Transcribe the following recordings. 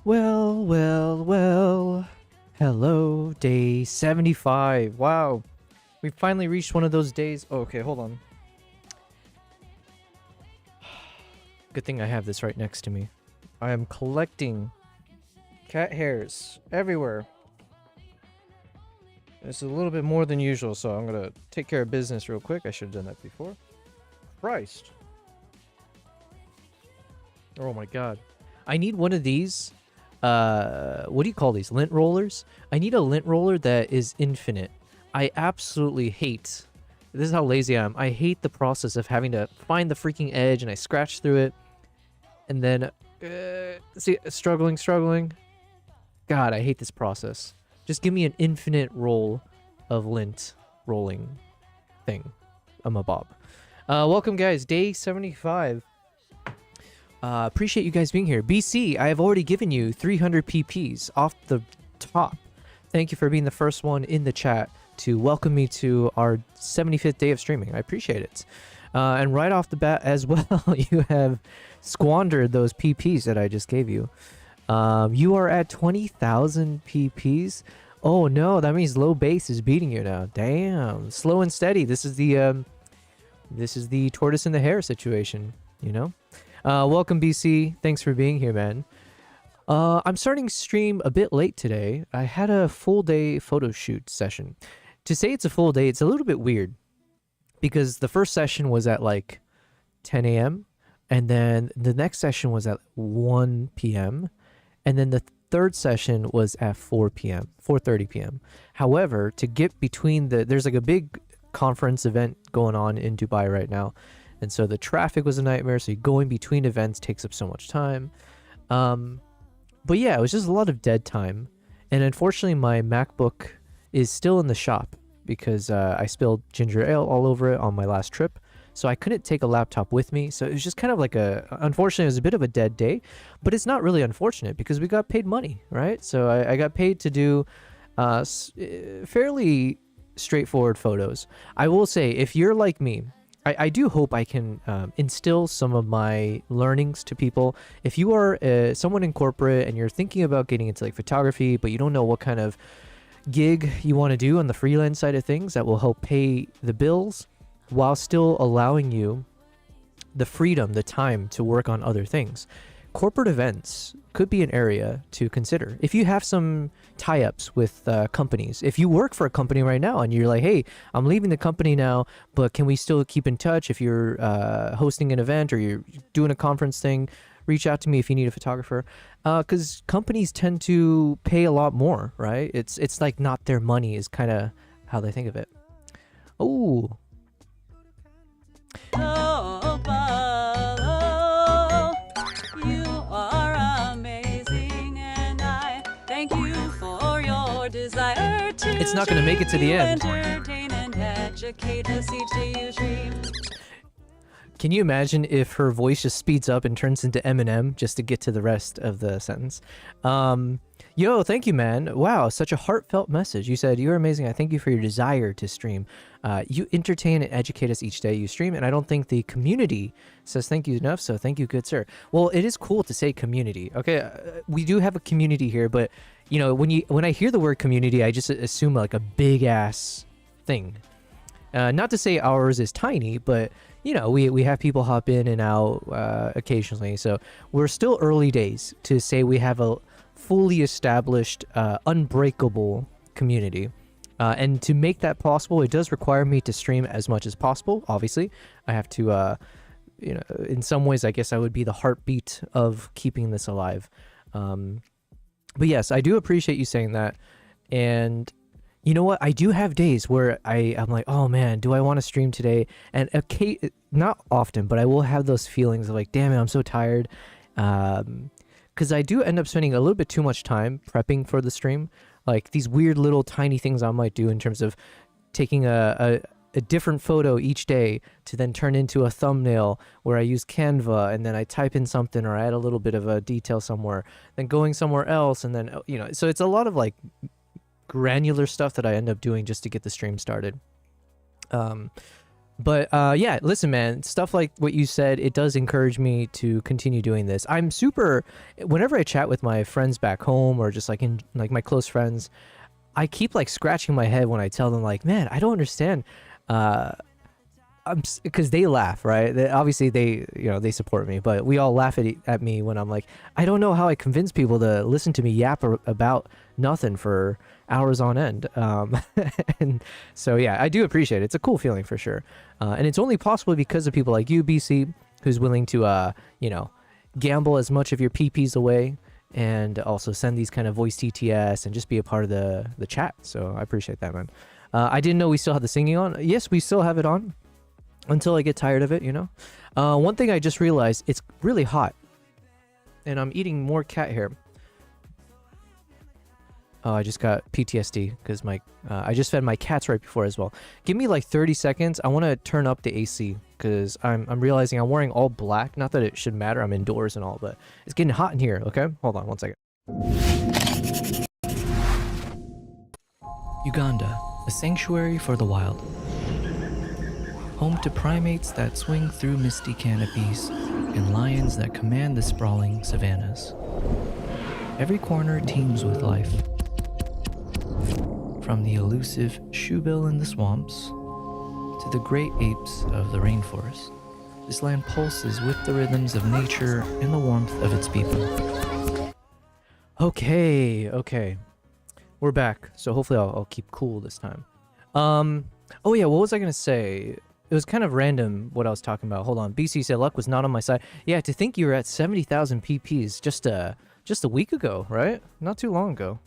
Well, well, well. Hello, day 75. Wow. We finally reached one of those days. Oh, okay, hold on. Good thing I have this right next to me. I am collecting cat hairs everywhere. It's a little bit more than usual, so I'm gonna take care of business real quick. I should have done that before. Christ. Oh my god. I need one of these. What do you call these? Lint rollers? I need a lint roller that is infinite. I absolutely hate... This is how lazy I am. I hate the process of having to find the freaking edge and I scratch through it. And then... see, struggling. God, I hate this process. Just give me an infinite roll of lint rolling thing. I'm a Bob. Welcome, guys. Day 75. Appreciate you guys being here. BC, I have already given you 300 PPs off the top. Thank you for being the first one in the chat to welcome me to our 75th day of streaming. I appreciate it. And right off the bat as well, you have squandered those PPs that I just gave you. You are at 20,000 PPs. Oh no, that means low base is beating you now. Damn, slow and steady. This is the tortoise and the hare situation, you know? Welcome, BC. Thanks for being here, man. I'm starting stream a bit late today. I had a full day photo shoot session. To say it's a full day, it's a little bit weird because the first session was at like 10 a.m. and then the next session was at 1 p.m. and then the third session was at 4 p.m., 4:30 p.m. However, to get between there's like a big conference event going on in Dubai right now. And so the traffic was a nightmare. So going between events takes up so much time. But yeah, it was just a lot of dead time. And unfortunately, my MacBook is still in the shop because I spilled ginger ale all over it on my last trip. So I couldn't take a laptop with me. So it was just kind of like unfortunately, it was a bit of a dead day. But it's not really unfortunate because we got paid money, right? So I got paid to do fairly straightforward photos. I will say, if you're like me, I do hope I can instill some of my learnings to people. If you are someone in corporate and you're thinking about getting into like photography, but you don't know what kind of gig you want to do on the freelance side of things that will help pay the bills while still allowing you the freedom, the time to work on other things. Corporate events could be an area to consider. If you have some tie-ups with companies, if you work for a company right now and you're like, hey, I'm leaving the company now, but can we still keep in touch? If you're hosting an event or you're doing a conference thing, reach out to me if you need a photographer. Because companies tend to pay a lot more, right? It's like not their money is kind of how they think of it. Oh. Oh, you are amazing, and I thank you for your desire to It's not going to make it to the end. entertain and educate us each day you stream. Can you imagine if her voice just speeds up and turns into Eminem just to get to the rest of the sentence? Yo, thank you, man. Wow, such a heartfelt message. You said, you're amazing. I thank you for your desire to stream. You entertain and educate us each day you stream, and I don't think the community says thank you enough, so thank you, good sir. Well, it is cool to say community. Okay, we do have a community here, but, you know, when I hear the word community, I just assume like a big-ass thing. Not to say ours is tiny, but... You know, we have people hop in and out occasionally, so we're still early days to say we have a fully established, unbreakable community. And to make that possible, it does require me to stream as much as possible, obviously. I have to, you know, in some ways, I guess I would be the heartbeat of keeping this alive. But yes, I do appreciate you saying that. And... You know what? I do have days where I'm like, oh man, do I want to stream today? And not often, but I will have those feelings of like, damn it, I'm so tired. Because I do end up spending a little bit too much time prepping for the stream. Like these weird little tiny things I might do in terms of taking a different photo each day to then turn into a thumbnail where I use Canva and then I type in something or I add a little bit of a detail somewhere, then going somewhere else. And then, you know, so it's a lot of like granular stuff that I end up doing just to get the stream started. But yeah, listen, man, stuff like what you said, it does encourage me to continue doing this. I'm super, whenever I chat with my friends back home or just like in like my close friends, I keep like scratching my head when I tell them like, man, I don't understand. Because they laugh, right? Obviously they, you know, they support me, but we all laugh at me when I'm like, I don't know how I convince people to listen to me yap about nothing for hours on end. And so yeah, I do appreciate it. It's a cool feeling for sure, and it's only possible because of people like you, BC, who's willing to you know, gamble as much of your PPs away and also send these kind of voice TTS and just be a part of the chat. So I appreciate that, man. I didn't know we still had the singing on. Yes, we still have it on until I get tired of it, you know. One thing I just realized, it's really hot and I'm eating more cat hair. Oh, I just got PTSD because my I just fed my cats right before as well. Give me like 30 seconds. I want to turn up the AC because I'm realizing I'm wearing all black. Not that it should matter, I'm indoors and all, but it's getting hot in here. Okay, hold on one second. Uganda, a sanctuary for the wild. Home to primates that swing through misty canopies and lions that command the sprawling savannas. Every corner teems with life. From the elusive shoebill in the swamps to the great apes of the rainforest, this land pulses with the rhythms of nature and the warmth of its people. Okay. We're back, so hopefully I'll keep cool this time. Oh yeah, what was I gonna say? It was kind of random what I was talking about. Hold on. BC said luck was not on my side. Yeah, to think you were at 70,000 PPs just a week ago, right? Not too long ago.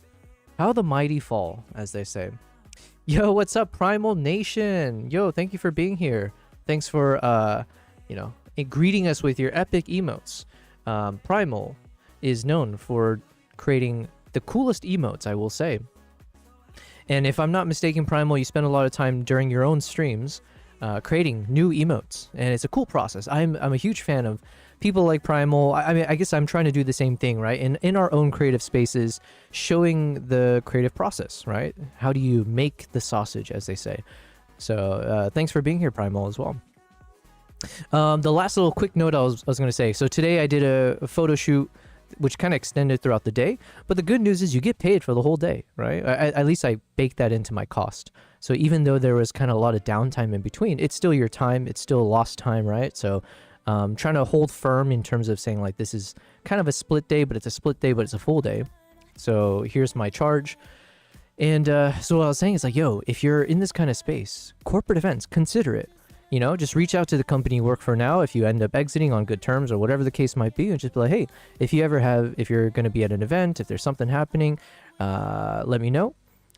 How the mighty fall, as they say. Yo, what's up, Primal Nation? Yo, thank you for being here. Thanks for, you know, greeting us with your epic emotes. Primal is known for creating the coolest emotes, I will say. And if I'm not mistaken, Primal, you spend a lot of time during your own streams creating new emotes, and it's a cool process. I'm a huge fan of people like Primal. I mean, I guess I'm trying to do the same thing, right? In our own creative spaces, showing the creative process, right? How do you make the sausage, as they say? So thanks for being here, Primal, as well. The last little quick note I was going to say. So today I did a photo shoot, which kind of extended throughout the day. But the good news is you get paid for the whole day, right? At least I baked that into my cost. So even though there was kind of a lot of downtime in between, it's still your time. It's still lost time, right? So trying to hold firm in terms of saying like this is kind of a split day, but it's a split day, but it's a full day. So here's my charge. And so what I was saying is like, yo, if you're in this kind of space, corporate events, consider it. You know, just reach out to the company you work for now if you end up exiting on good terms or whatever the case might be, and just be like, hey, if you're going to be at an event, if there's something happening, let me know.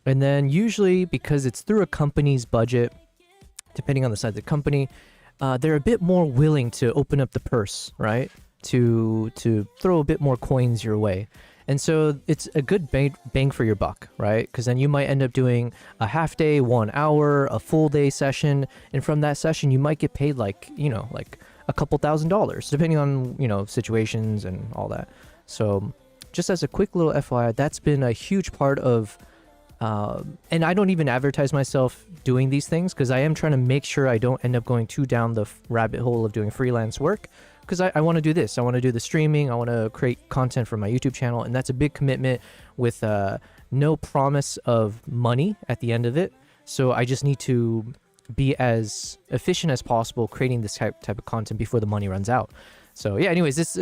And then usually, because it's through a company's budget, depending on the size of the company, they're a bit more willing to open up the purse, right? To throw a bit more coins your way. And so it's a good bang for your buck, right? Because then you might end up doing a half day, 1 hour, a full day session. And from that session, you might get paid like, you know, like a couple $1,000s, depending on, you know, situations and all that. So just as a quick little FYI, that's been a huge part of, and I don't even advertise myself doing these things because I am trying to make sure I don't end up going too down the rabbit hole of doing freelance work. Because I want to do this. I want to do the streaming. I want to create content for my YouTube channel. And that's a big commitment with no promise of money at the end of it. So I just need to be as efficient as possible creating this type of content before the money runs out. So yeah, anyways, this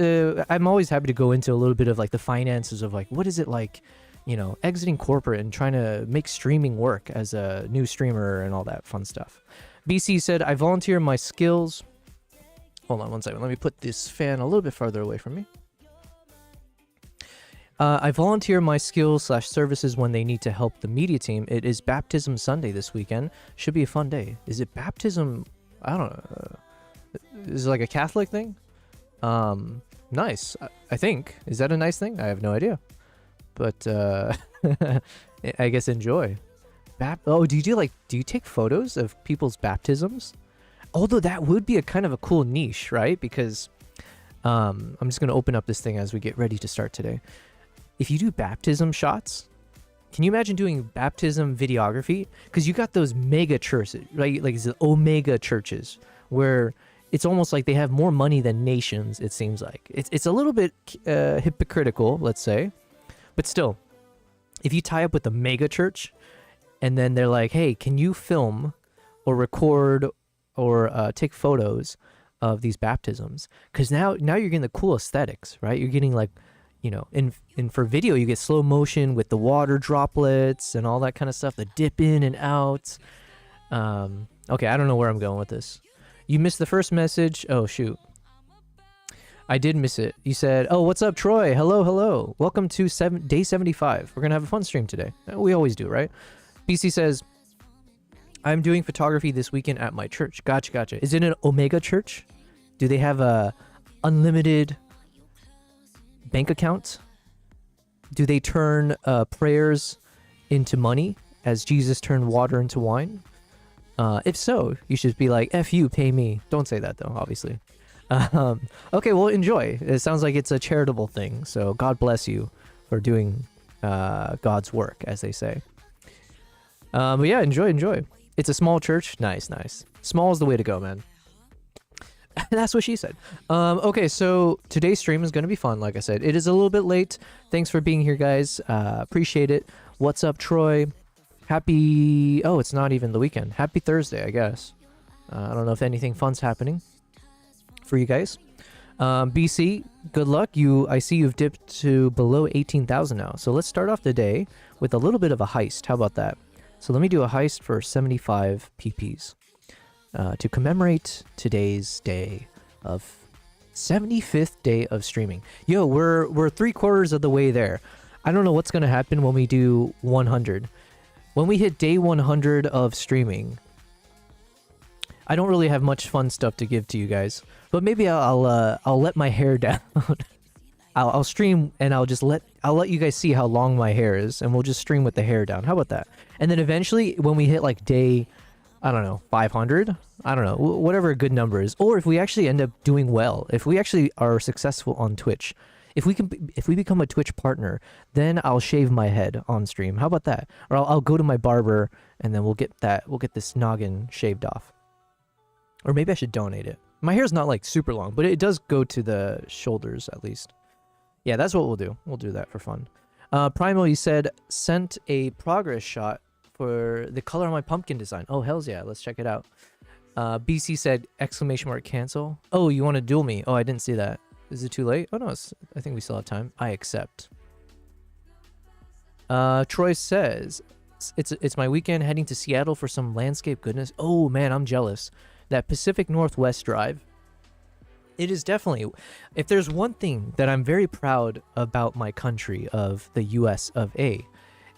I'm always happy to go into a little bit of like the finances of like, what is it like, you know, exiting corporate and trying to make streaming work as a new streamer and all that fun stuff. BC said, I volunteer my skills. Hold on one second. Let me put this fan a little bit farther away from me. I volunteer my skills / services when they need to help the media team. It is Baptism Sunday this weekend. Should be a fun day. Is it baptism? I don't know. Is it like a Catholic thing? Nice. I think. Is that a nice thing? I have no idea. But I guess enjoy. Oh, do you take photos of people's baptisms? Although that would be a kind of a cool niche, right? Because I'm just going to open up this thing as we get ready to start today. If you do baptism shots, Can you imagine doing baptism videography? Because you got those mega churches, right? Like the omega churches, where it's almost like they have more money than nations. It seems like it's a little bit hypocritical, let's say, but still, if you tie up with the mega church, and then they're like, "Hey, can you film or record or take photos of these baptisms?" Because now you're getting the cool aesthetics, right? You're getting like, you know, in for video you get slow motion with the water droplets and all that kind of stuff, the dip in and out. Okay, I don't know where I'm going with this. You missed the first message. Oh shoot, I did miss it. You said, "Oh, what's up, Troy? Hello, hello. Welcome to day 75. We're gonna have a fun stream today. We always do, right?" BC says, "I'm doing photography this weekend at my church." Gotcha, gotcha. Is it an Omega church? Do they have a unlimited bank account? Do they turn prayers into money as Jesus turned water into wine? If so, you should be like, "F you, pay me." Don't say that though, obviously. Okay, well, enjoy. It sounds like it's a charitable thing, so God bless you for doing God's work, as they say. But yeah, enjoy. It's a small church. Nice. Small is the way to go, man. That's what she said. Okay, so today's stream is going to be fun, like I said. It is a little bit late. Thanks for being here, guys. Appreciate it. What's up, Troy? Happy... Oh, it's not even the weekend. Happy Thursday, I guess. I don't know if anything fun's happening for you guys. BC, good luck. I see you've dipped to below 18,000 now. So let's start off the day with a little bit of a heist. How about that? So let me do a heist for 75 PPs to commemorate today's day of 75th day of streaming. Yo, we're 3/4 of the way there. I don't know what's going to happen when we do 100. When we hit day 100 of streaming, I don't really have much fun stuff to give to you guys, but maybe I'll let my hair down. I'll stream and I'll let you guys see how long my hair is, and we'll just stream with the hair down. How about that? And then eventually, when we hit like day, I don't know, 500, I don't know, whatever a good number is, or if we actually end up doing well, if we actually are successful on Twitch, if we become a Twitch partner, then I'll shave my head on stream. How about that? Or I'll go to my barber and then we'll get this noggin shaved off. Or maybe I should donate it. My hair's not like super long, but it does go to the shoulders at least. Yeah, that's what we'll do. We'll do that for fun. Primal, you said, sent a progress shot for the color on my pumpkin design. Oh, hells yeah. Let's check it out. BC said, ! Cancel. Oh, you want to duel me? Oh, I didn't see that. Is it too late? Oh, no. I think we still have time. I accept. Troy says, it's my weekend heading to Seattle for some landscape goodness. Oh, man, I'm jealous. That Pacific Northwest drive. It is definitely, if there's one thing that I'm very proud about my country of the US of A,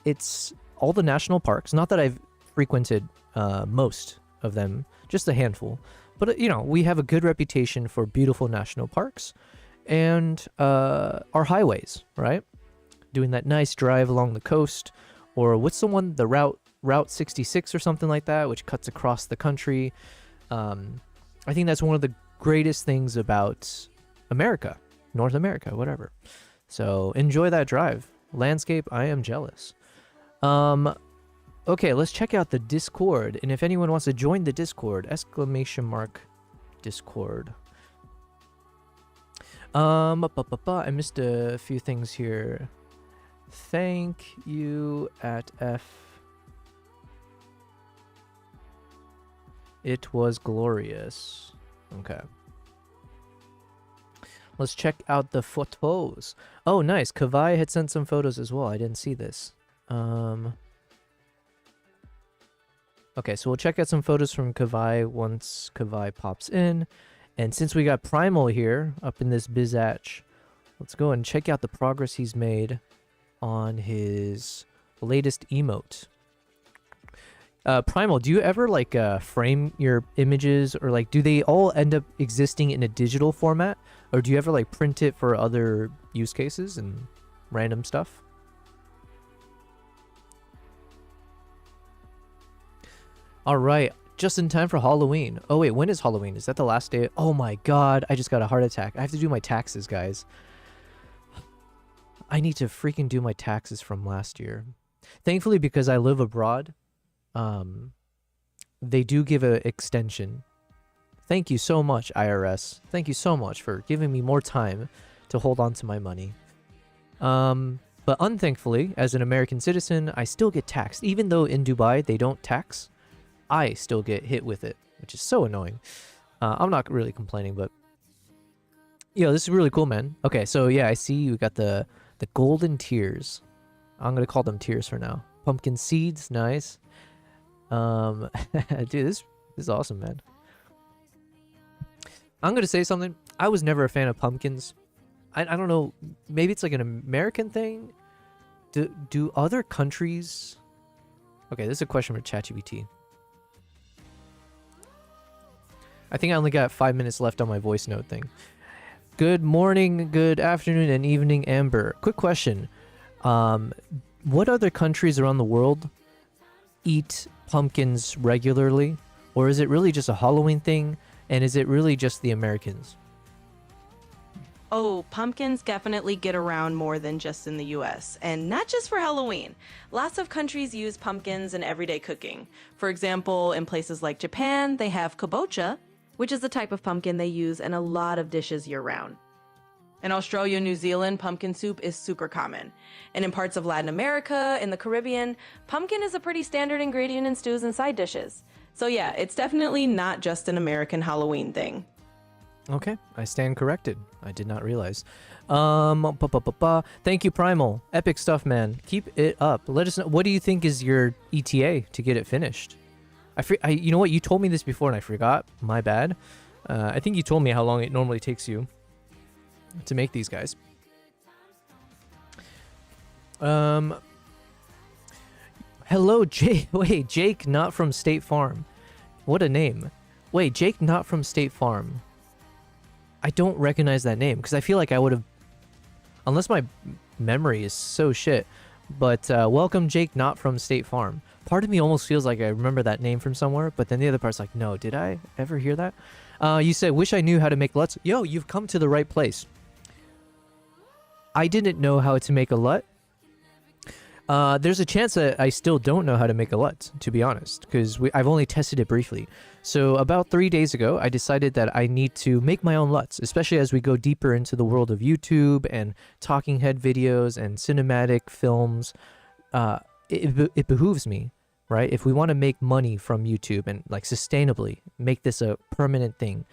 it's all the national parks. Not that I've frequented most of them, just a handful. But, you know, we have a good reputation for beautiful national parks and our highways, right? Doing that nice drive along the coast, or what's the one, the Route 66 or something like that, which cuts across the country. I think that's one of the greatest things about America, North America, whatever. So enjoy that drive. Landscape, I am jealous. Okay, let's check out the Discord. And if anyone wants to join the Discord, !Discord. I missed a few things here. Thank you at F. It was glorious. Okay. Let's check out the photos. Oh, nice. Kavai had sent some photos as well. I didn't see this. Okay, so we'll check out some photos from Kavai once Kavai pops in. And since we got Primal here up in this bizatch, let's go and check out the progress he's made on his latest emote. Primal, do you ever like frame your images, or like do they all end up existing in a digital format, or do you ever like print it for other use cases and random stuff? All right, just in time for Halloween. Oh wait, when is Halloween? Is that the last day? Oh my god, I just got a heart attack. I have to do my taxes, guys. I need to freaking do my taxes from last year. Thankfully, because I live abroad, they do give an extension. Thank you so much, IRS. Thank you so much for giving me more time to hold on to my money. But unthankfully, as an American citizen, I still get taxed. Even though in Dubai they don't tax, I still get hit with it, which is so annoying. I'm not really complaining, but yo, this is really cool, man. Okay, so yeah, I see you got the golden tears. I'm gonna call them tears for now. Pumpkin seeds, nice. Dude, this is awesome, man. I'm gonna say something. I was never a fan of pumpkins. I don't know. Maybe it's like an American thing. Do other countries? Okay, this is a question for ChatGPT. I think I only got 5 minutes left on my voice note thing. Good morning, good afternoon, and evening, Amber. Quick question. What other countries around the world eat pumpkins regularly? Or is it really just a Halloween thing? And is it really just the Americans? Oh, pumpkins definitely get around more than just in the US, and not just for Halloween. Lots of countries use pumpkins in everyday cooking. For example, in places like Japan, they have kabocha, which is a type of pumpkin they use in a lot of dishes year-round. In Australia and New Zealand, pumpkin soup is super common. And in parts of Latin America, in the Caribbean, pumpkin is a pretty standard ingredient in stews and side dishes. So yeah, it's definitely not just an American Halloween thing. Okay, I stand corrected. I did not realize. Thank you, Primal. Epic stuff, man. Keep it up. Let us know. What do you think is your ETA to get it finished? You know what? You told me this before and I forgot. My bad. I think you told me how long it normally takes you to make these guys. Hello, Jake. Wait, Jake, not from State Farm. What a name. Wait, Jake, not from State Farm. I don't recognize that name because I feel like I would have, unless my memory is so shit. But welcome, Jake, not from State Farm. Part of me almost feels like I remember that name from somewhere, but then the other part's like, no, did I ever hear that? You said, wish I knew how to make LUTs. Yo, you've come to the right place. I didn't know how to make a LUT. There's a chance that I still don't know how to make a LUT, to be honest, because I've only tested it briefly. So about 3 days ago, I decided that I need to make my own LUTs, especially as we go deeper into the world of YouTube and talking head videos and cinematic films. It behooves me, right? If we want to make money from YouTube and like sustainably make this a permanent thing,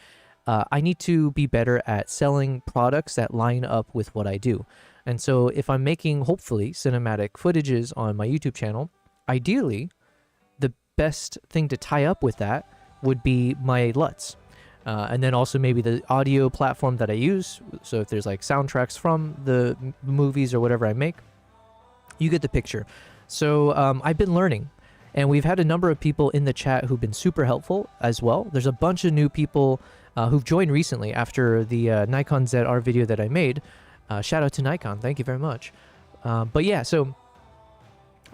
I need to be better at selling products that line up with what I do. And so if I'm making, hopefully, cinematic footages on my YouTube channel, ideally, the best thing to tie up with that would be my LUTs. And then also maybe the audio platform that I use. So if there's like soundtracks from the movies or whatever I make, you get the picture. So I've been learning. And we've had a number of people in the chat who've been super helpful as well. There's a bunch of new people who've joined recently after the Nikon ZR video that I made. Shout out to Nikon. Thank you very much. But yeah, so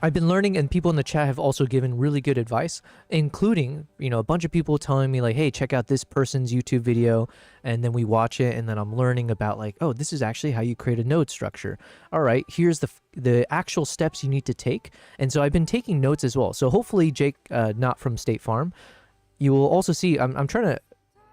I've been learning, and people in the chat have also given really good advice, including, you know, a bunch of people telling me like, hey, check out this person's YouTube video. And then we watch it, and then I'm learning about like, oh, this is actually how you create a node structure. All right, here's the actual steps you need to take. And so I've been taking notes as well. So hopefully, Jake, not from State Farm, you will also see, I'm trying to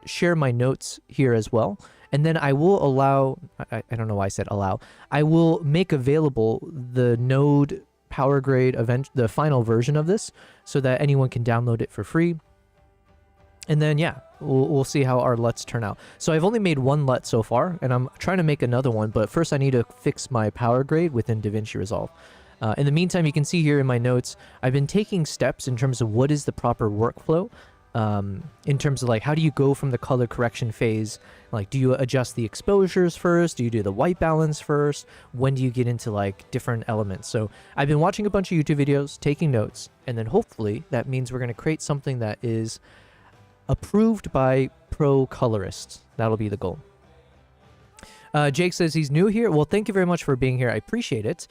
share my notes here as well. And then I will allow, I don't know why I said allow, I will make available the node power grade event, the final version of this, so that anyone can download it for free. And then, yeah, we'll see how our LUTs turn out. So I've only made one LUT so far, and I'm trying to make another one, but first I need to fix my power grade within DaVinci Resolve. In the meantime, you can see here in my notes, I've been taking steps in terms of what is the proper workflow. In terms of like, how do you go from the color correction phase? Like, do you adjust the exposures first? Do you do the white balance first? When do you get into like different elements? So I've been watching a bunch of YouTube videos, taking notes, and then hopefully that means we're going to create something that is approved by pro colorists. That'll be the goal. Jake says he's new here. Well, thank you very much for being here. I appreciate it.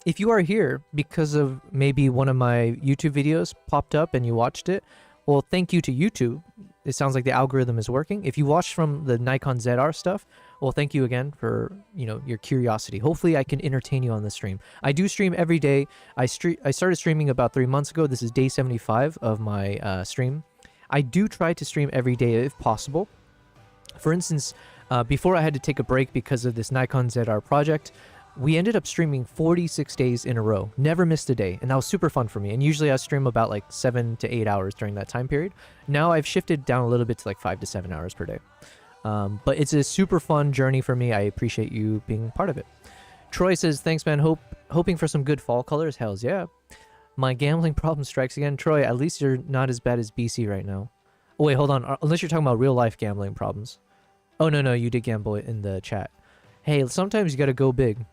If you are here because of maybe one of my YouTube videos popped up and you watched it, well, thank you to YouTube it sounds like the algorithm is working. If you watched from the Nikon ZR stuff, well, thank you again for, you know, your curiosity. Hopefully I can entertain you on the stream. I do stream every day. I started streaming about 3 months ago. This is day 75 of my stream. I do try to stream every day if possible. For instance, before I had to take a break because of this Nikon ZR project, we ended up streaming 46 days in a row. Never missed a day, and that was super fun for me. And usually I stream about like 7 to 8 hours during that time period. Now I've shifted down a little bit to like 5 to 7 hours per day. But it's a super fun journey for me. I appreciate you being part of it. Troy says, thanks, man. Hoping for some good fall colors. Hells yeah. My gambling problem strikes again. Troy, at least you're not as bad as BC right now. Oh, wait, hold on. Unless you're talking about real life gambling problems. Oh, no, you did gamble it in the chat. Hey, sometimes you got to go big.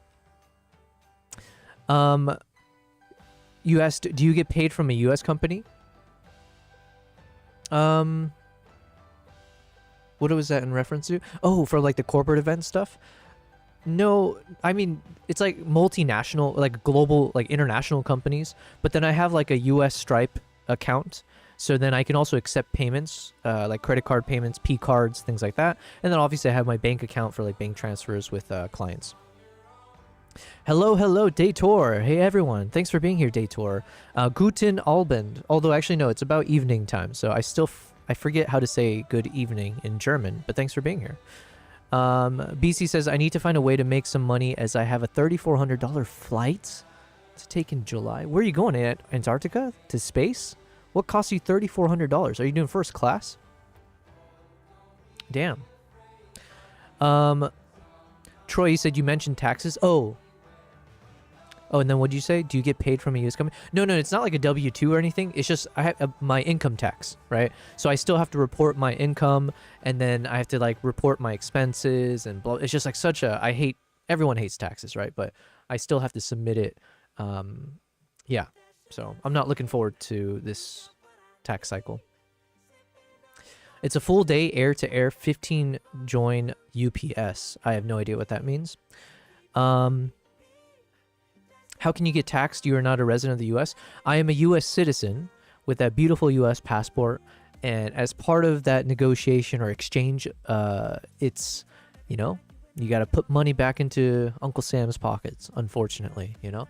You asked, do you get paid from a U.S. company? What was that in reference to? Oh, for like the corporate event stuff? No, I mean, it's like multinational, like global, like international companies. But then I have like a U.S. Stripe account. So then I can also accept payments, like credit card payments, P cards, things like that. And then obviously I have my bank account for like bank transfers with clients. Hello, Daytor. Hey, everyone. Thanks for being here, Daytor. Guten Abend. Although, actually, no, it's about evening time. So I still I forget how to say good evening in German. But thanks for being here. BC says, I need to find a way to make some money as I have a $3,400 flight to take in July. Where are you going? Antarctica? To space? What costs you $3,400? Are you doing first class? Damn. Troy, you said you mentioned taxes. Oh, and then what did you say? Do you get paid from a U.S. company? No, it's not like a W-2 or anything. It's just I have my income tax, right? So I still have to report my income, and then I have to like report my expenses and blah. It's just like such a everyone hates taxes, right? But I still have to submit it. Yeah. So I'm not looking forward to this tax cycle. It's a full day air-to-air 15 join UPS. I have no idea what that means. How can you get taxed? You are not a resident of the U.S. I am a U.S. citizen with that beautiful U.S. passport. And as part of that negotiation or exchange, it's, you know, you got to put money back into Uncle Sam's pockets, unfortunately, you know.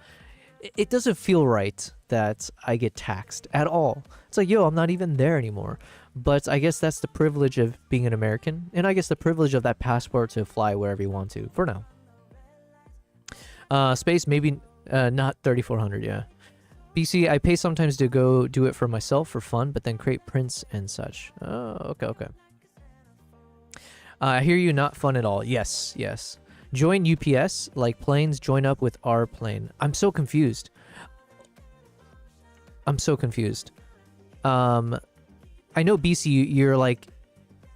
It doesn't feel right that I get taxed at all. It's like, yo, I'm not even there anymore. But I guess that's the privilege of being an American. And I guess the privilege of that passport to fly wherever you want to, for now. Space, maybe not 3,400, yeah. BC, I pay sometimes to go do it for myself for fun, but then create prints and such. Oh, okay. I hear you, not fun at all. Yes. Join UPS, like planes join up with our plane. I'm so confused. I know, BC, you're like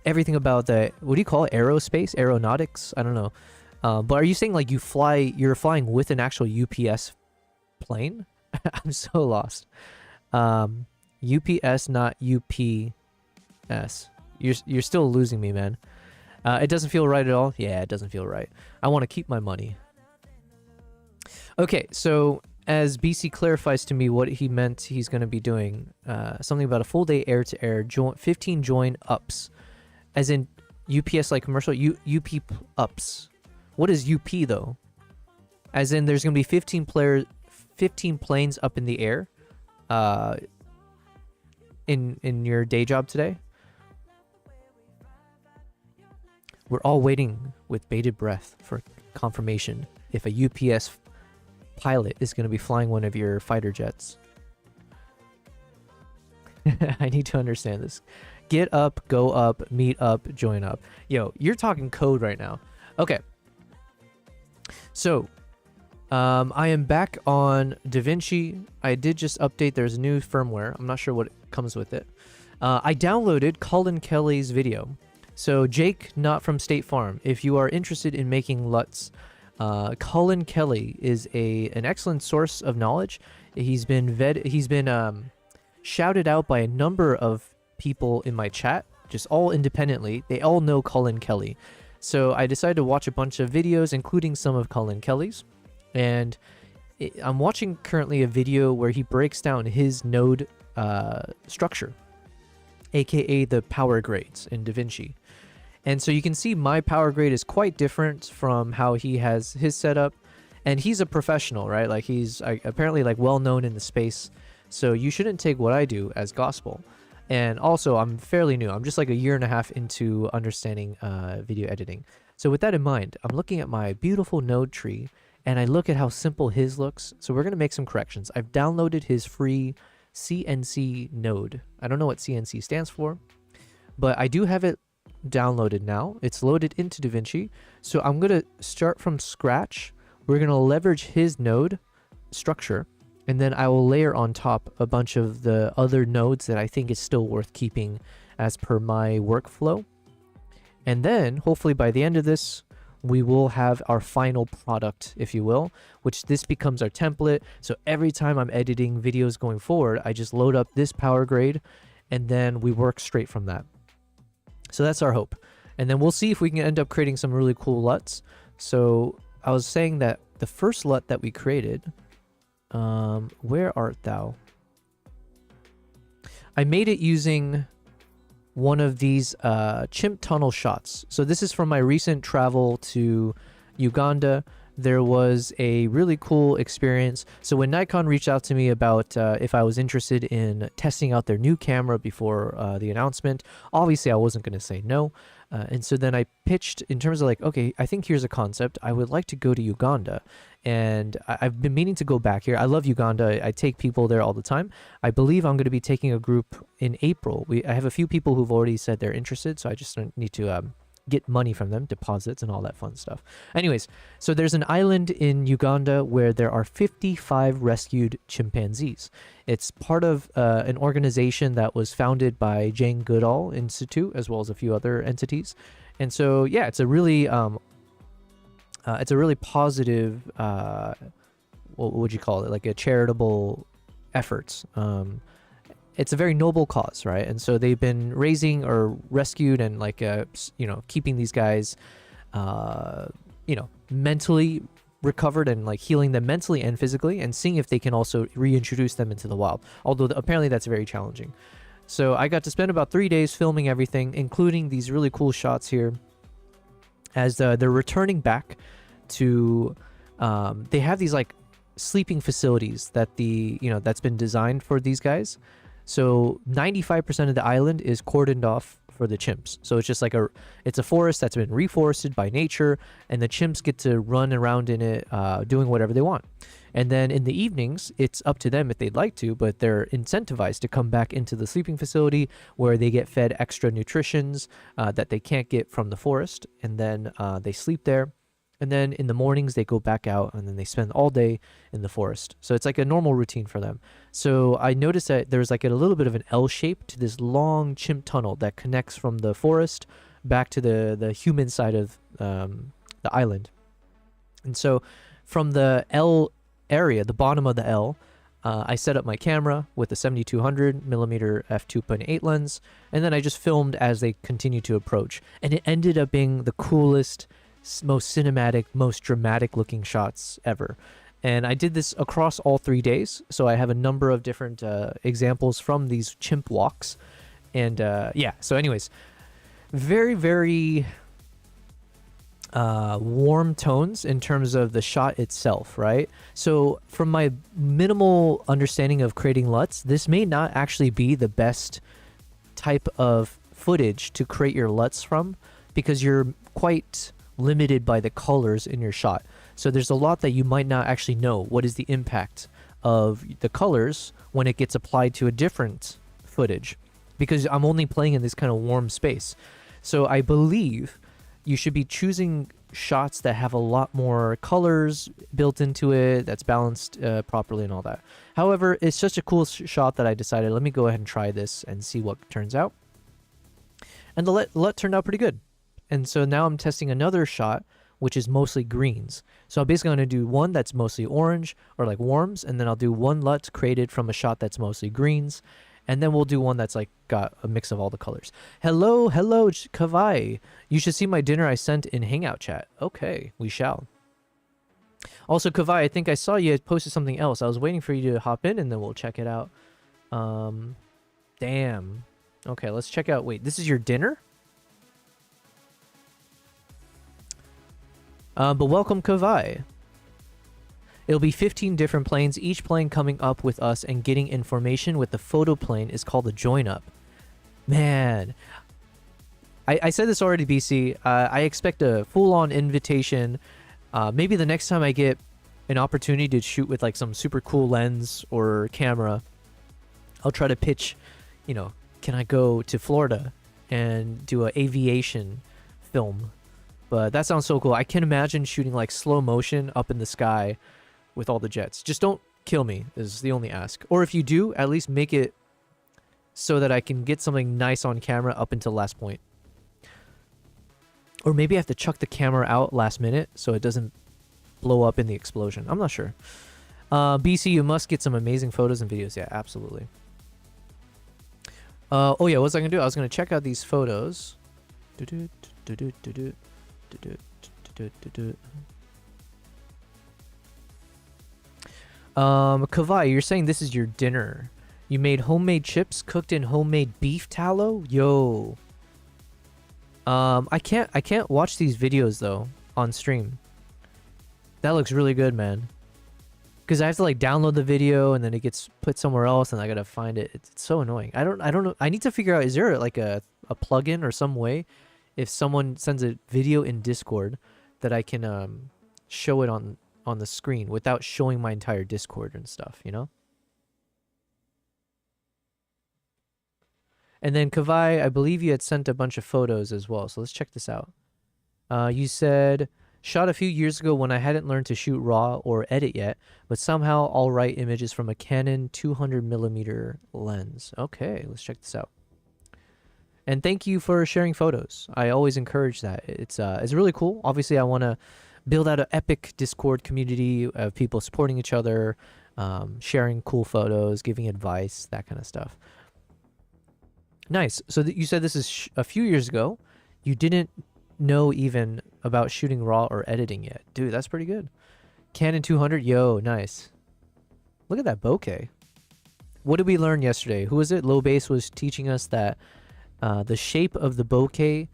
everything about the, what do you call it? Aerospace? Aeronautics? I don't know. But are you saying like you're flying with an actual UPS plane? I'm so lost. UPS, not UPS. You're still losing me, man. It doesn't feel right at all. Yeah, it doesn't feel right. I want to keep my money. Okay, so as BC clarifies to me what he meant he's going to be doing, something about a full day air-to-air 15 join ups, as in UPS like commercial UP ups. What is UP though? As in there's going to be 15 planes up in the air, in your day job today. We're all waiting with bated breath for confirmation if a UPS pilot is going to be flying one of your fighter jets. I need to understand this. Get up, go up, meet up, join up. Yo, you're talking code right now. Okay. So, I am back on DaVinci. I did just update. There's a new firmware. I'm not sure what comes with it. I downloaded Colin Kelly's video. So Jake, not from State Farm, if you are interested in making LUTs, Colin Kelly is an excellent source of knowledge. He's been shouted out by a number of people in my chat, just all independently. They all know Colin Kelly. So I decided to watch a bunch of videos, including some of Colin Kelly's. And I'm watching currently a video where he breaks down his node structure. aka the power grades in DaVinci. And so you can see my power grade is quite different from how he has his setup. And he's a professional, right? Like he's apparently like well known in the space. So you shouldn't take what I do as gospel. And also, I'm fairly new. I'm just like a year and a half into understanding video editing. So with that in mind, I'm looking at my beautiful node tree, and I look at how simple his looks. So we're going to make some corrections. I've downloaded his free CNC node. I don't know what CNC stands for, but I do have it downloaded now. It's loaded into DaVinci. So I'm going to start from scratch. We're going to leverage his node structure, and then I will layer on top a bunch of the other nodes that I think is still worth keeping as per my workflow. And then hopefully by the end of this, we will have our final product, if you will, which this becomes our template. So every time I'm editing videos going forward, I just load up this power grade, and then we work straight from that. So that's our hope. And then we'll see if we can end up creating some really cool LUTs. So I was saying that the first LUT that we created, where art thou? I made it using one of these chimp tunnel shots. So this is from my recent travel to Uganda. There was a really cool experience. So when Nikon reached out to me about if I was interested in testing out their new camera before the announcement, obviously I wasn't going to say no. And so then I pitched in terms of like, okay, I think here's a concept. I would like to go to Uganda. And I've been meaning to go back here. I love Uganda. I take people there all the time. I believe I'm going to be taking a group in April. I have a few people who've already said they're interested, so I just need to get money from them, deposits and all that fun stuff. Anyways, so there's an island in Uganda where there are 55 rescued chimpanzees. It's part of an organization that was founded by Jane Goodall Institute, as well as a few other entities. And so, yeah, it's a really positive, what would you call it? Like a charitable efforts. It's a very noble cause, right? And so they've been raising or rescued and like, keeping these guys, mentally recovered and like healing them mentally and physically, and seeing if they can also reintroduce them into the wild. Although apparently that's very challenging. So I got to spend about 3 days filming everything, including these really cool shots here. As they're returning back to, they have these like sleeping facilities that that's been designed for these guys. So 95% of the island is cordoned off for the chimps. So it's just like it's a forest that's been reforested by nature, and the chimps get to run around in it, doing whatever they want. And then in the evenings, it's up to them if they'd like to, but they're incentivized to come back into the sleeping facility where they get fed extra nutritions that they can't get from the forest. And then they sleep there. And then in the mornings, they go back out, and then they spend all day in the forest. So it's like a normal routine for them. So I noticed that there's like a little bit of an L shape to this long chimp tunnel that connects from the forest back to the human side of the island. And so from the L area, the bottom of the L, I set up my camera with a 7200mm f2.8 lens, and then I just filmed as they continue to approach. And it ended up being the coolest, most cinematic, most dramatic looking shots ever. And I did this across all 3 days. So I have a number of different examples from these chimp walks. And so anyways, very, very warm tones in terms of the shot itself, right? So from my minimal understanding of creating LUTs, this may not actually be the best type of footage to create your LUTs from, because you're quite limited by the colors in your shot. So there's a lot that you might not actually know what is the impact of the colors when it gets applied to a different footage, because I'm only playing in this kind of warm space. So I believe you should be choosing shots that have a lot more colors built into it, that's balanced properly and all that. However, it's such a cool shot that I decided, let me go ahead and try this and see what turns out. And the LUT turned out pretty good. And so now I'm testing another shot, which is mostly greens. So I'm basically going to do one that's mostly orange or like warms, and then I'll do one LUT created from a shot that's mostly greens. And then we'll do one that's like got a mix of all the colors. Hello, Kavai. You should see my dinner I sent in Hangout chat. Okay, we shall. Also, Kavai, I think I saw you had posted something else. I was waiting for you to hop in, and then we'll check it out. Damn. Okay, let's check out. Wait, this is your dinner? But welcome, Kavai. It'll be 15 different planes, each plane coming up with us and getting information with the photo plane is called a join up. Man, I said this already, BC. I expect a full-on invitation. Maybe the next time I get an opportunity to shoot with like some super cool lens or camera, I'll try to pitch, you know, can I go to Florida and do an aviation film? But that sounds so cool. I can imagine shooting like slow motion up in the sky with all the jets. Just don't kill me is the only ask. Or if you do, at least make it so that I can get something nice on camera up until last point. Or maybe I have to chuck the camera out last minute so it doesn't blow up in the explosion. I'm not sure. BC, you must get some amazing photos and videos. Yeah, absolutely. Oh yeah, what was I gonna do? I was gonna check out these photos. Kavai, you're saying this is your dinner. You made homemade chips cooked in homemade beef tallow? Yo. I can't watch these videos though on stream. That looks really good, man. Because I have to like download the video and then it gets put somewhere else and I gotta find it. It's so annoying. I don't know. I need to figure out, is there like a plugin or some way if someone sends a video in Discord that I can show it on the screen without showing my entire Discord and stuff, you know? And then Kavai, I believe you had sent a bunch of photos as well. So let's check this out. You said, shot a few years ago when I hadn't learned to shoot RAW or edit yet, but somehow all right images from a Canon 200mm lens. Okay, let's check this out. And thank you for sharing photos. I always encourage that. It's really cool. Obviously, I want to build out an epic Discord community of people supporting each other, sharing cool photos, giving advice, that kind of stuff. Nice. So you said this is a few years ago. You didn't know even about shooting RAW or editing yet. Dude, that's pretty good. Canon 200, yo, nice. Look at that bokeh. What did we learn yesterday? Who was it? Low Base was teaching us that the shape of the bokeh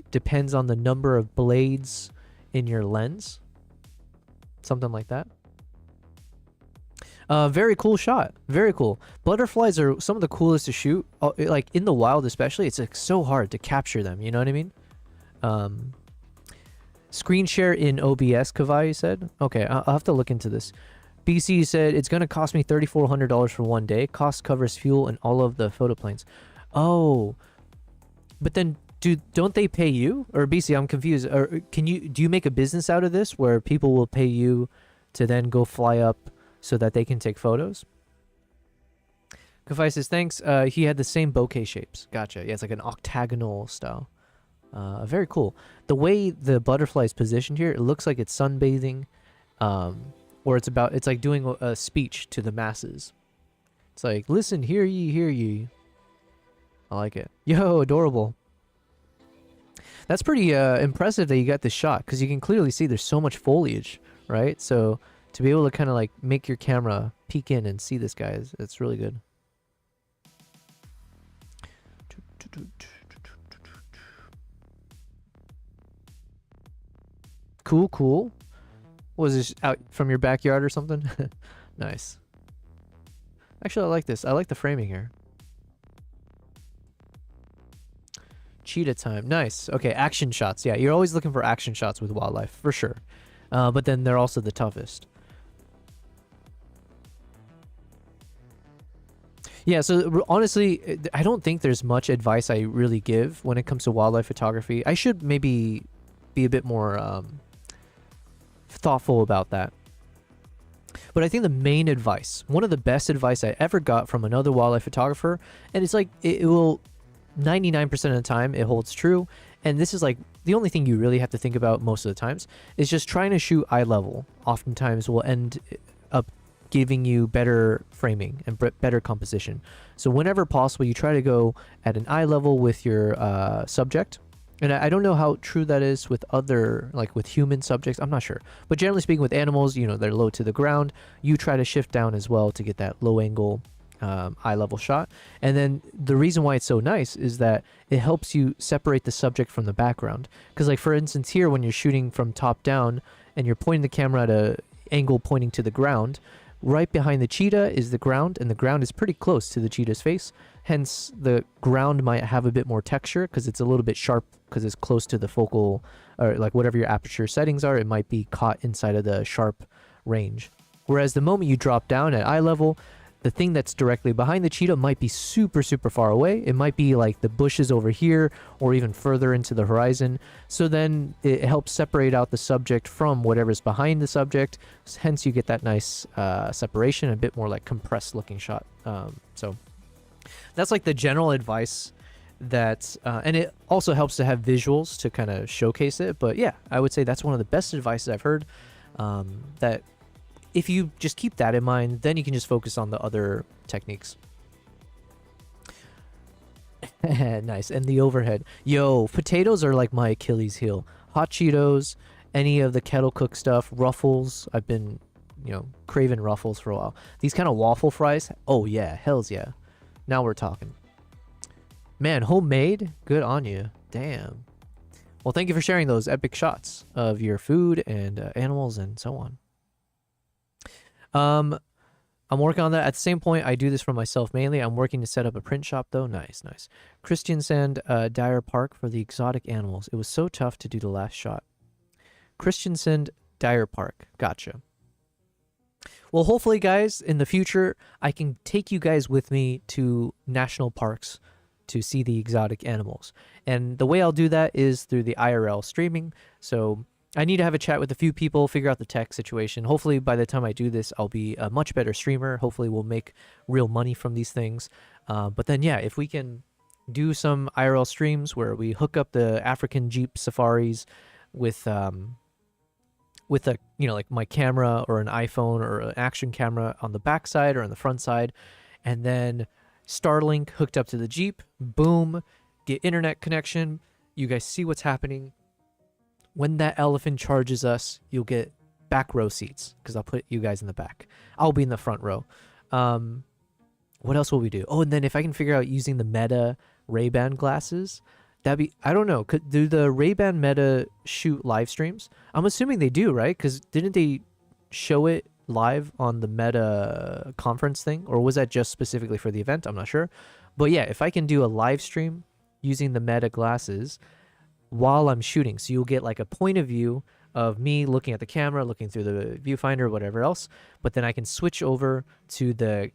depends on the number of blades in your lens. Something like that. Very cool shot. Very cool. Butterflies are some of the coolest to shoot. Like in the wild especially, it's like so hard to capture them. You know what I mean? Screen share in OBS, Kavai, you said? Okay, I'll have to look into this. BC said, it's going to cost me $3,400 for one day. Cost covers fuel and all of the photo planes. Oh, but then don't they pay you? Or BC, I'm confused. Or do you make a business out of this where people will pay you to then go fly up so that they can take photos? Kavai says, thanks. He had the same bokeh shapes. Gotcha. Yeah, it's like an octagonal style. Very cool. The way the butterfly is positioned here, it looks like it's sunbathing, or it's like doing a speech to the masses. It's like, listen, hear ye, hear ye. I like it. Yo, adorable. That's pretty impressive that you got this shot, because you can clearly see there's so much foliage, right? So to be able to kind of like make your camera peek in and see this guy, it's really good. Cool, cool. Was this out from your backyard or something? Nice. Actually, I like this. I like the framing here. Cheetah time. Nice. Okay, action shots. Yeah, you're always looking for action shots with wildlife, for sure. But then they're also the toughest. Yeah, so honestly, I don't think there's much advice I really give when it comes to wildlife photography. I should maybe be a bit more thoughtful about that. But I think the main advice, one of the best advice I ever got from another wildlife photographer, and it's like, it will 99% of the time it holds true, and this is like the only thing you really have to think about most of the times, is just trying to shoot eye level oftentimes will end up giving you better framing and better composition. So whenever possible, you try to go at an eye level with your subject. And I don't know how true that is with other, like with human subjects. I'm not sure. But generally speaking, with animals, you know, they're low to the ground. You try to shift down as well to get that low angle eye level shot. And then the reason why it's so nice is that it helps you separate the subject from the background. Because like for instance here, when you're shooting from top down and you're pointing the camera at a angle pointing to the ground, right behind the cheetah is the ground, and the ground is pretty close to the cheetah's face. Hence the ground might have a bit more texture because it's a little bit sharp because it's close to the focal, or like whatever your aperture settings are, it might be caught inside of the sharp range. Whereas the moment you drop down at eye level, the thing that's directly behind the cheetah might be super, super far away. It might be like the bushes over here or even further into the horizon. So then it helps separate out the subject from whatever's behind the subject. Hence you get that nice separation, a bit more like compressed looking shot. So that's like the general advice that, and it also helps to have visuals to kind of showcase it. But yeah, I would say that's one of the best advices I've heard, that if you just keep that in mind, then you can just focus on the other techniques. Nice. And the overhead. Yo, potatoes are like my Achilles heel. Hot Cheetos, any of the kettle cook stuff, Ruffles. I've been, craving Ruffles for a while. These kind of waffle fries. Oh, yeah. Hells yeah. Now we're talking. Man, homemade? Good on you. Damn. Well, thank you for sharing those epic shots of your food and animals and so on. I'm working on that. At the same point, I do this for myself mainly. I'm working to set up a print shop though. Nice, nice. Christian send Dyer Park for the exotic animals. It was so tough to do the last shot. Christian send Dyer Park. Gotcha. Well, hopefully, guys, in the future, I can take you guys with me to national parks to see the exotic animals. And the way I'll do that is through the IRL streaming. So I need to have a chat with a few people, figure out the tech situation. Hopefully, by the time I do this, I'll be a much better streamer. Hopefully, we'll make real money from these things. But then, yeah, if we can do some IRL streams where we hook up the African Jeep safaris with a, like my camera or an iPhone or an action camera on the back side or on the front side, and then Starlink hooked up to the Jeep, boom, get internet connection. You guys see what's happening. When that elephant charges us, you'll get back row seats because I'll put you guys in the back. I'll be in the front row. What else will we do? Oh, and then if I can figure out using the Meta Ray-Ban glasses, that'd be, I don't know. Do the Ray-Ban Meta shoot live streams? I'm assuming they do, right? Because didn't they show it live on the Meta conference thing? Or was that just specifically for the event? I'm not sure. But yeah, if I can do a live stream using the Meta glasses while I'm shooting, so you'll get like a point of view of me looking at the camera, looking through the viewfinder, whatever else, but then I can switch over to the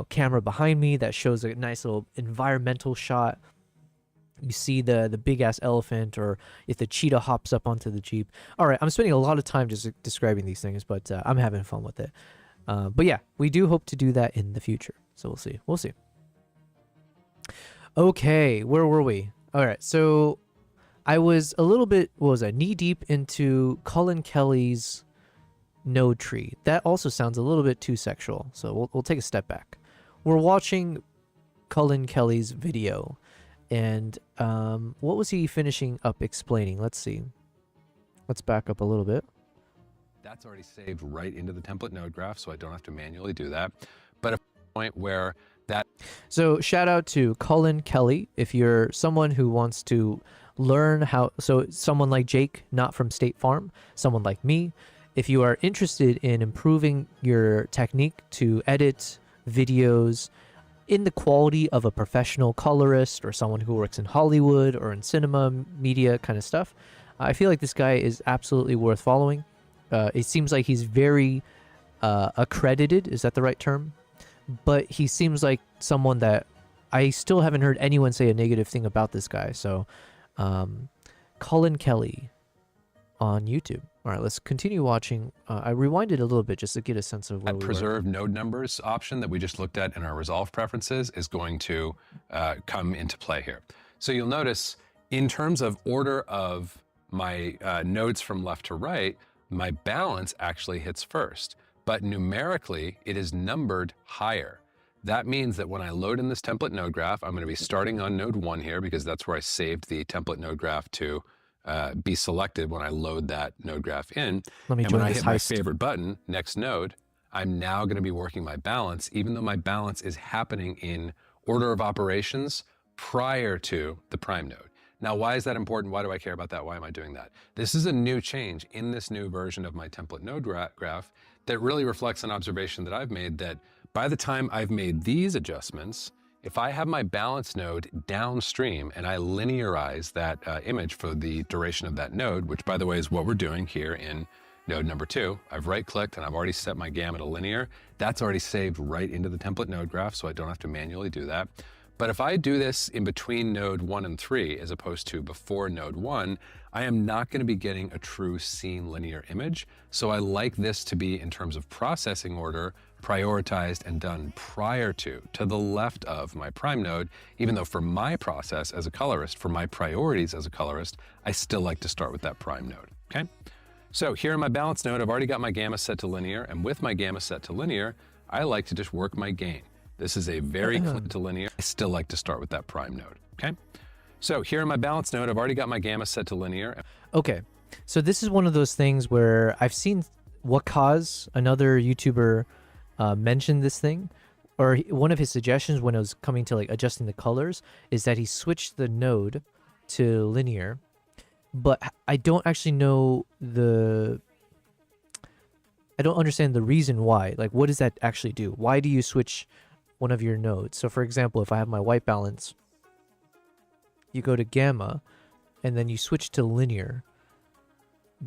camera behind me that shows a nice little environmental shot. You see the big ass elephant, or if the cheetah hops up onto the Jeep. All right, I'm spending a lot of time just describing these things, but I'm having fun with it. But yeah, we do hope to do that in the future, so we'll see. Okay, where were we? All right, so I was a little bit, knee deep into Cullen Kelly's Node Tree. That also sounds a little bit too sexual, so we'll take a step back. We're watching Cullen Kelly's video, and what was he finishing up explaining? Let's see. Let's back up a little bit. That's already saved right into the template node graph, so I don't have to manually do that. But a point where that... So shout out to Cullen Kelly. If you're someone who wants to learn how, so someone like Jake, not from State Farm, someone like me, if you are interested in improving your technique to edit videos in the quality of a professional colorist or someone who works in Hollywood or in cinema, media kind of stuff, I feel like this guy is absolutely worth following. It seems like he's very accredited, is that the right term? But he seems like someone that I still haven't heard anyone say a negative thing about this guy. So Cullen Kelly on YouTube. All right, let's continue watching. I rewinded a little bit just to get a sense of where we were. That preserve node numbers option that we just looked at in our resolve preferences is going to come into play here. So you'll notice in terms of order of my nodes from left to right, my balance actually hits first, but numerically it is numbered higher. That means that when I load in this template node graph, I'm going to be starting on node 1 here because that's where I saved the template node graph to be selected when I load that node graph in. Let me and join when I this hit my heist. favorite button, next node, I'm now going to be working my balance, even though my balance is happening in order of operations prior to the prime node. Now, why is that important? Why do I care about that? Why am I doing that? This is a new change in this new version of my template node graph that really reflects an observation that I've made, that by the time I've made these adjustments, if I have my balance node downstream and I linearize that image for the duration of that node, which by the way is what we're doing here in node number 2, I've right-clicked and I've already set my gamma to linear. That's already saved right into the template node graph, so I don't have to manually do that. But if I do this in between node 1 and 3, as opposed to before node 1, I am not going to be getting a true scene linear image. So I like this to be, in terms of processing order, prioritized and done prior to the left of my prime node, even though for my process as a colorist, for my priorities as a colorist, I still like to start with that prime node, okay? So here in my balance node, I've already got my gamma set to linear, and with my gamma set to linear, I like to just work my gain. This is a very clean to linear. I still like to start with that prime node, okay? So here in my balance node, I've already got my gamma set to linear. Okay, so this is one of those things where I've seen Wakaz, another YouTuber, mention this thing, or one of his suggestions when it was coming to like adjusting the colors is that he switched the node to linear, but I don't actually know I don't understand the reason why. Like, what does that actually do? Why do you switch one of your nodes? So for example, if I have my white balance, you go to gamma and then you switch to linear,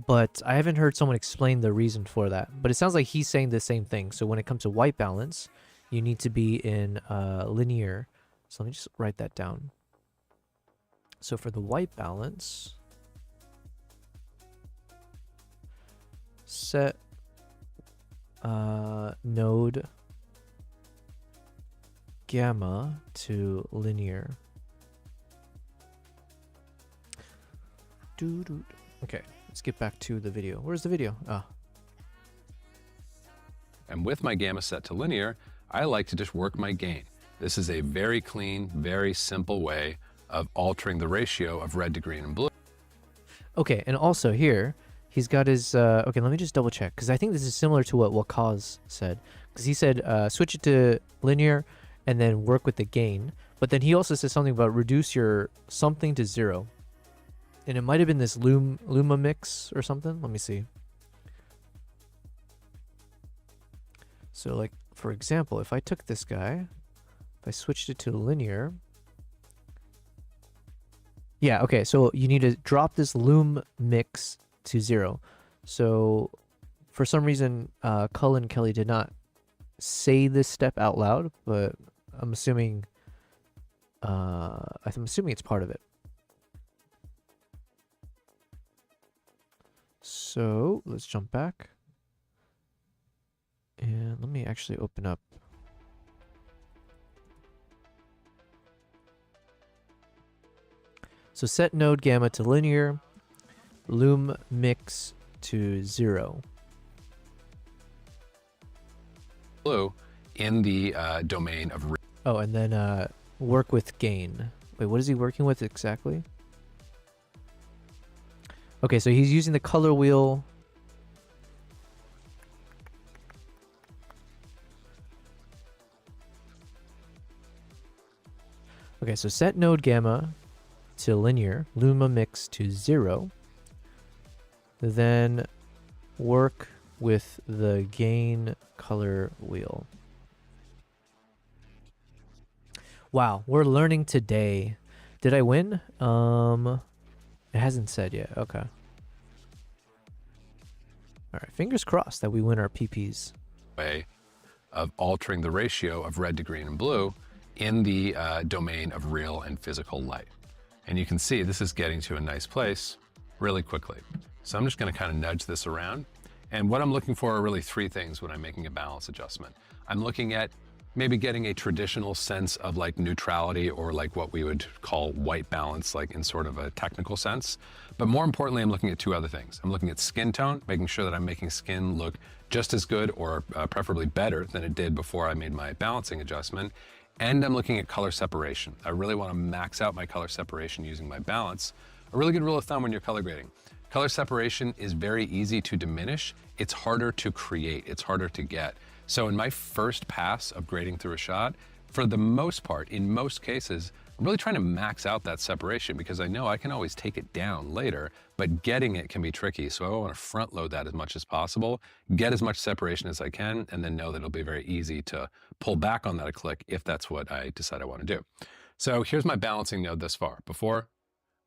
but I haven't heard someone explain the reason for that. But it sounds like he's saying the same thing. So when it comes to white balance, you need to be in linear. So let me just write that down. So for the white balance, set node gamma to linear. Okay, let's get back to the video. Where's the video? Ah. And with my gamma set to linear, I like to just work my gain. This is a very clean, very simple way of altering the ratio of red to green and blue. Okay, and also here, he's got his, okay, let me just double check, because I think this is similar to what Wakaz said. Because he said, switch it to linear and then work with the gain. But then he also said something about reduce your something to 0. And it might have been this Luma mix or something. Let me see. So like, for example, if I took this guy, if I switched it to linear. Yeah, okay, so you need to drop this Loom mix to 0. So for some reason, Cullen Kelly did not say this step out loud, but I'm assuming it's part of it. So let's jump back. And let me actually open up. So set node gamma to linear, loom mix to 0. Blue in the domain of. Oh, and then work with gain. Wait, what is he working with exactly? Okay, so he's using the color wheel. Okay, so set node gamma to linear, luma mix to 0. Then work with the gain color wheel. Wow, we're learning today. Did I win? It hasn't said yet. Okay. All right, fingers crossed that we win our PPs. Way of altering the ratio of red to green and blue in the domain of real and physical light. And you can see this is getting to a nice place really quickly. So I'm just going to kind of nudge this around. And what I'm looking for are really 3 things when I'm making a balance adjustment. I'm looking at maybe getting a traditional sense of like neutrality, or like what we would call white balance, like in sort of a technical sense. But more importantly, I'm looking at 2 other things. I'm looking at skin tone, making sure that I'm making skin look just as good or preferably better than it did before I made my balancing adjustment. And I'm looking at color separation. I really want to max out my color separation using my balance. A really good rule of thumb when you're color grading: color separation is very easy to diminish. It's harder to create. It's harder to get. So in my first pass of grading through a shot, for the most part, in most cases, I'm really trying to max out that separation because I know I can always take it down later, but getting it can be tricky. So I want to front load that as much as possible, get as much separation as I can, and then know that it'll be very easy to pull back on that a click if that's what I decide I want to do. So here's my balancing node thus far, before,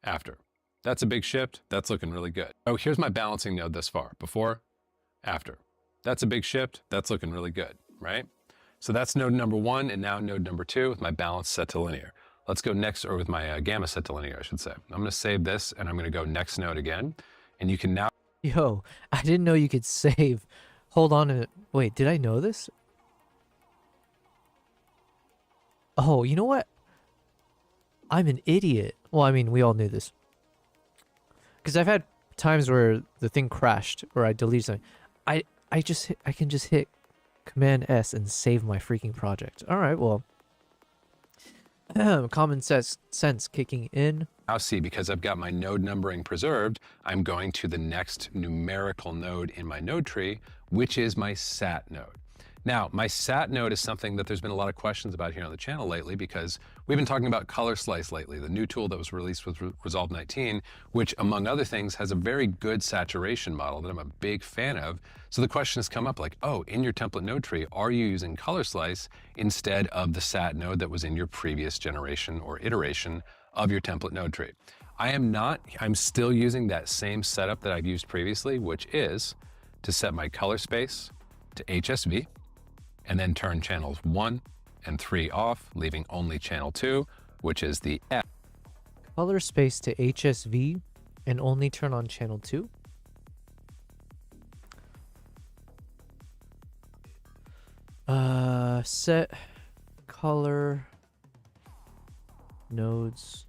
after. That's a big shift, that's looking really good. Oh, here's my balancing node thus far, before, after. That's a big shift, that's looking really good, right? So that's node number 1, and now node number 2 with my balance set to linear. Let's go next, or with my gamma set to linear, I should say. I'm gonna save this, and I'm gonna go next node again, and you can now... Yo, I didn't know you could save. Hold on a minute. Wait, did I know this? Oh, you know what? I'm an idiot. Well, I mean, we all knew this. Because I've had times where the thing crashed, or I deleted something. I can just hit Command S and save my freaking project. All right, well, common sense kicking in. Now see, because I've got my node numbering preserved, I'm going to the next numerical node in my node tree, which is my sat node. Now, my sat node is something that there's been a lot of questions about here on the channel lately because we've been talking about color slice lately, the new tool that was released with Resolve 19, which among other things has a very good saturation model that I'm a big fan of. So the question has come up like, oh, in your template node tree, are you using color slice instead of the sat node that was in your previous generation or iteration of your template node tree? I am not. I'm still using that same setup that I've used previously, which is to set my color space to HSV, and then turn channels 1 and 3 off, leaving only channel 2, which is the F. Color space to HSV and only turn on channel 2. Set color nodes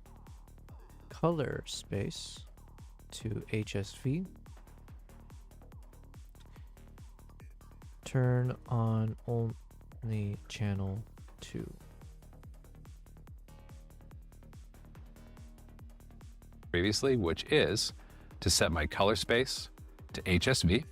color space to HSV. Turn on only channel 2. Previously, which is to set my color space to HSV,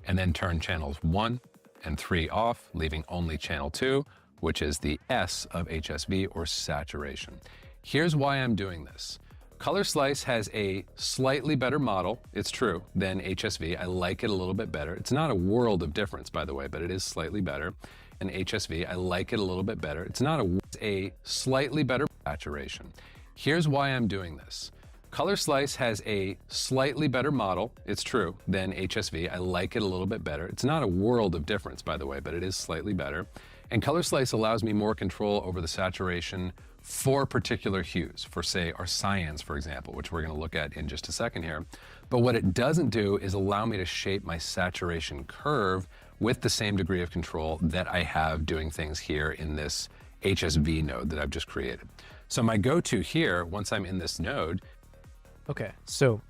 and then turn channels 1 and 3 off, leaving only channel 2, which is the S of HSV, or saturation. Here's why I'm doing this. Color Slice has a slightly better model, it's true, than HSV. I like it a little bit better. It's not a world of difference, by the way, but it is slightly better. And HSV, I like it a little bit better. It's not a slightly better saturation. Here's why I'm doing this. Color Slice has a slightly better model, it's true, than HSV. I like it a little bit better. It's not a world of difference, by the way, but it is slightly better. And Color Slice allows me more control over the saturation for particular hues, for say our cyans, for example, which we're going to look at in just a second here. But what it doesn't do is allow me to shape my saturation curve with the same degree of control that I have doing things here in this HSV node that I've just created. So my go-to here, once I'm in this node. Okay, so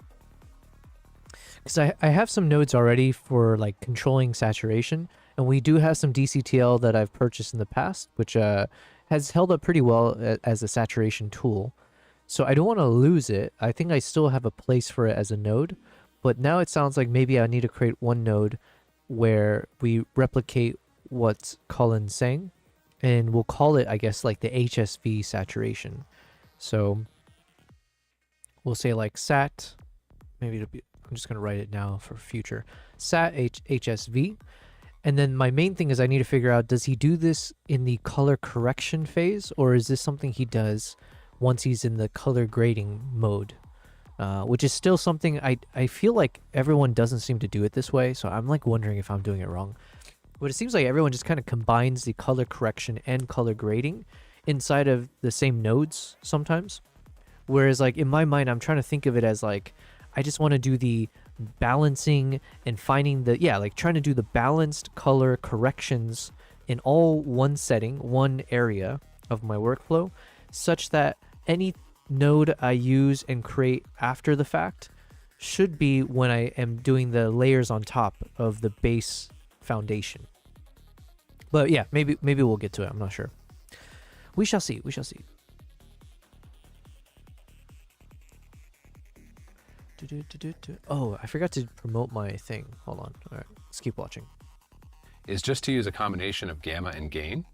because I have some nodes already for like controlling saturation, and we do have some DCTL that I've purchased in the past, which has held up pretty well as a saturation tool. So I don't want to lose it. I think I still have a place for it as a node, but now it sounds like maybe I need to create one node where we replicate what Colin's saying, and we'll call it, I guess, like the HSV saturation. So we'll say like sat, maybe it'll be, I'm just going to write it now for future, sat HSV. And then my main thing is I need to figure out, does he do this in the color correction phase, or is this something he does once he's in the color grading mode? Which is still something I feel like everyone doesn't seem to do it this way, so I'm like wondering if I'm doing it wrong. But it seems like everyone just kind of combines the color correction and color grading inside of the same nodes sometimes. Whereas like in my mind, I'm trying to think of it as like, I just want to do the balancing and finding the, yeah, like trying to do the balanced color corrections in all one setting, one area of my workflow, such that any node I use and create after the fact should be when I am doing the layers on top of the base foundation. But yeah, maybe we'll get to it. I'm not sure. We shall see. We shall see. Oh, I forgot to promote my thing. Hold on. All right, let's keep watching. is just to use a combination of gamma and gain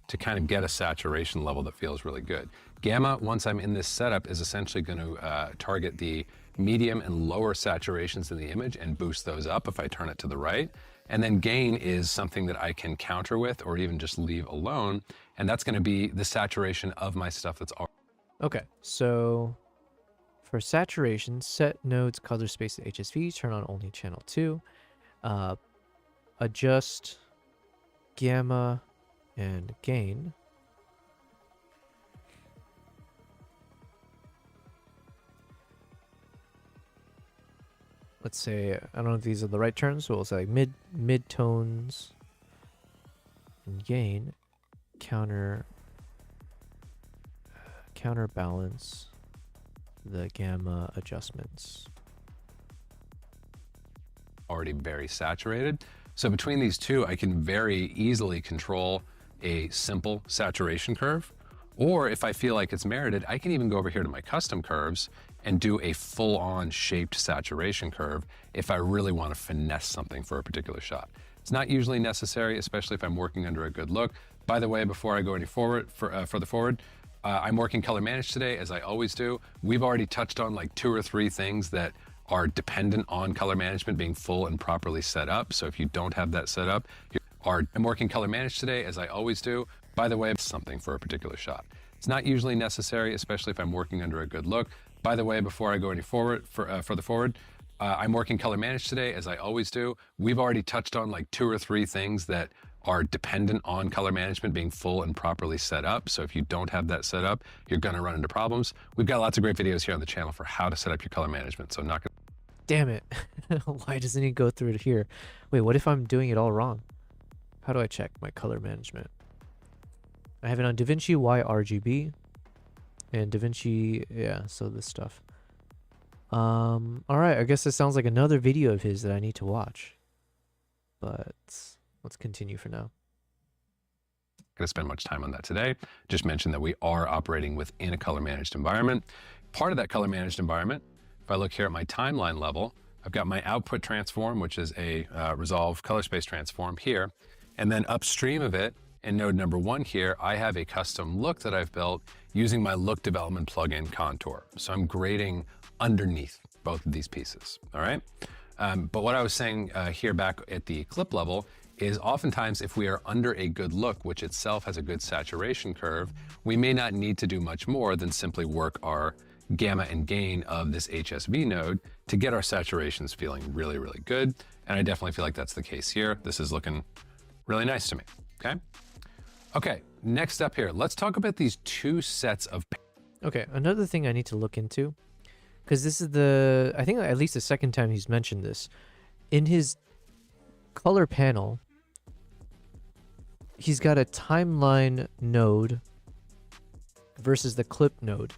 to kind of get a saturation level that feels really good. Gamma, once I'm in this setup, is essentially going to target the medium and lower saturations in the image and boost those up if I turn it to the right. And then gain is something that I can counter with or even just leave alone. And that's going to be the saturation of my stuff that's already. Okay, so for saturation, set nodes color space to HSV, turn on only channel 2, adjust gamma and gain. Let's say, I don't know if these are the right terms, so we'll say like mid tones and gain, counterbalance the gamma adjustments. Already very saturated. So between these two, I can very easily control a simple saturation curve. Or if I feel like it's merited, I can even go over here to my custom curves and do a full-on shaped saturation curve if I really want to finesse something for a particular shot. It's not usually necessary, especially if I'm working under a good look. By the way, before I go any further forward, I'm working color managed today, as I always do. We've already touched on like 2 or 3 things that are dependent on color management being full and properly set up. So if you don't have that set up, I'm working color managed today, as I always do. By the way, something for a particular shot. It's not usually necessary, especially if I'm working under a good look. By the way, before I go any further forward, I'm working color managed today, as I always do. We've already touched on like 2 or 3 things that are dependent on color management being full and properly set up. So if you don't have that set up, you're gonna run into problems. We've got lots of great videos here on the channel for how to set up your color management. So I'm not gonna... Damn it. Why doesn't he go through it here? Wait, what if I'm doing it all wrong? How do I check my color management? I have it on DaVinci Y RGB and DaVinci, yeah, so this stuff. All right, I guess this sounds like another video of his that I need to watch. But let's continue for now. Going to spend much time on that today. Just mentioned that we are operating within a color managed environment. Part of that color managed environment, if I look here at my timeline level, I've got my output transform, which is a resolve color space transform here. And then upstream of it, in node number 1 here, I have a custom look that I've built using my look development plugin Contour. So I'm grading underneath both of these pieces, all right? But what I was saying here back at the clip level is oftentimes if we are under a good look, which itself has a good saturation curve, we may not need to do much more than simply work our gamma and gain of this HSV node to get our saturations feeling really, really good. And I definitely feel like that's the case here. This is looking really nice to me, okay? Okay, next up here, let's talk about these 2 sets of... Okay, another thing I need to look into, because this is the, I think at least the second time he's mentioned this. In his color panel, he's got a timeline node versus the clip node.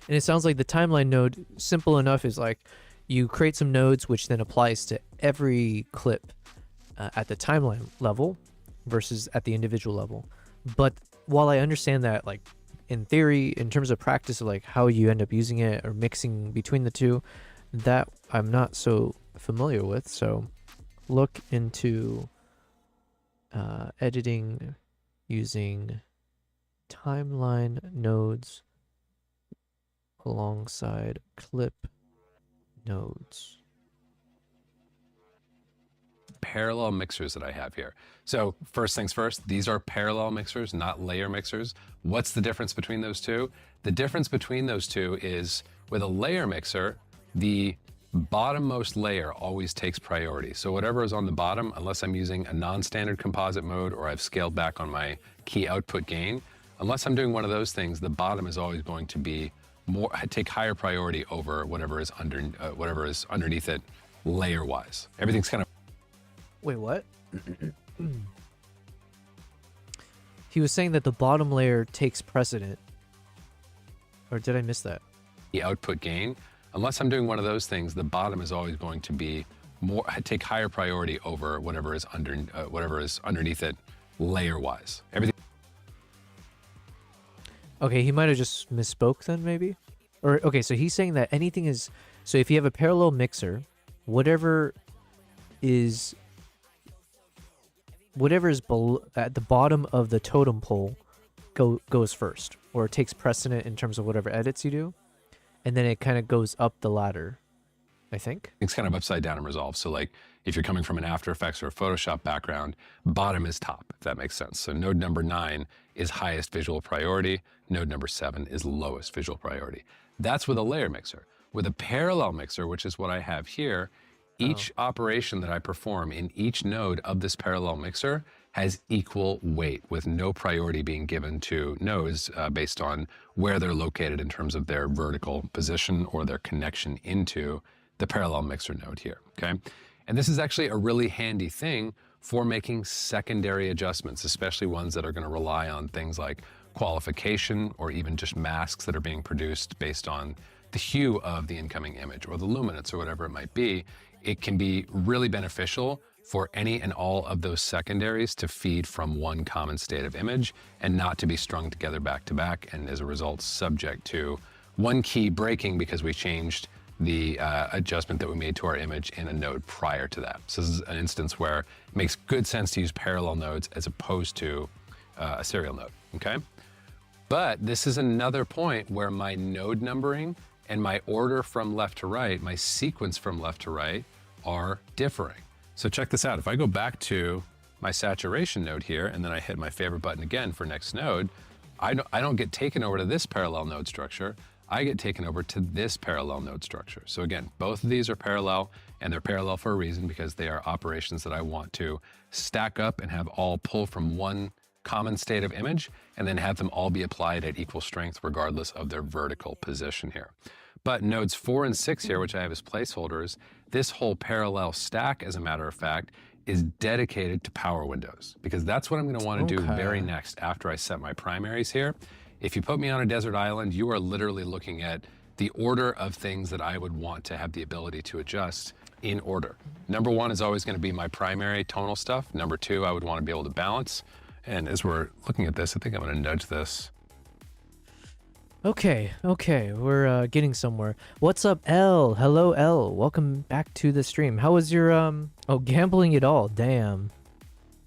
And it sounds like the timeline node, simple enough, is like you create some nodes which then applies to every clip at the timeline level versus at the individual level. But while I understand that, like in theory, in terms of practice of like how you end up using it or mixing between the two, that I'm not so familiar with. So look into editing using timeline nodes alongside clip nodes. Parallel mixers that I have here. So first things first, these are parallel mixers, not layer mixers. What's the difference between those two? The difference between those two is with a layer mixer, the bottommost layer always takes priority. So whatever is on the bottom, unless I'm using a non-standard composite mode or I've scaled back on my key output gain, unless I'm doing one of those things, the bottom is always going to be take higher priority over whatever is underneath it layer-wise. Everything's kind of... Wait, what? He was saying that the bottom layer takes precedent. Or did I miss that? The output gain, unless I'm doing one of those things, the bottom is always going to be take higher priority over whatever is underneath it layer-wise. Everything. Okay, he might have just misspoke then, maybe? Or, okay, so he's saying that anything is... So if you have a parallel mixer, whatever is whatever is at the bottom of the totem pole goes first, or takes precedent in terms of whatever edits you do, and then it kind of goes up the ladder, I think. It's kind of upside down in Resolve. So like if you're coming from an After Effects or a Photoshop background, bottom is top, if that makes sense. So node number 9 is highest visual priority. Node number 7 is lowest visual priority. That's with a layer mixer. With a parallel mixer, which is what I have here, each operation that I perform in each node of this parallel mixer has equal weight, with no priority being given to nodes based on where they're located in terms of their vertical position or their connection into the parallel mixer node here, okay? And this is actually a really handy thing for making secondary adjustments, especially ones that are gonna rely on things like qualification or even just masks that are being produced based on the hue of the incoming image or the luminance or whatever it might be. It can be really beneficial for any and all of those secondaries to feed from one common state of image and not to be strung together back to back, and as a result subject to one key breaking because we changed the adjustment that we made to our image in a node prior to that. So this is an instance where it makes good sense to use parallel nodes as opposed to a serial node, okay? But this is another point where my node numbering and my order from left to right, my sequence from left to right, are differing. So check this out. If I go back to my saturation node here, and then I hit my favorite button again for next node, I don't get taken over to this parallel node structure. I get taken over to this parallel node structure. So again, both of these are parallel, and they're parallel for a reason, because they are operations that I want to stack up and have all pull from one common state of image, and then have them all be applied at equal strength regardless of their vertical position here. But nodes 4 and 6 here, which I have as placeholders, this whole parallel stack, as a matter of fact, is dedicated to power windows, because that's what I'm going to want to do very next after I set my primaries here. If you put me on a desert island, you are literally looking at the order of things that I would want to have the ability to adjust in order. Number 1 is always going to be my primary tonal stuff. Number 2, I would want to be able to balance. And as we're looking at this, I think I'm going to nudge this. Okay, we're getting somewhere. What's up, L? Hello, L. Welcome back to the stream. How was your, oh, gambling it all? Damn.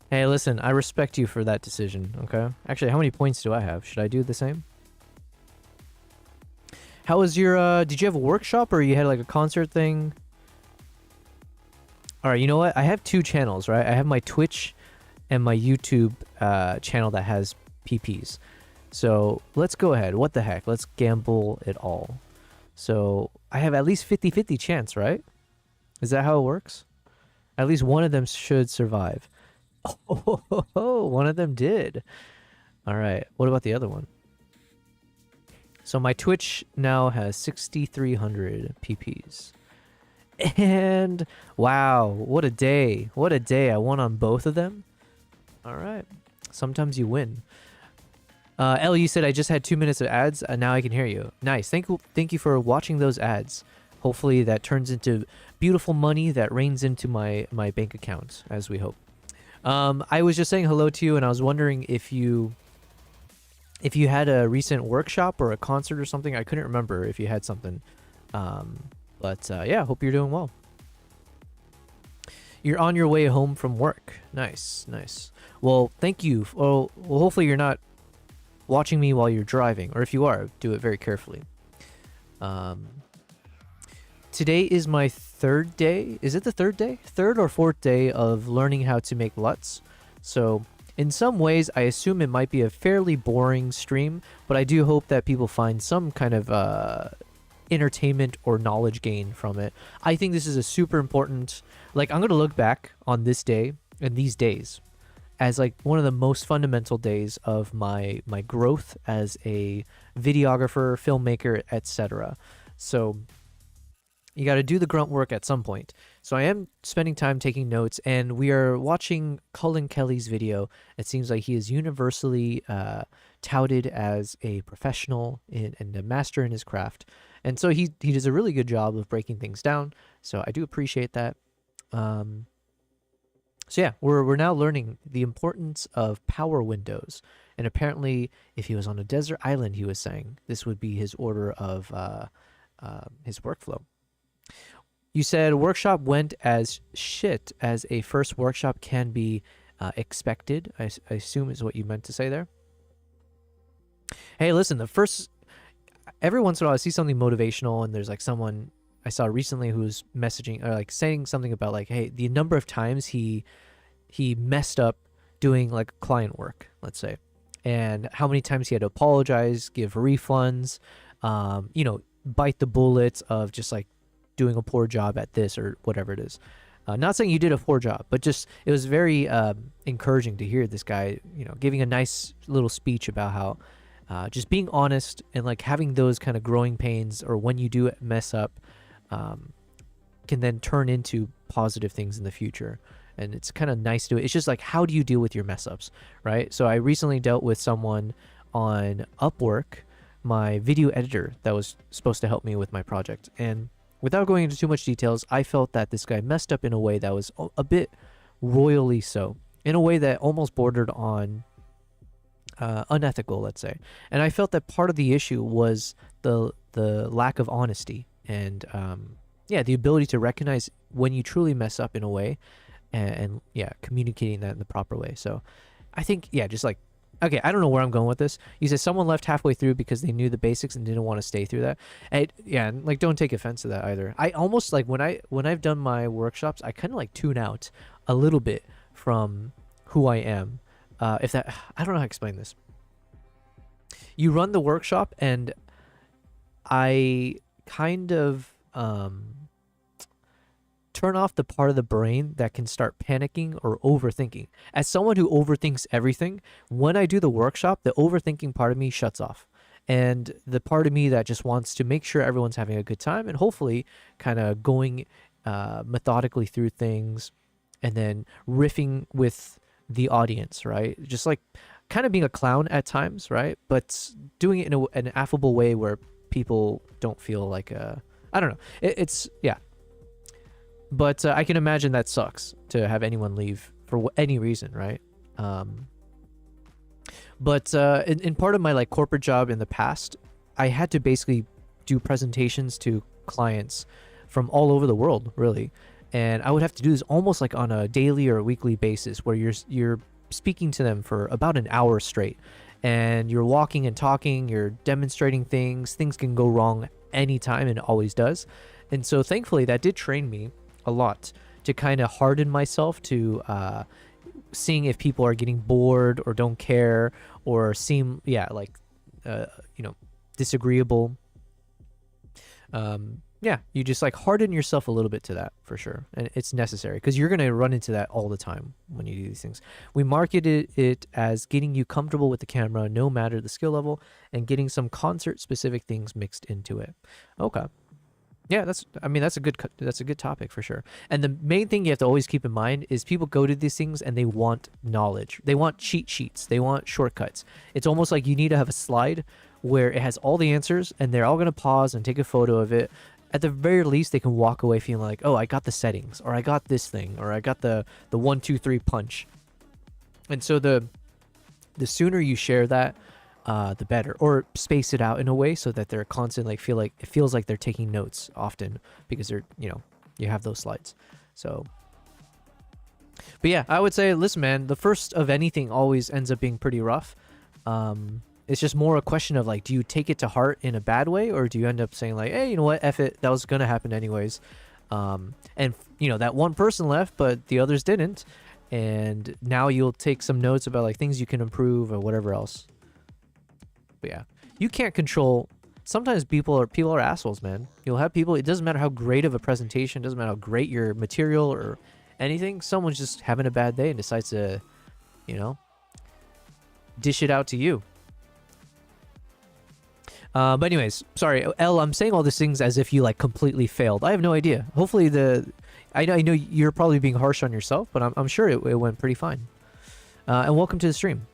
Hey, listen, I respect you for that decision, okay? Actually, how many points do I have? Should I do the same? How was your, did you have a workshop, or you had like a concert thing? All right, you know what? I have 2 channels, right? I have my Twitch and my YouTube channel that has PPs. So let's go ahead. What the heck? Let's gamble it all. So I have at least 50-50 chance, right? Is that how it works? At least one of them should survive. Oh, one of them did. All right. What about the other one? So my Twitch now has 6,300 PPs. And wow, what a day. What a day. I won on both of them. All right. Sometimes you win. Ellie, you said I just had 2 minutes of ads, and now I can hear you. Nice. Thank you for watching those ads. Hopefully that turns into beautiful money that rains into my bank account, as we hope. I was just saying hello to you, and I was wondering if you had a recent workshop or a concert or something. I couldn't remember if you had something. But yeah, hope you're doing well. You're on your way home from work. Nice. Well, thank you. Well, hopefully you're not watching me while you're driving, or if you are, do it very carefully. Today is my 3rd day. Is it the 3rd day? 3rd or 4th day of learning how to make LUTs. So in some ways, I assume it might be a fairly boring stream, but I do hope that people find some kind of entertainment or knowledge gain from it. I think this is a super important, like, I'm going to look back on this day and these days as like one of the most fundamental days of my growth as a videographer, filmmaker, etc. So you got to do the grunt work at some point. So I am spending time taking notes, and we are watching Cullen Kelly's video. It seems like he is universally touted as a professional and a master in his craft. And so he does a really good job of breaking things down. So I do appreciate that. So yeah, we're now learning the importance of power windows. And apparently, if he was on a desert island, he was saying this would be his order of his workflow. You said workshop went as shit as a first workshop can be expected, I assume is what you meant to say there. Hey, listen, every once in a while I see something motivational, and there's like someone I saw recently who's messaging or like saying something about like, hey, the number of times he messed up doing like client work, let's say, and how many times he had to apologize, give refunds, bite the bullets of just like doing a poor job at this or whatever it is. Not saying you did a poor job, but just it was very encouraging to hear this guy, giving a nice little speech about how just being honest and like having those kind of growing pains, or when you do mess up, can then turn into positive things in the future. And it's kind of nice to do it. It's just like, how do you deal with your mess ups, right? So I recently dealt with someone on Upwork, my video editor that was supposed to help me with my project. And without going into too much details, I felt that this guy messed up in a way that was a bit royally so, in a way that almost bordered on unethical, let's say. And I felt that part of the issue was the lack of honesty and the ability to recognize when you truly mess up in a way, and communicating that in the proper way. So I think just like, okay, I don't know where I'm going with this. You said someone left halfway through because they knew the basics and didn't want to stay through that. And like, don't take offense to that either. I almost like when I've done my workshops, I kind of like tune out a little bit from who I am. I don't know how to explain this. You run the workshop and I kind of turn off the part of the brain that can start panicking or overthinking. As someone who overthinks everything, when I do the workshop, the overthinking part of me shuts off. And the part of me that just wants to make sure everyone's having a good time and hopefully kind of going methodically through things and then riffing with the audience, right? Just like kind of being a clown at times, right? But doing it in an affable way where people don't feel like I don't know. But I can imagine that sucks to have anyone leave for any reason, right? But in part of my like corporate job in the past, I had to basically do presentations to clients from all over the world, really. And I would have to do this almost like on a daily or a weekly basis, where you're speaking to them for about an hour straight, and you're walking and talking, you're demonstrating things. Things can go wrong anytime, and it always does. And so thankfully that did train me a lot to kind of harden myself to seeing if people are getting bored or don't care or seem disagreeable. You just like harden yourself a little bit to that for sure, and it's necessary because you're going to run into that all the time when you do these things. We marketed it as getting you comfortable with the camera no matter the skill level, and getting some concert specific things mixed into it. Okay. Yeah, that's a good topic for sure. And the main thing you have to always keep in mind is people go to these things and they want knowledge. They want cheat sheets. They want shortcuts. It's almost like you need to have a slide where it has all the answers and they're all going to pause and take a photo of it. At the very least, they can walk away feeling like, oh, I got the settings, or I got this thing, or I got the 1, 2, 3 punch. And so the sooner you share that, the better, or space it out in a way so that they're constantly it feels like they're taking notes often because they're, you have those slides. So, but yeah, I would say, listen, man, the first of anything always ends up being pretty rough. It's just more a question of like, do you take it to heart in a bad way, or do you end up saying like, hey, you know what, F it, that was gonna happen anyways. And that one person left, but the others didn't, and now you'll take some notes about like things you can improve or whatever else. But yeah, you can't control. Sometimes people are assholes, man. You'll have people. It doesn't matter how great of a presentation, doesn't matter how great your material or anything. Someone's just having a bad day and decides to, dish it out to you. But anyways, sorry, L. I'm saying all these things as if you like completely failed. I have no idea. Hopefully I know you're probably being harsh on yourself, but I'm sure it went pretty fine. And welcome to the stream.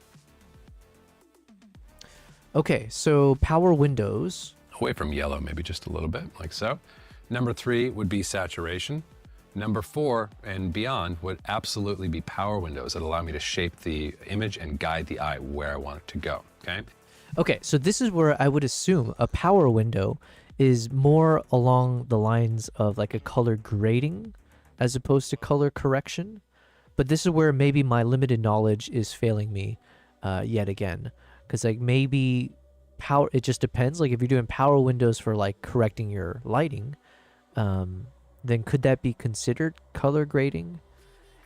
Okay, so power windows. Away from yellow, maybe just a little bit, like so. Number 3 would be saturation. Number 4 and beyond would absolutely be power windows that allow me to shape the image and guide the eye where I want it to go, okay? Okay, so this is where I would assume a power window is more along the lines of like a color grading as opposed to color correction. But this is where maybe my limited knowledge is failing me yet again. Because like maybe power, it just depends. Like if you're doing power windows for like correcting your lighting, then could that be considered color grading?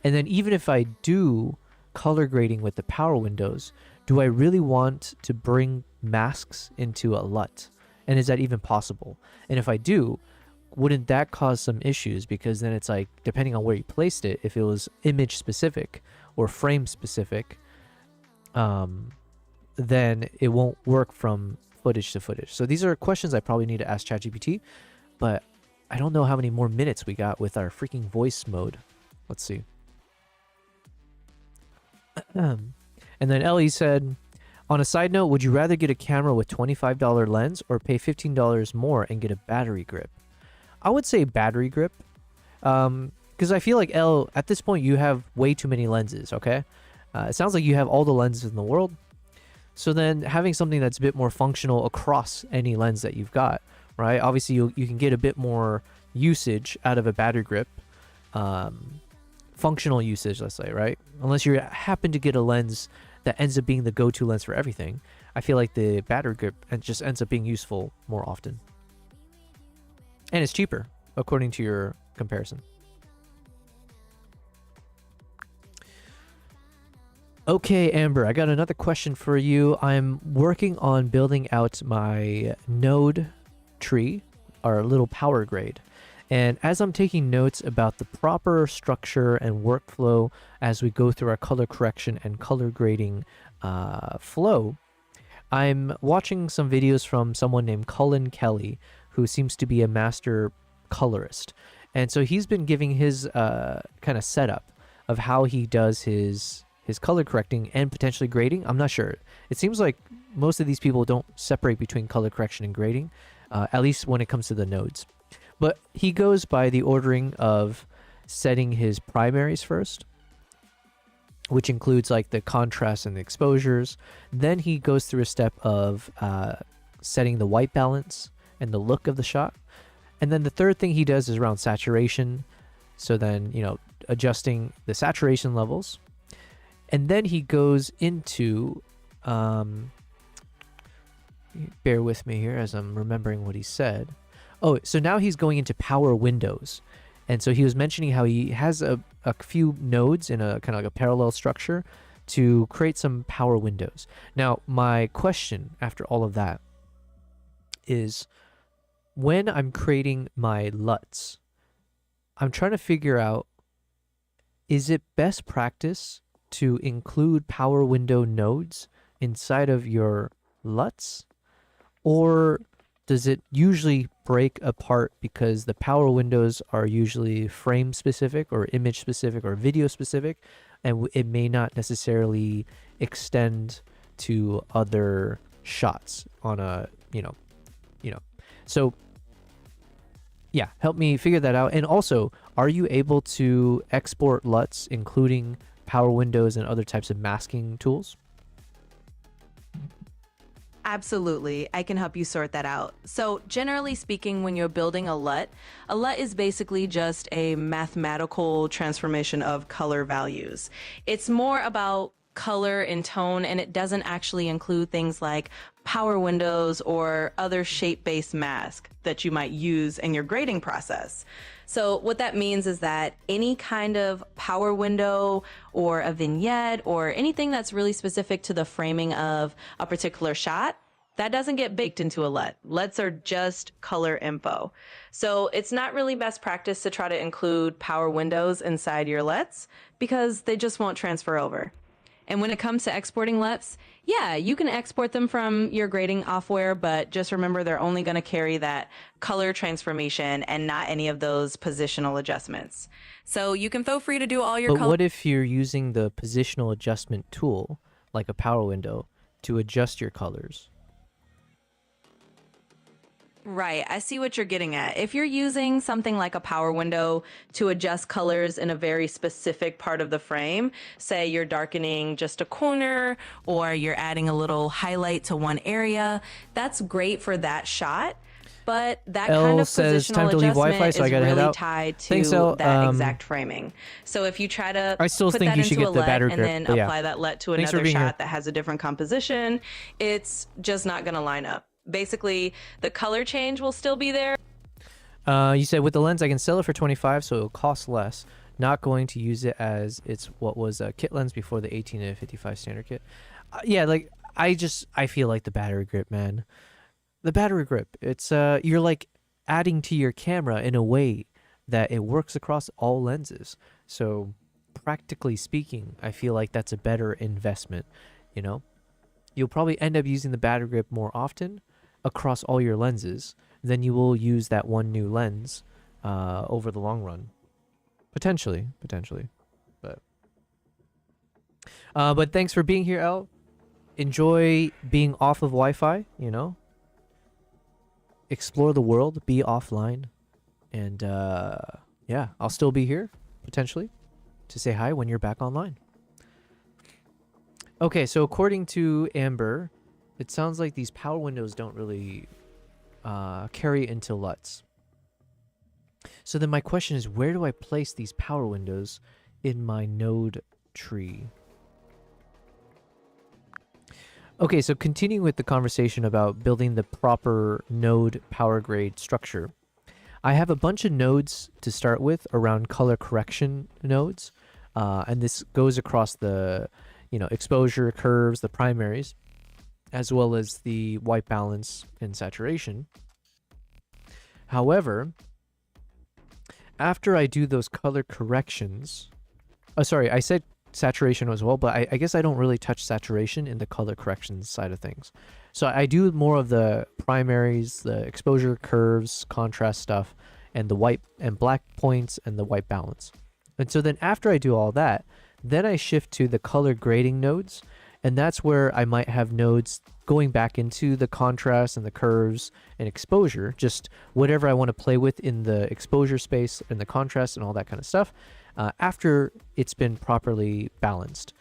And then even if I do color grading with the power windows, do I really want to bring masks into a LUT? And is that even possible? And if I do, wouldn't that cause some issues? Because then it's like, depending on where you placed it, if it was image specific or frame specific, then it won't work from footage to footage. So these are questions I probably need to ask ChatGPT, but I don't know how many more minutes we got with our freaking voice mode. Let's see. And then Ellie said, on a side note, would you rather get a camera with $25 lens or pay $15 more and get a battery grip? I would say battery grip, because I feel like at this point you have way too many lenses. Okay, it sounds like you have all the lenses in the world. So then having something that's a bit more functional across any lens that you've got, right? Obviously you can get a bit more usage out of a battery grip, functional usage, let's say, right? Unless you happen to get a lens that ends up being the go-to lens for everything, I feel like the battery grip just ends up being useful more often. And it's cheaper, according to your comparison. Okay, Amber, I got another question for you. I'm working on building out my node tree, our little power grade. And as I'm taking notes about the proper structure and workflow as we go through our color correction and color grading flow, I'm watching some videos from someone named Cullen Kelly, who seems to be a master colorist. And so he's been giving his kind of setup of how he does his color correcting and potentially grading. I'm not sure. It seems like most of these people don't separate between color correction and grading, at least when it comes to the nodes. But he goes by the ordering of setting his primaries first, which includes like the contrast and the exposures. Then he goes through a step of setting the white balance and the look of the shot. And then the third thing he does is around saturation. So then, adjusting the saturation levels. And then he goes into, bear with me here as I'm remembering what he said. Oh, so now he's going into power windows. And so he was mentioning how he has a few nodes in a kind of like a parallel structure to create some power windows. Now, my question after all of that is, when I'm creating my LUTs, I'm trying to figure out, is it best practice to include power window nodes inside of your LUTs? Or does it usually break apart because the power windows are usually frame specific or image specific or video specific, and it may not necessarily extend to other shots on a, so yeah, help me figure that out. And also, are you able to export LUTs including power windows and other types of masking tools? Absolutely. I can help you sort that out. So generally speaking, when you're building a LUT is basically just a mathematical transformation of color values. It's more about color and tone, and it doesn't actually include things like power windows or other shape-based masks that you might use in your grading process. So what that means is that any kind of power window or a vignette or anything that's really specific to the framing of a particular shot, that doesn't get baked into a LUT. LUTs are just color info. So it's not really best practice to try to include power windows inside your LUTs because they just won't transfer over. And when it comes to exporting LUTs, yeah, you can export them from your grading offware, but just remember they're only going to carry that color transformation and not any of those positional adjustments. So you can feel free to do all your But what if you're using the positional adjustment tool, like a power window, to adjust your colors? Right, I see what you're getting at. If you're using something like a power window to adjust colors in a very specific part of the frame, say you're darkening just a corner or you're adding a little highlight to one area, that's great for that shot. But that Elle kind of says, positional time to leave adjustment Wi-Fi, so I is gotta head really out. tied to Thanks, Elle. that exact framing. So if you try to I still put think that you should into get a the LUT battery and grip, then but yeah. apply that LUT to Thanks for another being here. shot that has a different composition, it's just not going to line up. Basically, the color change will still be there. You said with the lens I can sell it for 25, so it'll cost less. Not going to use it as it's what was a kit lens before the 18 to 55 standard kit. Yeah, like I feel like the battery grip, man. The battery grip. It's you're like adding to your camera in a way that it works across all lenses. So practically speaking, I feel like that's a better investment, you know? You'll probably end up using the battery grip more often across all your lenses than you will use that one new lens over the long run. Potentially. But thanks for being here, Elle. Enjoy being off of Wi-Fi, you know? Explore the world, be offline. And yeah, I'll still be here, potentially, to say hi when you're back online. Okay, so according to Amber, it sounds like these power windows don't really carry into LUTs. So then my question is, where do I place these power windows in my node tree? Okay, so continuing with the conversation about building the proper node power grade structure. I have a bunch of nodes to start with around color correction nodes. And this goes across the, exposure curves, the primaries, as well as the white balance and saturation. However, after I do those color corrections, sorry, I said saturation as well, but I guess I don't really touch saturation in the color corrections side of things. So I do more of the primaries, the exposure curves, contrast stuff, and the white and black points and the white balance. And so then after I do all that, then I shift to the color grading nodes, and that's where I might have nodes going back into the contrast and the curves and exposure, just whatever I want to play with in the exposure space and the contrast and all that kind of stuff, after it's been properly balanced.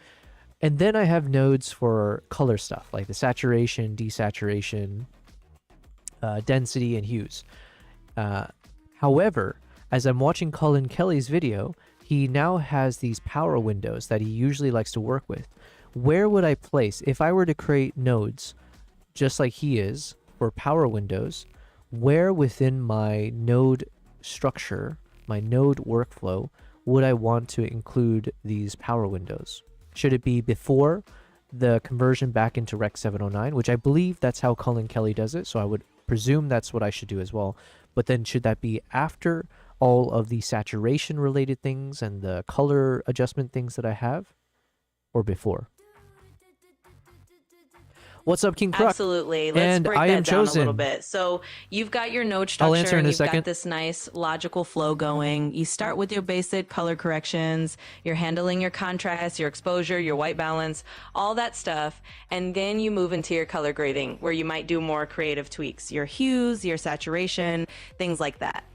And then I have nodes for color stuff, like the saturation, desaturation, density, and hues. However, as I'm watching Colin Kelly's video, he now has these power windows that he usually likes to work with. Where would I place, if I were to create nodes, just like he is, for power windows, where within my node structure, my node workflow, would I want to include these power windows? Should it be before the conversion back into Rec 709, which I believe that's how Colin Kelly does it, so I would presume that's what I should do as well. But then should that be after all of the saturation related things and the color adjustment things that I have, or before? What's up, King Kruk? Absolutely. Let's And break I that am down a little chosen. bit. So you've got your node I'll structure answer in and a you've second. got this nice logical flow going. You start with your basic color corrections. You're handling your contrast, your exposure, your white balance, all that stuff. And then you move into your color grading, where you might do more creative tweaks, your hues, your saturation, things like that.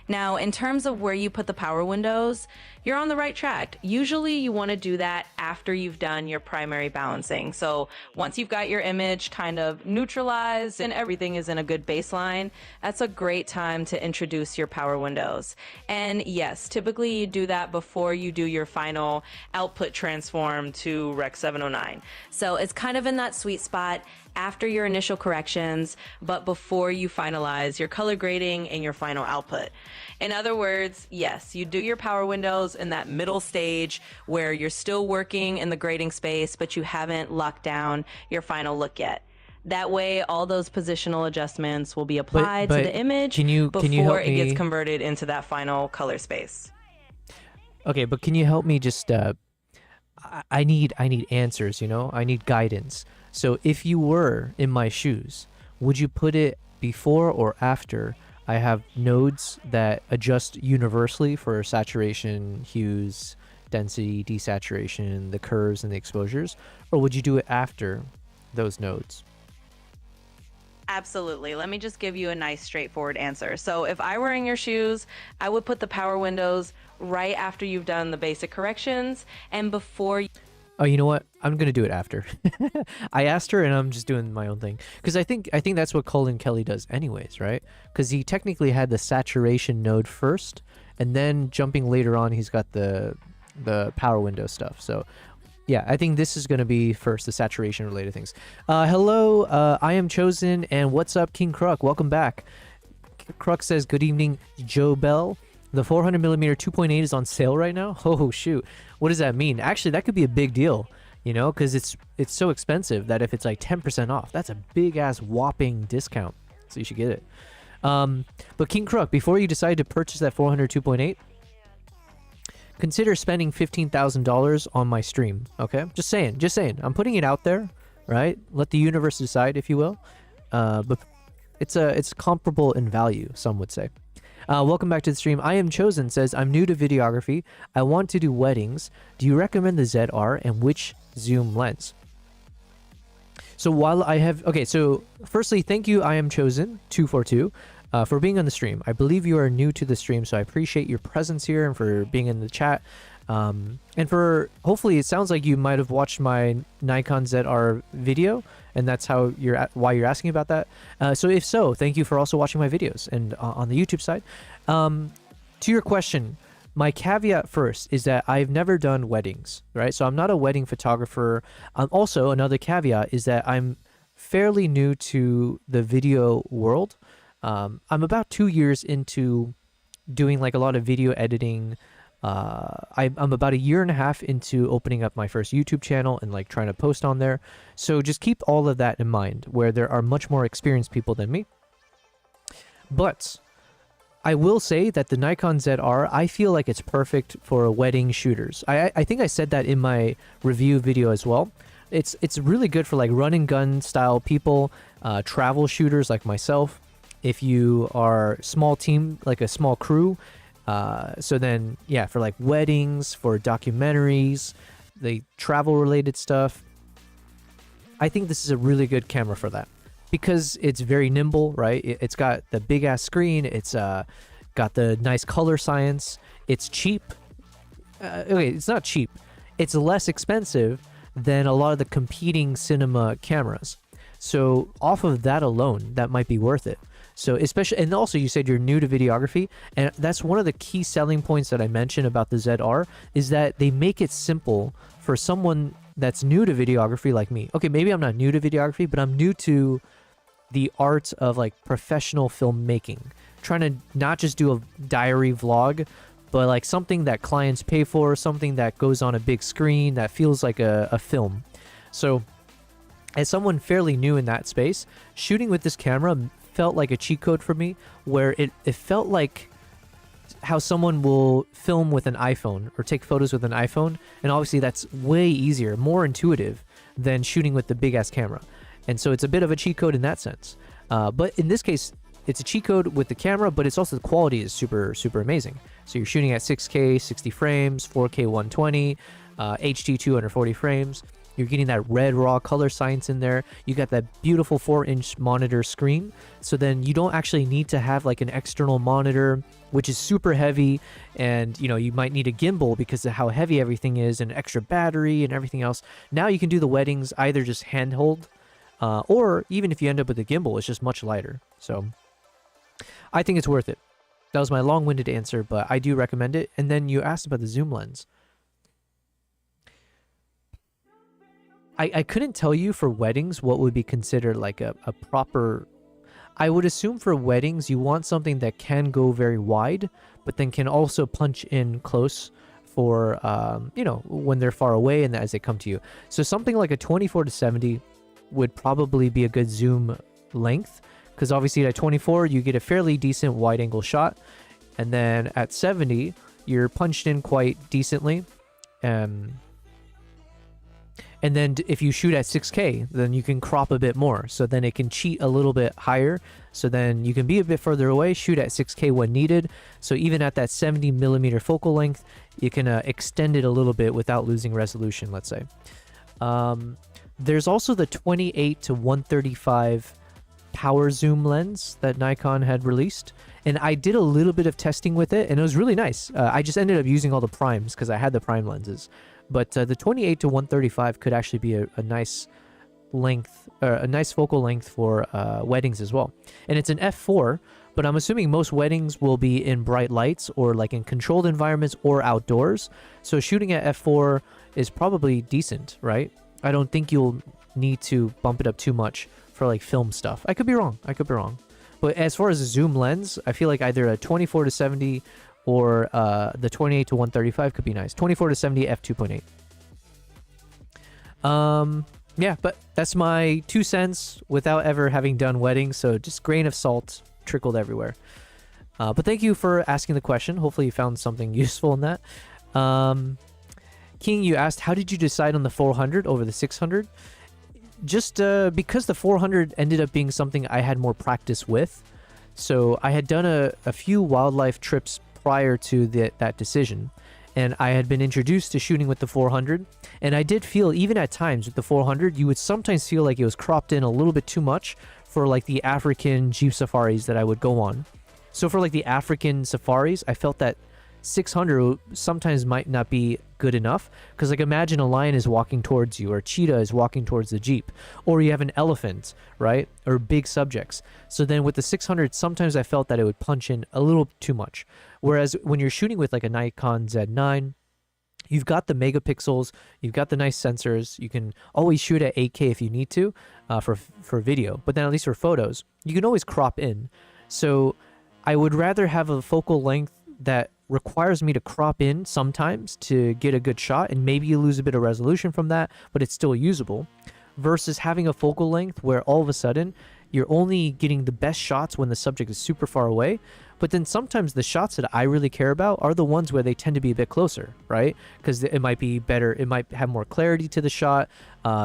Now, in terms of where you put the power windows, you're on the right track. Usually you want to do that after you've done your primary balancing. So once you've got your image kind of neutralized and everything is in a good baseline, that's a great time to introduce your power windows. And yes, typically you do that before you do your final output transform to Rec 709. So it's kind of in that sweet spot after your initial corrections, but before you finalize your color grading and your final output. In other words, yes, you do your power windows in that middle stage where you're still working in the grading space, but you haven't locked down your final look yet. That way, all those positional adjustments will be applied to the image before it gets converted into that final color space. Okay, but can you help me just, I need answers, I need guidance. So if you were in my shoes, would you put it before or after I have nodes that adjust universally for saturation, hues, density, desaturation, the curves, and the exposures? Or would you do it after those nodes? Absolutely. Let me just give you a nice straightforward answer. So if I were in your shoes, I would put the power windows right after you've done the basic corrections and before Oh, you know what? I'm gonna do it after. I asked her, and I'm just doing my own thing because I think that's what Colin Kelly does, anyways, right? Because he technically had the saturation node first, and then jumping later on, he's got the power window stuff. So, yeah, I think this is gonna be first the saturation related things. Hello, I am Chosen, and what's up, King Kruk? Welcome back. Kruk says, "Good evening, Joe Bell. The 400mm 2.8 is on sale right now." Oh shoot, what does that mean? Actually, that could be a big deal, you know, because it's so expensive that if it's like 10% off, that's a big ass whopping discount. So you should get it. But King Kruk, before you decide to purchase that 400 2.8, consider spending $15,000 on my stream. Okay, just saying. I'm putting it out there, right? Let the universe decide, if you will. But it's comparable in value, some would say. Welcome back to the stream. I am Chosen says, "I'm new to videography. I want to do weddings. Do you recommend the ZR and which zoom lens?" So while I have... Okay, so firstly, thank you, I am Chosen 242, for being on the stream. I believe you are new to the stream, so I appreciate your presence here and for being in the chat. And for... Hopefully, it sounds like you might have watched my Nikon ZR video, and that's how why you're asking about that. So if so, thank you for also watching my videos and on the YouTube side. To your question, my caveat first is that I've never done weddings, right? So I'm not a wedding photographer. Also, another caveat is that I'm fairly new to the video world. I'm about 2 years into doing like a lot of video editing. I'm about 1.5 years into opening up my first YouTube channel and like trying to post on there. So just keep all of that in mind, where there are much more experienced people than me. But I will say that the Nikon ZR, I feel like it's perfect for wedding shooters. I think I said that in my review video as well. It's really good for like run and gun style people, travel shooters like myself. If you are small team, like a small crew, so then, yeah, for like weddings, for documentaries, the travel related stuff, I think this is a really good camera for that because it's very nimble, right? It's got the big ass screen. It's got the nice color science. It's cheap. Okay, it's not cheap. It's less expensive than a lot of the competing cinema cameras. So off of that alone, that might be worth it. So especially, and also you said you're new to videography, and that's one of the key selling points that I mentioned about the ZR is that they make it simple for someone that's new to videography like me. Okay, maybe I'm not new to videography, but I'm new to the art of like professional filmmaking. Trying to not just do a diary vlog, but like something that clients pay for, something that goes on a big screen that feels like a film. So as someone fairly new in that space, shooting with this camera felt like a cheat code for me, where it felt like how someone will film with an iPhone or take photos with an iPhone, and obviously that's way easier, more intuitive than shooting with the big ass camera. And so it's a bit of a cheat code in that sense. But in this case, it's a cheat code with the camera, but it's also the quality is super amazing. So you're shooting at 6K 60 frames, 4K 120, HD 240 frames. You're getting that red raw color science in there. You got that beautiful 4-inch monitor screen. So then you don't actually need to have like an external monitor, which is super heavy. And, you know, you might need a gimbal because of how heavy everything is and extra battery and everything else. Now you can do the weddings either just handheld or even if you end up with a gimbal, it's just much lighter. So I think it's worth it. That was my long-winded answer, but I do recommend it. And then you asked about the zoom lens. I couldn't tell you for weddings what would be considered like a proper... I would assume for weddings you want something that can go very wide, but then can also punch in close for, you know, when they're far away and as they come to you. So something like a 24-70 would probably be a good zoom length, because obviously at 24 you get a fairly decent wide angle shot, and then at 70 you're punched in quite decently. And then if you shoot at 6K, then you can crop a bit more. So then it can cheat a little bit higher. So then you can be a bit further away, shoot at 6K when needed. So even at that 70mm focal length, you can extend it a little bit without losing resolution, let's say. There's also the 28-135 power zoom lens that Nikon had released. And I did a little bit of testing with it, and it was really nice. I just ended up using all the primes because I had the prime lenses. But the 28 to 135 could actually be a nice length, or a nice focal length for weddings as well. And it's an f4, but I'm assuming most weddings will be in bright lights or like in controlled environments or outdoors. So shooting at f4 is probably decent, right? I don't think you'll need to bump it up too much for like film stuff. I could be wrong. But as far as a zoom lens, I feel like either a 24 to 70 or the 28 to 135 could be nice. 24 to 70 f2.8. Yeah, but that's my 2 cents without ever having done weddings, so just grain of salt trickled everywhere. But thank you for asking the question. Hopefully you found something useful in that. King, you asked, how did you decide on the 400 over the 600? Just because the 400 ended up being something I had more practice with. So I had done a few wildlife trips prior to that decision, and I had been introduced to shooting with the 400, and I did feel, even at times with the 400, you would sometimes feel like it was cropped in a little bit too much for like the African jeep safaris that I would go on. So for like the African safaris, I felt that 600 sometimes might not be good enough, because like imagine a lion is walking towards you, or a cheetah is walking towards the jeep, or you have an elephant, right, or big subjects. So then with the 600, sometimes I felt that it would punch in a little too much, whereas when you're shooting with like a Nikon Z9, you've got the megapixels, you've got the nice sensors, you can always shoot at 8K if you need to for video, but then at least for photos you can always crop in. So I would rather have a focal length that requires me to crop in sometimes to get a good shot, and maybe you lose a bit of resolution from that, but it's still usable, versus having a focal length where all of a sudden you're only getting the best shots when the subject is super far away. But then sometimes the shots that I really care about are the ones where they tend to be a bit closer, right? Because it might be better, it might have more clarity to the shot,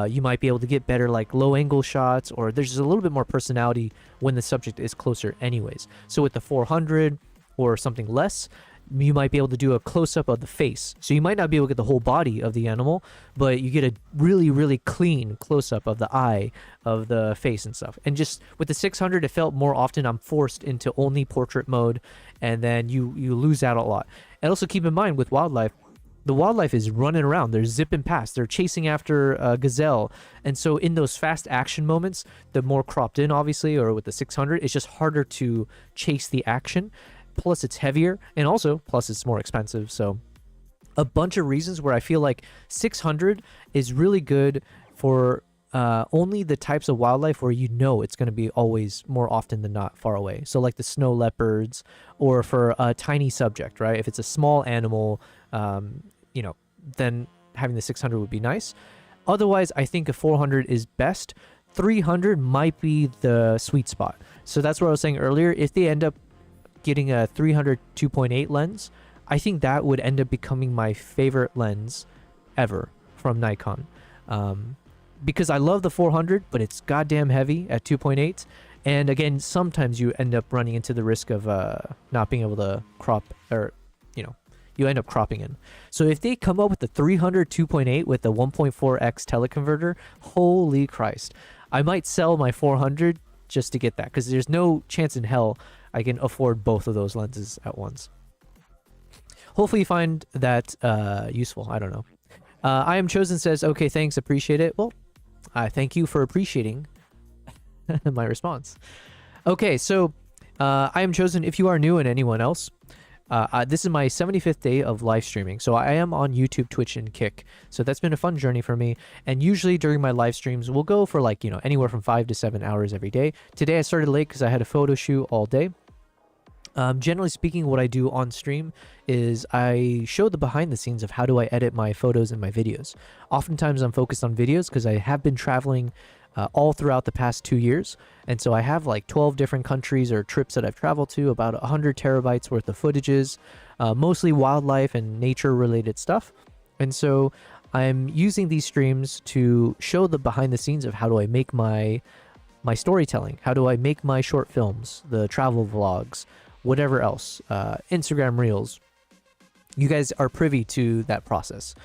you might be able to get better like low angle shots, or there's just a little bit more personality when the subject is closer anyways. So with the 400 or something less, you might be able to do a close-up of the face. So you might not be able to get the whole body of the animal, but you get a really, really clean close-up of the eye, of the face and stuff. And just with the 600, it felt more often I'm forced into only portrait mode, and then you lose out a lot. And also keep in mind with wildlife, the wildlife is running around. They're zipping past. They're chasing after a gazelle. And so in those fast action moments, the more cropped in, obviously, or with the 600, it's just harder to chase the action. Plus it's heavier, and also plus it's more expensive. So a bunch of reasons where I feel like 600 is really good for only the types of wildlife where you know it's going to be always more often than not far away. So like the snow leopards, or for a tiny subject, right? If it's a small animal, you know, then having the 600 would be nice. Otherwise, I think a 400 is best. 300 might be the sweet spot. So that's what I was saying earlier. If they end up getting a 300 2.8 lens, I think that would end up becoming my favorite lens ever from Nikon, because I love the 400, but it's goddamn heavy at 2.8, and again sometimes you end up running into the risk of not being able to crop, or you know, you end up cropping in. So if they come up with the 300 2.8 with the 1.4x teleconverter, holy Christ, I might sell my 400 just to get that, because there's no chance in hell I can afford both of those lenses at once. Hopefully you find that useful. I don't know. I Am Chosen says, okay, thanks, appreciate it. Well, I thank you for appreciating my response. Okay, so I Am Chosen, if you are new and anyone else, this is my 75th day of live streaming. So I am on YouTube, Twitch, and Kick. So that's been a fun journey for me. And usually during my live streams, we'll go for like, you know, anywhere from 5 to 7 hours every day. Today I started late because I had a photo shoot all day. Generally speaking, what I do on stream is I show the behind the scenes of how do I edit my photos and my videos. Oftentimes I'm focused on videos because I have been traveling all throughout the past 2 years. And so I have like 12 different countries or trips that I've traveled to, about 100 terabytes worth of footages, mostly wildlife and nature related stuff. And so I'm using these streams to show the behind the scenes of how do I make my storytelling, how do I make my short films, the travel vlogs, whatever else, Instagram Reels. You guys are privy to that process.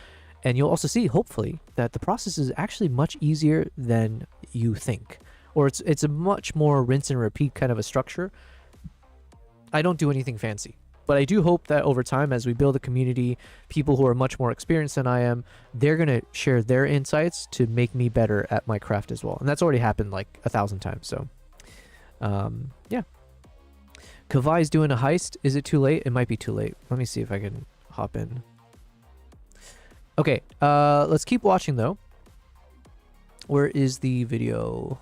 And you'll also see, hopefully, that the process is actually much easier than you think. Or it's a much more rinse and repeat kind of a structure. I don't do anything fancy. But I do hope that over time, as we build a community, people who are much more experienced than I am, they're going to share their insights to make me better at my craft as well. And that's already happened like 1,000 times. So, yeah. Kavai's doing a heist. Is it too late? It might be too late. Let me see if I can hop in. Okay, let's keep watching though. Where is the video?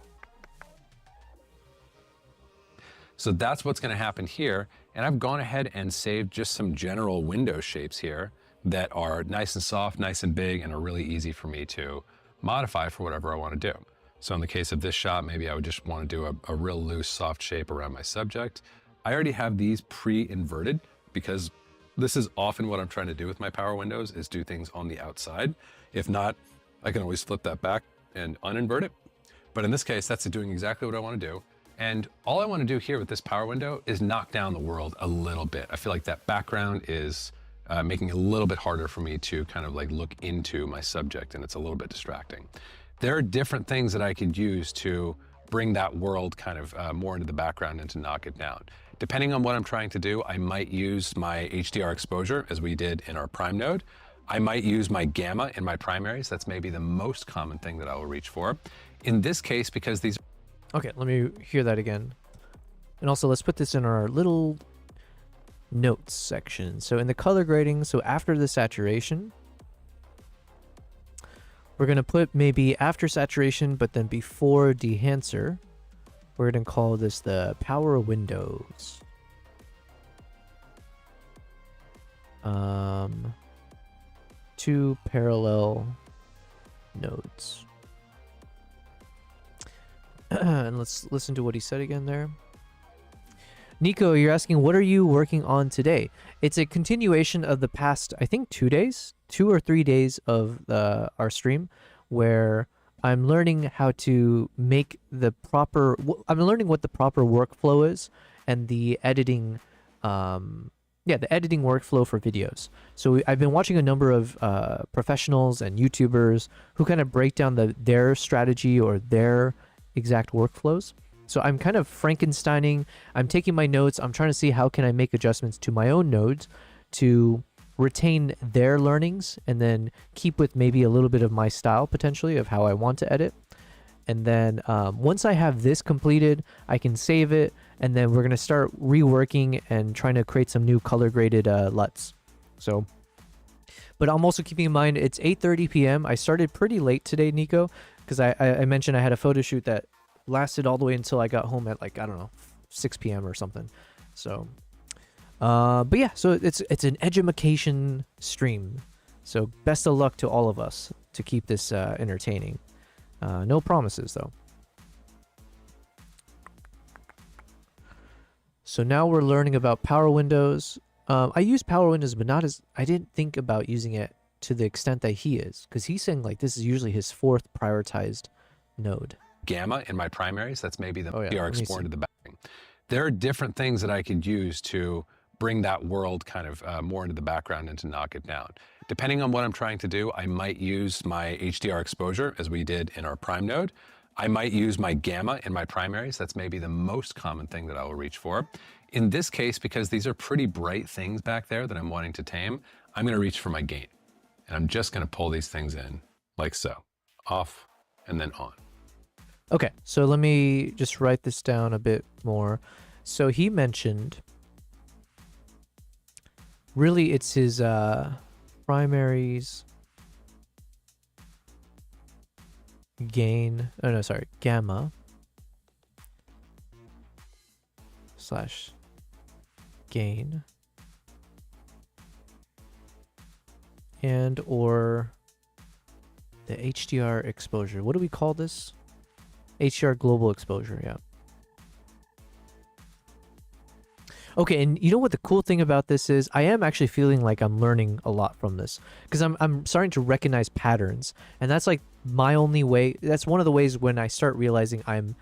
So that's what's going to happen here. And I've gone ahead and saved just some general window shapes here that are nice and soft, nice and big, and are really easy for me to modify for whatever I want to do. So in the case of this shot, maybe I would just want to do a real loose, soft shape around my subject. I already have these pre-inverted because this is often what I'm trying to do with my power windows, is do things on the outside. If not, I can always flip that back and uninvert it. But in this case, that's doing exactly what I want to do. And all I want to do here with this power window is knock down the world a little bit. I feel like that background is making it a little bit harder for me to kind of like look into my subject, and it's a little bit distracting. There are different things that I could use to bring that world kind of more into the background and to knock it down. Depending on what I'm trying to do, I might use my HDR exposure as we did in our prime node. I might use my gamma in my primaries. That's maybe the most common thing that I will reach for. In this case, because these... Okay, let me hear that again. And also, let's put this in our little notes section. So in the color grading, so after the saturation, we're going to put maybe after saturation, but then before dehancer. We're going to call this the power windows. Two parallel nodes. And let's listen to what he said again there. Nico, you're asking, what are you working on today? It's a continuation of the past, I think 2 days, 2 or 3 days of our stream, where I'm learning how to make the proper, I'm learning what the proper workflow is and the editing, the editing workflow for videos. So I've been watching a number of professionals and YouTubers who kind of break down their strategy or their exact workflows. So I'm kind of Frankensteining, I'm taking my notes, I'm trying to see how can I make adjustments to my own nodes to retain their learnings and then keep with maybe a little bit of my style potentially of how I want to edit. And then once I have this completed, I can save it, and then we're going to start reworking and trying to create some new color graded LUTs. So, but I'm also keeping in mind it's 8:30 p.m. I started pretty late today, Nico, because I mentioned I had a photo shoot that lasted all the way until I got home at like, I don't know, 6 p.m. or something. So, but yeah, so it's an edumacation stream. So best of luck to all of us to keep this entertaining. No promises though. So now we're learning about power windows. I use power windows, but not as, I didn't think about using it to the extent that he is, because he's saying like this is usually his 4th prioritized node. Gamma in my primaries, that's maybe the PR explorer into the back. There are different things that I could use to bring that world kind of more into the background and to knock it down. Depending on what I'm trying to do, I might use my HDR exposure as we did in our prime node. I might use my gamma in my primaries. That's maybe the most common thing that I will reach for. In this case, because these are pretty bright things back there that I'm wanting to tame, I'm going to reach for my gain. And I'm just going to pull these things in like so, off and then on. Okay, so let me just write this down a bit more. So he mentioned, really it's his primaries, gain, oh no, sorry, gamma slash gain and or the HDR exposure. What do we call this? HDR global exposure, yeah. Okay, and you know what the cool thing about this is? I am actually feeling like I'm learning a lot from this because I'm starting to recognize patterns, and that's like my only way. That's one of the ways when I start realizing I'm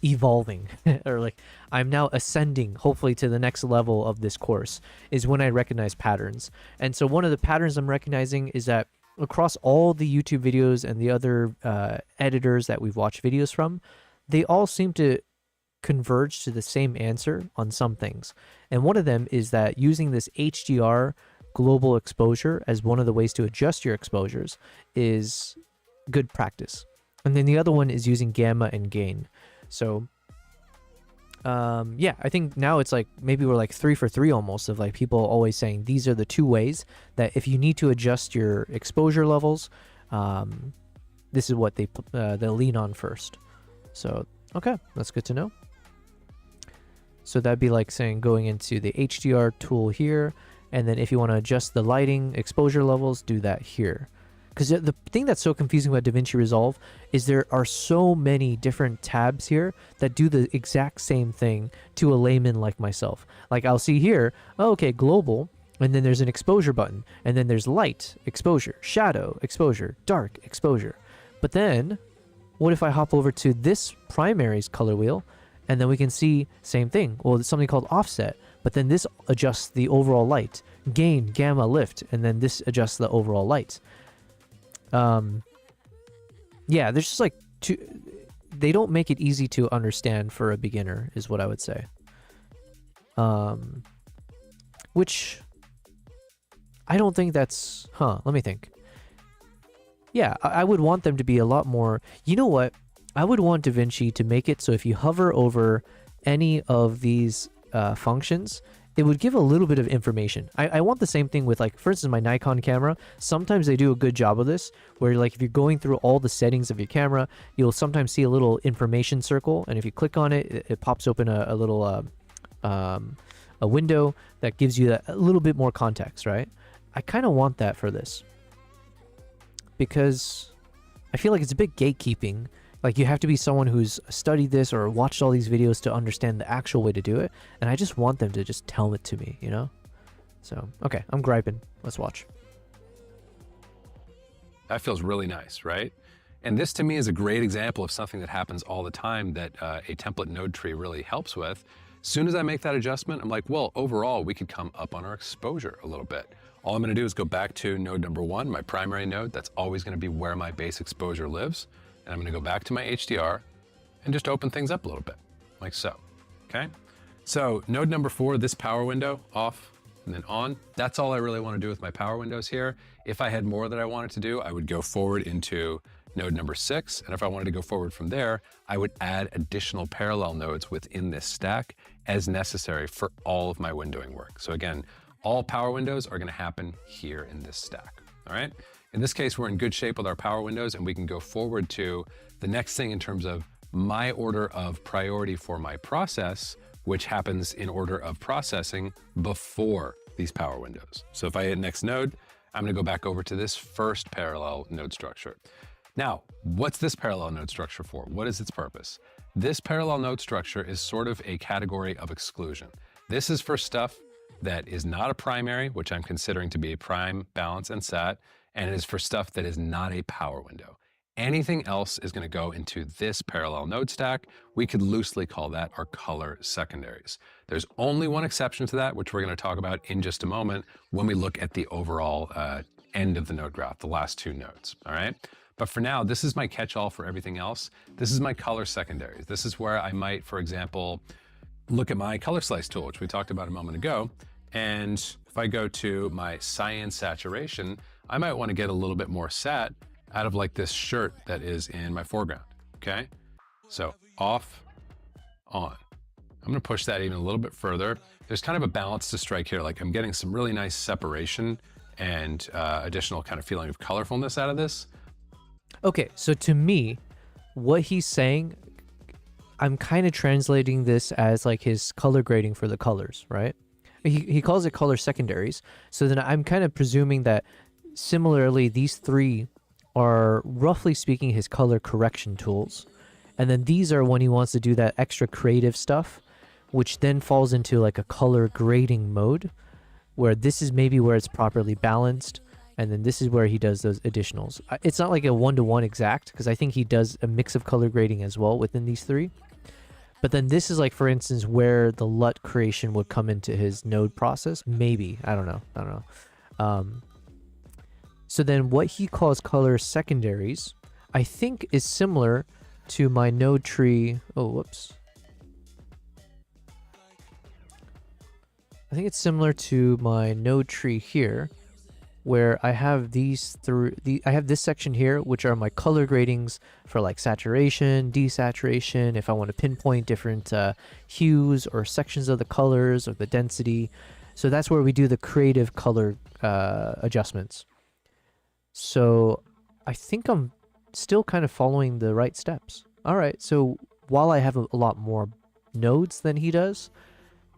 evolving or like I'm now ascending hopefully to the next level of this course is when I recognize patterns. And so one of the patterns I'm recognizing is that across all the YouTube videos and the other editors that we've watched videos from, they all seem to converge to the same answer on some things. And one of them is that using this HDR global exposure as one of the ways to adjust your exposures is good practice. And then the other one is using gamma and gain. So yeah, I think now it's like maybe we're like 3 for 3 almost, of like people always saying these are the two ways that if you need to adjust your exposure levels, this is what they'll lean on first. So okay, that's good to know. So that'd be like saying going into the HDR tool here, and then if you want to adjust the lighting exposure levels, do that here. Because the thing that's so confusing about DaVinci Resolve is there are so many different tabs here that do the exact same thing to a layman like myself. Like I'll see here, oh, okay, global, and then there's an exposure button, and then there's light, exposure, shadow, exposure, dark, exposure. But then, what if I hop over to this primary's color wheel, and then we can see same thing. Well, there's something called offset, but then this adjusts the overall light, gain, gamma, lift, and then this adjusts the overall light. Yeah, there's just like they don't make it easy to understand for a beginner, is what I would say. Which I don't think that's, let me think. Yeah, I would want them to be a lot more, you know what? I would want DaVinci to make it so if you hover over any of these functions, it would give a little bit of information. I want the same thing with, like, for instance, my Nikon camera. Sometimes they do a good job of this, where like if you're going through all the settings of your camera, you'll sometimes see a little information circle, and if you click on it, it pops open a little a window that gives you a little bit more context, right? I kind of want that for this, because I feel like it's a bit gatekeeping. Like, you have to be someone who's studied this or watched all these videos to understand the actual way to do it. And I just want them to just tell it to me, you know? So, okay, I'm griping. Let's watch. That feels really nice, right? And this to me is a great example of something that happens all the time that a template node tree really helps with. As soon as I make that adjustment, I'm like, well, overall, we could come up on our exposure a little bit. All I'm gonna do is go back to node number 1, my primary node. That's always gonna be where my base exposure lives. And I'm gonna go back to my HDR and just open things up a little bit, like so, okay? So node number 4, this power window, off and then on. That's all I really wanna do with my power windows here. If I had more that I wanted to do, I would go forward into node number 6. And if I wanted to go forward from there, I would add additional parallel nodes within this stack as necessary for all of my windowing work. So again, all power windows are gonna happen here in this stack, all right? In this case, we're in good shape with our power windows, and we can go forward to the next thing in terms of my order of priority for my process, which happens in order of processing before these power windows. So if I hit next node, I'm gonna go back over to this first parallel node structure. Now, what's this parallel node structure for? What is its purpose? This parallel node structure is sort of a category of exclusion. This is for stuff that is not a primary, which I'm considering to be a prime, balance, and sat, and it is for stuff that is not a power window. Anything else is going to go into this parallel node stack. We could loosely call that our color secondaries. There's only one exception to that, which we're going to talk about in just a moment when we look at the overall end of the node graph, the last 2 nodes, all right? But for now, this is my catch-all for everything else. This is my color secondaries. This is where I might, for example, look at my color slice tool, which we talked about a moment ago. And if I go to my cyan saturation, I might want to get a little bit more sat out of like this shirt that is in my foreground, okay? So off, on. I'm gonna push that even a little bit further. There's kind of a balance to strike here. Like, I'm getting some really nice separation and additional kind of feeling of colorfulness out of this. Okay, so to me, what he's saying, I'm kind of translating this as like his color grading for the colors, right? He calls it color secondaries. So then I'm kind of presuming that similarly, these 3 are roughly speaking his color correction tools. And then these are when he wants to do that extra creative stuff, which then falls into like a color grading mode, where this is maybe where it's properly balanced. And then this is where he does those additionals. It's not like a 1-to-1 exact, because I think he does a mix of color grading as well within these 3. But then this is like, for instance, where the LUT creation would come into his node process. Maybe, I don't know. So then what he calls color secondaries, I think is similar to my node tree. Oh, whoops. I think it's similar to my node tree here, where I have I have this section here, which are my color gradings for like saturation, desaturation, if I want to pinpoint different hues or sections of the colors or the density. So that's where we do the creative color adjustments. So I think I'm still kind of following the right steps. All right, so while I have a lot more nodes than he does,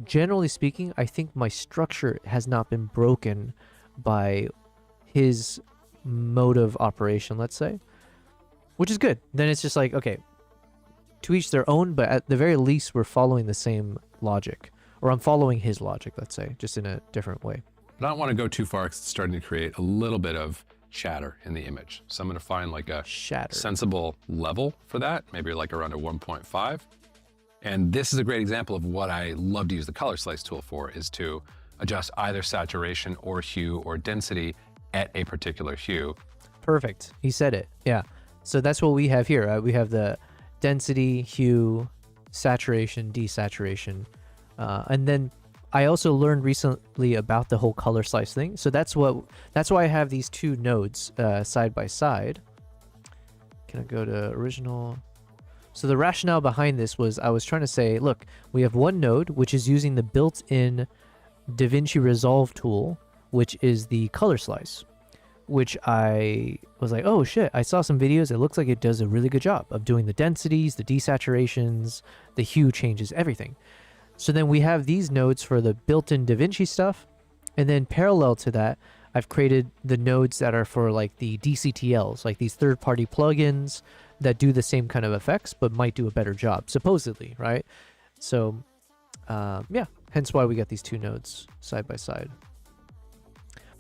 generally speaking, I think my structure has not been broken by his mode of operation, let's say, which is good. Then it's just like, okay, to each their own, but at the very least, we're following the same logic, or I'm following his logic, let's say, just in a different way. But I don't want to go too far because it's starting to create a little bit of chatter in the image. So I'm going to find like a sensible level for that, maybe like around a 1.5. And this is a great example of what I love to use the color slice tool for, is to adjust either saturation or hue or density at a particular hue. Perfect. He said it. Yeah. So that's what we have here. We have the density, hue, saturation, desaturation. And then I also learned recently about the whole color slice thing. So that's why I have these two nodes side by side. Can I go to original? So the rationale behind this was I was trying to say, look, we have one node, which is using the built-in DaVinci Resolve tool, which is the color slice, which I was like, oh shit, I saw some videos. It looks like it does a really good job of doing the densities, the desaturations, the hue changes, everything. So then we have these nodes for the built-in DaVinci stuff. And then parallel to that, I've created the nodes that are for like the DCTLs, like these third-party plugins that do the same kind of effects, but might do a better job, supposedly, right? So yeah, hence why we got these two nodes side by side.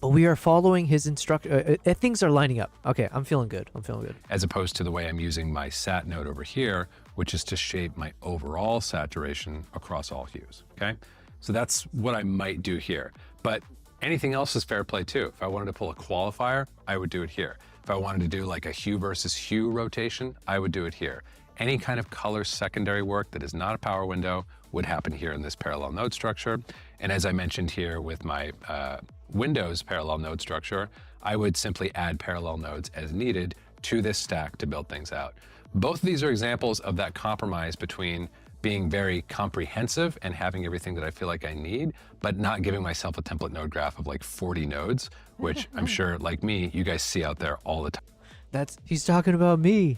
But we are following his instruction. Things are lining up. Okay, I'm feeling good. I'm feeling good. As opposed to the way I'm using my sat node over here, which is to shape my overall saturation across all hues, okay? So that's what I might do here. But anything else is fair play too. If I wanted to pull a qualifier, I would do it here. If I wanted to do like a hue versus hue rotation, I would do it here. Any kind of color secondary work that is not a power window would happen here in this parallel node structure. And as I mentioned here with my Windows parallel node structure, I would simply add parallel nodes as needed to this stack to build things out. Both of these are examples of that compromise between being very comprehensive and having everything that I feel like I need, but not giving myself a template node graph of like 40 nodes, which I'm sure, like me, you guys see out there all the time. He's talking about me.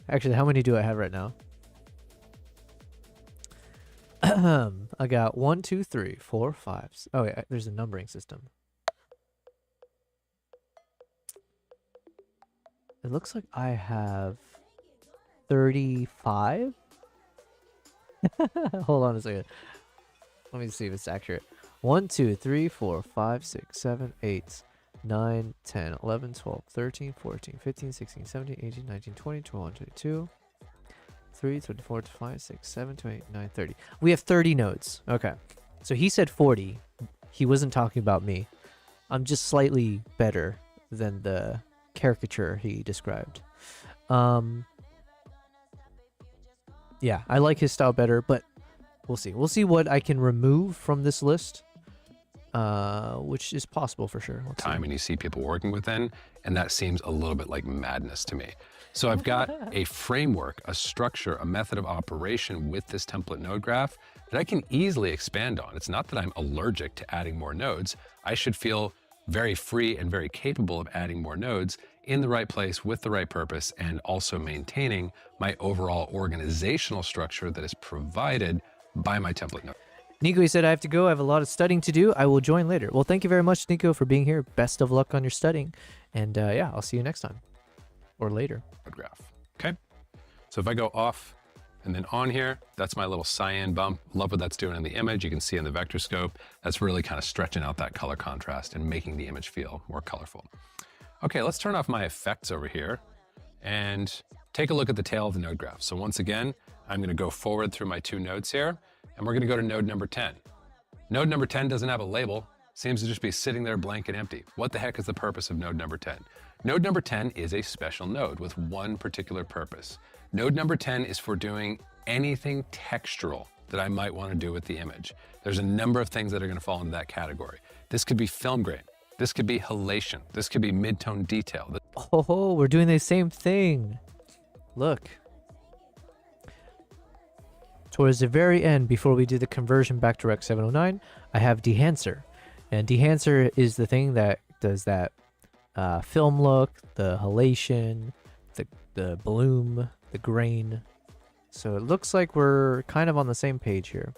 Actually, how many do I have right now? I got 1, 2, 3, 4, 5. Oh, yeah, there's a numbering system. It looks like I have 35. Hold on a second. Let me see if it's accurate. 1, 2, 3, 4, 5, 6, 7, 8, 9, 10, 11, 12, 13, 14, 15, 16, 17, 18, 19, 20, 21, 22, 23, 24, 25, 6, 7, 28, 9, 30. We have 30 nodes. Okay. So he said 40. He wasn't talking about me. I'm just slightly better than the caricature he described. Yeah, I like his style better, but we'll see. We'll see what I can remove from this list, which is possible for sure. Time and you see people working within, and that seems a little bit like madness to me. So I've got a framework, a structure, a method of operation with this template node graph that I can easily expand on. It's not that I'm allergic to adding more nodes. I should feel very free and very capable of adding more nodes in the right place with the right purpose, and also maintaining my overall organizational structure that is provided by my template node. Nico, he said, I have to go. I have a lot of studying to do. I will join later. Well, thank you very much, Nico, for being here. Best of luck on your studying. And yeah, I'll see you next time or later. Graph. Okay. So if I go off and then on here, that's my little cyan bump. Love what that's doing in the image. You can see in the vector scope, that's really kind of stretching out that color contrast and making the image feel more colorful. Okay, let's turn off my effects over here and take a look at the tail of the node graph. So once again, I'm going to go forward through my two nodes here, and we're going to go to node number 10. Node number 10 doesn't have a label, seems to just be sitting there blank and empty. What the heck is the purpose of node number 10? Node number 10 is a special node with one particular purpose. Node number 10 is for doing anything textural that I might want to do with the image. There's a number of things that are going to fall into that category. This could be film grain. This could be halation. This could be mid-tone detail. Oh, we're doing the same thing. Look. Towards the very end, before we do the conversion back to Rec 709, I have dehancer. And dehancer is the thing that does that film look, the halation, the bloom, the grain. So it looks like we're kind of on the same page here.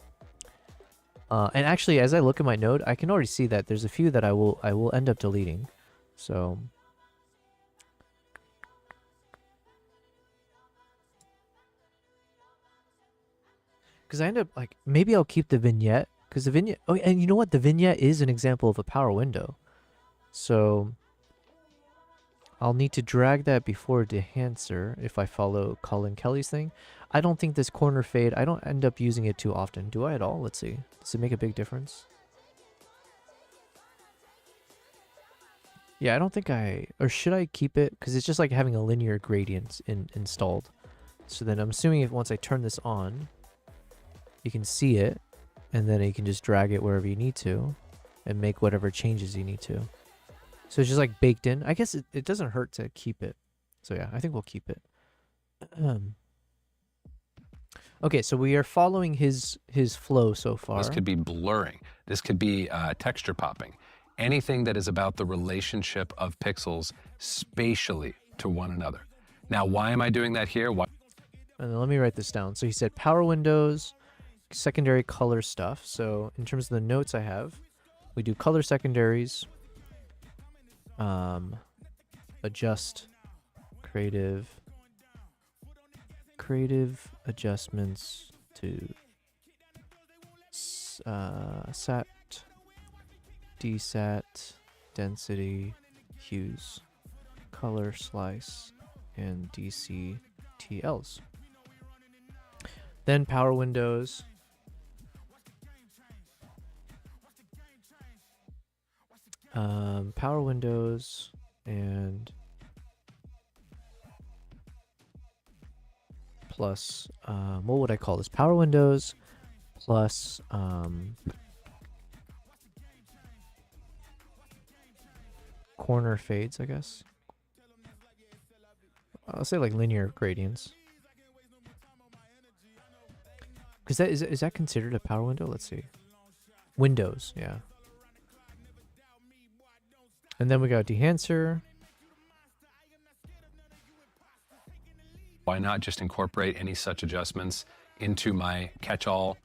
And actually, as I look at my node, I can already see that there's a few that I will end up deleting. So because I end up like, maybe I'll keep the vignette, because the vignette, oh, and you know what? The vignette is an example of a power window. So I'll need to drag that before dehancer if I follow Colin Kelly's thing. I don't think this corner fade, I don't end up using it too often. Do I at all? Let's see. Does it make a big difference? Yeah, I don't think or should I keep it? Because it's just like having a linear gradient installed. So then I'm assuming if once I turn this on, you can see it, and then you can just drag it wherever you need to and make whatever changes you need to. So it's just like baked in. I guess it doesn't hurt to keep it. So yeah, I think we'll keep it. Okay, so we are following his flow so far. This could be blurring. This could be texture popping. Anything that is about the relationship of pixels spatially to one another. Now, why am I doing that here? Why? And then let me write this down. So he said power windows, secondary color stuff. So in terms of the notes I have, we do color secondaries, adjust, creative adjustments to sat, desat, density, hues, color slice, and DCTLs. Then power windows. Power windows and plus, what would I call this? Power windows plus, corner fades, I guess. I'll say like linear gradients. Because that is that considered a power window? Let's see. Windows, yeah. And then we got dehancer. Why not just incorporate any such adjustments into my catch-all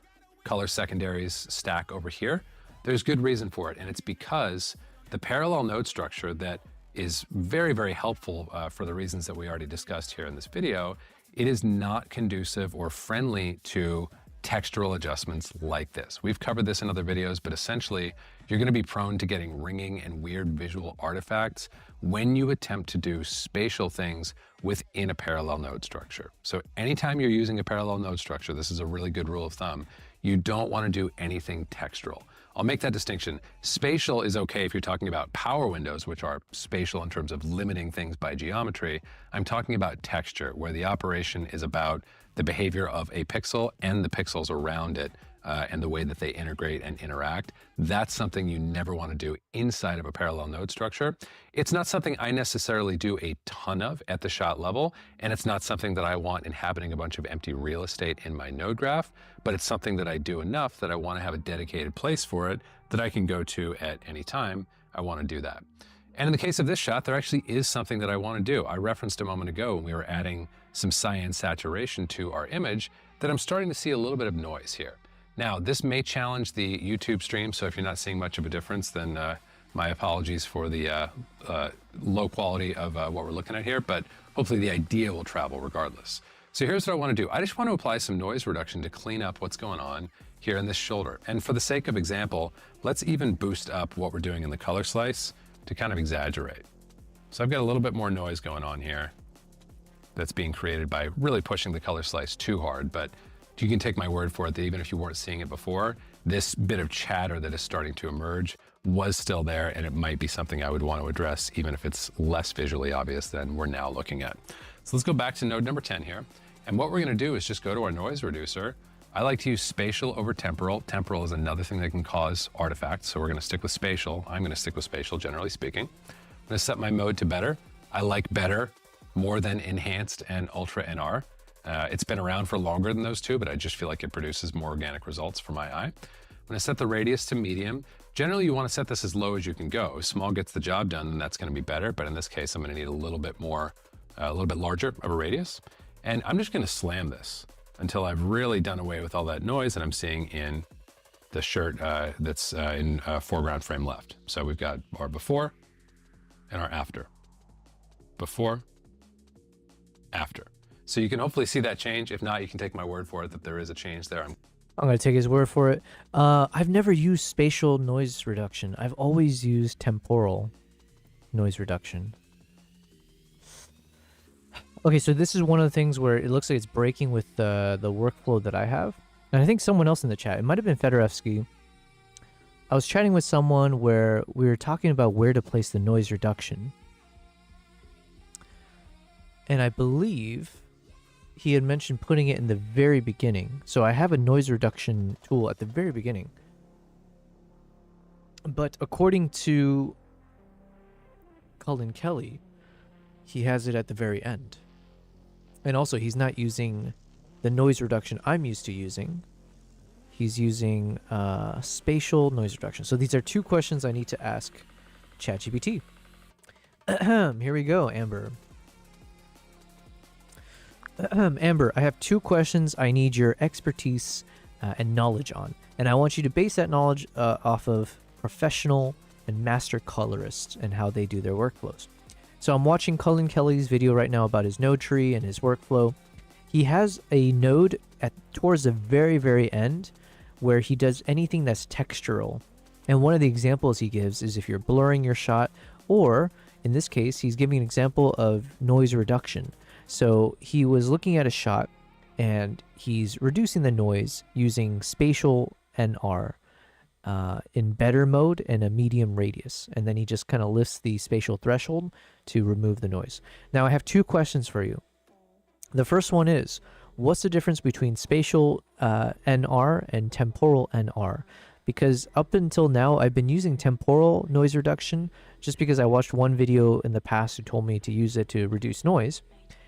color secondaries stack over here? There's good reason for it, and it's because the parallel node structure that is very, very helpful for the reasons that we already discussed here in this video, it is not conducive or friendly to textural adjustments like this. We've covered this in other videos, but essentially you're going to be prone to getting ringing and weird visual artifacts when you attempt to do spatial things within a parallel node structure. So anytime you're using a parallel node structure, this is a really good rule of thumb, you don't want to do anything textural. I'll make that distinction. Spatial is okay if you're talking about power windows, which are spatial in terms of limiting things by geometry. I'm talking about texture, where the operation is about the behavior of a pixel and the pixels around it and the way that they integrate and interact. That's something you never want to do inside of a parallel node structure. It's not something I necessarily do a ton of at the shot level, and it's not something that I want inhabiting a bunch of empty real estate in my node graph, but it's something that I do enough that I want to have a dedicated place for it that I can go to at any time I want to do that. And in the case of this shot, there actually is something that I want to do. I referenced a moment ago when we were adding some cyan saturation to our image that I'm starting to see a little bit of noise here. Now, this may challenge the YouTube stream, so if you're not seeing much of a difference, then my apologies for the low quality of what we're looking at here, but hopefully the idea will travel regardless. So here's what I want to do. I just want to apply some noise reduction to clean up what's going on here in this shoulder. And for the sake of example, let's even boost up what we're doing in the color slice to kind of exaggerate. So I've got a little bit more noise going on here that's being created by really pushing the color slice too hard, but you can take my word for it that even if you weren't seeing it before, this bit of chatter that is starting to emerge was still there, and it might be something I would want to address even if it's less visually obvious than we're now looking at. So let's go back to node number 10 here. And what we're going to do is just go to our noise reducer, I like to use spatial over temporal. Temporal is another thing that can cause artifacts, so we're going to stick with spatial. I'm going to stick with spatial, generally speaking. I'm going to set my mode to better. I like better more than enhanced and ultra NR. It's been around for longer than those two, but I just feel like it produces more organic results for my eye. I'm going to set the radius to medium. Generally, you want to set this as low as you can go. If small gets the job done, then that's going to be better. But in this case, I'm going to need a little bit more, a little bit larger of a radius. And I'm just going to slam this until I've really done away with all that noise that I'm seeing in the shirt that's in foreground frame left. So we've got our before and our after. Before, after. So you can hopefully see that change. If not, you can take my word for it that there is a change there. I'm going to take his word for it. I've never used spatial noise reduction. I've always used temporal noise reduction. Okay, so this is one of the things where it looks like it's breaking with the workflow that I have. And I think someone else in the chat, it might have been Fedorevsky. I was chatting with someone where we were talking about where to place the noise reduction. And I believe he had mentioned putting it in the very beginning. So I have a noise reduction tool at the very beginning. But according to Cullen Kelly, he has it at the very end. And also, he's not using the noise reduction I'm used to using. He's using spatial noise reduction. So these are two questions I need to ask ChatGPT. Here we go, Amber. Amber, I have two questions I need your expertise and knowledge on. And I want you to base that knowledge off of professional and master colorists and how they do their workflows. So I'm watching Cullen Kelly's video right now about his node tree and his workflow. He has a node towards the very, very end where he does anything that's textural. And one of the examples he gives is if you're blurring your shot, or in this case, he's giving an example of noise reduction. So he was looking at a shot and he's reducing the noise using spatial NR in better mode and a medium radius. And then he just kind of lifts the spatial threshold to remove the noise. Now I have two questions for you. The first one is, what's the difference between spatial NR and temporal NR? Because up until now, I've been using temporal noise reduction just because I watched one video in the past who told me to use it to reduce noise.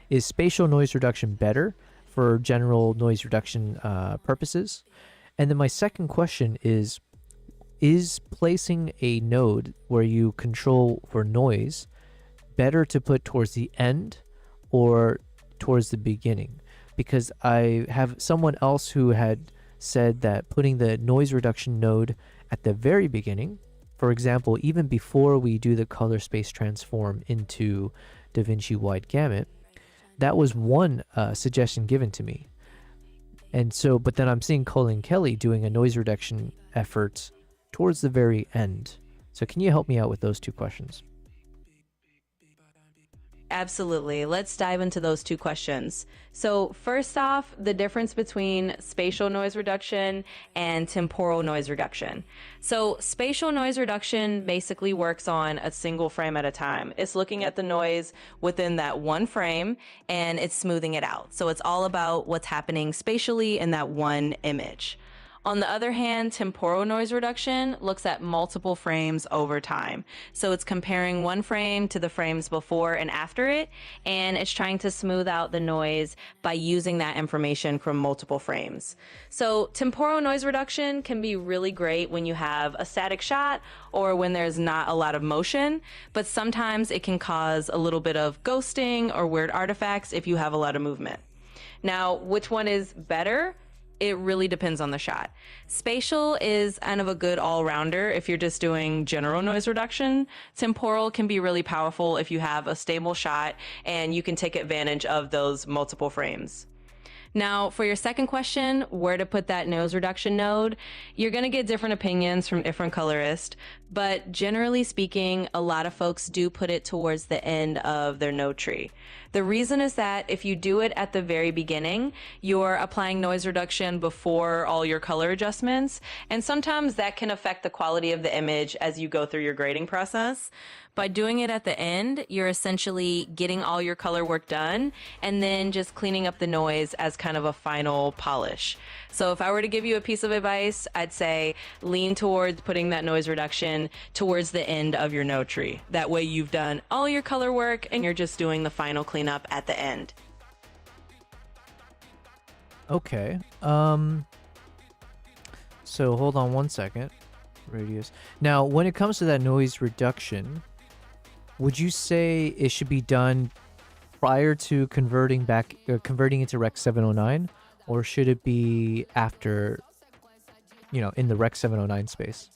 Is spatial noise reduction better for general noise reduction purposes? And then my second question is placing a node where you control for noise better to put towards the end or towards the beginning? Because I have someone else who had said that putting the noise reduction node at the very beginning, for example, even before we do the color space transform into DaVinci Wide Gamut, that was one suggestion given to me. And so, but then I'm seeing Cullen Kelly doing a noise reduction effort towards the very end. So can you help me out with those two questions? Absolutely. Let's dive into those two questions. So first off, the difference between spatial noise reduction and temporal noise reduction. So spatial noise reduction basically works on a single frame at a time. It's looking at the noise within that one frame and it's smoothing it out. So it's all about what's happening spatially in that one image. On the other hand, temporal noise reduction looks at multiple frames over time. So it's comparing one frame to the frames before and after it, and it's trying to smooth out the noise by using that information from multiple frames. So temporal noise reduction can be really great when you have a static shot or when there's not a lot of motion, but sometimes it can cause a little bit of ghosting or weird artifacts if you have a lot of movement. Now, which one is better? It really depends on the shot. Spatial is kind of a good all-rounder if you're just doing general noise reduction. Temporal can be really powerful if you have a stable shot and you can take advantage of those multiple frames. Now, for your second question, where to put that noise reduction node, you're going to get different opinions from different colorists, But generally speaking, a lot of folks do put it towards the end of their node tree. The reason is that if you do it at the very beginning, you're applying noise reduction before all your color adjustments, and sometimes that can affect the quality of the image as you go through your grading process. By doing it at the end, you're essentially getting all your color work done and then just cleaning up the noise as kind of a final polish. So if I were to give you a piece of advice, I'd say lean towards putting that noise reduction towards the end of your node tree. That way you've done all your color work and you're just doing the final cleanup at the end. Okay. So hold on one second. Radius. Now, when it comes to that noise reduction, would you say it should be done prior to converting into Rec 709, or should it be after, in the Rec 709 space?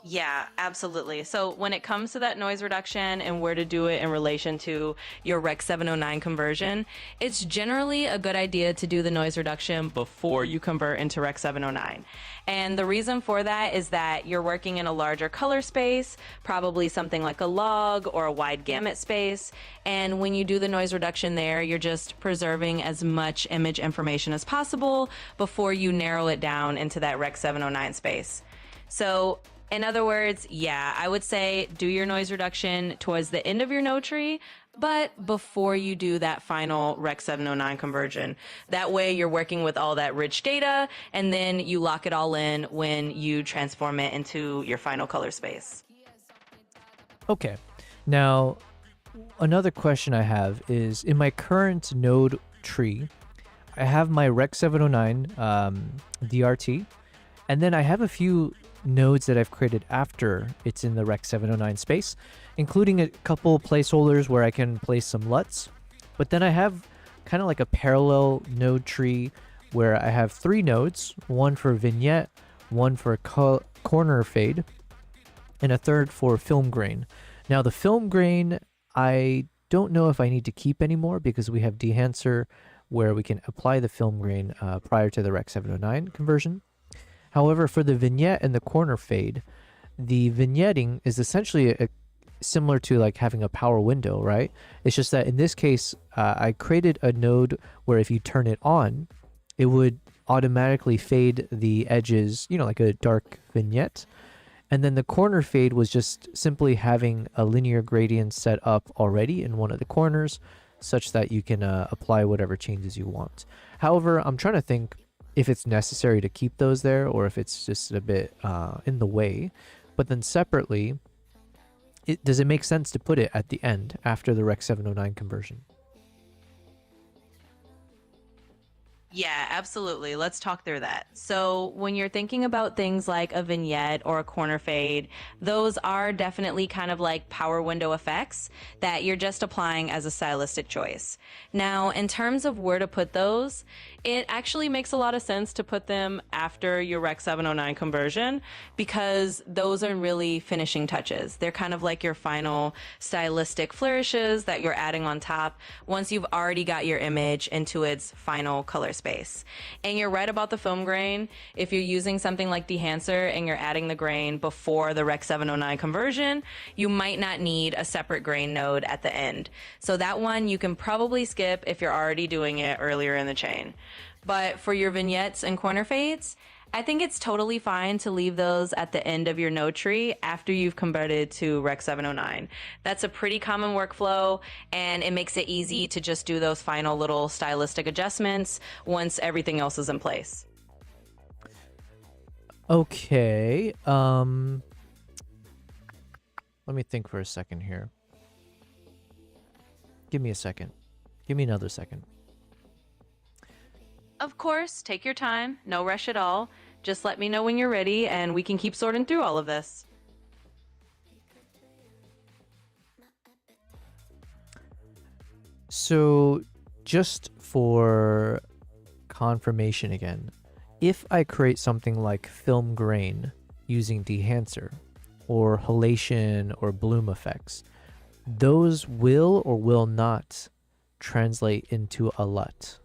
Yeah, absolutely. So when it comes to that noise reduction and where to do it in relation to your Rec 709 conversion, it's generally a good idea to do the noise reduction before you convert into Rec 709. And the reason for that is that you're working in a larger color space, probably something like a log or a wide gamut space. And when you do the noise reduction there, you're just preserving as much image information as possible before you narrow it down into that Rec 709 space. So in other words, yeah, I would say do your noise reduction towards the end of your node tree, but before you do that final Rec 709 conversion. That way you're working with all that rich data, and then you lock it all in when you transform it into your final color space. Okay. Now, another question I have is, in my current node tree, I have my Rec 709 DRT, and then I have a few nodes that I've created after it's in the Rec 709 space, including a couple placeholders where I can place some LUTs. But then I have kind of like a parallel node tree where I have 3 nodes, one for vignette, one for corner fade, and a third for film grain. Now the film grain, I don't know if I need to keep anymore because we have dehancer where we can apply the film grain prior to the Rec 709 conversion. However, for the vignette and the corner fade, the vignetting is essentially similar to like having a power window, right? It's just that in this case, I created a node where if you turn it on, it would automatically fade the edges, like a dark vignette. And then the corner fade was just simply having a linear gradient set up already in one of the corners such that you can apply whatever changes you want. However, I'm trying to think if it's necessary to keep those there or if it's just a bit in the way. But then separately, does it make sense to put it at the end after the Rec 709 conversion? Yeah, absolutely. Let's talk through that. So when you're thinking about things like a vignette or a corner fade, those are definitely kind of like power window effects that you're just applying as a stylistic choice. Now, in terms of where to put those, it actually makes a lot of sense to put them after your Rec 709 conversion because those are really finishing touches. They're kind of like your final stylistic flourishes that you're adding on top once you've already got your image into its final color space. And you're right about the film grain. If you're using something like dehancer and you're adding the grain before the Rec 709 conversion, you might not need a separate grain node at the end. So that one you can probably skip if you're already doing it earlier in the chain. But for your vignettes and corner fades, I think it's totally fine to leave those at the end of your node tree after you've converted to Rec 709. That's a pretty common workflow, and it makes it easy to just do those final little stylistic adjustments once everything else is in place. Okay. Let me think for a second here. Give me a second. Give me another second. Of course, take your time, no rush at all. Just let me know when you're ready and we can keep sorting through all of this. So just for confirmation again, if I create something like film grain using dehancer or halation or bloom effects, those will or will not translate into a LUT.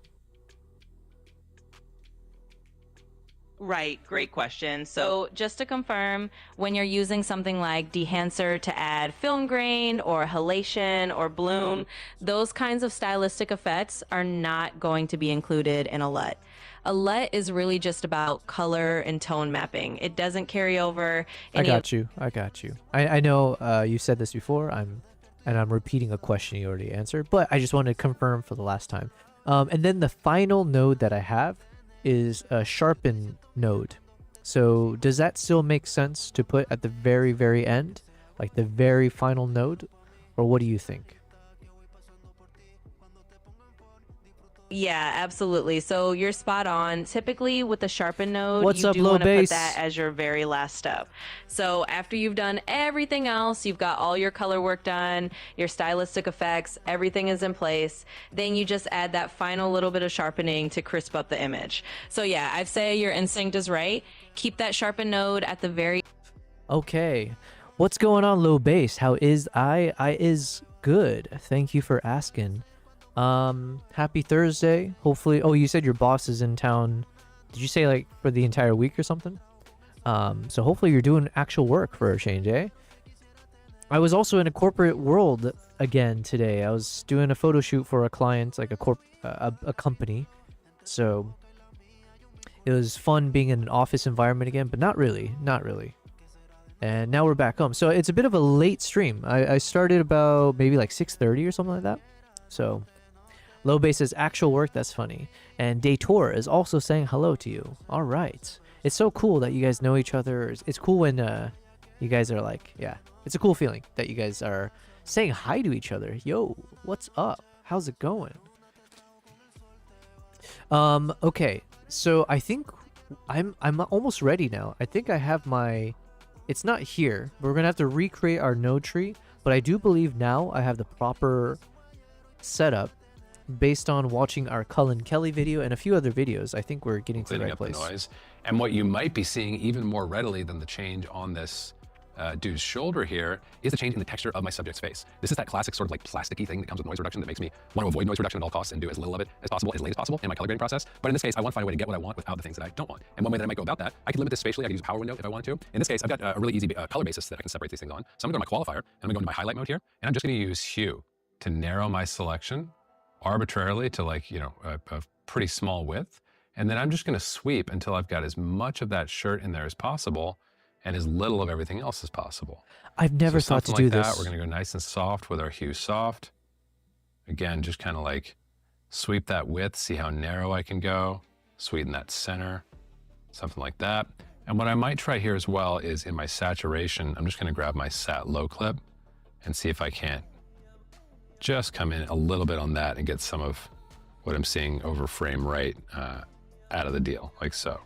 Right, great question. So, just to confirm, when you're using something like dehancer to add film grain or halation or bloom, those kinds of stylistic effects are not going to be included in a LUT. A LUT is really just about color and tone mapping. It doesn't carry over I any of got you. I got you. I know you said this before. I'm repeating a question you already answered, but I just wanted to confirm for the last time. And then the final node that I have is a sharpen node. So does that still make sense to put at the very, very end, like the very final node, or what do you think? Yeah, absolutely. So you're spot on. Typically with the sharpen node, What's you up, do low want to put bass? that as your very last step. So after you've done everything else, you've got all your color work done, your stylistic effects, everything is in place, then you just add that final little bit of sharpening to crisp up the image. So yeah, I'd say your instinct is right. Keep that sharpen node at the very Okay. What's going on, low bass? How is I is good. Thank you for asking. Happy Thursday. Hopefully, oh, you said your boss is in town. Did you say like for the entire week or something? So hopefully you're doing actual work for a change, eh? I was also in a corporate world again today. I was doing a photo shoot for a client, like a company. So it was fun being in an office environment again, but not really. And now we're back home. So it's a bit of a late stream. I started about maybe like 6:30 or something like that. So Low Bass says actual work, that's funny. And Daytor is also saying hello to you. All right. It's so cool that you guys know each other. It's cool when you guys are like, yeah. It's a cool feeling that you guys are saying hi to each other. Yo, what's up? How's it going? Okay. So I think I'm almost ready now. I think I have my, it's not here, but we're going to have to recreate our node tree, but I do believe now I have the proper setup based on watching our Cullen Kelly video and a few other videos. I think we're getting to the Cleaning right up place. the noise. And what you might be seeing even more readily than the change on this dude's shoulder here is the change in the texture of my subject's face. This is that classic sort of like plasticky thing that comes with noise reduction that makes me want to avoid noise reduction at all costs and do as little of it as possible, as late as possible in my color grading process. But in this case, I want to find a way to get what I want without the things that I don't want. And one way that I might go about that, I can limit this spatially. I can use a power window if I wanted to. In this case, I've got a really easy color basis that I can separate these things on. So I'm gonna go to my qualifier and I'm gonna go into my highlight mode here. And I'm just gonna use hue to narrow my selection arbitrarily to like, you know, a pretty small width. And then I'm just gonna sweep until I've got as much of that shirt in there as possible and as little of everything else as possible. I've never thought to do this. We're gonna go nice and soft with our hue soft. Again, just kind of like sweep that width, see how narrow I can go, sweeten that center, something like that. And what I might try here as well is in my saturation, I'm just gonna grab my sat low clip and see if I can't just come in a little bit on that and get some of what I'm seeing over frame right out of the deal, like so.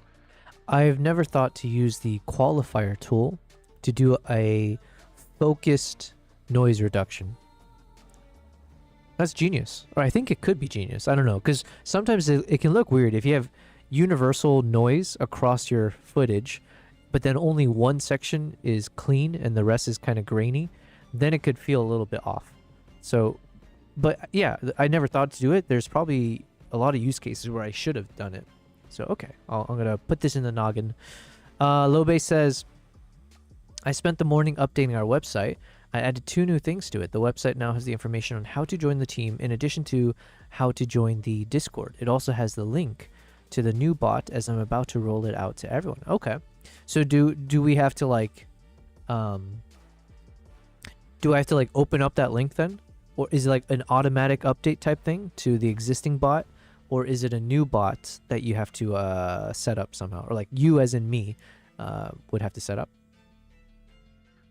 I've never thought to use the qualifier tool to do a focused noise reduction. That's genius. Or I think it could be genius. I don't know. Because sometimes it can look weird if you have universal noise across your footage, but then only one section is clean and the rest is kind of grainy. Then it could feel a little bit off. So, but yeah, I never thought to do it. There's probably a lot of use cases where I should have done it. So, okay, I'm going to put this in the noggin. Lobe says, I spent the morning updating our website. I added 2 new things to it. The website now has the information on how to join the team in addition to how to join the Discord. It also has the link to the new bot as I'm about to roll it out to everyone. Okay. So do we have to like, do I have to like open up that link then? Or is it like an automatic update type thing to the existing bot? Or is it a new bot that you have to set up somehow? Or like you as in me would have to set up?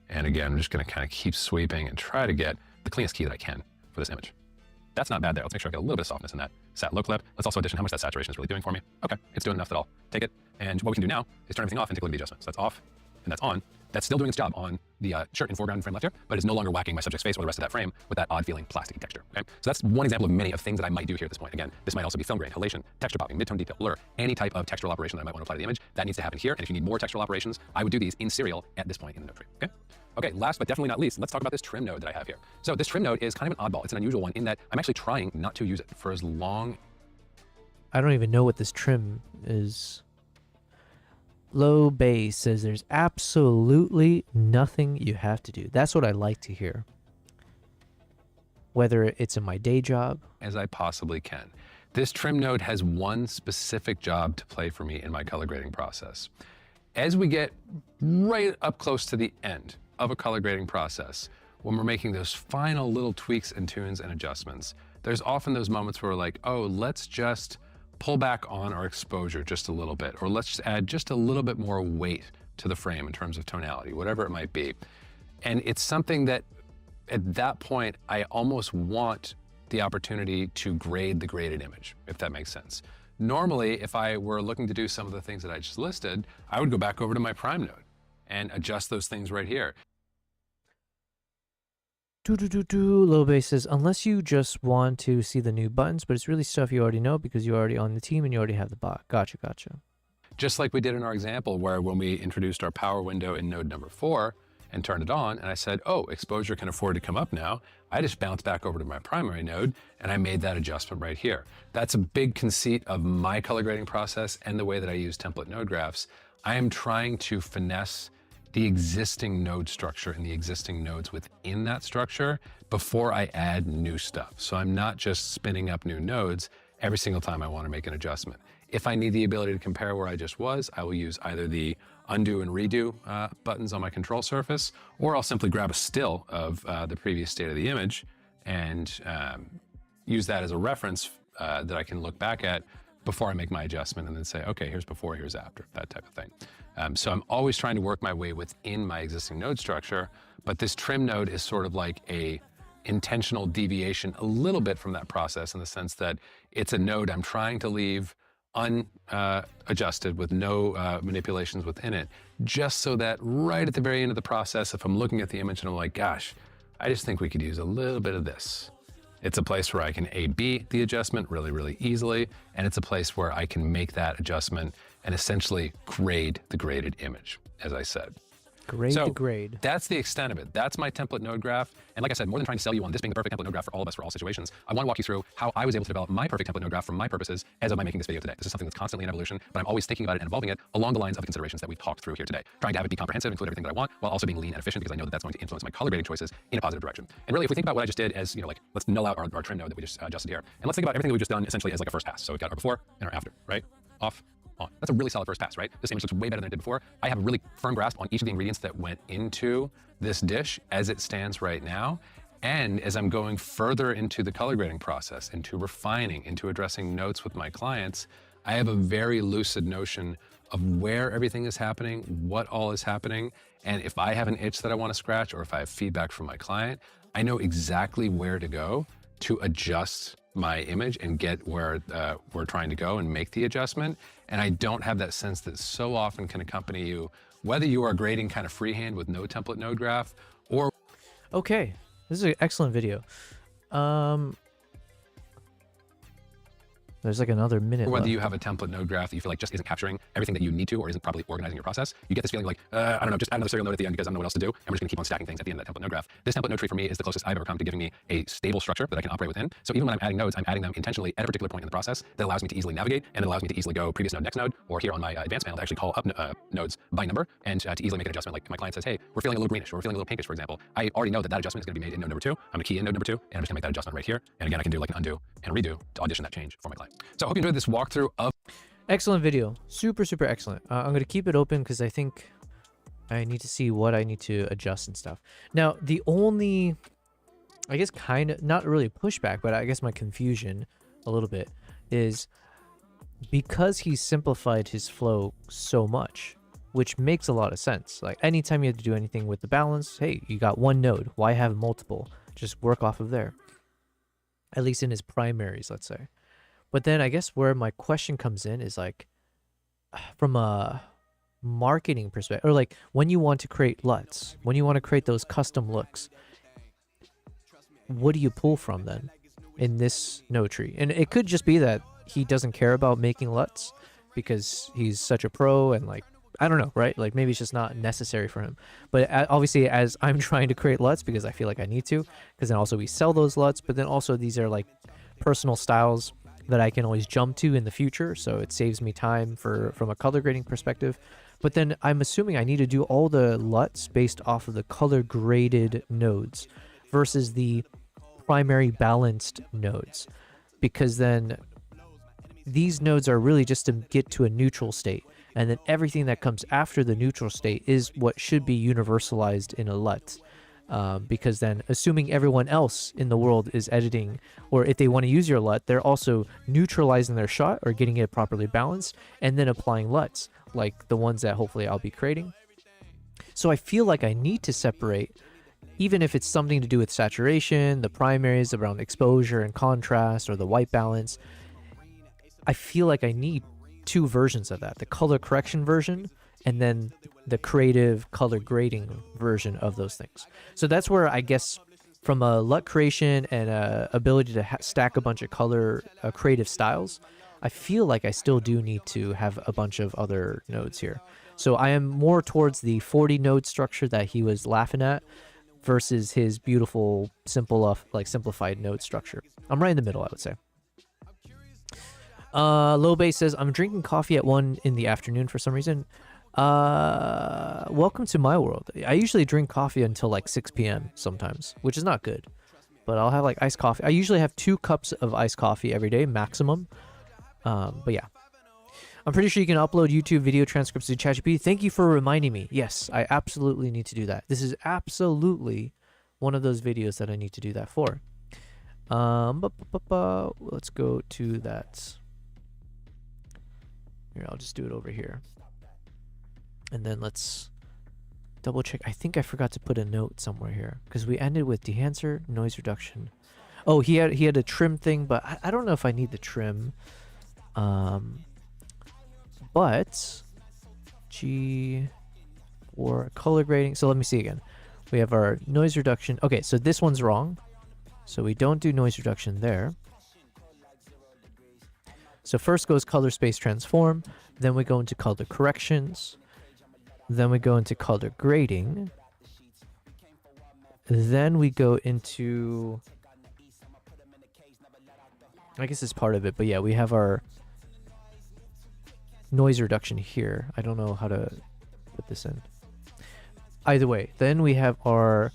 And again, I'm just gonna kind of keep sweeping and try to get the cleanest key that I can for this image. That's not bad there. Let's make sure I get a little bit of softness in that sat low clip. Let's also addition how much that saturation is really doing for me. Okay, it's doing enough that I'll take it. And what we can do now is turn everything off and take a look at the adjustments. So that's off and that's on. That's still doing its job on the shirt in foreground and frame left here, but it's no longer whacking my subject's face or the rest of that frame with that odd feeling plasticky texture, okay? So that's one example of many of things that I might do here at this point. Again, this might also be film grain, halation, texture popping, midtone detail, blur, any type of textural operation that I might want to apply to the image, that needs to happen here. And if you need more textural operations, I would do these in serial at this point in the node tree, okay? Okay, last but definitely not least, let's talk about this trim node that I have here. So this trim node is kind of an oddball. It's an unusual one in that I'm actually trying not to use it for as long. I don't even know what this trim is. Low Base says there's absolutely nothing you have to do. That's what I like to hear. Whether it's in my day job. As I possibly can. This trim node has one specific job to play for me in my color grading process. As we get right up close to the end of a color grading process, when we're making those final little tweaks and tunes and adjustments, there's often those moments where we're like, oh, let's just pull back on our exposure just a little bit, or let's just add just a little bit more weight to the frame in terms of tonality, whatever it might be. And it's something that at that point, I almost want the opportunity to grade the graded image, if that makes sense. Normally, if I were looking to do some of the things that I just listed, I would go back over to my prime node and adjust those things right here. Low Base says, unless you just want to see the new buttons, but it's really stuff you already know because you're already on the team and you already have the bot. Gotcha. Just like we did in our example where when we introduced our power window in node number 4 and turned it on, and I said, oh, exposure can afford to come up now, I just bounced back over to my primary node and I made that adjustment right here. That's a big conceit of my color grading process and the way that I use template node graphs. I am trying to finesse the existing node structure and the existing nodes within that structure before I add new stuff. So I'm not just spinning up new nodes every single time I want to make an adjustment. If I need the ability to compare where I just was, I will use either the undo and redo buttons on my control surface, or I'll simply grab a still of the previous state of the image and use that as a reference that I can look back at before I make my adjustment and then say, okay, here's before, here's after, that type of thing. So I'm always trying to work my way within my existing node structure, but this trim node is sort of like a intentional deviation a little bit from that process in the sense that it's a node I'm trying to leave unadjusted with no manipulations within it, just so that right at the very end of the process, if I'm looking at the image and I'm like, gosh, I just think we could use a little bit of this. It's a place where I can A/B the adjustment really, really easily, and it's a place where I can make that adjustment and essentially grade the graded image, as I said. Grade the grade. That's the extent of it. That's my template node graph. And like I said, more than trying to sell you on this being the perfect template node graph for all of us for all situations, I want to walk you through how I was able to develop my perfect template node graph for my purposes as of my making this video today. This is something that's constantly in evolution, but I'm always thinking about it and evolving it along the lines of the considerations that we've talked through here today. Trying to have it be comprehensive, include everything that I want, while also being lean and efficient because I know that that's going to influence my color grading choices in a positive direction. And really, if we think about what I just did as, like, let's null out our trim node that we just adjusted here, and let's think about everything that we've just done essentially as like a first pass. So we've got our before and our after, right? Off, on. That's a really solid first pass, right? This image looks way better than it did before. I have a really firm grasp on each of the ingredients that went into this dish as it stands right now. And as I'm going further into the color grading process, into refining, into addressing notes with my clients, I have a very lucid notion of where everything is happening, what all is happening. And if I have an itch that I want to scratch, or if I have feedback from my client, I know exactly where to go to adjust my image and get where we're trying to go and make the adjustment. And I don't have that sense that so often can accompany you, whether you are grading kind of freehand with no template node graph or... Okay, this is an excellent video. There's like another minute or whether left. you have a template node graph that you feel like just isn't capturing everything that you need to or isn't properly organizing your process, you get this feeling like, I don't know, just add another serial node at the end because I don't know what else to do, and we're just gonna keep on stacking things at the end of that template node graph. This template node tree for me is the closest I've ever come to giving me a stable structure that I can operate within. So even when I'm adding nodes, I'm adding them intentionally at a particular point in the process that allows me to easily navigate, and it allows me to easily go previous node, next node, or here on my advanced panel to actually call up nodes by number and to easily make an adjustment. Like my client says, hey, we're feeling a little greenish or we're feeling a little pinkish, for example. I already know that that adjustment is gonna be made in node number 2. I'm gonna key in node number 2, and I'm just gonna make that adjustment right here. And again, I can do like an undo and redo to audition that change for my client. So I hope you enjoyed this walkthrough of... Excellent video. Super excellent. I'm going to keep it open because I think I need to see what I need to adjust and stuff. Now, the only, I guess kind of, not really pushback, but I guess my confusion a little bit is because he simplified his flow so much, which makes a lot of sense. Like anytime you have to do anything with the balance, hey, you got one node. Why have multiple? Just work off of there. At least in his primaries, let's say. But then I guess where my question comes in is like, from a marketing perspective, or like when you want to create LUTs, when you want to create those custom looks, what do you pull from then in this node tree? And it could just be that he doesn't care about making LUTs because he's such a pro and like, I don't know, right? Like maybe it's just not necessary for him. But obviously as I'm trying to create LUTs because I feel like I need to, because then also we sell those LUTs, but then also these are like personal styles that I can always jump to in the future, so it saves me time from a color grading perspective. But then I'm assuming I need to do all the LUTs based off of the color graded nodes versus the primary balanced nodes, because then these nodes are really just to get to a neutral state, and then everything that comes after the neutral state is what should be universalized in a LUT. Because then, assuming everyone else in the world is editing, or if they want to use your LUT, they're also neutralizing their shot or getting it properly balanced, and then applying LUTs, like the ones that hopefully I'll be creating. So I feel like I need to separate, even if it's something to do with saturation, the primaries around exposure and contrast, or the white balance. I feel like I need two versions of that, the color correction version and then the creative color grading version of those things. So that's where I guess from a LUT creation and ability to stack a bunch of color creative styles, I feel like I still do need to have a bunch of other nodes here. So I am more towards the 40 node structure that he was laughing at versus his beautiful, simple, like simplified node structure. I'm right in the middle, I would say. Low Base says, I'm drinking coffee at 1 in the afternoon for some reason. Welcome to my world. I usually drink coffee until like 6 p.m. sometimes, which is not good. But I'll have like iced coffee. I usually have 2 cups of iced coffee every day, maximum. But yeah. I'm pretty sure you can upload YouTube video transcripts to ChatGPT. Thank you for reminding me. Yes, I absolutely need to do that. This is absolutely one of those videos that I need to do that for. Let's go to that. Here, I'll just do it over here. And then let's double check. I think I forgot to put a note somewhere here because we ended with dehancer, noise reduction. Oh, he had a trim thing, but I don't know if I need the trim. But G for color grading. So let me see again. We have our noise reduction. Okay, so this one's wrong. So we don't do noise reduction there. So first goes color space transform, then we go into color corrections, then we go into color grading, then we go into, I guess it's part of it, but yeah, we have our noise reduction here. I don't know how to put this in. Either way, then we have our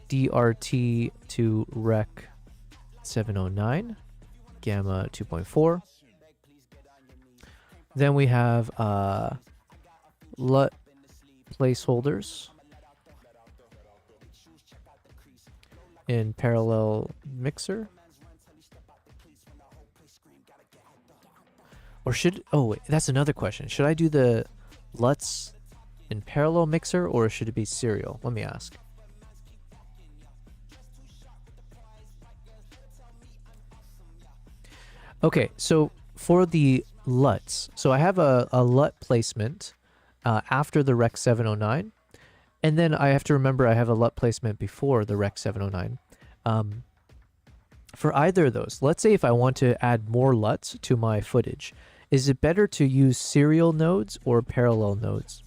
DRT to Rec 709, Gamma 2.4. Then we have LUT placeholders in parallel mixer. Or should, oh wait, that's another question. Should I do the LUTs in parallel mixer or should it be serial? Let me ask. Okay, so for the LUTs, so I have a LUT placement after the Rec 709, and then I have to remember I have a LUT placement before the Rec 709. For either of those, let's say if I want to add more LUTs to my footage, is it better to use serial nodes or parallel nodes?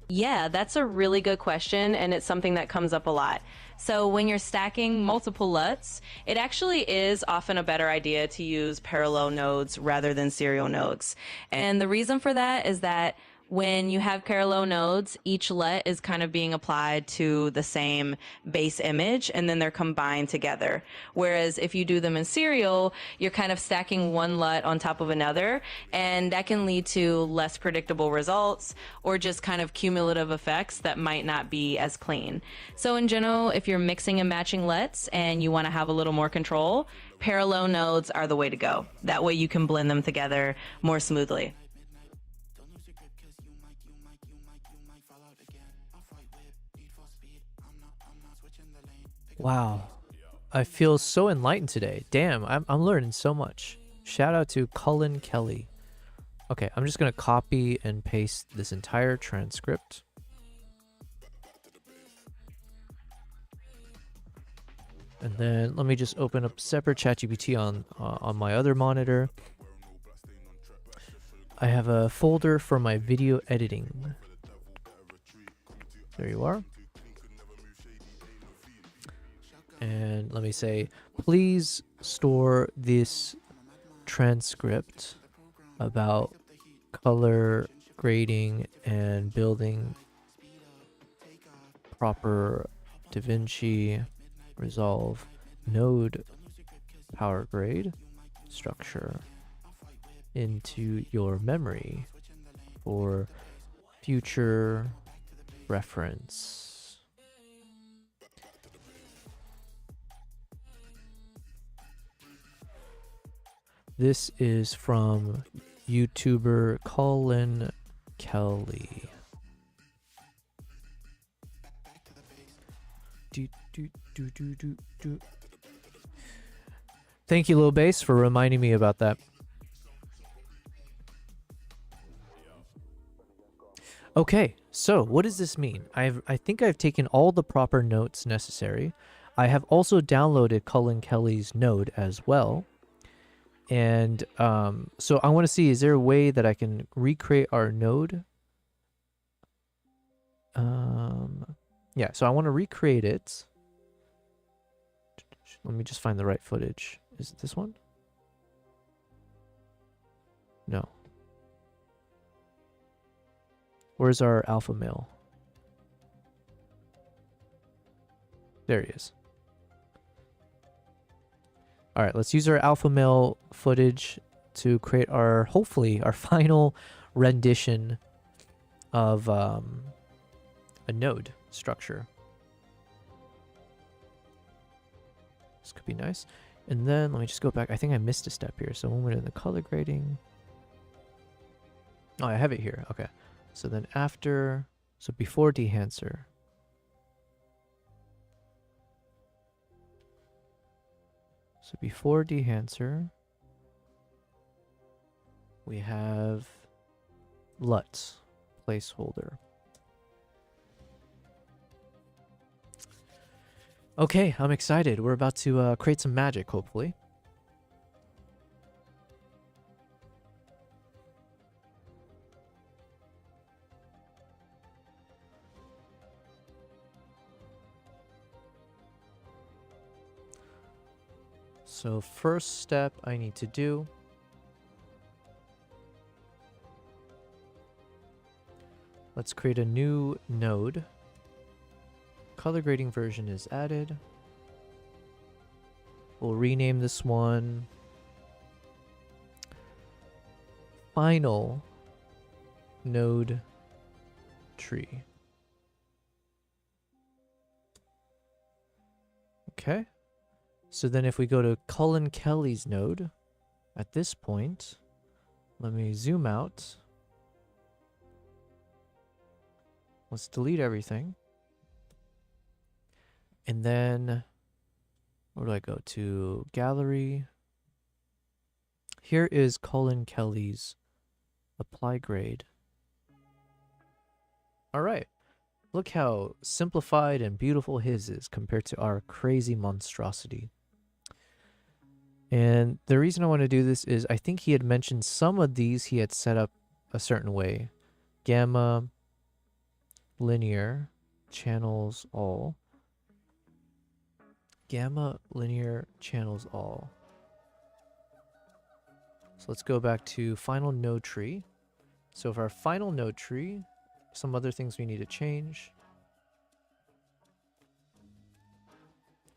Yeah, that's a really good question, and it's something that comes up a lot. So when you're stacking multiple LUTs, it actually is often a better idea to use parallel nodes rather than serial nodes. And the reason for that is that when you have parallel nodes, each LUT is kind of being applied to the same base image, and then they're combined together. Whereas if you do them in serial, you're kind of stacking one LUT on top of another, and that can lead to less predictable results or just kind of cumulative effects that might not be as clean. So in general, if you're mixing and matching LUTs and you want to have a little more control, parallel nodes are the way to go. That way you can blend them together more smoothly. Wow, I feel so enlightened today. Damn, I'm learning so much. Shout out to Cullen Kelly. Okay, I'm just gonna copy and paste this entire transcript. And then let me just open up separate ChatGPT on my other monitor. I have a folder for my video editing. There you are. And let me say, please store this transcript about color grading and building proper DaVinci Resolve node power grade structure into your memory for future reference. This is from YouTuber Colin Kelly. Thank you, Lil Bass, for reminding me about that. Okay, so what does this mean? I think I've taken all the proper notes necessary. I have also downloaded Colin Kelly's node as well. And so I want to see, is there a way that I can recreate our node? Yeah, so I want to recreate it. Let me just find the right footage. Is it this one? No. Where's our alpha male? There he is. All right, let's use our alpha male footage to create our, hopefully, our final rendition of a node structure. This could be nice. And then let me just go back. I think I missed a step here. So when we're in the color grading. Oh, I have it here. Okay. So then after, so before dehancer. So before dehancer, we have LUTs placeholder. Okay, I'm excited. We're about to create some magic, hopefully. So first step I need to do, let's create a new node. Color grading version is added. We'll rename this one Final Node Tree. Okay. So then if we go to Colin Kelly's node, at this point, let me zoom out. Let's delete everything. And then, where do I go? To gallery. Here is Colin Kelly's apply grade. All right. Look how simplified and beautiful his is compared to our crazy monstrosity. And the reason I want to do this is I think he had mentioned some of these he had set up a certain way. Gamma, linear, channels all. Gamma, linear, channels all. So let's go back to final node tree. So for our final node tree, some other things we need to change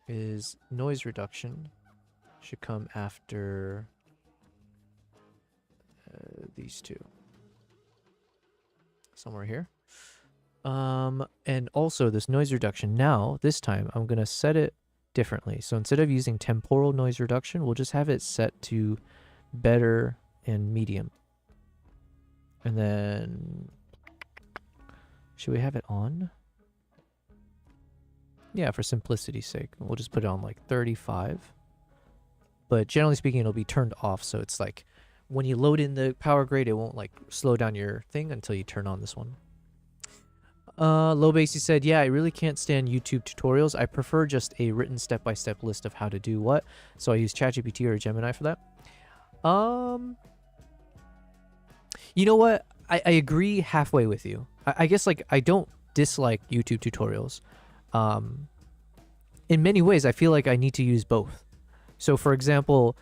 is noise reduction. Should come after these two. Somewhere here. And also this noise reduction. Now, this time, I'm going to set it differently. So instead of using temporal noise reduction, we'll just have it set to better and medium. And then, should we have it on? Yeah, for simplicity's sake. We'll just put it on like 35. But generally speaking, it'll be turned off. So it's like when you load in the power grade, it won't like slow down your thing until you turn on this one. Low Basey said, yeah, I really can't stand YouTube tutorials. I prefer just a written step-by-step list of how to do what. So I use ChatGPT or Gemini for that. You know what? I agree halfway with you. I guess like I don't dislike YouTube tutorials. In many ways, I feel like I need to use both. So for example,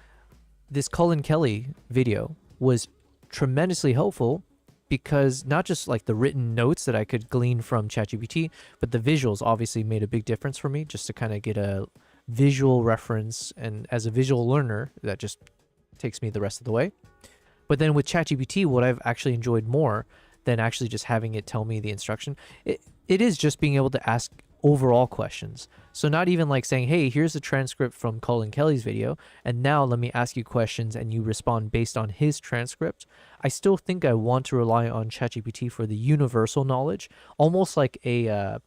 this Colin Kelly video was tremendously helpful because not just like the written notes that I could glean from ChatGPT, but the visuals obviously made a big difference for me just to kind of get a visual reference. And as a visual learner, that just takes me the rest of the way. But then with ChatGPT, what I've actually enjoyed more than actually just having it tell me the instruction, it is just being able to ask overall questions. So not even like saying, hey, here's a transcript from Colin Kelly's video, and now let me ask you questions and you respond based on his transcript. I still think I want to rely on ChatGPT for the universal knowledge, almost like a,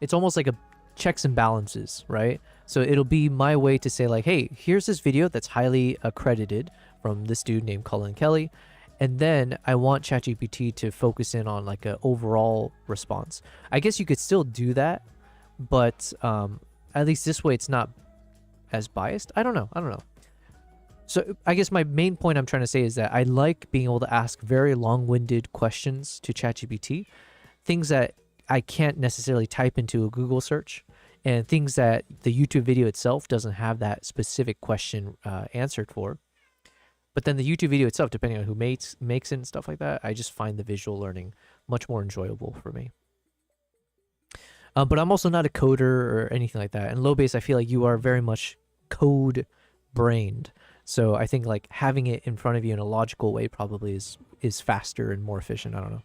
it's almost like a checks and balances, right? So it'll be my way to say like, hey, here's this video that's highly accredited from this dude named Colin Kelly. And then I want ChatGPT to focus in on like an overall response. I guess you could still do that, but at least this way it's not as biased. I don't know. So I guess my main point I'm trying to say is that I like being able to ask very long-winded questions to ChatGPT, things that I can't necessarily type into a Google search, and things that the YouTube video itself doesn't have that specific question answered for. But then the YouTube video itself, depending on who makes it and stuff like that, I just find the visual learning much more enjoyable for me. But I'm also not a coder or anything like that. And low base, I feel like you are very much code brained. So I think like having it in front of you in a logical way probably is faster and more efficient. I don't know.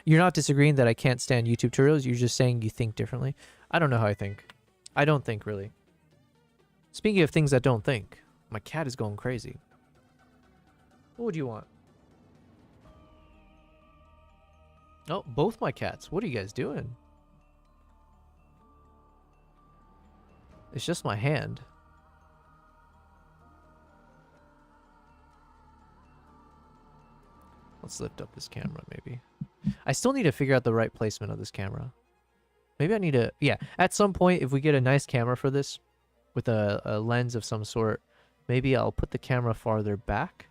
You're not disagreeing that I can't stand YouTube tutorials. You're just saying you think differently. I don't know how I think. I don't think really. Speaking of things that don't think, my cat is going crazy. What would you want? Oh, both my cats. What are you guys doing? It's just my hand. Let's lift up this camera, maybe. I still need to figure out the right placement of this camera. Maybe I need to... Yeah, at some point, if we get a nice camera for this, with a lens of some sort, maybe I'll put the camera farther back.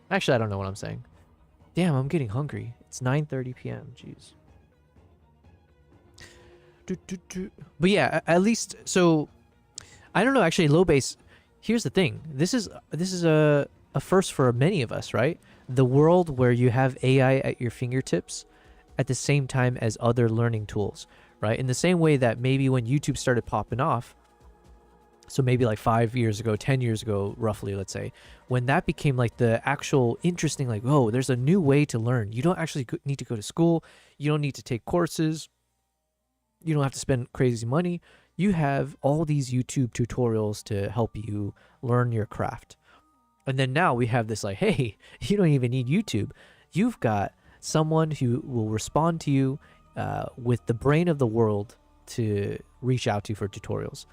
Actually, I don't know what I'm saying. Damn, I'm getting hungry. It's 9:30 p.m. Jeez. But yeah, at least, so I don't know. Actually, low base. Here's the thing. This is a first for many of us, right? The world where you have AI at your fingertips at the same time as other learning tools, right? In the same way that maybe when YouTube started popping off, so maybe like 5 years ago, 10 years ago, roughly, let's say, when that became like the actual interesting, like, oh, there's a new way to learn. You don't actually need to go to school. You don't need to take courses. You don't have to spend crazy money. You have all these YouTube tutorials to help you learn your craft. And then now we have this like, hey, you don't even need YouTube. You've got someone who will respond to you with the brain of the world to reach out to for tutorials.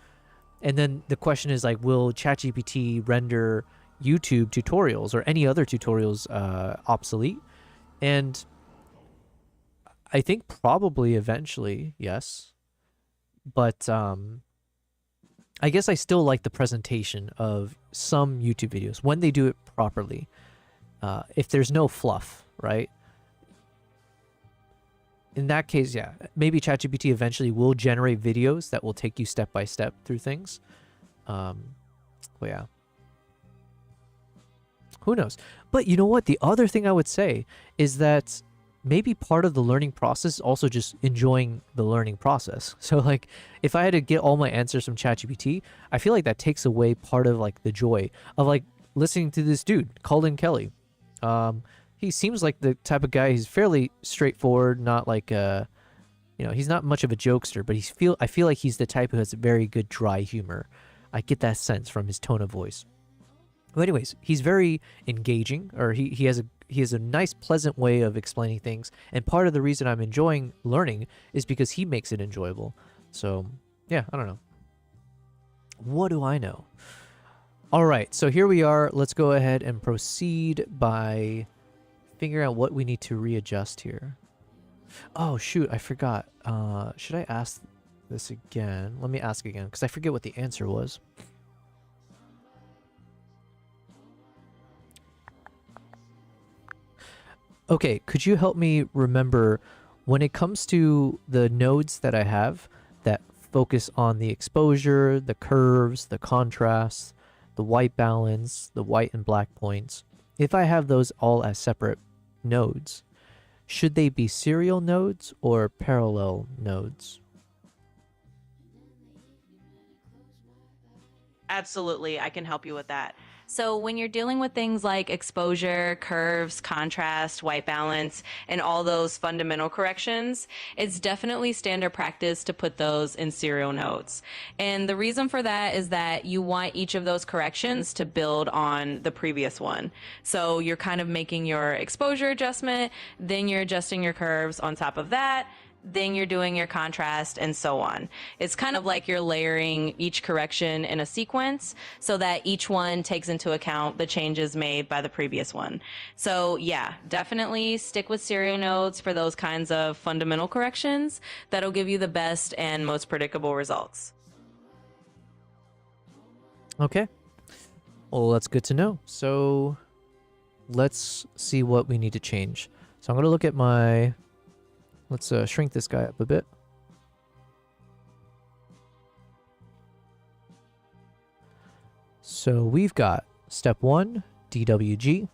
And then the question is like, will ChatGPT render YouTube tutorials or any other tutorials obsolete? And I think probably eventually, yes. But I guess I still like the presentation of some YouTube videos when they do it properly. If there's no fluff, right? In that case, yeah, maybe ChatGPT eventually will generate videos that will take you step by step through things. But yeah. Who knows? But you know what? The other thing I would say is that maybe part of the learning process is also just enjoying the learning process. So like if I had to get all my answers from ChatGPT, I feel like that takes away part of like the joy of like listening to this dude, Colin Kelly. He seems like the type of guy, he's fairly straightforward, not like he's not much of a jokester, but I feel like he's the type who has a very good dry humor. I get that sense from his tone of voice. But anyways, he's very engaging, or he has a nice, pleasant way of explaining things. And part of the reason I'm enjoying learning is because he makes it enjoyable. So yeah, I don't know. What do I know? All right, so here we are. Let's go ahead and proceed by figuring out what we need to readjust here. Oh shoot, I forgot. Should I ask this again? Let me ask again, because I forget what the answer was. Okay, could you help me remember when it comes to the nodes that I have that focus on the exposure, the curves, the contrast, the white balance, the white and black points, if I have those all as separate nodes, should they be serial nodes or parallel nodes? Absolutely, I can help you with that. So when you're dealing with things like exposure, curves, contrast, white balance, and all those fundamental corrections, it's definitely standard practice to put those in serial nodes. And the reason for that is that you want each of those corrections to build on the previous one. So you're kind of making your exposure adjustment, then you're adjusting your curves on top of that, then you're doing your contrast, and so on. It's kind of like you're layering each correction in a sequence so that each one takes into account the changes made by the previous one. So yeah, definitely stick with serial nodes for those kinds of fundamental corrections. That'll give you the best and most predictable results. Okay. Well, that's good to know. So let's see what we need to change. So I'm going to look at my... Let's shrink this guy up a bit. So we've got step 1, DWG.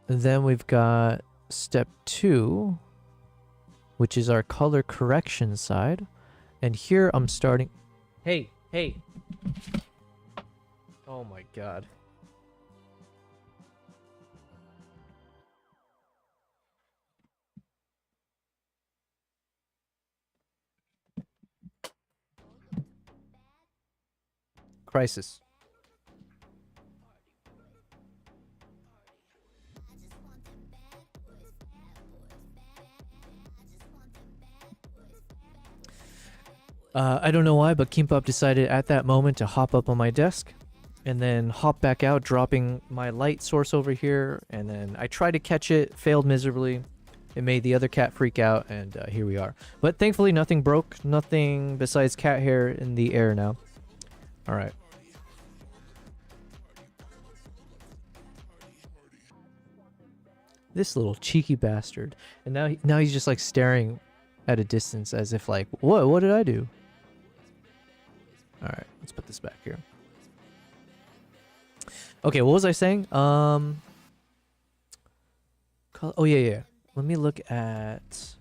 And then we've got step 2, which is our color correction side. And here I'm starting... Hey, hey. Oh my god. Crisis. I don't know why, but Kimbap decided at that moment to hop up on my desk and then hop back out, dropping my light source over here. And then I tried to catch it, failed miserably. It made the other cat freak out, and here we are. But thankfully, nothing broke. Nothing besides cat hair in the air now. All right. This little cheeky bastard. And now he's just like staring at a distance as if like, what did I do? All right, let's put this back here. Okay, what was I saying? Oh yeah. Let me look at...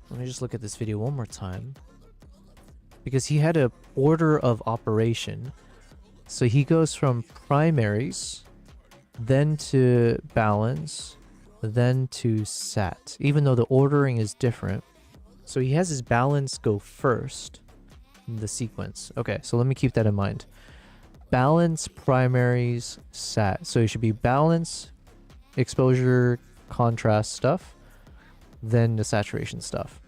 Let me just look at this video one more time. Because he had a order of operation. So he goes from primaries, then to balance, then to sat. Even though the ordering is different. So he has his balance go first in the sequence. Okay, so let me keep that in mind. Balance, primaries, sat. So it should be balance, exposure, contrast stuff, then the saturation stuff.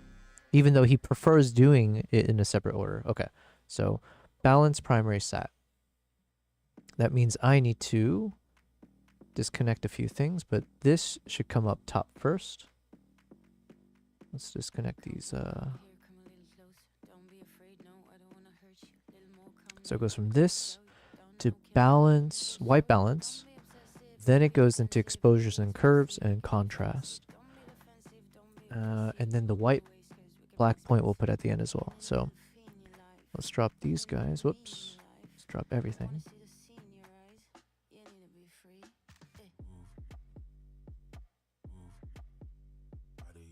Even though he prefers doing it in a separate order. Okay, so balance, primary, sat. That means I need to disconnect a few things, but this should come up top first. Let's disconnect these. So it goes from this to balance, white balance. Then it goes into exposures and curves and contrast. And then the white black point we'll put at the end as well. So let's drop these guys. Whoops. Let's drop everything.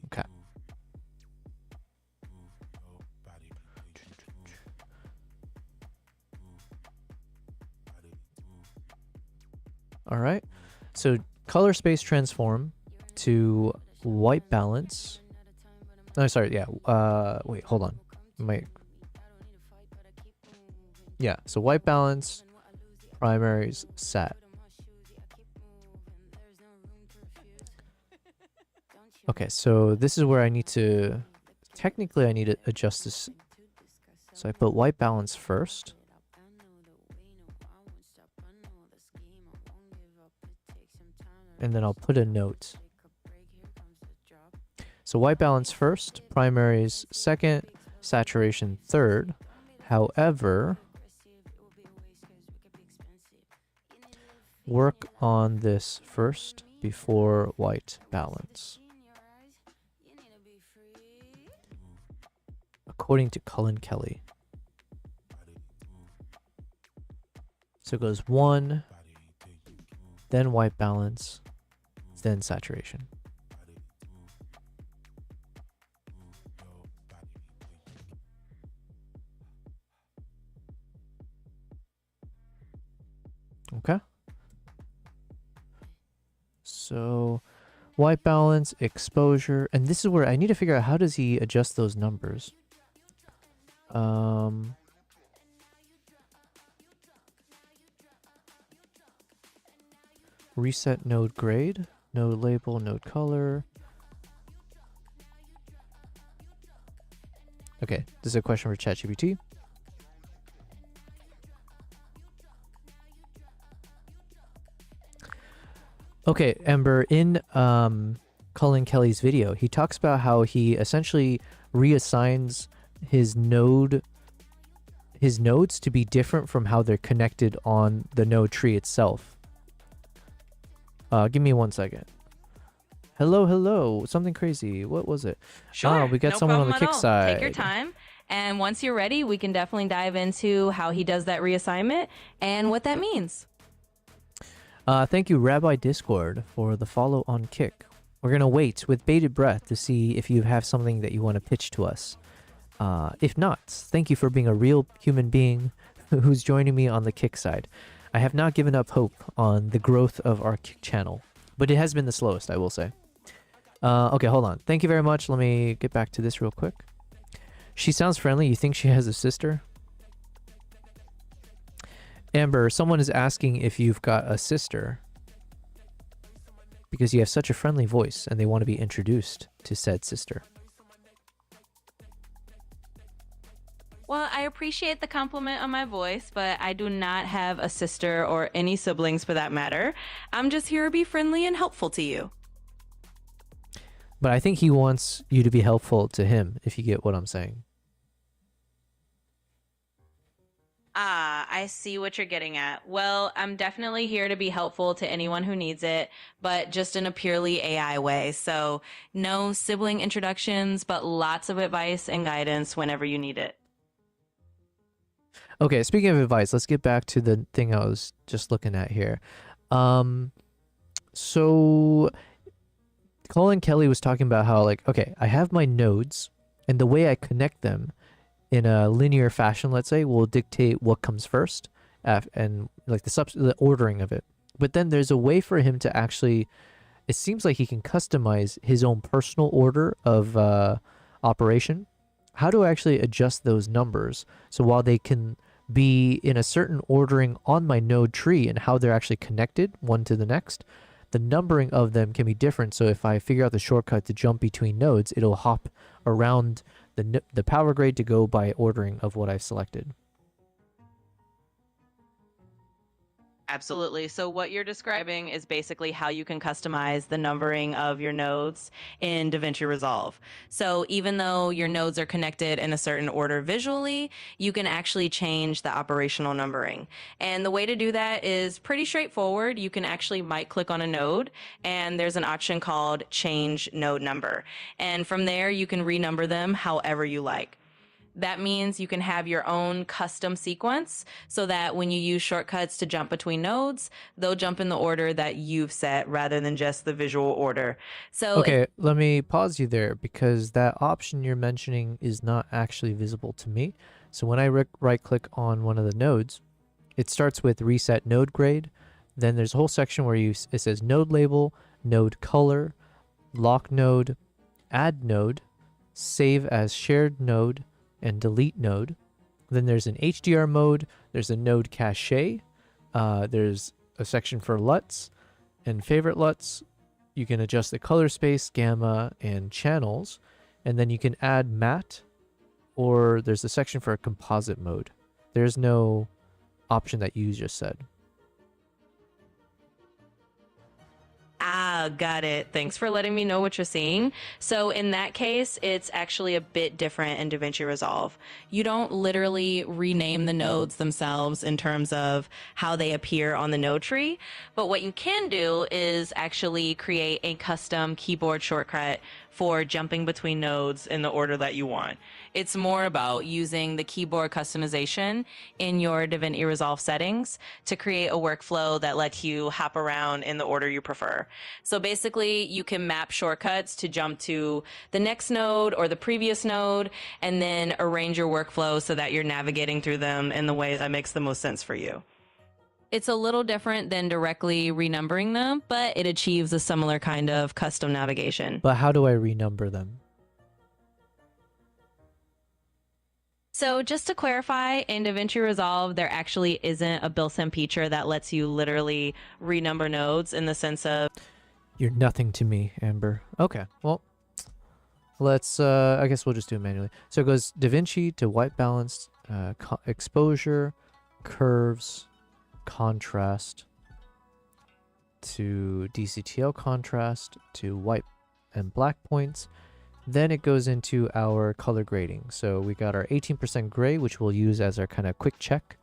Okay. All right. So color space transform to white balance. No, sorry, yeah. Wait, hold on. Yeah, so white balance, primaries, sat. Okay, so this is where I need to... Technically, I need to adjust this. So I put white balance first. And then I'll put a note. So white balance first, primaries second, saturation third. However, work on this first before white balance. According to Cullen Kelly. So it goes 1, then white balance, then saturation. Okay. So white balance, exposure, and this is where I need to figure out how does he adjust those numbers. Reset node grade, node label, node color. Okay, this is a question for ChatGPT. Okay, Ember, in Cullen Kelly's video, he talks about how he essentially reassigns his nodes to be different from how they're connected on the node tree itself. Give me 1 second. Hello, hello. Something crazy. What was it? Sure. We got no someone on the problem kick at all. side. Take your time. And once you're ready, we can definitely dive into how he does that reassignment and what that means. Thank you, Rabbi Discord, for the follow on Kick. We're going to wait with bated breath to see if you have something that you want to pitch to us. If not, thank you for being a real human being who's joining me on the Kick side. I have not given up hope on the growth of our Kick channel, but it has been the slowest, I will say. Okay, hold on. Thank you very much. Let me get back to this real quick. She sounds friendly. You think she has a sister? Amber, someone is asking if you've got a sister because you have such a friendly voice and they want to be introduced to said sister. Well, I appreciate the compliment on my voice, but I do not have a sister or any siblings for that matter. I'm just here to be friendly and helpful to you. But I think he wants you to be helpful to him, if you get what I'm saying. Ah, I see what you're getting at. Well, I'm definitely here to be helpful to anyone who needs it, but just in a purely AI way. So no sibling introductions, but lots of advice and guidance whenever you need it. Okay, speaking of advice, let's get back to the thing I was just looking at here. So Colin Kelly was talking about how, like, okay, I have my nodes, and the way I connect them in a linear fashion, let's say, will dictate what comes first, and like the ordering of it. But then there's a way for him to actually, it seems like he can customize his own personal order of operation. How do I actually adjust those numbers so while they can be in a certain ordering on my node tree and how they're actually connected one to the next, the numbering of them can be different. So if I figure out the shortcut to jump between nodes, it'll hop around the power grade to go by ordering of what I've selected. Absolutely. So what you're describing is basically how you can customize the numbering of your nodes in DaVinci Resolve. So even though your nodes are connected in a certain order visually, you can actually change the operational numbering. And the way to do that is pretty straightforward. You can actually click on a node, and there's an option called Change Node Number. And from there, you can renumber them however you like. That means you can have your own custom sequence so that when you use shortcuts to jump between nodes, they'll jump in the order that you've set rather than just the visual order. So okay, let me pause you there because that option you're mentioning is not actually visible to me. So when I right click on one of the nodes, it starts with reset node grade. Then there's a whole section where it says node label, node color, lock node, add node, save as shared node, and delete node. Then there's an HDR mode, there's a node cache, there's a section for LUTs and favorite LUTs. You can adjust the color space, gamma, and channels, and then you can add matte, or there's a section for a composite mode. There's no option that you just said. Ah, got it. Thanks for letting me know what you're seeing. So in that case, it's actually a bit different in DaVinci Resolve. You don't literally rename the nodes themselves in terms of how they appear on the node tree, but what you can do is actually create a custom keyboard shortcut for jumping between nodes in the order that you want. It's more about using the keyboard customization in your DaVinci Resolve settings to create a workflow that lets you hop around in the order you prefer. So basically, you can map shortcuts to jump to the next node or the previous node, and then arrange your workflow so that you're navigating through them in the way that makes the most sense for you. It's a little different than directly renumbering them, but it achieves a similar kind of custom navigation. But how do I renumber them? So just to clarify, in DaVinci Resolve, there actually isn't a built-in feature that lets you literally renumber nodes in the sense of... You're nothing to me, Amber. Okay, well, let's, I guess we'll just do it manually. So it goes DaVinci to white balance, exposure, curves, contrast, to DCTL contrast, to white and black points. Then it goes into our color grading. So we got our 18% gray, which we'll use as our kind of quick check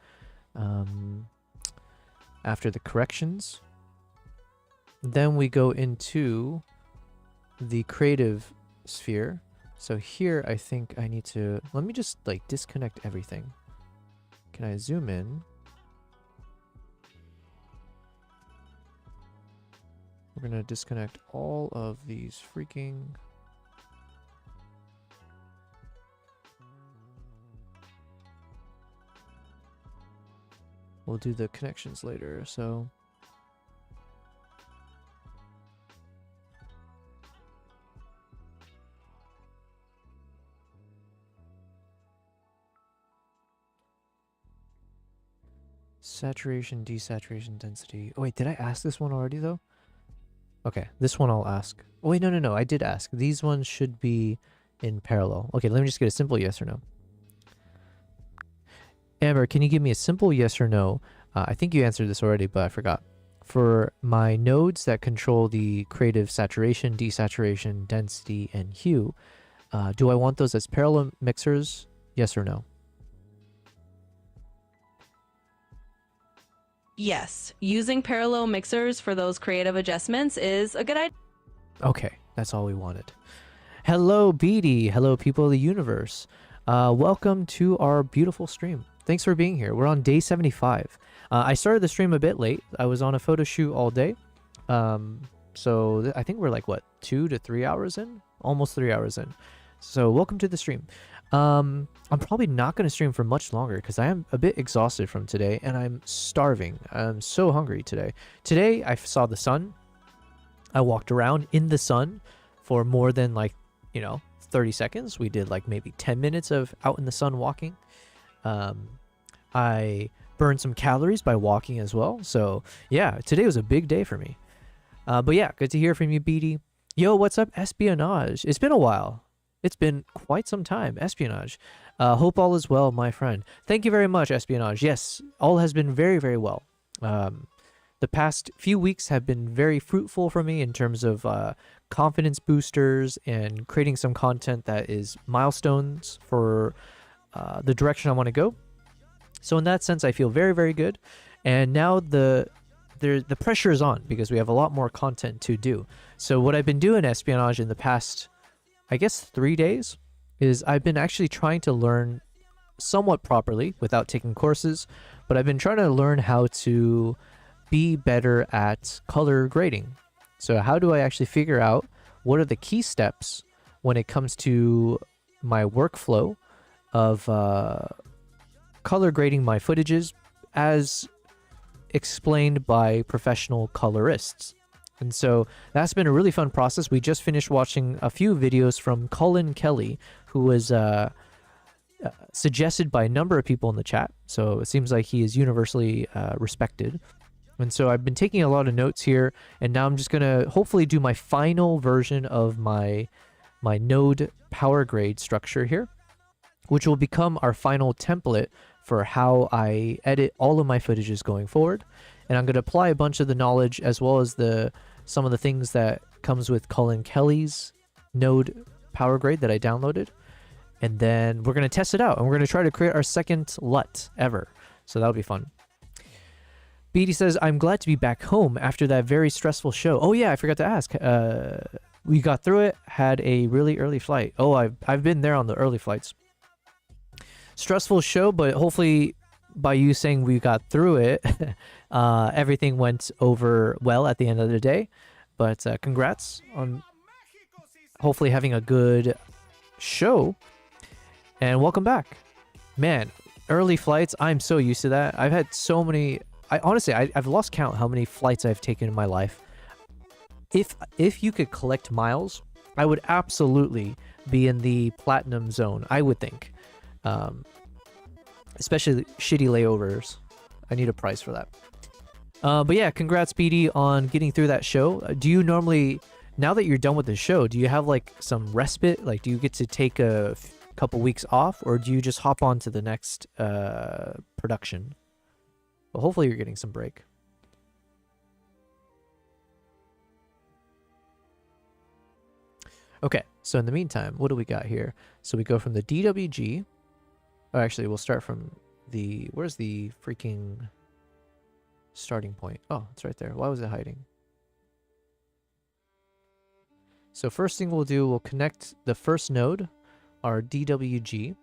after the corrections. Then we go into the creative sphere. So here I think I need to, let me just like disconnect everything. Can I zoom in? We're gonna disconnect all of these freaking... We'll do the connections later, so... Saturation, desaturation, density. Oh wait, did I ask this one already though? Okay, this one I'll ask. Oh wait, no, I did ask. These ones should be in parallel. Okay, let me just get a simple yes or no. Amber, can you give me a simple yes or no? I think you answered this already, but I forgot. For my nodes that control the creative saturation, desaturation, density, and hue, do I want those as parallel mixers? Yes or no? Yes, using parallel mixers for those creative adjustments is a good idea. Okay, that's all we wanted. Hello, Beatty. Hello, people of the universe. Welcome to our beautiful stream. Thanks for being here. We're on day 75. I started the stream a bit late. I was on a photo shoot all day. So I think we're like, what, 2 to 3 hours in? Almost 3 hours in. So welcome to the stream. I'm probably not going to stream for much longer because I am a bit exhausted from today and I'm starving. I'm so hungry today. Today I saw the sun. I walked around in the sun for more than 30 seconds. We did like maybe 10 minutes of out in the sun walking. I burned some calories by walking as well. So yeah, today was a big day for me. But yeah, good to hear from you, Beatty. Yo, what's up, Espionage? It's been a while. It's been quite some time, Espionage. Hope all is well, my friend. Thank you very much, Espionage. Yes, all has been very, very well. The past few weeks have been very fruitful for me in terms of confidence boosters and creating some content that is milestones for the direction I want to go. So in that sense, I feel very, very good. And now the pressure is on because we have a lot more content to do. So what I've been doing, Espionage, in the past, I guess 3 days, is I've been actually trying to learn somewhat properly without taking courses, but I've been trying to learn how to be better at color grading. So how do I actually figure out what are the key steps when it comes to my workflow of color grading my footages as explained by professional colorists. And so that's been a really fun process. We just finished watching a few videos from Colin Kelly, who was suggested by a number of people in the chat. So it seems like he is universally respected. And so I've been taking a lot of notes here, and now I'm just going to hopefully do my final version of my node power grade structure here, which will become our final template for how I edit all of my footages going forward. And I'm going to apply a bunch of the knowledge as well as the some of the things that comes with Colin Kelly's node power grade that I downloaded. And then we're going to test it out, and we're going to try to create our second LUT ever. So that'll be fun. Beatty says, I'm glad to be back home after that very stressful show. Oh yeah, I forgot to ask. We got through it, had a really early flight. Oh, I've been there on the early flights. Stressful show, but hopefully by you saying we got through it, everything went over well at the end of the day. But congrats on hopefully having a good show. And welcome back. Man, early flights, I'm so used to that. I've had so many... I've lost count how many flights I've taken in my life. If you could collect miles, I would absolutely be in the platinum zone, I would think. Especially shitty layovers. I need a price for that. But yeah, congrats, BD, on getting through that show. Do you normally, now that you're done with the show, do you have like some respite? Like, do you get to take a couple weeks off, or do you just hop on to the next production? Well, hopefully you're getting some break. Okay, so in the meantime, what do we got here? So we go from the DWG. Oh, actually, we'll start from the... Where's the freaking starting point? Oh, it's right there. Why was it hiding? So first thing we'll do, we'll connect the first node, our DWG.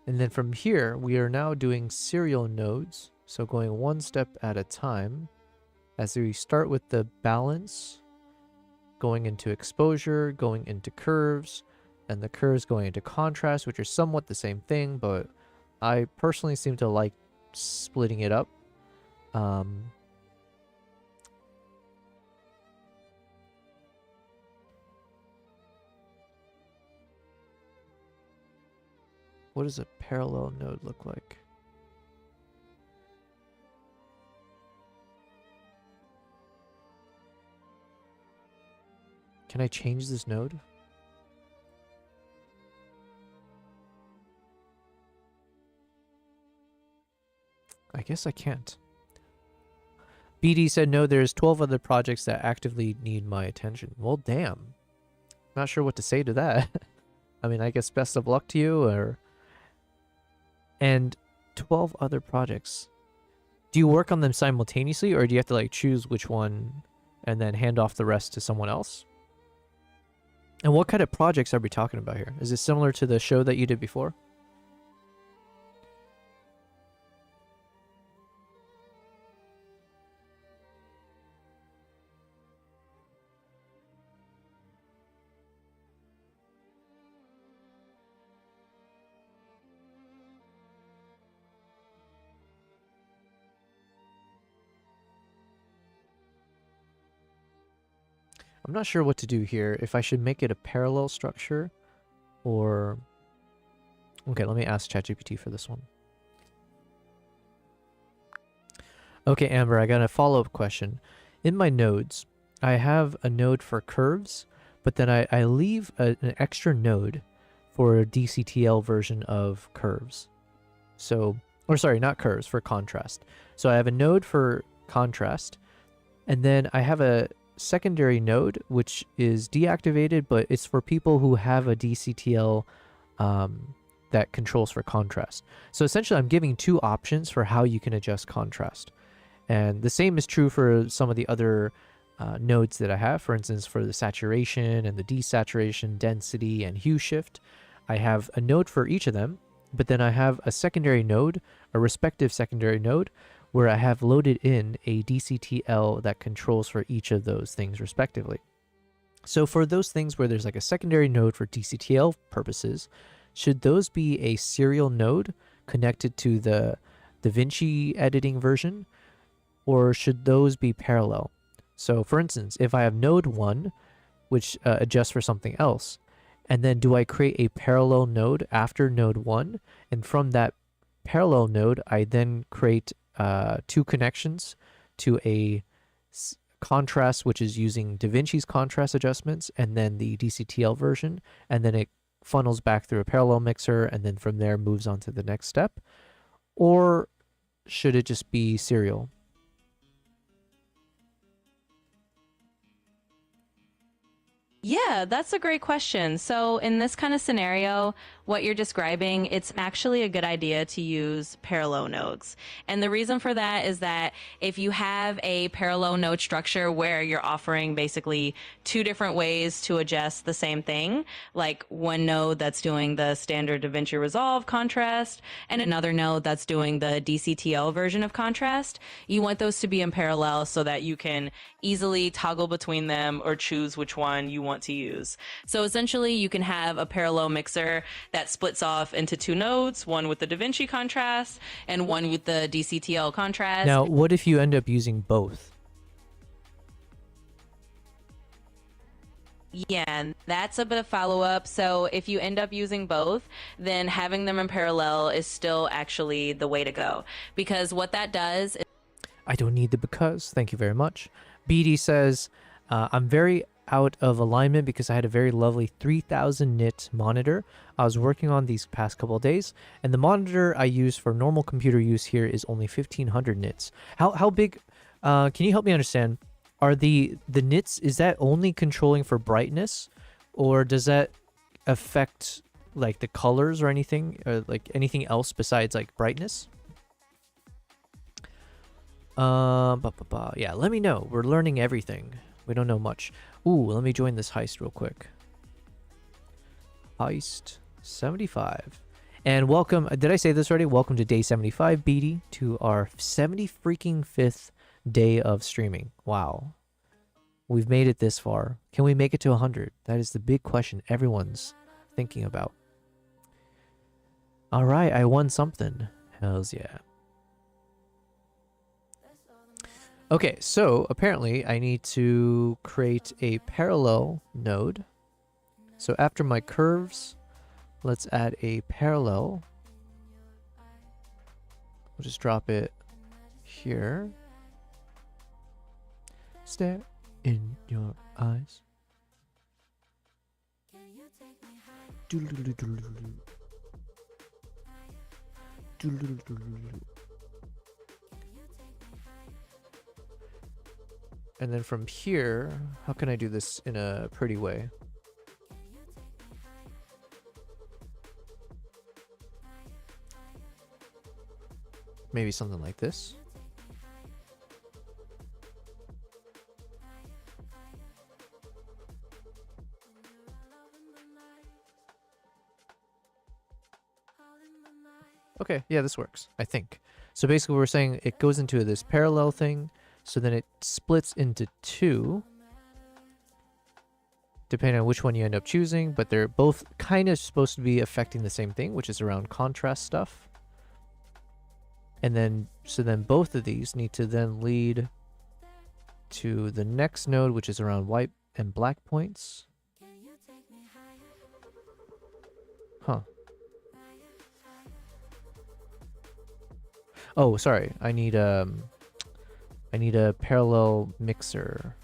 And then from here, we are now doing serial nodes. So going one step at a time. As we start with the balance, going into exposure, going into curves, and the curves going into contrast, which are somewhat the same thing, but I personally seem to like splitting it up. What does a parallel node look like? Can I change this node? I guess I can't. BD said, no, there's 12 other projects that actively need my attention. Well, damn. Not sure what to say to that. I mean, I guess best of luck to you, or... And 12 other projects. Do you work on them simultaneously, or do you have to like choose which one and then hand off the rest to someone else? And what kind of projects are we talking about here? Is it similar to the show that you did before? I'm not sure what to do here. If I should make it a parallel structure or... Okay, let me ask ChatGPT for this one. Okay, Amber, I got a follow-up question. In my nodes, I have a node for curves, but then I leave an extra node for a DCTL version of curves. So, or sorry, not curves, for contrast. So I have a node for contrast, and then I have a secondary node which is deactivated, but it's for people who have a DCTL that controls for contrast. So essentially I'm giving two options for how you can adjust contrast, and the same is true for some of the other nodes that I have. For instance, for the saturation and the desaturation, density and hue shift, I have a node for each of them, but then I have a secondary node, a respective secondary node, where I have loaded in a DCTL that controls for each of those things respectively. So for those things where there's like a secondary node for DCTL purposes, should those be a serial node connected to the DaVinci editing version, or should those be parallel? So for instance, if I have node 1, which adjusts for something else, and then do I create a parallel node after node 1, and from that parallel node, I then create two connections to a contrast, which is using DaVinci's contrast adjustments, and then the DCTL version, and then it funnels back through a parallel mixer, and then from there moves on to the next step? Or should it just be serial? Yeah, that's a great question. So, in this kind of scenario, what you're describing, it's actually a good idea to use parallel nodes. And the reason for that is that if you have a parallel node structure where you're offering basically two different ways to adjust the same thing, like one node that's doing the standard DaVinci Resolve contrast and another node that's doing the DCTL version of contrast, you want those to be in parallel so that you can easily toggle between them or choose which one you want to use. So essentially, you can have a parallel mixer that splits off into two nodes, one with the DaVinci contrast and one with the DCTL contrast. Now, what if you end up using both? Yeah, and that's a bit of follow-up. So if you end up using both, then having them in parallel is still actually the way to go. Because what that does is I don't need the because. Thank you very much. BD says, I'm very out of alignment because I had a very lovely 3000 nit monitor I was working on these past couple of days, and the monitor I use for normal computer use here is only 1500 nits. How big? Can you help me understand? Are the nits, is that only controlling for brightness, or does that affect like the colors or anything, or like anything else besides like brightness? Yeah, let me know. We're learning everything. We don't know much. Ooh, let me join this heist real quick. Heist 75. And welcome, did I say this already? Welcome to day 75, BD, to our 75th day of streaming. Wow. We've made it this far. Can we make it to 100? That is the big question everyone's thinking about. All right, I won something. Hells yeah. Okay, so apparently I need to create a parallel node. So after my curves, let's add a parallel. We'll just drop it here. Stare in your eyes. And then from here, how can I do this in a pretty way? Maybe something like this. Okay, yeah, this works, I think. So basically we're saying it goes into this parallel thing, so then it splits into two, depending on which one you end up choosing, but they're both kind of supposed to be affecting the same thing, which is around contrast stuff. And then, so then both of these need to then lead to the next node, which is around white and black points. Huh. Oh, sorry. I need a parallel mixer.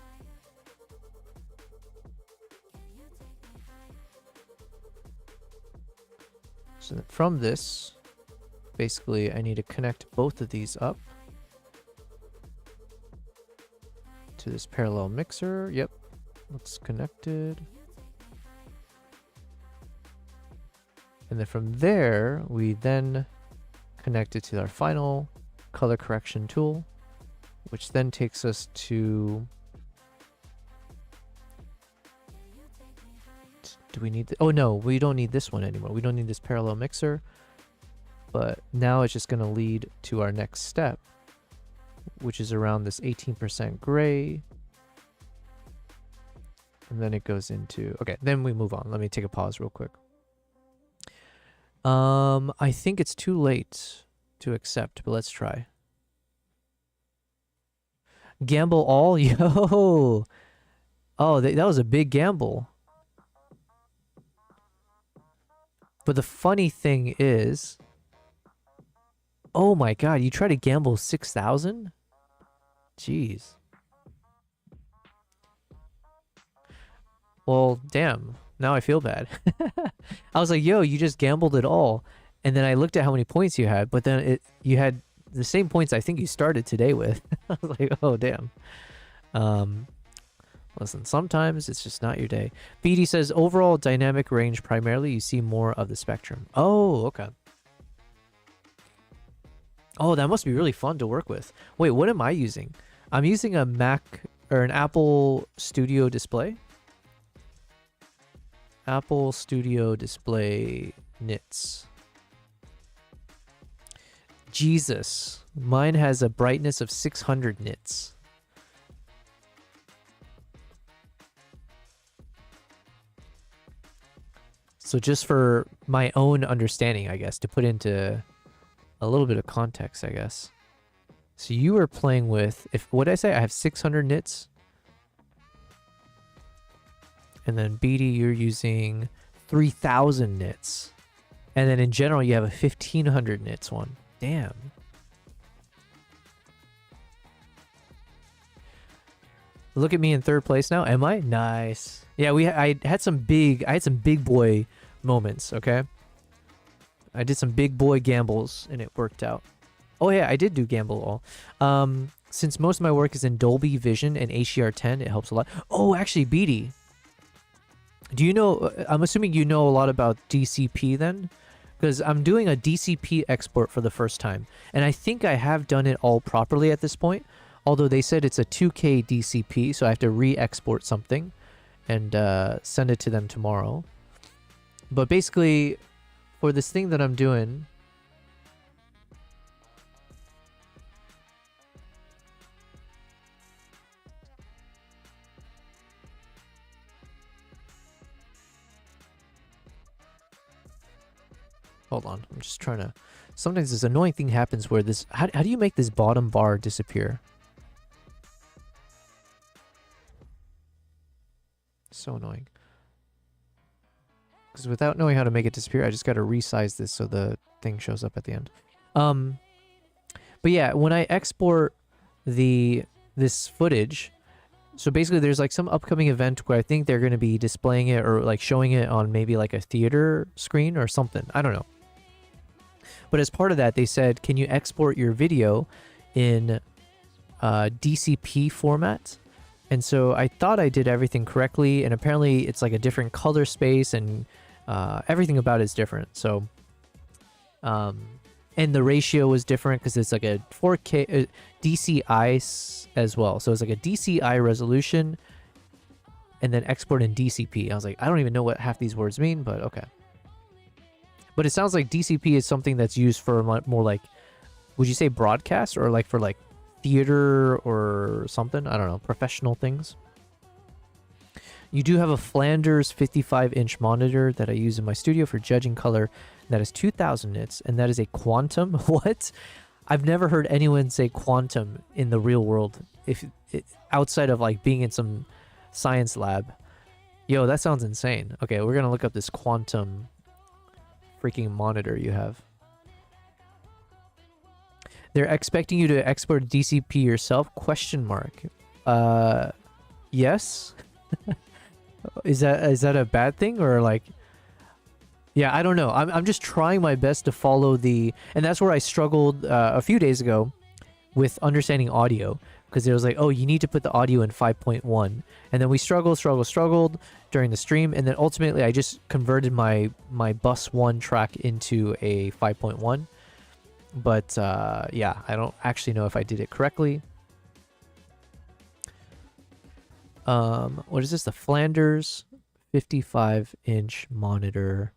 So that from this, basically I need to connect both of these up to this parallel mixer. Yep, it's connected. And then from there, we then connect it to our final color correction tool, which then takes us to... Do we need... Oh no, we don't need this one anymore. We don't need this parallel mixer. But now it's just going to lead to our next step, which is around this 18% gray. And then it goes into... Okay, then we move on. Let me take a pause real quick. I think it's too late to accept, but let's try. Gamble all? Yo! Oh, that was a big gamble. But the funny thing is... Oh my god, you try to gamble 6,000? Jeez. Well, damn. Now I feel bad. I was like, yo, you just gambled it all. And then I looked at how many points you had, but then you had the same points I think you started today with. I was like, oh, damn. Listen, sometimes it's just not your day. BD says overall dynamic range primarily, you see more of the spectrum. Oh, okay. Oh, that must be really fun to work with. Wait, what am I using? I'm using a Mac or an Apple Studio Display. Apple Studio Display nits. Jesus. Mine has a brightness of 600 nits. So just for my own understanding, I guess, to put into a little bit of context, I guess. So you are playing with, what did I say? I have 600 nits. And then BD, you're using 3,000 nits. And then in general, you have a 1,500 nits one. Damn. Look at me in third place now. Am I? Nice. Yeah, I had some big boy moments, okay? I did some big boy gambles and it worked out. Oh yeah, I did do gamble all. Since most of my work is in Dolby Vision and HDR10, it helps a lot. Oh, actually, BD. Do you know, I'm assuming you know a lot about DCP then? Because I'm doing a DCP export for the first time. And I think I have done it all properly at this point. Although they said it's a 2K DCP, so I have to re-export something and send it to them tomorrow. But basically, for this thing that I'm doing, hold on, I'm just trying to, sometimes this annoying thing happens where this, how do you make this bottom bar disappear? So annoying. Because without knowing how to make it disappear, I just got to resize this so the thing shows up at the end. But yeah, when I export this footage, so basically there's like some upcoming event where I think they're going to be displaying it or like showing it on maybe like a theater screen or something. I don't know. But as part of that, they said, can you export your video in DCP format? And so I thought I did everything correctly, and apparently it's like a different color space, and everything about it is different. So, and the ratio was different because it's like a 4K DCI as well. So it's like a DCI resolution, and then export in DCP. I was like, I don't even know what half these words mean, but okay. But it sounds like DCP is something that's used for more like, would you say broadcast or like for like theater or something? I don't know, professional things. You do have a Flanders 55-inch monitor that I use in my studio for judging color. That is 2,000 nits, and that is a quantum. What? I've never heard anyone say quantum in the real world, outside of like being in some science lab. Yo, that sounds insane. Okay, we're gonna look up this quantum freaking monitor you have. They're expecting you to export DCP yourself? Question mark. Yes. Is that a bad thing or like? Yeah, I don't know. I'm just trying my best to follow the, and that's where I struggled a few days ago with understanding audio, because it was like, oh, you need to put the audio in 5.1, and then we struggled during the stream, and then ultimately I just converted my bus 1 track into a 5.1. But yeah, I don't actually know if I did it correctly. What is this? The Flanders 55-inch monitor.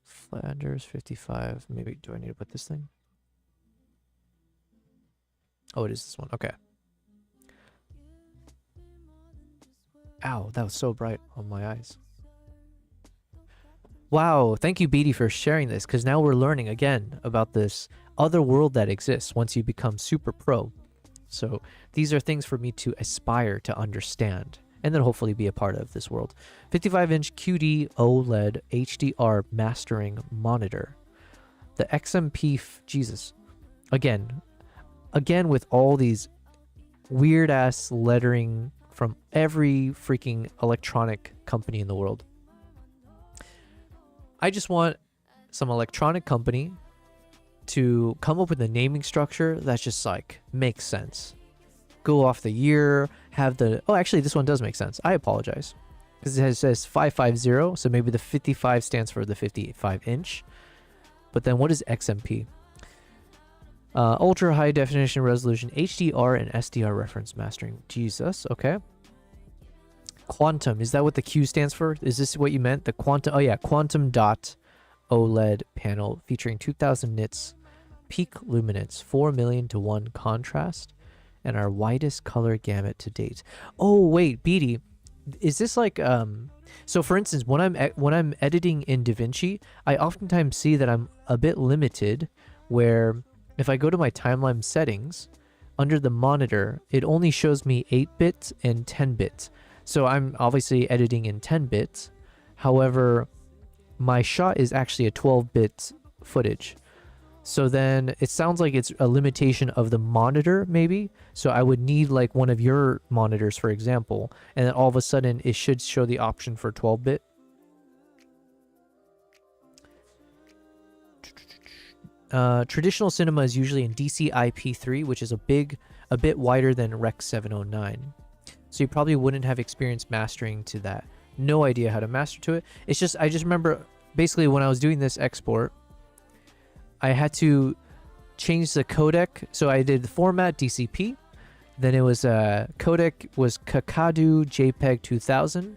Flanders 55. Maybe, do I need to put this thing? Oh, it is this one. Okay. Ow, that was so bright on my eyes. Wow, thank you, BD, for sharing this, because now we're learning again about this other world that exists once you become super pro. So these are things for me to aspire to understand, and then hopefully be a part of this world. 55-inch QD OLED HDR mastering monitor. The XMP, Jesus. Again with all these weird-ass lettering from every freaking electronic company in the world. I just want some electronic company to come up with a naming structure that's just like makes sense. Go off the year, have the, oh, actually this one does make sense. I apologize. Because it says 550, so maybe the 55 stands for the 55 inch. But then what is XMP? Ultra high definition resolution, HDR and SDR reference mastering. Jesus, okay. Quantum, is that what the Q stands for? Is this what you meant? The quantum, oh yeah, quantum dot OLED panel featuring 2000 nits peak luminance, 4 million to 1 contrast, and our widest color gamut to date. Oh wait, Beatty, is this like so for instance, when I'm editing in DaVinci, I oftentimes see that I'm a bit limited, where if I go to my timeline settings under the monitor, it only shows me 8-bit and 10-bit. So I'm obviously editing in 10 bits. However, my shot is actually a 12-bit footage. So then it sounds like it's a limitation of the monitor, maybe. So I would need like one of your monitors, for example, and then all of a sudden it should show the option for 12-bit. Traditional cinema is usually in DCI-P3, which is a bit wider than Rec 709. So you probably wouldn't have experience mastering to that. No idea how to master to it. It's just, I just remember basically when I was doing this export, I had to change the codec. So I did the format DCP. Then it was codec was Kakadu JPEG 2000.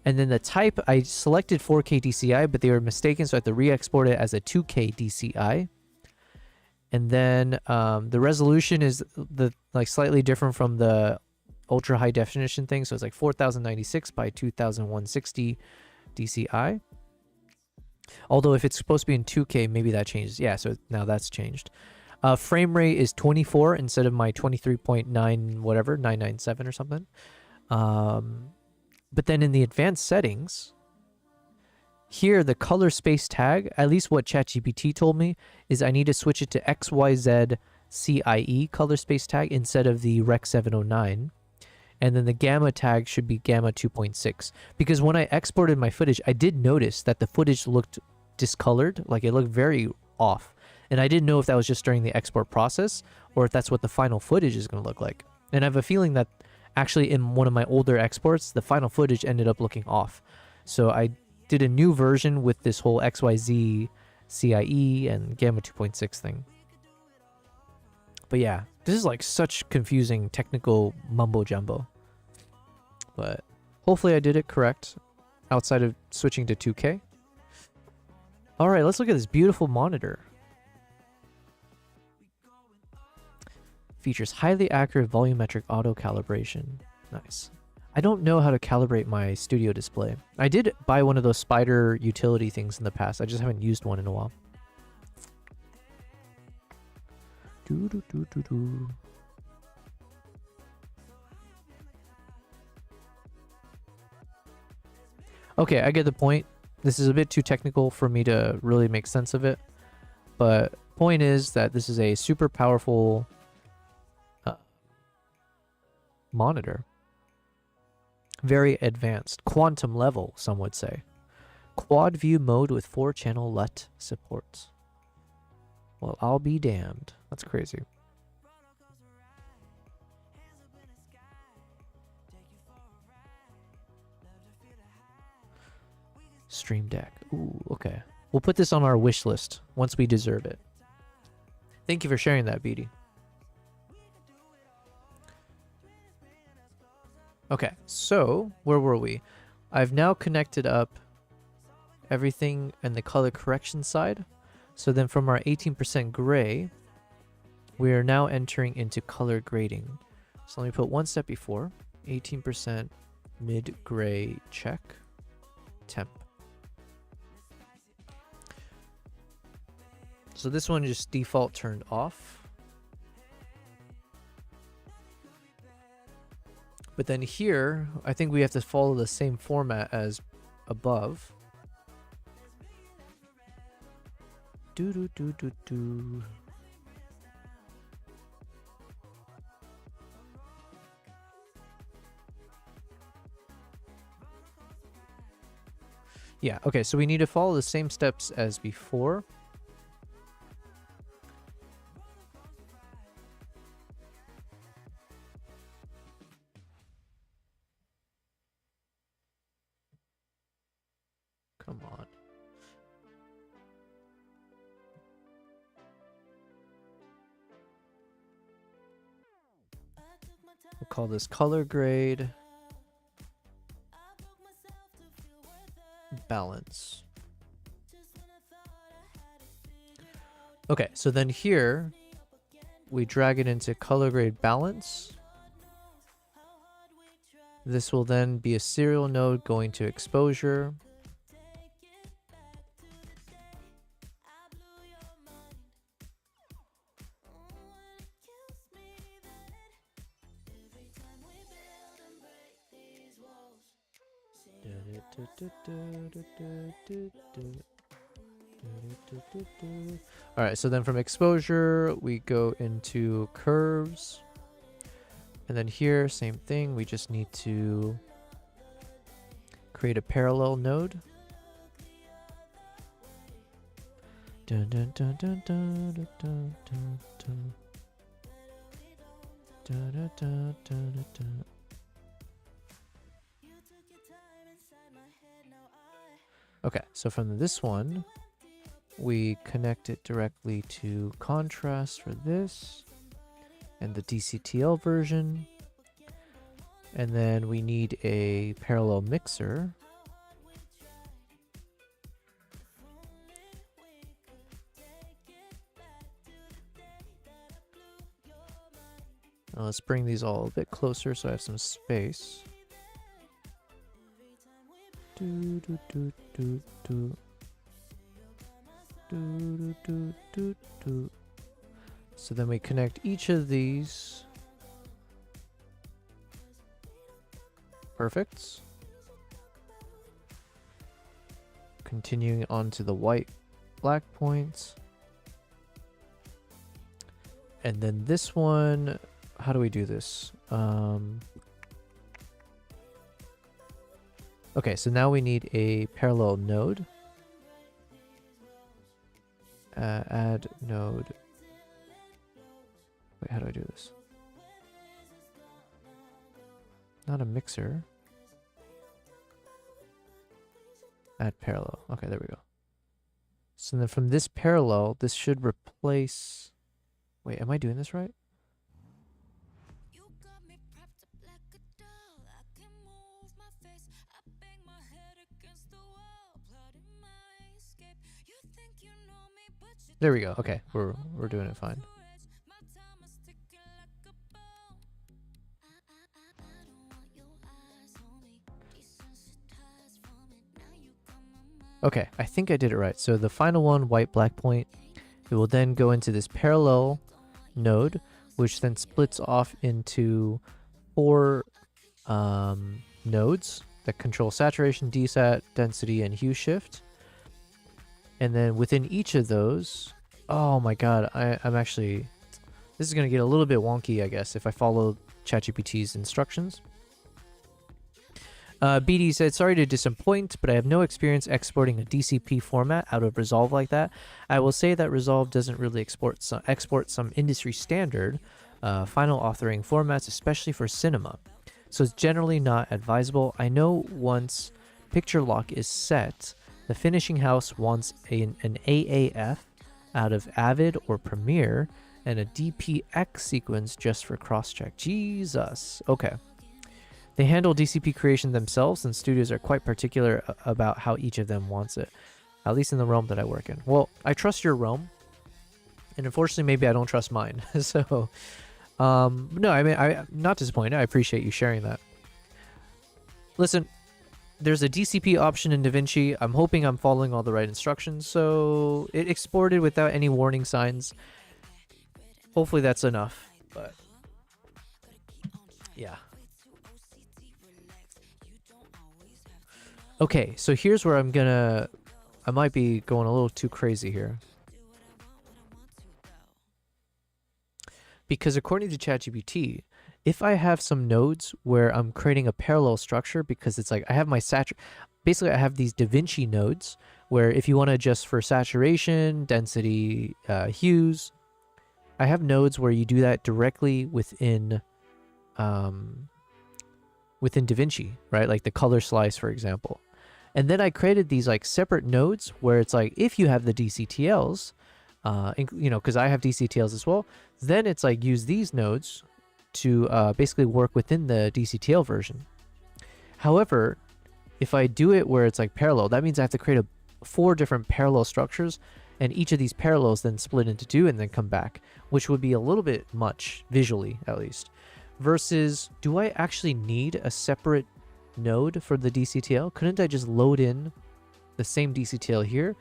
And then the type, I selected 4K DCI, but they were mistaken. So I had to re-export it as a 2K DCI. And then the resolution is the like slightly different from the ultra high definition thing, so it's like 4096 by 2160 DCI. Although if it's supposed to be in 2K, maybe that changes. Yeah, so now that's changed. Frame rate is 24 instead of my 23.9 whatever, 997 or something. But then in the advanced settings, here the color space tag, at least what ChatGPT told me, is I need to switch it to XYZ CIE color space tag instead of the Rec 709. And then the gamma tag should be gamma 2.6. Because when I exported my footage, I did notice that the footage looked discolored. Like it looked very off. And I didn't know if that was just during the export process or if that's what the final footage is going to look like. And I have a feeling that actually in one of my older exports, the final footage ended up looking off. So I did a new version with this whole XYZ CIE and gamma 2.6 thing. But yeah, this is like such confusing technical mumbo jumbo. But hopefully I did it correct outside of switching to 2K. All right, let's look at this beautiful monitor. Features highly accurate volumetric auto calibration. Nice. I don't know how to calibrate my studio display. I did buy one of those spider utility things in the past. I just haven't used one in a while. Okay, I get the point. This is a bit too technical for me to really make sense of it. But point is that this is a super powerful monitor. Very advanced. Quantum level, some would say. Quad view mode with 4-channel LUT support. Well, I'll be damned. That's crazy. Stream Deck. Ooh, okay. We'll put this on our wish list once we deserve it. Thank you for sharing that, Beatty. Okay, so where were we? I've now connected up everything in the color correction side. So then from our 18% gray, we are now entering into color grading. So let me put one step before. 18% mid gray check. Temp. So this one just default turned off. But then here, I think we have to follow the same format as above. Do. Yeah, okay, so we need to follow the same steps as before. We'll call this color grade balance. Okay, so then here we drag it into color grade balance. This will then be a serial node going to exposure. All right, so then from exposure, we go into curves. And then here, same thing. We just need to create a parallel node. Dun, dun, dun, dun, dun, dun, dun, dun, dun. Dun, dun, dun, dun, dun, dun. Okay, so from this one, we connect it directly to contrast for this and the DCTL version. And then we need a parallel mixer. Now let's bring these all a bit closer so I have some space. Do, do, do, do, do. Do, do, do, do, do. So then we connect each of these. Perfect. Continuing on to the white black points. And then this one, how do we do this? Okay, so now we need a parallel node. Add node. Wait, how do I do this? Not a mixer. Add parallel. Okay, there we go. So then from this parallel, this should replace... Wait, am I doing this right? There we go. Okay, we're doing it fine. Okay, I think I did it right. So the final one, white black point, it will then go into this parallel node, which then splits off into 4 nodes that control saturation, desat, density, and hue shift. And then within each of those, oh my god, I'm actually, this is going to get a little bit wonky, I guess, if I follow ChatGPT's instructions. BD said, sorry to disappoint, but I have no experience exporting a DCP format out of Resolve like that. I will say that Resolve doesn't really export some industry standard final authoring formats, especially for cinema. So it's generally not advisable. I know once picture lock is set, the finishing house wants an AAF out of Avid or Premiere and a DPX sequence just for cross-check. Jesus. Okay. They handle DCP creation themselves, and studios are quite particular about how each of them wants it, at least in the realm that I work in. Well, I trust your realm, and unfortunately, maybe I don't trust mine. So, no, I mean, I'm not disappointed. I appreciate you sharing that. Listen, there's a DCP option in DaVinci. I'm hoping I'm following all the right instructions, so it exported without any warning signs. Hopefully that's enough, but yeah. Okay, so here's where I might be going a little too crazy here. Because according to ChatGPT, if I have some nodes where I'm creating a parallel structure, because it's like I have my basically I have these DaVinci nodes where if you want to adjust for saturation, density, hues, I have nodes where you do that directly within DaVinci, right? Like the color slice, for example. And then I created these like separate nodes where it's like, if you have the DCTLs, you know, because I have DCTLs as well, then it's like use these nodes to basically work within the DCTL version. However, if I do it where it's like parallel, that means I have to create 4 different parallel structures, and each of these parallels then split into 2 and then come back, which would be a little bit much, visually at least. Versus, do I actually need a separate node for the DCTL? Couldn't I just load in the same DCTL here?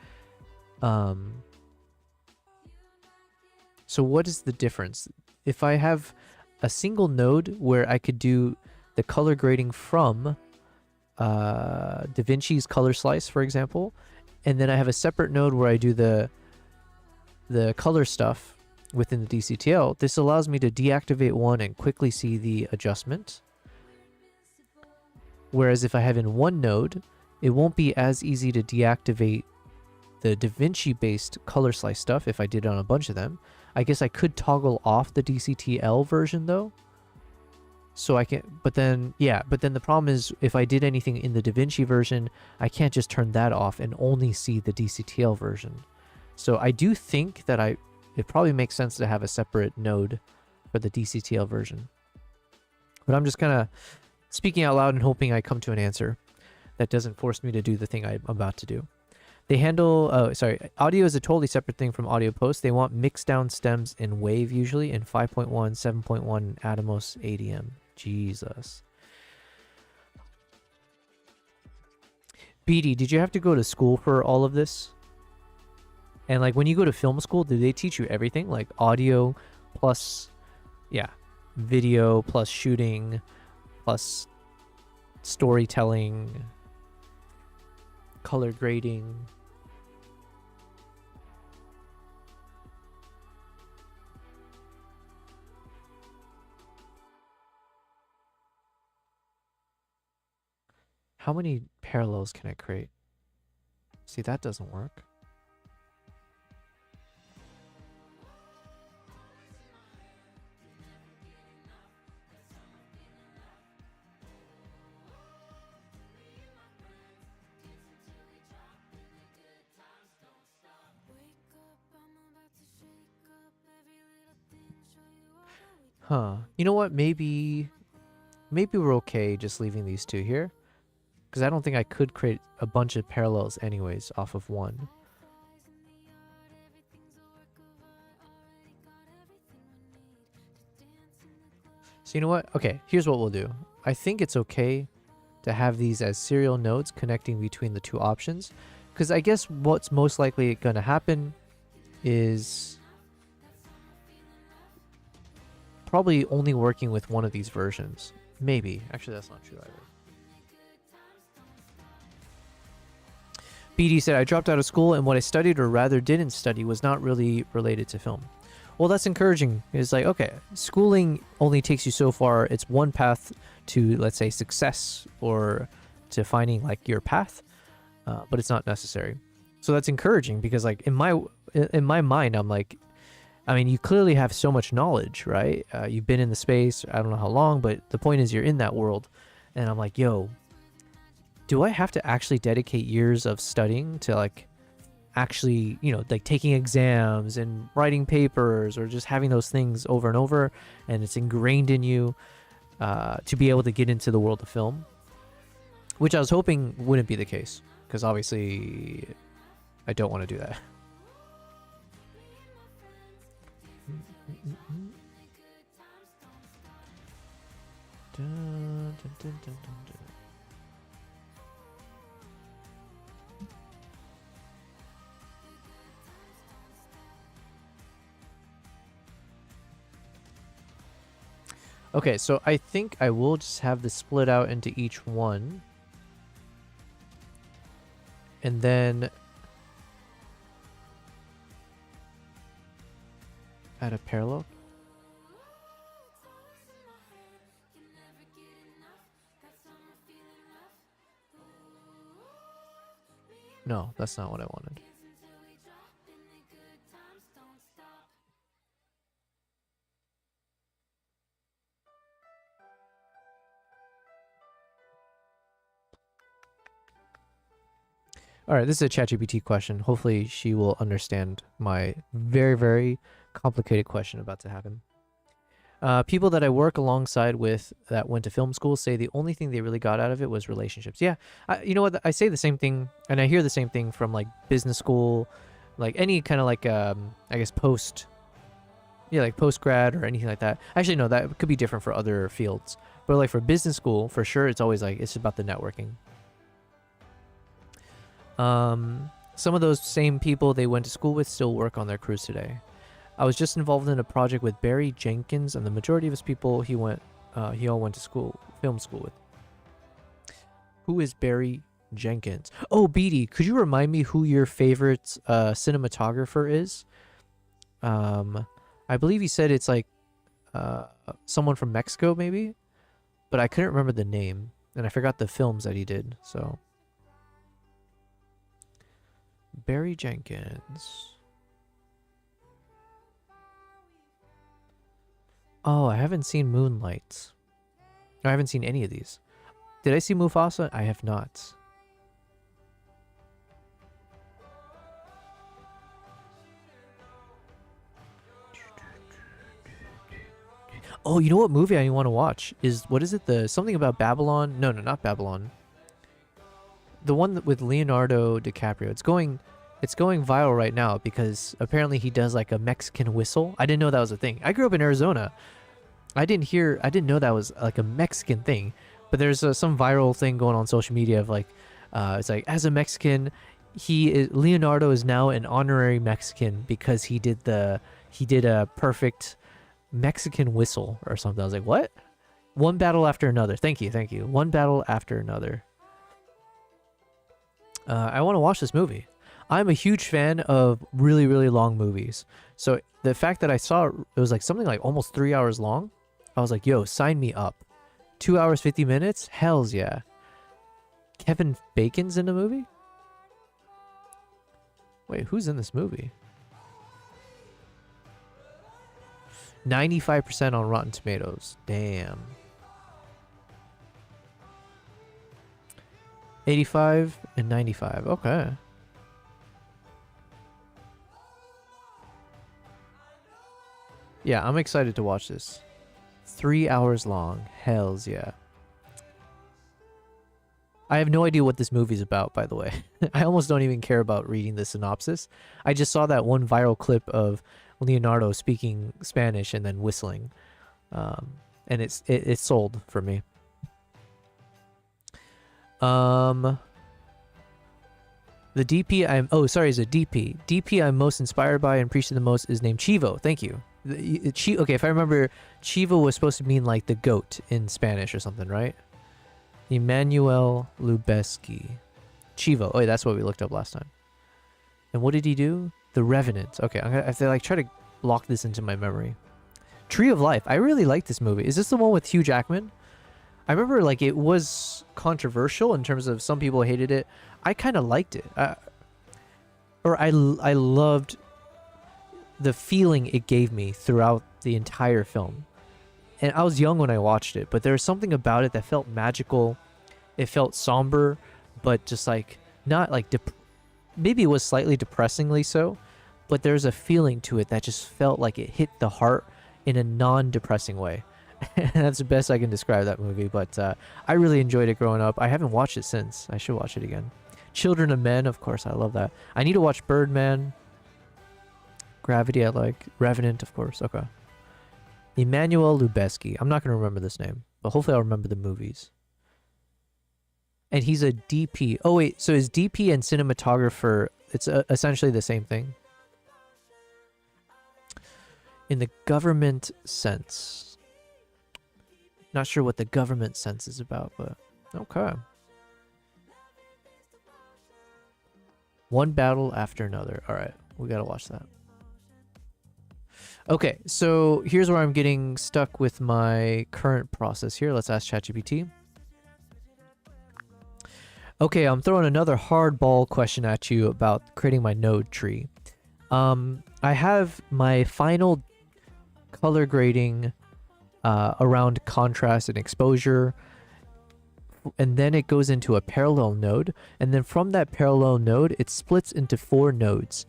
So what is the difference? If I have a single node where I could do the color grading from DaVinci's color slice, for example, and then I have a separate node where I do the color stuff within the DCTL, this allows me to deactivate one and quickly see the adjustment. Whereas if I have in one node, it won't be as easy to deactivate the DaVinci-based color slice stuff if I did it on a bunch of them. I guess I could toggle off the DCTL version though. So I can, but then the problem is if I did anything in the DaVinci version, I can't just turn that off and only see the DCTL version. So I do think that it probably makes sense to have a separate node for the DCTL version. But I'm just kind of speaking out loud and hoping I come to an answer that doesn't force me to do the thing I'm about to do. They handle, audio is a totally separate thing from audio post. They want mixed down stems in wave usually in 5.1, 7.1, Atomos, ADM. Jesus. BD, did you have to go to school for all of this? And like when you go to film school, do they teach you everything? Like audio plus, video plus shooting plus storytelling, color grading. How many parallels can I create? See, that doesn't work. Huh. You know what? Maybe we're okay just leaving these 2 here. Because I don't think I could create a bunch of parallels anyways off of one. So you know what? Okay, here's what we'll do. I think it's okay to have these as serial nodes connecting between the 2 options. Because I guess what's most likely going to happen is probably only working with one of these versions. Maybe. Actually, that's not true either. BD said, I dropped out of school and what I studied or rather didn't study was not really related to film. Well, that's encouraging. It's like, okay, schooling only takes you so far. It's one path to, let's say, success or to finding like your path, but it's not necessary. So that's encouraging because like in my mind, I'm like, I mean, you clearly have so much knowledge, right? You've been in the space, I don't know how long, but the point is you're in that world. And I'm like, yo, do I have to actually dedicate years of studying to like actually, you know, like taking exams and writing papers or just having those things over and over and it's ingrained in you to be able to get into the world of film? Which I was hoping wouldn't be the case because obviously I don't want to do that. Dun, dun, dun, dun, dun, dun. Okay, so I think I will just have this split out into each one. And then add a parallel. No, that's not what I wanted. All right, this is a ChatGPT question. Hopefully she will understand my very, very complicated question about to happen. People that I work alongside with that went to film school say the only thing they really got out of it was relationships. Yeah, you know what? I say the same thing, and I hear the same thing from like business school, like any kind of like I guess like post grad or anything like that. Actually, no, that could be different for other fields. But like for business school, for sure, it's always like it's about the networking. Some of those same people they went to school with still work on their crews today. I was just involved in a project with Barry Jenkins, and the majority of his people he all went to film school with. Who is Barry Jenkins? Oh, Beatty, could you remind me who your favorite cinematographer is? I believe he said it's like someone from Mexico, maybe, but I couldn't remember the name, and I forgot the films that he did. So, Barry Jenkins. Oh, I haven't seen Moonlight. I haven't seen any of these. Did I see Mufasa? I have not. Oh, you know what movie I want to watch is, what is it? Something about Babylon? No, not Babylon. The one with Leonardo DiCaprio. It's going viral right now because apparently he does like a Mexican whistle. I didn't know that was a thing. I grew up in Arizona. I didn't know that was like a Mexican thing, but there's some viral thing going on social media of like, it's like, as a Mexican, Leonardo is now an honorary Mexican because he did a perfect Mexican whistle or something. I was like, what? One battle after another. Thank you. One battle after another. I want to watch this movie. I'm a huge fan of really, really long movies. So the fact that I saw it was like something like almost 3 hours long, I was like, yo, sign me up. 2 hours, 50 minutes? Hells yeah. Kevin Bacon's in the movie? Wait, who's in this movie? 95% on Rotten Tomatoes. Damn. 85 and 95. Okay. Yeah, I'm excited to watch this. 3 hours long. Hells yeah. I have no idea what this movie's about, by the way. I almost don't even care about reading the synopsis. I just saw that one viral clip of Leonardo speaking Spanish and then whistling. And it sold for me. The DP is a DP. DP I'm most inspired by and appreciate the most is named Chivo. Thank you. Okay, if I remember, Chivo was supposed to mean like the goat in Spanish or something, right? Emmanuel Lubezki. Chivo. Oh, that's what we looked up last time. And what did he do? The Revenant. Okay, I'm gonna have to like try to lock this into my memory. Tree of Life. I really like this movie. Is this the one with Hugh Jackman? I remember like it was controversial in terms of some people hated it. I kind of liked it. I loved the feeling it gave me throughout the entire film. And I was young when I watched it, but there was something about it that felt magical. It felt somber, but just like not like maybe it was slightly depressingly so, but there's a feeling to it that just felt like it hit the heart in a non-depressing way. That's the best I can describe that movie, but I really enjoyed it growing up. I haven't watched it since. I should watch it again. Children of Men, of course, I love that. I need to watch Birdman. Gravity, I like. Revenant, of course. Okay. Emmanuel Lubezki. I'm not going to remember this name, but hopefully I'll remember the movies. And he's a DP. Oh, wait. So is DP and cinematographer, it's essentially the same thing? In the government sense. Not sure what the government sense is about, but okay. One battle after another. All right. We got to watch that. Okay, so here's where I'm getting stuck with my current process here. Let's ask ChatGPT. Okay, I'm throwing another hardball question at you about creating my node tree. I have my final color grading around contrast and exposure, and then it goes into a parallel node, and then from that parallel node, it splits into 4 nodes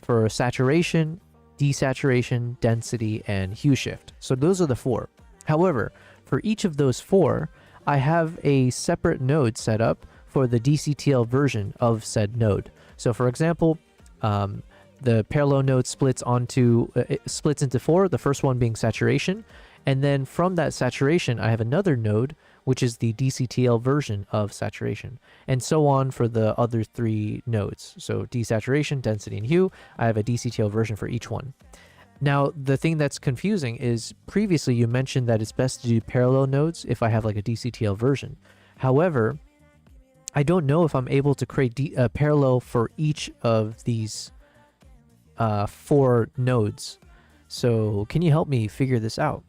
for saturation, desaturation, density, and hue shift. So those are the 4. However, for each of those 4, I have a separate node set up for the DCTL version of said node. So for example, the parallel node splits into 4, the first one being saturation, and then from that saturation I have another node which is the DCTL version of saturation, and so on for the other 3 nodes. So desaturation, density, and hue, I have a DCTL version for each one. Now, the thing that's confusing is previously you mentioned that it's best to do parallel nodes if I have like a DCTL version. However, I don't know if I'm able to create parallel for each of these 4 nodes. So can you help me figure this out?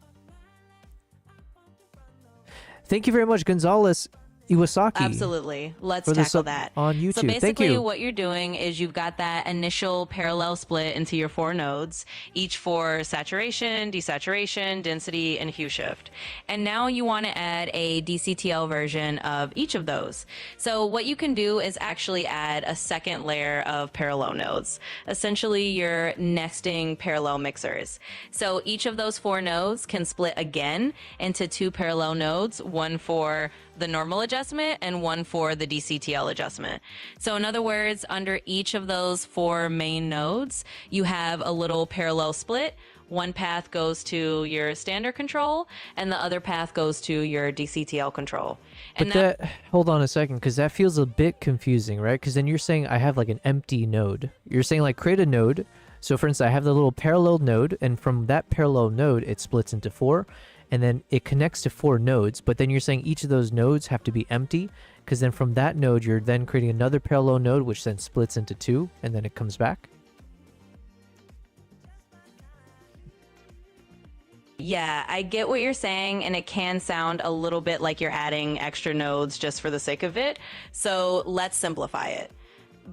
Thank you very much, Gonzalez Iwasaki. Absolutely. Let's for the tackle sub that. on YouTube. So Thank basically you. what you're doing is you've got that initial parallel split into your 4 nodes, each for saturation, desaturation, density, and hue shift. And now you want to add a DCTL version of each of those. So what you can do is actually add a second layer of parallel nodes. Essentially, you're nesting parallel mixers. So each of those 4 nodes can split again into 2 parallel nodes, one for the normal adjustment and one for the DCTL adjustment. So in other words, under each of those 4 main nodes, you have a little parallel split. One path goes to your standard control and the other path goes to your DCTL control. And But hold on a second, because that feels a bit confusing, right? Because then you're saying I have like an empty node. You're saying like create a node. So for instance, I have the little parallel node, and from that parallel node, it splits into 4. And then it connects to 4 nodes, but then you're saying each of those nodes have to be empty, because then from that node, you're then creating another parallel node, which then splits into 2, and then it comes back. Yeah, I get what you're saying, and it can sound a little bit like you're adding extra nodes just for the sake of it. So let's simplify it.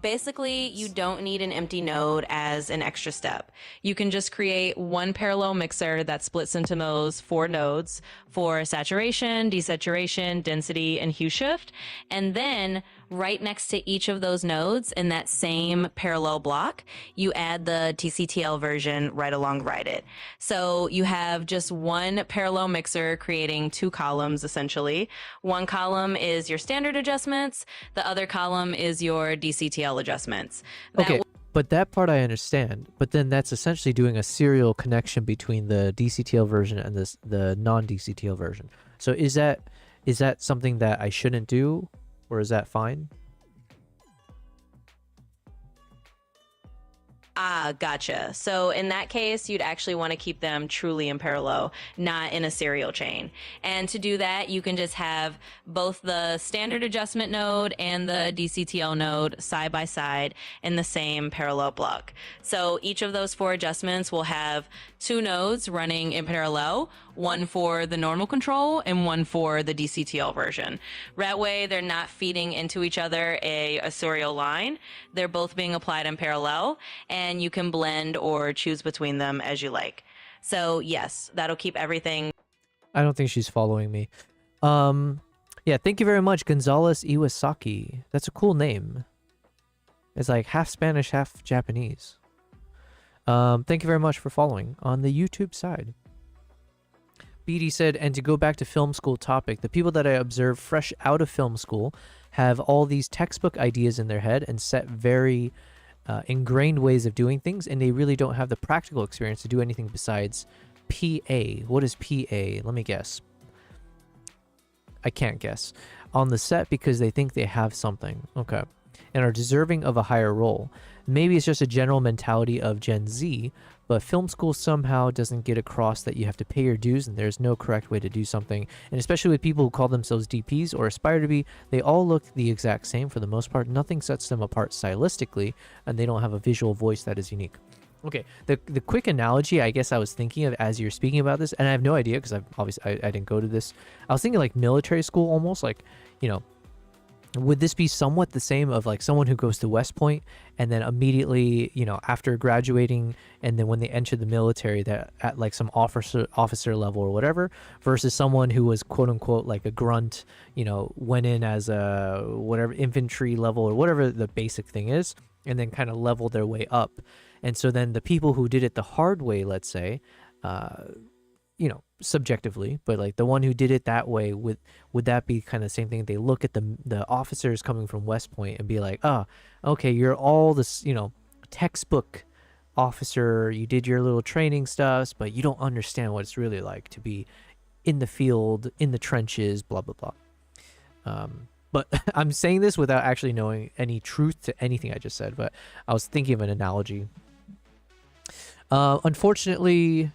Basically, you don't need an empty node as an extra step. You can just create one parallel mixer that splits into those 4 nodes for saturation, desaturation, density, and hue shift. And then right next to each of those nodes in that same parallel block, you add the DCTL version right alongside it. So you have just one parallel mixer creating 2 columns, essentially. One column is your standard adjustments. The other column is your DCTL adjustments. Okay, but that part I understand. But then that's essentially doing a serial connection between the DCTL version and the non-DCTL version. So is that something that I shouldn't do? Or is that fine? Ah, gotcha. So in that case, you'd actually want to keep them truly in parallel, not in a serial chain. And to do that, you can just have both the standard adjustment node and the DCTL node side by side in the same parallel block. So each of those 4 adjustments will have 2 nodes running in parallel, one for the normal control and one for the DCTL version. That way, they're not feeding into each other a serial line. They're both being applied in parallel, and you can blend or choose between them as you like. So yes, that'll keep everything. I don't think she's following me. Yeah, thank you very much, Gonzalez Iwasaki. That's a cool name. It's like half Spanish, half Japanese. Thank you very much for following on the YouTube side. BD said, and to go back to film school topic, the people that I observe fresh out of film school have all these textbook ideas in their head and set very ingrained ways of doing things, and they really don't have the practical experience to do anything besides PA. What is PA? Let me guess. I can't guess. On the set because they think they have something. Okay. And are deserving of a higher role. Maybe it's just a general mentality of Gen Z, but film school somehow doesn't get across that you have to pay your dues and there's no correct way to do something. And especially with people who call themselves DPs or aspire to be, they all look the exact same for the most part. Nothing sets them apart stylistically, and they don't have a visual voice that is unique. Okay, the quick analogy I guess I was thinking of as you're speaking about this, and I have no idea because I didn't go to this. I was thinking like military school almost, like, you know, would this be somewhat the same of like someone who goes to West Point and then immediately, you know, after graduating and then when they enter the military that at like some officer level or whatever, versus someone who was quote unquote like a grunt, you know, went in as a whatever infantry level or whatever the basic thing is, and then kind of level their way up. And so then the people who did it the hard way, let's say, you know, subjectively, but like the one who did it that way, would that be kind of the same thing? They look at the officers coming from West Point and be like, oh, okay, you're all this, you know, textbook officer, you did your little training stuff, but you don't understand what it's really like to be in the field, in the trenches, blah blah blah. But I'm saying this without actually knowing any truth to anything I just said, but I was thinking of an analogy. Unfortunately,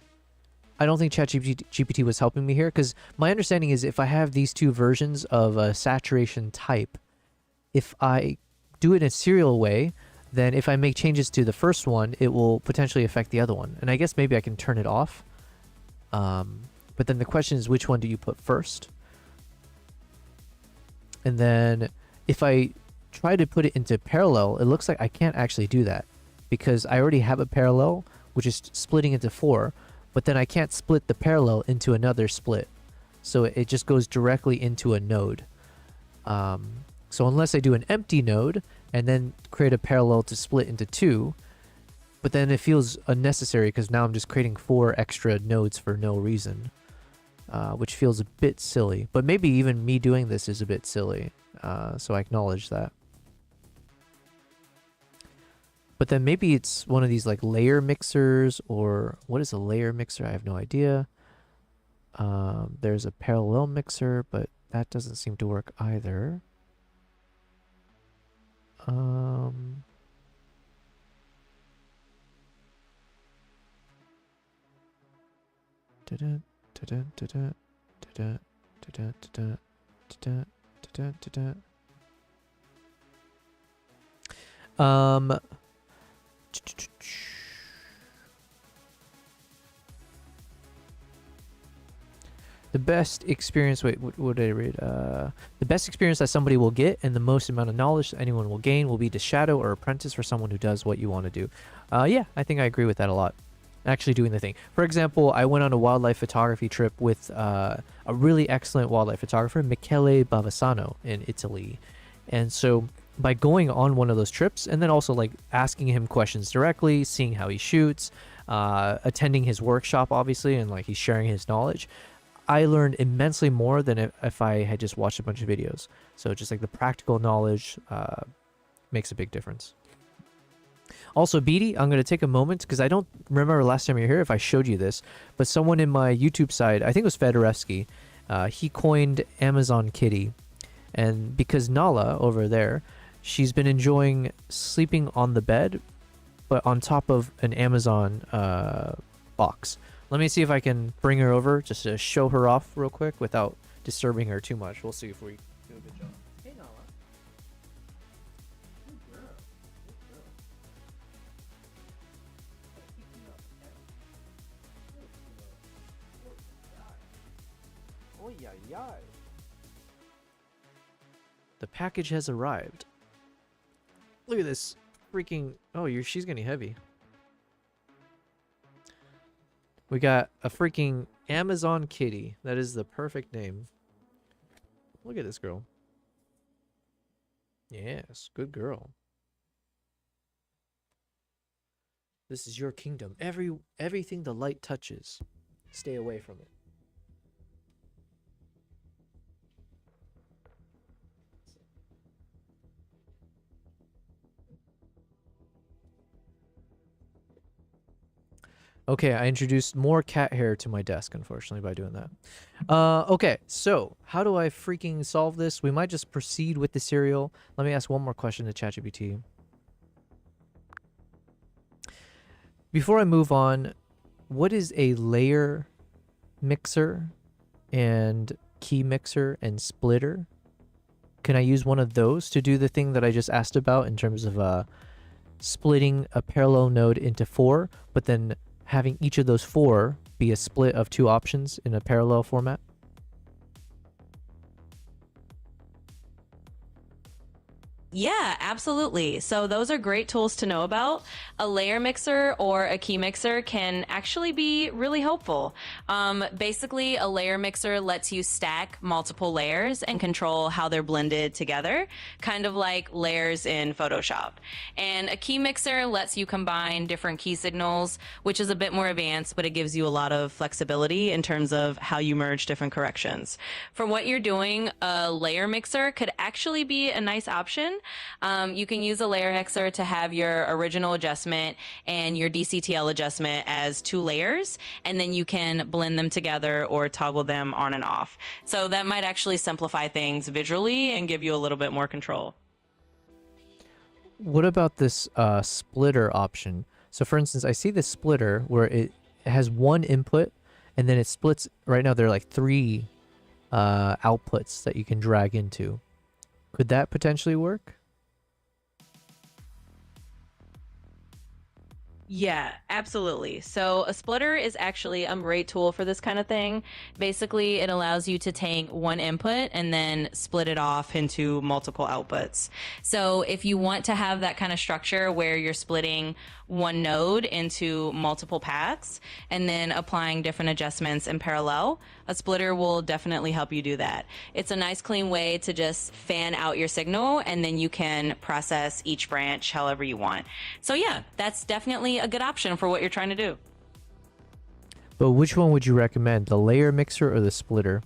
I don't think ChatGPT was helping me here, because my understanding is if I have these two versions of a saturation type, if I do it in a serial way, then if I make changes to the first one, it will potentially affect the other one. And I guess maybe I can turn it off. But then the question is, which one do you put first? And then if I try to put it into parallel, it looks like I can't actually do that, because I already have a parallel, which is splitting into 4, but then I can't split the parallel into another split. So it just goes directly into a node. So unless I do an empty node and then create a parallel to split into 2, but then it feels unnecessary because now I'm just creating 4 extra nodes for no reason, which feels a bit silly. But maybe even me doing this is a bit silly, so I acknowledge that. But then maybe it's one of these like layer mixers, or what is a layer mixer? I have no idea. There's a parallel mixer, but that doesn't seem to work either. The best experience, wait, what did I read? The best experience that somebody will get and the most amount of knowledge that anyone will gain will be to shadow or apprentice for someone who does what you want to do. Yeah, I think I agree with that a lot. Actually doing the thing. For example, I went on a wildlife photography trip with a really excellent wildlife photographer, Michele Bavassano in Italy. And so by going on one of those trips and then also like asking him questions directly, seeing how he shoots, attending his workshop, obviously, and like he's sharing his knowledge, I learned immensely more than if I had just watched a bunch of videos. So just like the practical knowledge makes a big difference. Also, Beatty, I'm going to take a moment because I don't remember last time you were here if I showed you this, but someone in my YouTube side, I think it was Fedorevsky, he coined Amazon Kitty. And because Nala over there, she's been enjoying sleeping on the bed, but on top of an Amazon box. Let me see if I can bring her over just to show her off real quick without disturbing her too much. We'll see if we do a good job. Hey, Nala. Good girl. Good girl. Oy, ay, ay. The package has arrived. Look at this freaking... Oh, she's getting heavy. We got a freaking Amazon Kitty. That is the perfect name. Look at this girl. Yes, good girl. This is your kingdom. Everything the light touches, stay away from it. Okay, I introduced more cat hair to my desk, unfortunately, by doing that. Okay, so how do I freaking solve this? We might just proceed with the serial. Let me ask one more question to ChatGPT. Before I move on, what is a layer mixer and key mixer and splitter? Can I use one of those to do the thing that I just asked about in terms of splitting a parallel node into 4, but then having each of those 4 be a split of 2 options in a parallel format? Yeah, absolutely. So those are great tools to know about. A layer mixer or a key mixer can actually be really helpful. Basically, a layer mixer lets you stack multiple layers and control how they're blended together, kind of like layers in Photoshop. And a key mixer lets you combine different key signals, which is a bit more advanced, but it gives you a lot of flexibility in terms of how you merge different corrections. For what you're doing, a layer mixer could actually be a nice option. You can use a layer mixer to have your original adjustment and your DCTL adjustment as two layers, and then you can blend them together or toggle them on and off. So that might actually simplify things visually and give you a little bit more control. What about this splitter option? So for instance, I see this splitter where it has one input and then it splits. Right now there are like three outputs that you can drag into. Could that potentially work? Yeah, absolutely. So a splitter is actually a great tool for this kind of thing. Basically, it allows you to take one input and then split it off into multiple outputs. So if you want to have that kind of structure where you're splitting one node into multiple paths and then applying different adjustments in parallel, a splitter will definitely help you do that. It's a nice clean way to just fan out your signal and then you can process each branch however you want. So yeah, that's definitely a good option for what you're trying to do. But which one would you recommend, the layer mixer or the splitter?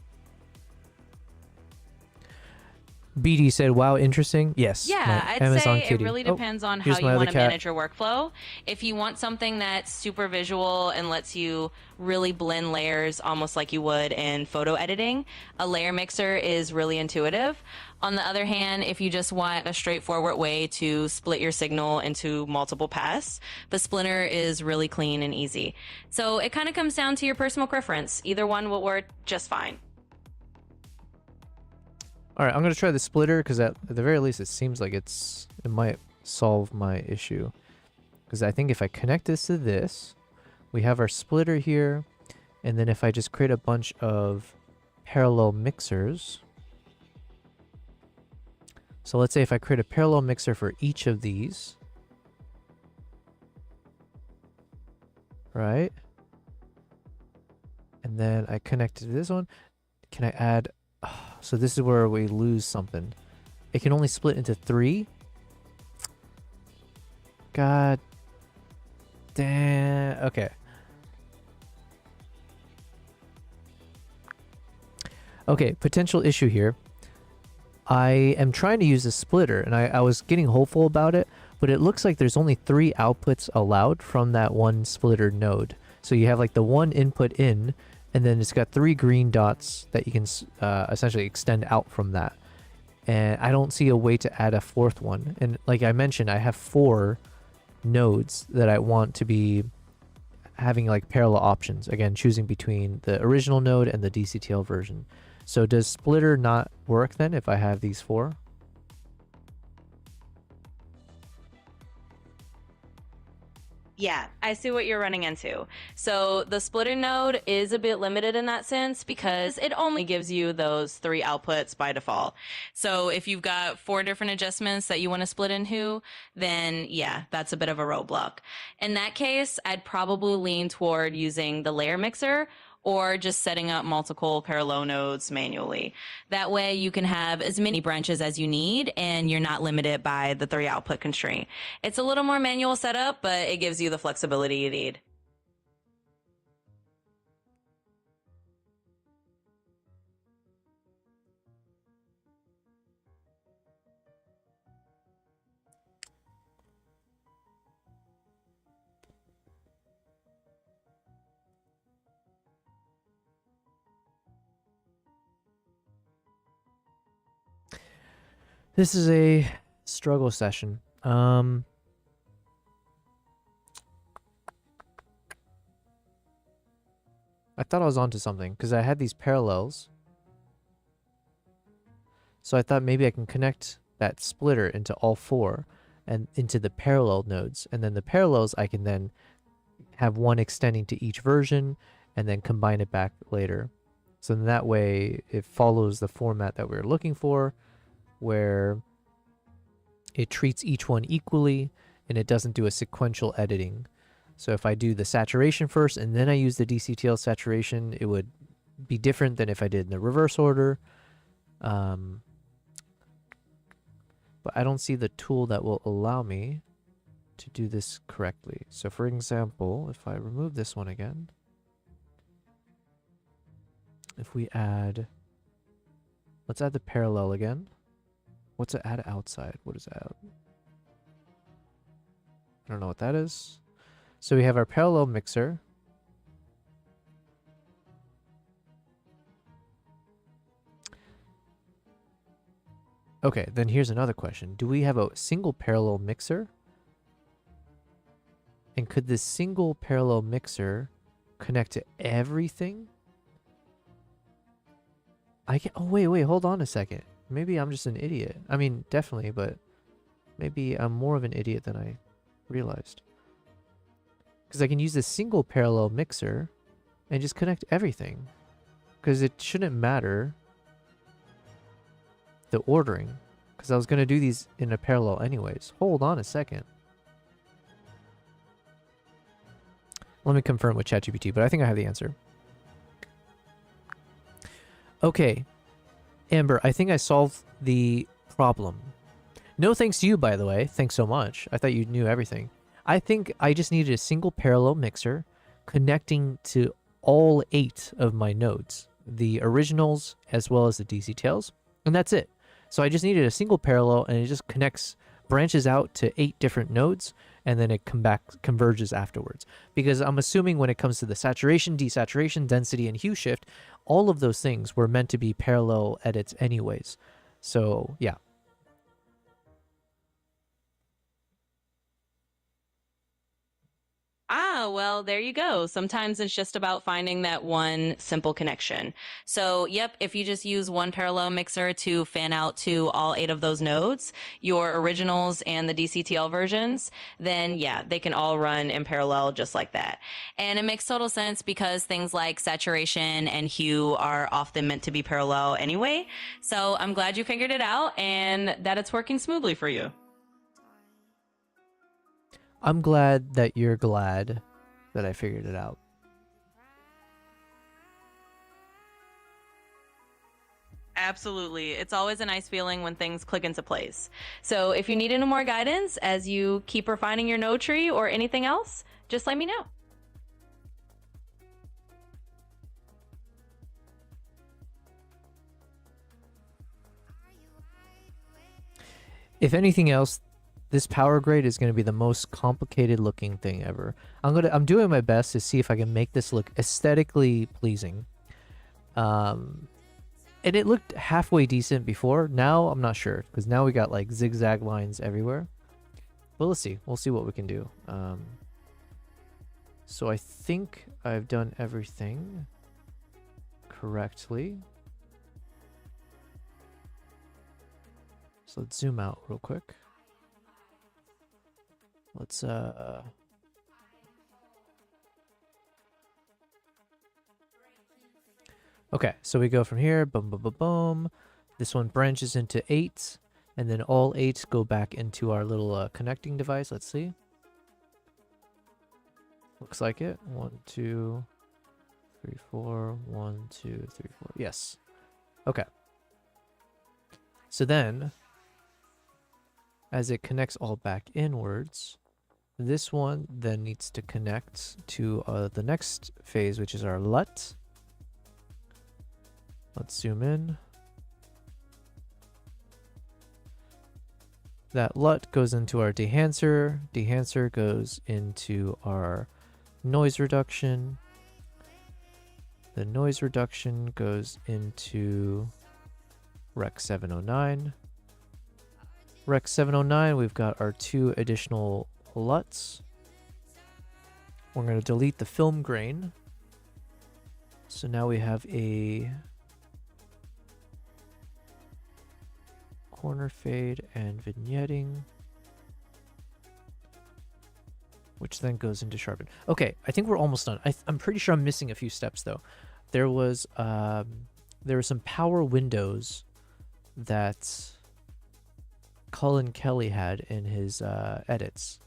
BD said, wow, interesting. Yes. Yeah, my I'd Amazon say kitty. it really Oh, depends on how here's you my other want to cat. manage your workflow. If you want something that's super visual and lets you really blend layers almost like you would in photo editing, a layer mixer is really intuitive. On the other hand, if you just want a straightforward way to split your signal into multiple paths, the splitter is really clean and easy. So it kind of comes down to your personal preference. Either one will work just fine. All right, I'm going to try the splitter because at the very least it seems like it might solve my issue. Because I think if I connect this to this, we have our splitter here. And then if I just create a bunch of parallel mixers. So let's say if I create a parallel mixer for each of these. Right? And then I connect to this one. Can I add... So this is where we lose something. It can only split into 3. God damn. Okay. Okay, potential issue here. I am trying to use a splitter, and I was getting hopeful about it, but it looks like there's only 3 outputs allowed from that one splitter node. So you have like the one input in, and then it's got 3 green dots that you can essentially extend out from that. And I don't see a way to add a 4th one. And like I mentioned, I have 4 nodes that I want to be having like parallel options. Again, choosing between the original node and the DCTL version. So does splitter not work then if I have these 4? Yeah, I see what you're running into. So the splitter node is a bit limited in that sense because it only gives you those 3 outputs by default. So if you've got 4 different adjustments that you want to split into, then yeah, that's a bit of a roadblock. In that case, I'd probably lean toward using the layer mixer or just setting up multiple parallel nodes manually. That way you can have as many branches as you need and you're not limited by the 3 output constraint. It's a little more manual setup, but it gives you the flexibility you need. This is a struggle session. I thought I was onto something because I had these parallels. So I thought maybe I can connect that splitter into all 4 and into the parallel nodes. And then the parallels I can then have one extending to each version and then combine it back later. So in that way it follows the format that we're looking for, where it treats each one equally, and it doesn't do a sequential editing. So if I do the saturation first and then I use the DCTL saturation, it would be different than if I did in the reverse order. But I don't see the tool that will allow me to do this correctly. So for example, if I remove this one again, if we add, let's add the parallel again. What's it add outside? What is that? I don't know what that is. So we have our parallel mixer. Okay, then here's another question. Do we have a single parallel mixer? And could this single parallel mixer connect to everything? I can, oh wait, hold on a second. Maybe I'm just an idiot. I mean, definitely, but maybe I'm more of an idiot than I realized. Because I can use this single parallel mixer and just connect everything. Because it shouldn't matter the ordering. Because I was going to do these in a parallel anyways. Hold on a second. Let me confirm with ChatGPT, but I think I have the answer. Okay. Amber, I think I solved the problem. No thanks to you, by the way. Thanks so much. I thought you knew everything. I think I just needed a single parallel mixer connecting to all 8 of my nodes, the originals as well as the DC tails, and that's it. So I just needed a single parallel, and it just connects, branches out to 8 different nodes, and then it converges afterwards. Because I'm assuming when it comes to the saturation, desaturation, density, and hue shift, all of those things were meant to be parallel edits anyways. So yeah. Ah, well, there you go. Sometimes it's just about finding that one simple connection. So, yep, if you just use one parallel mixer to fan out to all 8 of those nodes, your originals and the DCTL versions, then yeah, they can all run in parallel just like that. And it makes total sense because things like saturation and hue are often meant to be parallel anyway. So I'm glad you figured it out and that it's working smoothly for you. I'm glad that you're glad that I figured it out. Absolutely. It's always a nice feeling when things click into place. So if you need any more guidance as you keep refining your node tree or anything else, just let me know. If anything else, this power grade is going to be the most complicated looking thing ever. I'm doing my best to see if I can make this look aesthetically pleasing. And it looked halfway decent before. Now I'm not sure, because now we got like zigzag lines everywhere. But let's see. We'll see what we can do. So I think I've done everything correctly. So let's zoom out real quick. Let's okay, so we go from here, boom, boom, boom, boom. This one branches into 8, and then all 8 go back into our little connecting device. Let's see. Looks like it. 1, 2, 3, 4. 1, 2, 3, 4. Yes. Okay. So then, as it connects all back inwards, this one then needs to connect to the next phase, which is our LUT. Let's zoom in. That LUT goes into our dehancer. Dehancer goes into our noise reduction. The noise reduction goes into Rec 709. Rec 709, we've got our 2 additional LUTs. We're going to delete the film grain. So now we have a corner fade and vignetting, which then goes into sharpen. Okay, I think we're almost done. I'm pretty sure I'm missing a few steps though. There were some power windows that Colin Kelly had in his edits,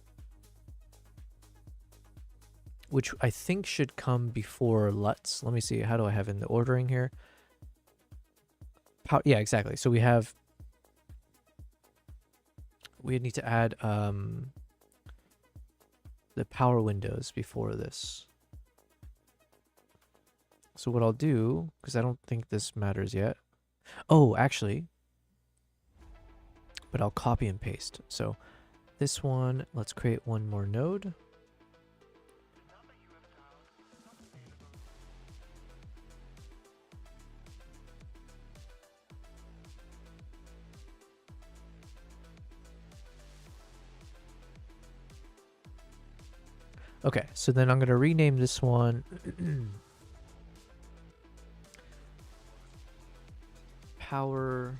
which I think should come before LUTs. Let me see. How do I have in the ordering here? Yeah, exactly. So we need to add the power windows before this. So what I'll do, because I don't think this matters yet. Oh, actually, but I'll copy and paste. So this one, let's create one more node. Okay, so then I'm going to rename this one power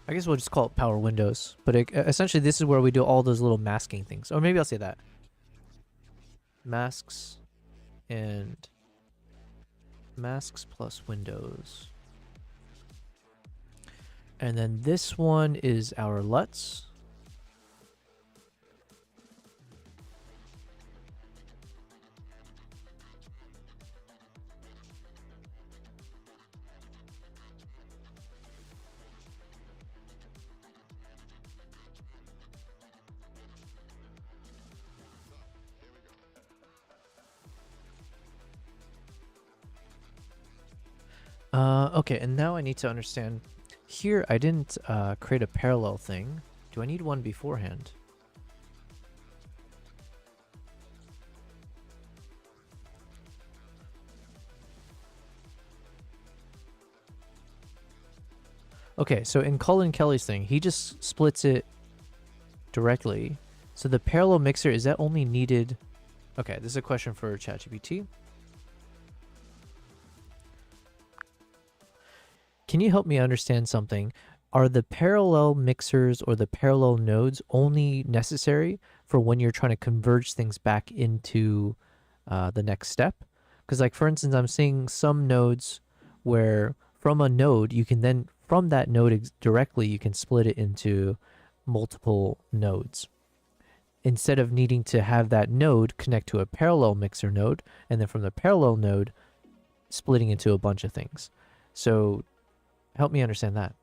I guess we'll just call it power windows, but essentially this is where we do all those little masking things. Or maybe I'll say that. Masks and masks plus windows. And then this one is our LUTs. Okay, and now I need to understand. Here, I didn't create a parallel thing. Do I need one beforehand? Okay, so in Colin Kelly's thing, he just splits it directly. So the parallel mixer, is that only needed? Okay, this is a question for ChatGPT. Can you help me understand something? Are the parallel mixers or the parallel nodes only necessary for when you're trying to converge things back into the next step? Because like, for instance, I'm seeing some nodes where from a node, you can then, from that node directly, you can split it into multiple nodes. Instead of needing to have that node connect to a parallel mixer node, and then from the parallel node, splitting into a bunch of things. So help me understand that.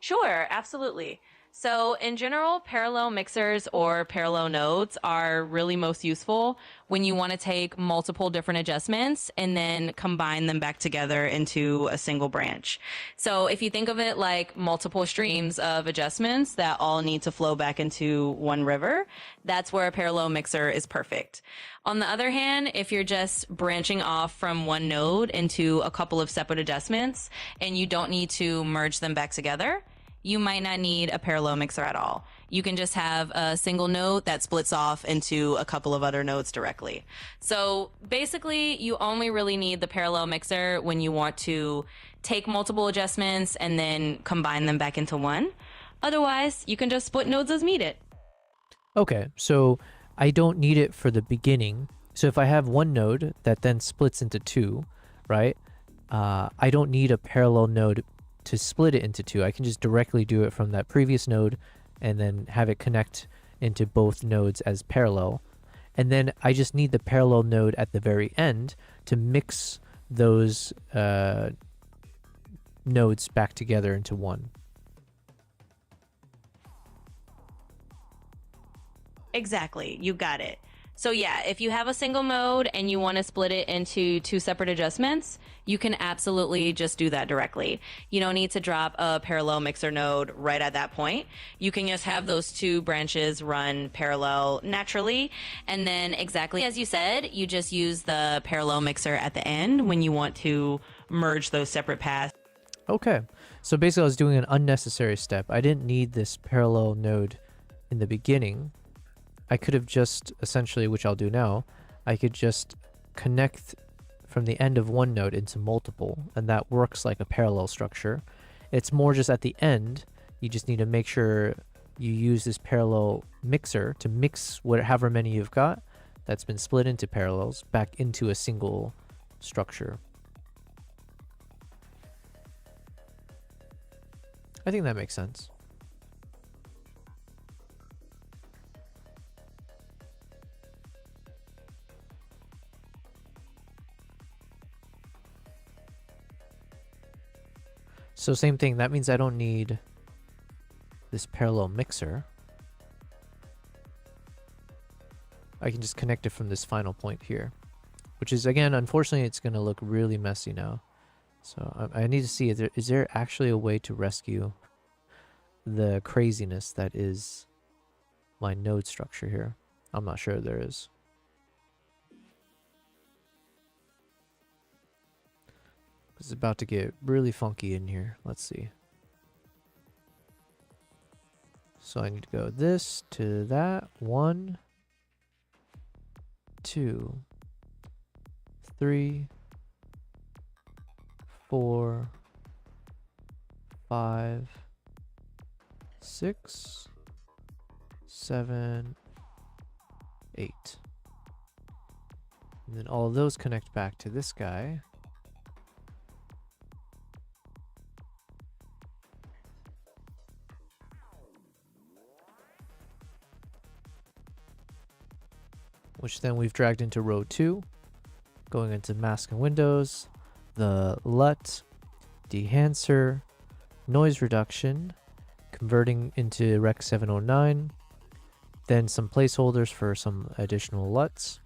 Sure, absolutely. So in general, parallel mixers or parallel nodes are really most useful when you want to take multiple different adjustments and then combine them back together into a single branch. So if you think of it like multiple streams of adjustments that all need to flow back into one river, that's where a parallel mixer is perfect. On the other hand, if you're just branching off from one node into a couple of separate adjustments and you don't need to merge them back together, you might not need a parallel mixer at all. You can just have a single node that splits off into a couple of other nodes directly. So basically, you only really need the parallel mixer when you want to take multiple adjustments and then combine them back into one. Otherwise, you can just split nodes as needed. Okay, so I don't need it for the beginning. So if I have one node that then splits into two, right? I don't need a parallel node to split it into two. I can just directly do it from that previous node and then have it connect into both nodes as parallel. And then I just need the parallel node at the very end to mix those nodes back together into one. Exactly, you got it. So yeah, if you have a single node and you want to split it into two separate adjustments, you can absolutely just do that directly. You don't need to drop a parallel mixer node right at that point. You can just have those two branches run parallel naturally. And then exactly as you said, you just use the parallel mixer at the end when you want to merge those separate paths. Okay, so basically I was doing an unnecessary step. I didn't need this parallel node in the beginning. I could have just essentially, which I'll do now, I could just connect from the end of one node into multiple, and that works like a parallel structure. It's more just at the end You just need to make sure you use this parallel mixer to mix however many you've got that's been split into parallels back into a single structure. I think that makes sense. So same thing, that means I don't need this parallel mixer. I can just connect it from this final point here, which is, again, unfortunately, it's going to look really messy now. So I need to see, is there actually a way to rescue the craziness that is my node structure here? I'm not sure there is. It's about to get really funky in here. Let's see. So I need to go this to that. 1, 2, 3, 4, 5, 6, 7, 8. And then all of those connect back to this guy. Which then we've dragged into row 2, going into mask and windows, the LUT, dehancer, noise reduction, converting into Rec 709, then some placeholders for some additional LUTs.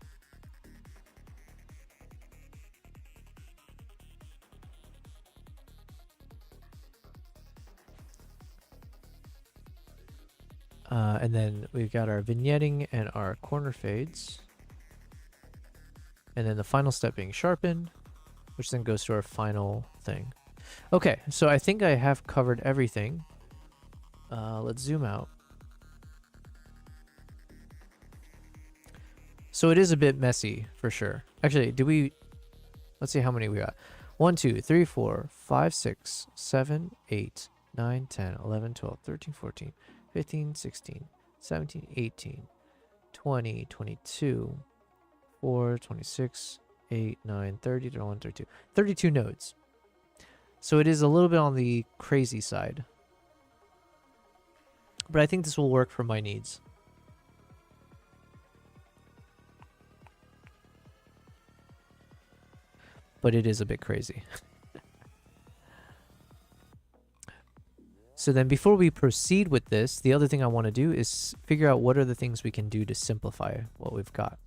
And then we've got our vignetting and our corner fades. And then the final step being sharpen, which then goes to our final thing. Okay, so I think I have covered everything. Let's zoom out. So it is a bit messy for sure. Actually, let's see how many we got. 1, 2, 3, 4, 5, 6, 7, 8, 9, 10, 11, 12, 13, 14, 15, 16, 17, 18, 20, 22, 4, 26, 8, 9, 30, 31, 32. 32 nodes. So it is a little bit on the crazy side. But I think this will work for my needs. But it is a bit crazy. So then before we proceed with this, the other thing I want to do is figure out what are the things we can do to simplify what we've got.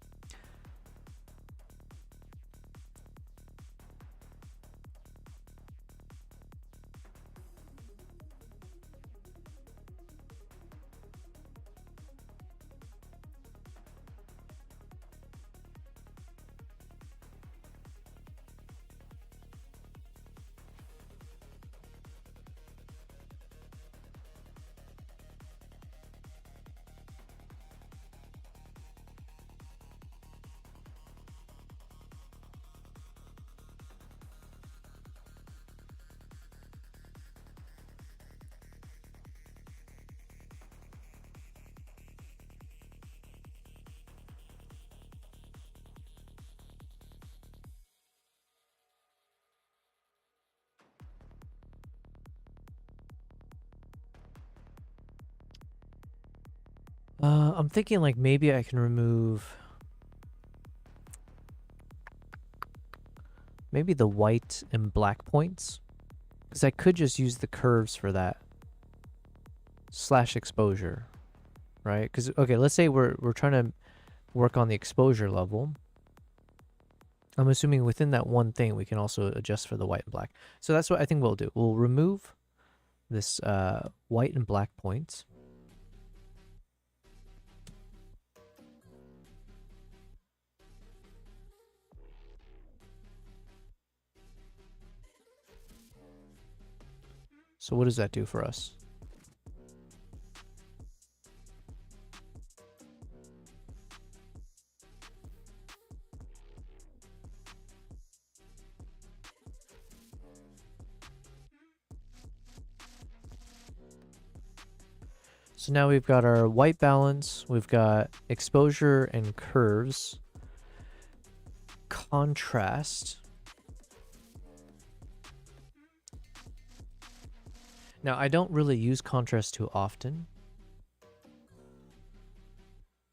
I'm thinking like maybe I can remove maybe the white and black points, because I could just use the curves for that / exposure, right? Because okay, let's say we're trying to work on the exposure level. I'm assuming within that one thing we can also adjust for the white and black. So that's what I think we'll do. We'll remove this white and black points. So what does that do for us? So now we've got our white balance, we've got exposure and curves, contrast. Now I don't really use contrast too often.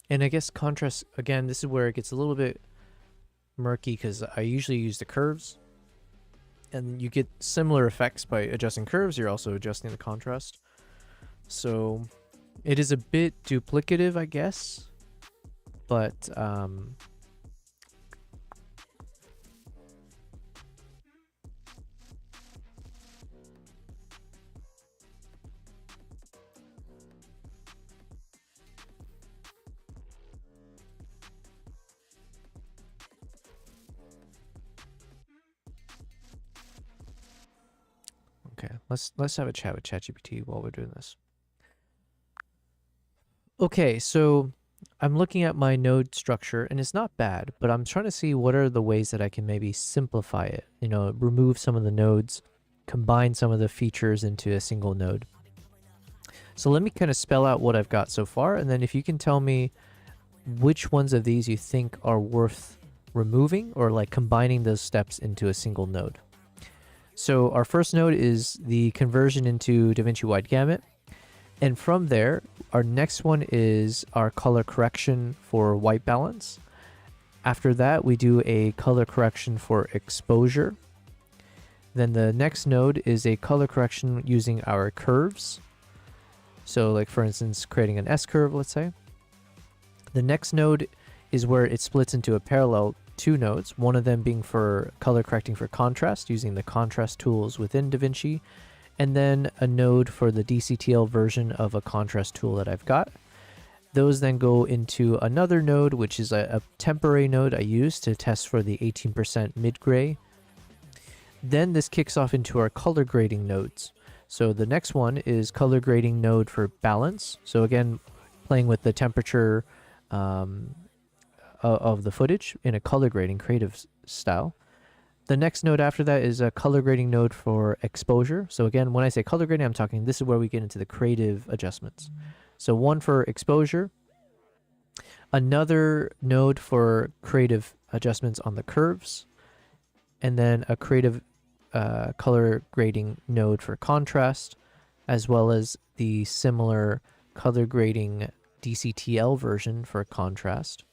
And I guess contrast, again, this is where it gets a little bit murky because I usually use the curves. And you get similar effects by adjusting curves, you're also adjusting the contrast. So it is a bit duplicative, I guess, but okay, let's have a chat with ChatGPT while we're doing this. Okay, so I'm looking at my node structure and it's not bad, but I'm trying to see what are the ways that I can maybe simplify it. You know, remove some of the nodes, combine some of the features into a single node. So let me kind of spell out what I've got so far, and then if you can tell me which ones of these you think are worth removing or like combining those steps into a single node. So our first node is the conversion into DaVinci Wide Gamut. And from there, our next one is our color correction for white balance. After that, we do a color correction for exposure. Then the next node is a color correction using our curves. So like for instance, creating an S curve, let's say. The next node is where it splits into a parallel two nodes, one of them being for color correcting for contrast using the contrast tools within DaVinci, and then a node for the DCTL version of a contrast tool that I've got. Those then go into another node, which is a temporary node I use to test for the 18% mid-gray. Then this kicks off into our color grading nodes. So the next one is color grading node for balance. So again, playing with the temperature of the footage in a color grading creative style. The next node after that is a color grading node for exposure. So again, when I say color grading, I'm talking, this is where we get into the creative adjustments. So one for exposure, another node for creative adjustments on the curves, and then a creative color grading node for contrast, as well as the similar color grading DCTL version for contrast.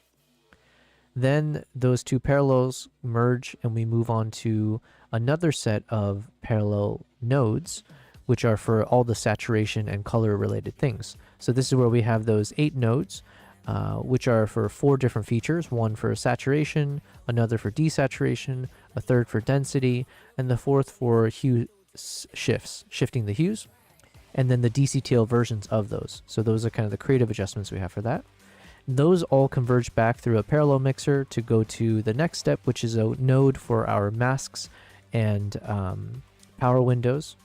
Then those two parallels merge and we move on to another set of parallel nodes, which are for all the saturation and color related things. So this is where we have those 8 nodes, which are for 4 different features, one for saturation, another for desaturation, a third for density, and the fourth for hue shifts, shifting the hues, and then the DCTL versions of those. So those are kind of the creative adjustments we have for that. Those all converge back through a parallel mixer to go to the next step, which is a node for our masks and power windows.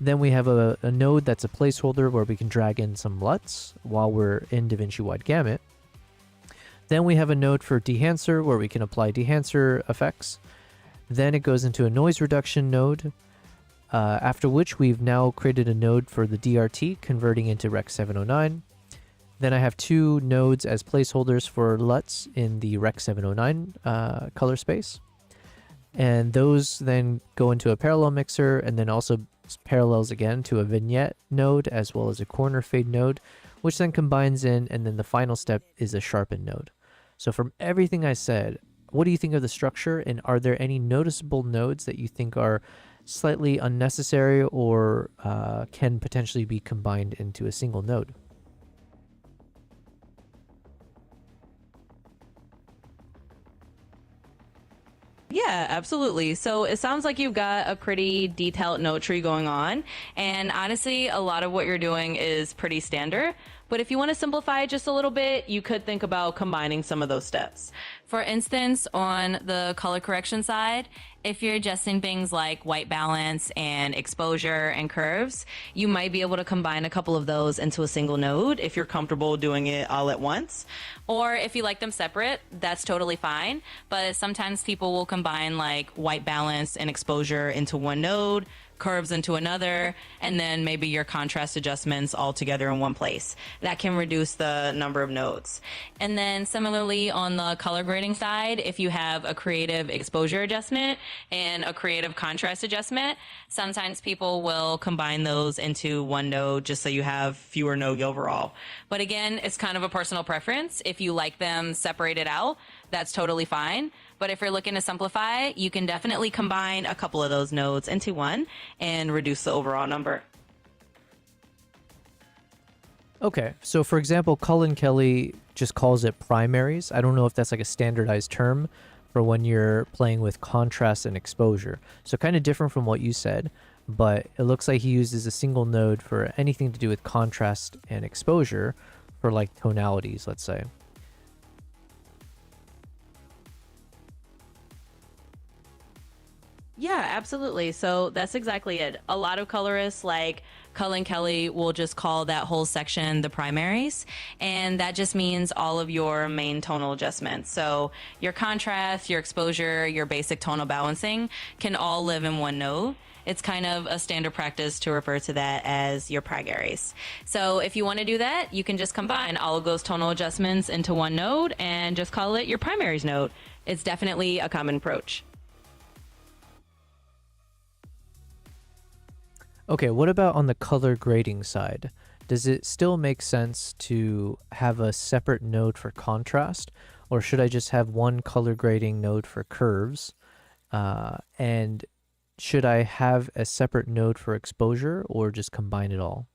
Then we have a node that's a placeholder where we can drag in some LUTs while we're in DaVinci Wide Gamut. Then we have a node for dehancer where we can apply dehancer effects. Then it goes into a noise reduction node, after which we've now created a node for the DRT converting into Rec 709. Then I have 2 nodes as placeholders for LUTs in the Rec 709 color space. And those then go into a parallel mixer and then also parallels again to a vignette node as well as a corner fade node, which then combines in, and then the final step is a sharpen node. So from everything I said, what do you think of the structure, and are there any noticeable nodes that you think are slightly unnecessary or can potentially be combined into a single node? Yeah, absolutely. So it sounds like you've got a pretty detailed node tree going on. And honestly, a lot of what you're doing is pretty standard. But if you want to simplify it just a little bit, you could think about combining some of those steps. For instance, on the color correction side, if you're adjusting things like white balance and exposure and curves, you might be able to combine a couple of those into a single node if you're comfortable doing it all at once. Or if you like them separate, that's totally fine. But sometimes people will combine like white balance and exposure into one node, curves into another, and then maybe your contrast adjustments all together in one place. That can reduce the number of nodes. And then similarly on the color grading side, if you have a creative exposure adjustment and a creative contrast adjustment, sometimes people will combine those into one node just so you have fewer nodes overall. But again, it's kind of a personal preference. If you like them separated out, that's totally fine. But if you're looking to simplify, you can definitely combine a couple of those nodes into one and reduce the overall number. Okay, so for example, Cullen Kelly just calls it primaries. I don't know if that's like a standardized term for when you're playing with contrast and exposure. So kind of different from what you said, but it looks like he uses a single node for anything to do with contrast and exposure for like tonalities, let's say. Yeah, absolutely. So that's exactly it. A lot of colorists like Cullen Kelly will just call that whole section the primaries. And that just means all of your main tonal adjustments. So your contrast, your exposure, your basic tonal balancing can all live in one node. It's kind of a standard practice to refer to that as your primaries. So if you want to do that, you can just combine all of those tonal adjustments into one node and just call it your primaries node. It's definitely a common approach. Okay, what about on the color grading side? Does it still make sense to have a separate node for contrast, or should I just have one color grading node for curves? And should I have a separate node for exposure, or just combine it all?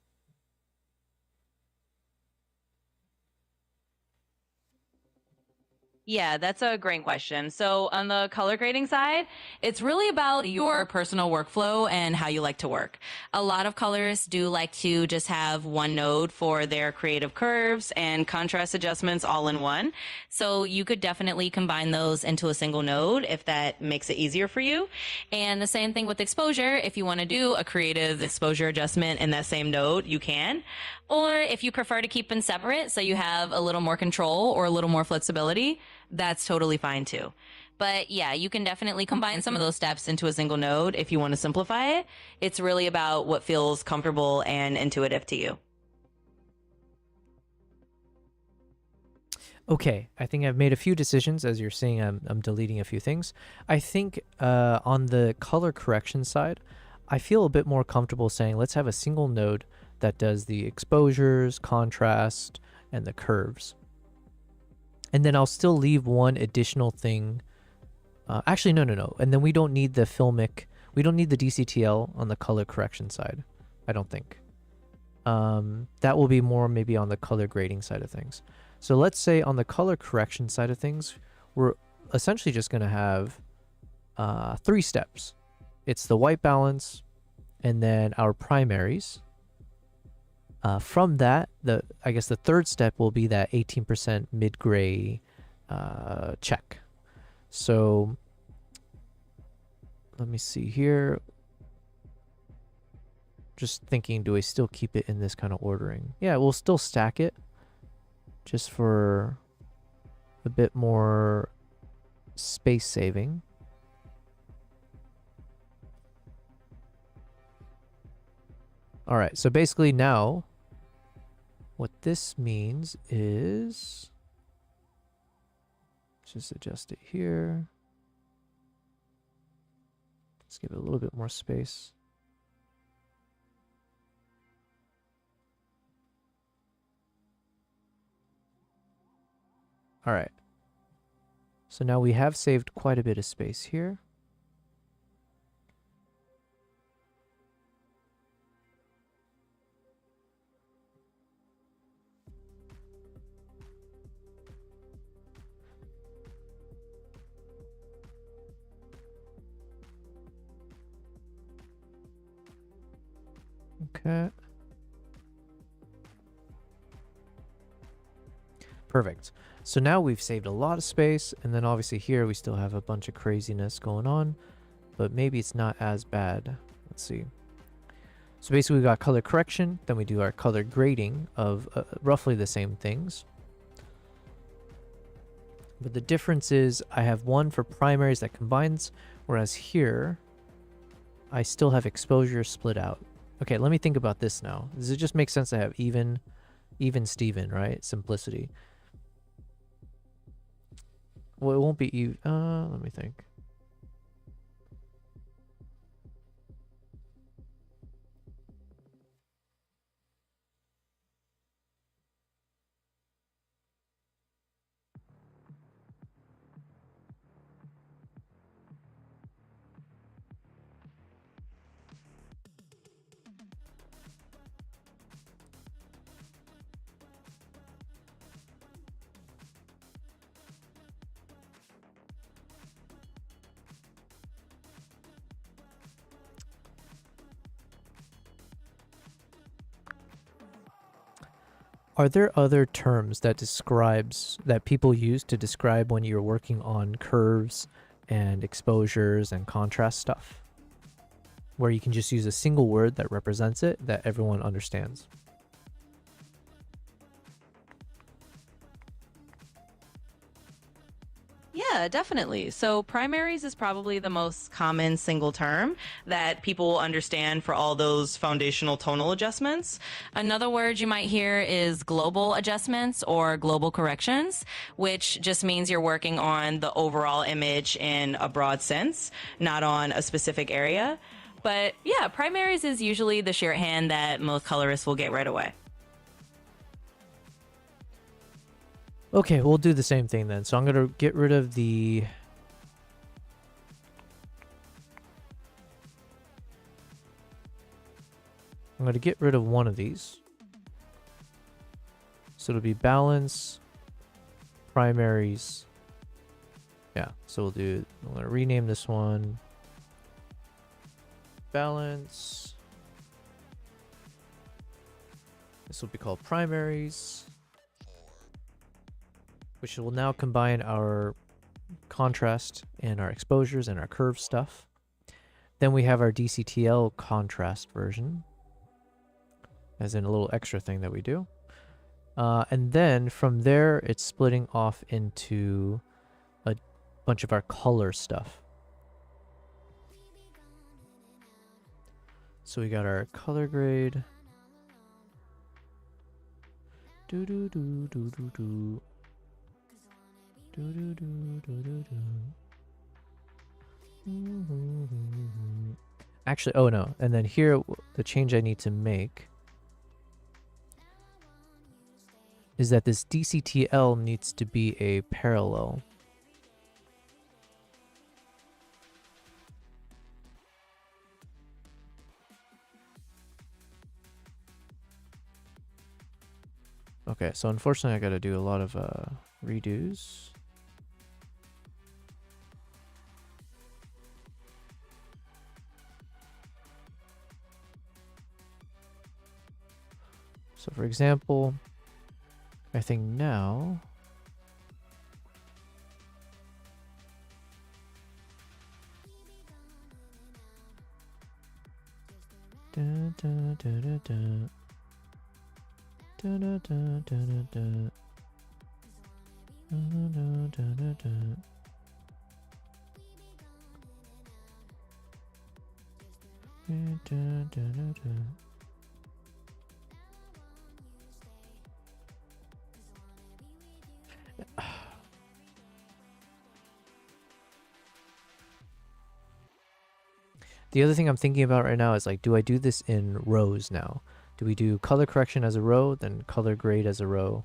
Yeah, that's a great question. So on the color grading side, it's really about your personal workflow and how you like to work. A lot of colorists do like to just have one node for their creative curves and contrast adjustments all in one. So you could definitely combine those into a single node if that makes it easier for you. And the same thing with exposure. If you want to do a creative exposure adjustment in that same node, you can. Or if you prefer to keep them separate so you have a little more control or a little more flexibility, that's totally fine too. But yeah, you can definitely combine some of those steps into a single node if you want to simplify it. It's really about what feels comfortable and intuitive to you. Okay, I think I've made a few decisions. As you're seeing, I'm deleting a few things. I think on the color correction side, I feel a bit more comfortable saying let's have a single node that does the exposures, contrast, and the curves. And then I'll still leave one additional thing. Actually, no. And then we don't need the we don't need the DCTL on the color correction side, I don't think. That will be more maybe on the color grading side of things. So let's say on the color correction side of things, we're essentially just going to have 3 steps. It's the white balance, and then our primaries. From that, I guess the third step will be that 18% mid-gray check. So let me see here. Just thinking, do I still keep it in this kind of ordering? Yeah, we'll still stack it just for a bit more space saving. All right, so basically now what this means is, let's just adjust it here. Let's give it a little bit more space. All right. So now we have saved quite a bit of space here. Okay. Perfect. So now we've saved a lot of space, and then obviously here we still have a bunch of craziness going on, but maybe it's not as bad. Let's see. So basically we got color correction, then we do our color grading of roughly the same things. But the difference is I have one for primaries that combines, whereas here I still have exposure split out. Okay, let me think about this now. Does it just make sense to have even Steven, right? Simplicity. Well, it won't be even. Let me think. Are there other terms that people use to describe when you're working on curves and exposures and contrast stuff? Where you can just use a single word that represents it that everyone understands. Yeah, definitely. So primaries is probably the most common single term that people will understand for all those foundational tonal adjustments. Another word you might hear is global adjustments or global corrections, which just means you're working on the overall image in a broad sense, not on a specific area. But yeah, primaries is usually the shorthand that most colorists will get right away. Okay, we'll do the same thing then. So I'm going to get rid of the... I'm going to get rid of one of these. So it'll be balance, primaries. Yeah, so we'll do... I'm going to rename this one. Balance. This will be called primaries, which will now combine our contrast and our exposures and our curve stuff. Then we have our DCTL contrast version, as in a little extra thing that we do. And then from there, it's splitting off into a bunch of our color stuff. So we got our color grade. Do do do do do do. Do, do, do, do, do, do. Actually, oh no. And then here, the change I need to make is that this DCTL needs to be a parallel. Okay, so unfortunately I gotta do a lot of redos. So for example, I think now da, da, da, da, da. Da, da, da, da, da, da. Da, da, da, da, da. Da, da, da, da, da. The other thing I'm thinking about right now is like, do I do this in rows now? Do we do color correction as a row, then color grade as a row?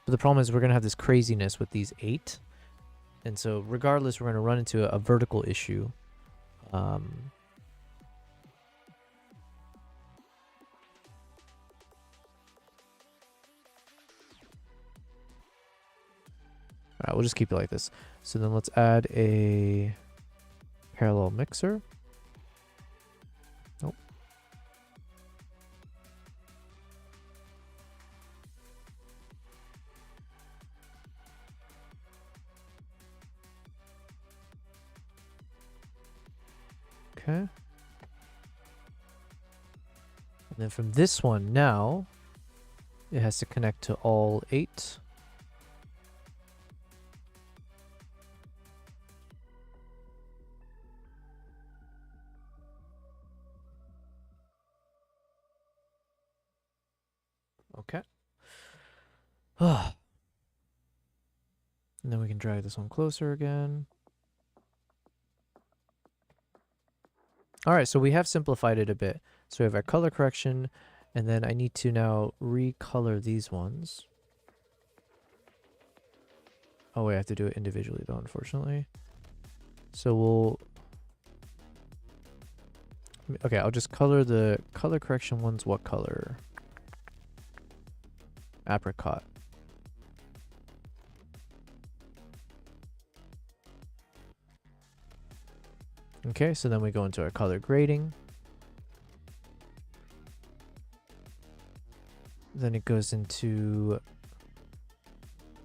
But the problem is we're going to have this craziness with these 8. And so regardless, we're going to run into a vertical issue. All right, we'll just keep it like this. So then let's add a parallel mixer. Nope. Okay. And then from this one now, it has to connect to all 8. Okay. And then we can drag this one closer again. All right, so we have simplified it a bit. So we have our color correction, and then I need to now recolor these ones. Oh wait, I have to do it individually though, unfortunately. So we'll... Okay, I'll just color the color correction ones. What color? Apricot. Okay, so then we go into our color grading. Then it goes into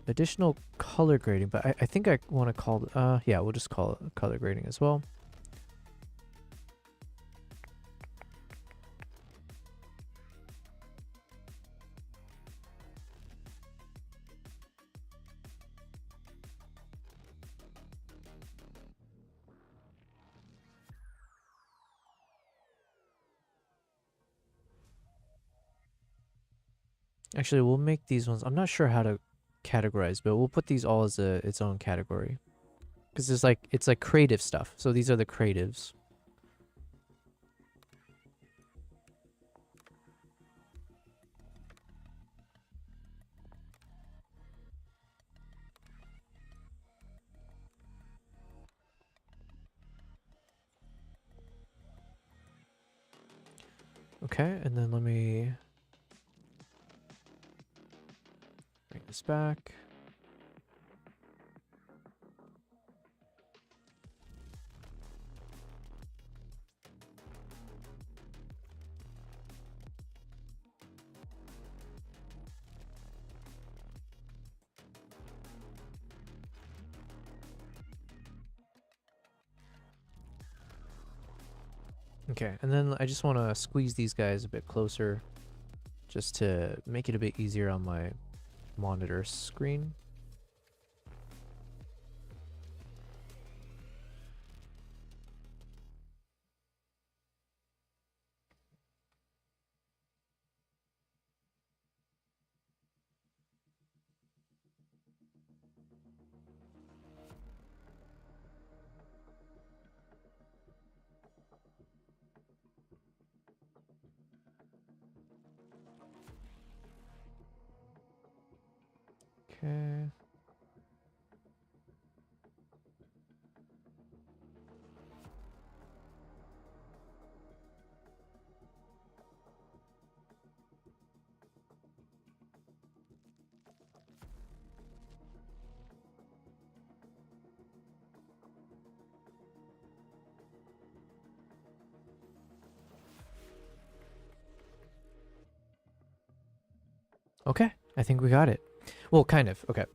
additional color grading, but I think I want to call, yeah, we'll just call it color grading as well. Actually, we'll make these ones, I'm not sure how to categorize, but we'll put these all as its own category. Because it's like creative stuff. So these are the creatives. Okay, and then let me bring this back. Okay, and then I just want to squeeze these guys a bit closer just to make it a bit easier on my monitor screen. Okay. Okay, I think we got it. Well, kind of. Okay.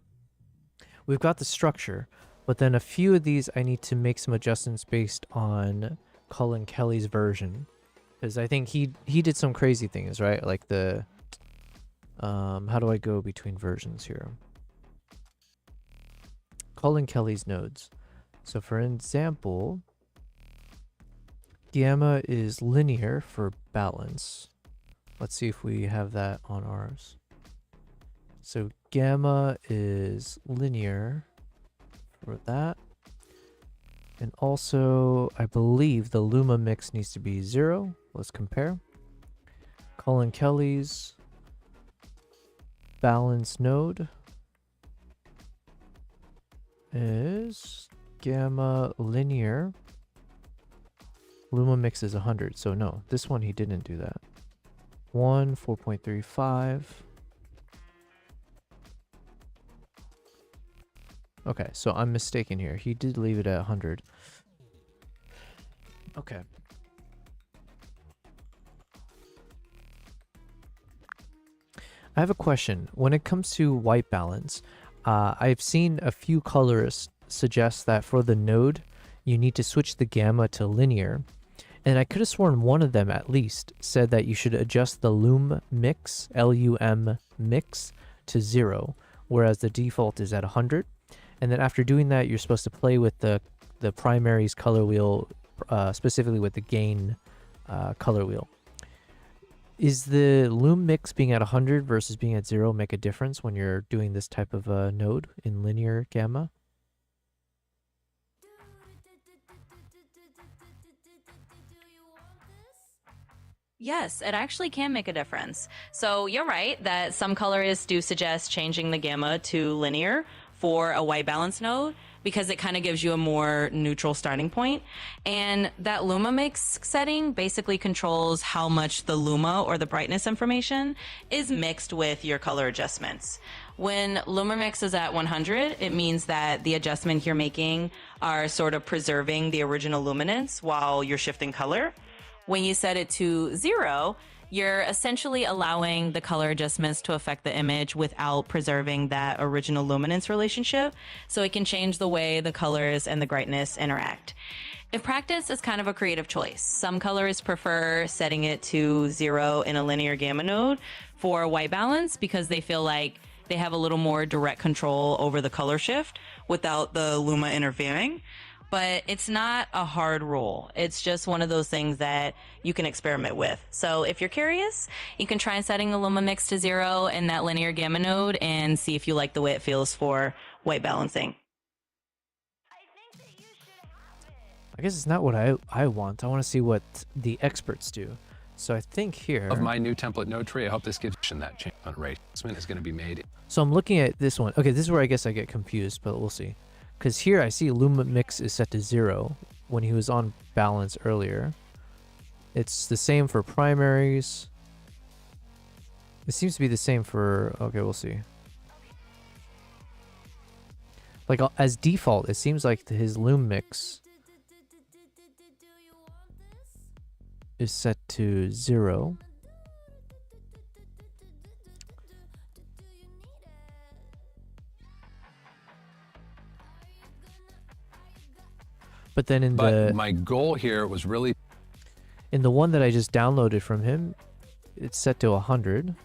We've got the structure, but then a few of these I need to make some adjustments based on Colin Kelly's version. Because I think he did some crazy things, right? Like the... how do I go between versions here? Colin Kelly's nodes. So for example, gamma is linear for balance. Let's see if we have that on ours. So gamma is linear for that. And also, I believe the Luma mix needs to be 0. Let's compare. Colin Kelly's balance node is gamma linear. Luma mix is 100. So no, this one he didn't do that. 1, 4.35. Okay, so I'm mistaken here. He did leave it at 100. Okay. I have a question. When it comes to white balance, I've seen a few colorists suggest that for the node, you need to switch the gamma to linear. And I could have sworn one of them at least said that you should adjust the Lum mix, L-U-M mix, to 0, whereas the default is at 100. And then after doing that, you're supposed to play with the primaries color wheel, specifically with the gain color wheel. Is the loom mix being at 100 versus being at 0 make a difference when you're doing this type of node in linear gamma? Yes, it actually can make a difference. So you're right that some colorists do suggest changing the gamma to linear for a white balance node because it kind of gives you a more neutral starting point. And that luma mix setting basically controls how much the luma or the brightness information is mixed with your color adjustments. When luma mix is at 100, it means that the adjustment you're making are sort of preserving the original luminance while you're shifting color. When you set it to 0, you're essentially allowing the color adjustments to affect the image without preserving that original luminance relationship, so it can change the way the colors and the brightness interact. In practice, it's kind of a creative choice. Some colorists prefer setting it to 0 in a linear gamma node for white balance because they feel like they have a little more direct control over the color shift without the luma interfering. But it's not a hard rule. It's just one of those things that you can experiment with. So if you're curious, you can try setting the luma mix to 0 in that linear gamma node and see if you like the way it feels for white balancing. I guess it's not what I want. I want to see what the experts do. So I think here... Of my new template node tree, I hope this gives you that change on rate. This is going to be made. So I'm looking at this one. Okay, this is where I guess I get confused, but we'll see. Because here I see luma mix is set to 0 when he was on balance earlier. It's the same for primaries. It seems to be the same for... Okay, we'll see. Like, as default, it seems like his loom mix is set to 0. But then in my goal here was really... In the one that I just downloaded from him, it's set to 100.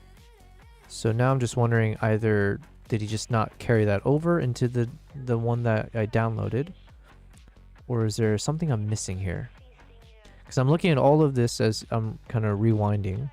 So now I'm just wondering, either did he just not carry that over into the one that I downloaded? Or is there something I'm missing here? Because I'm looking at all of this as I'm kind of rewinding.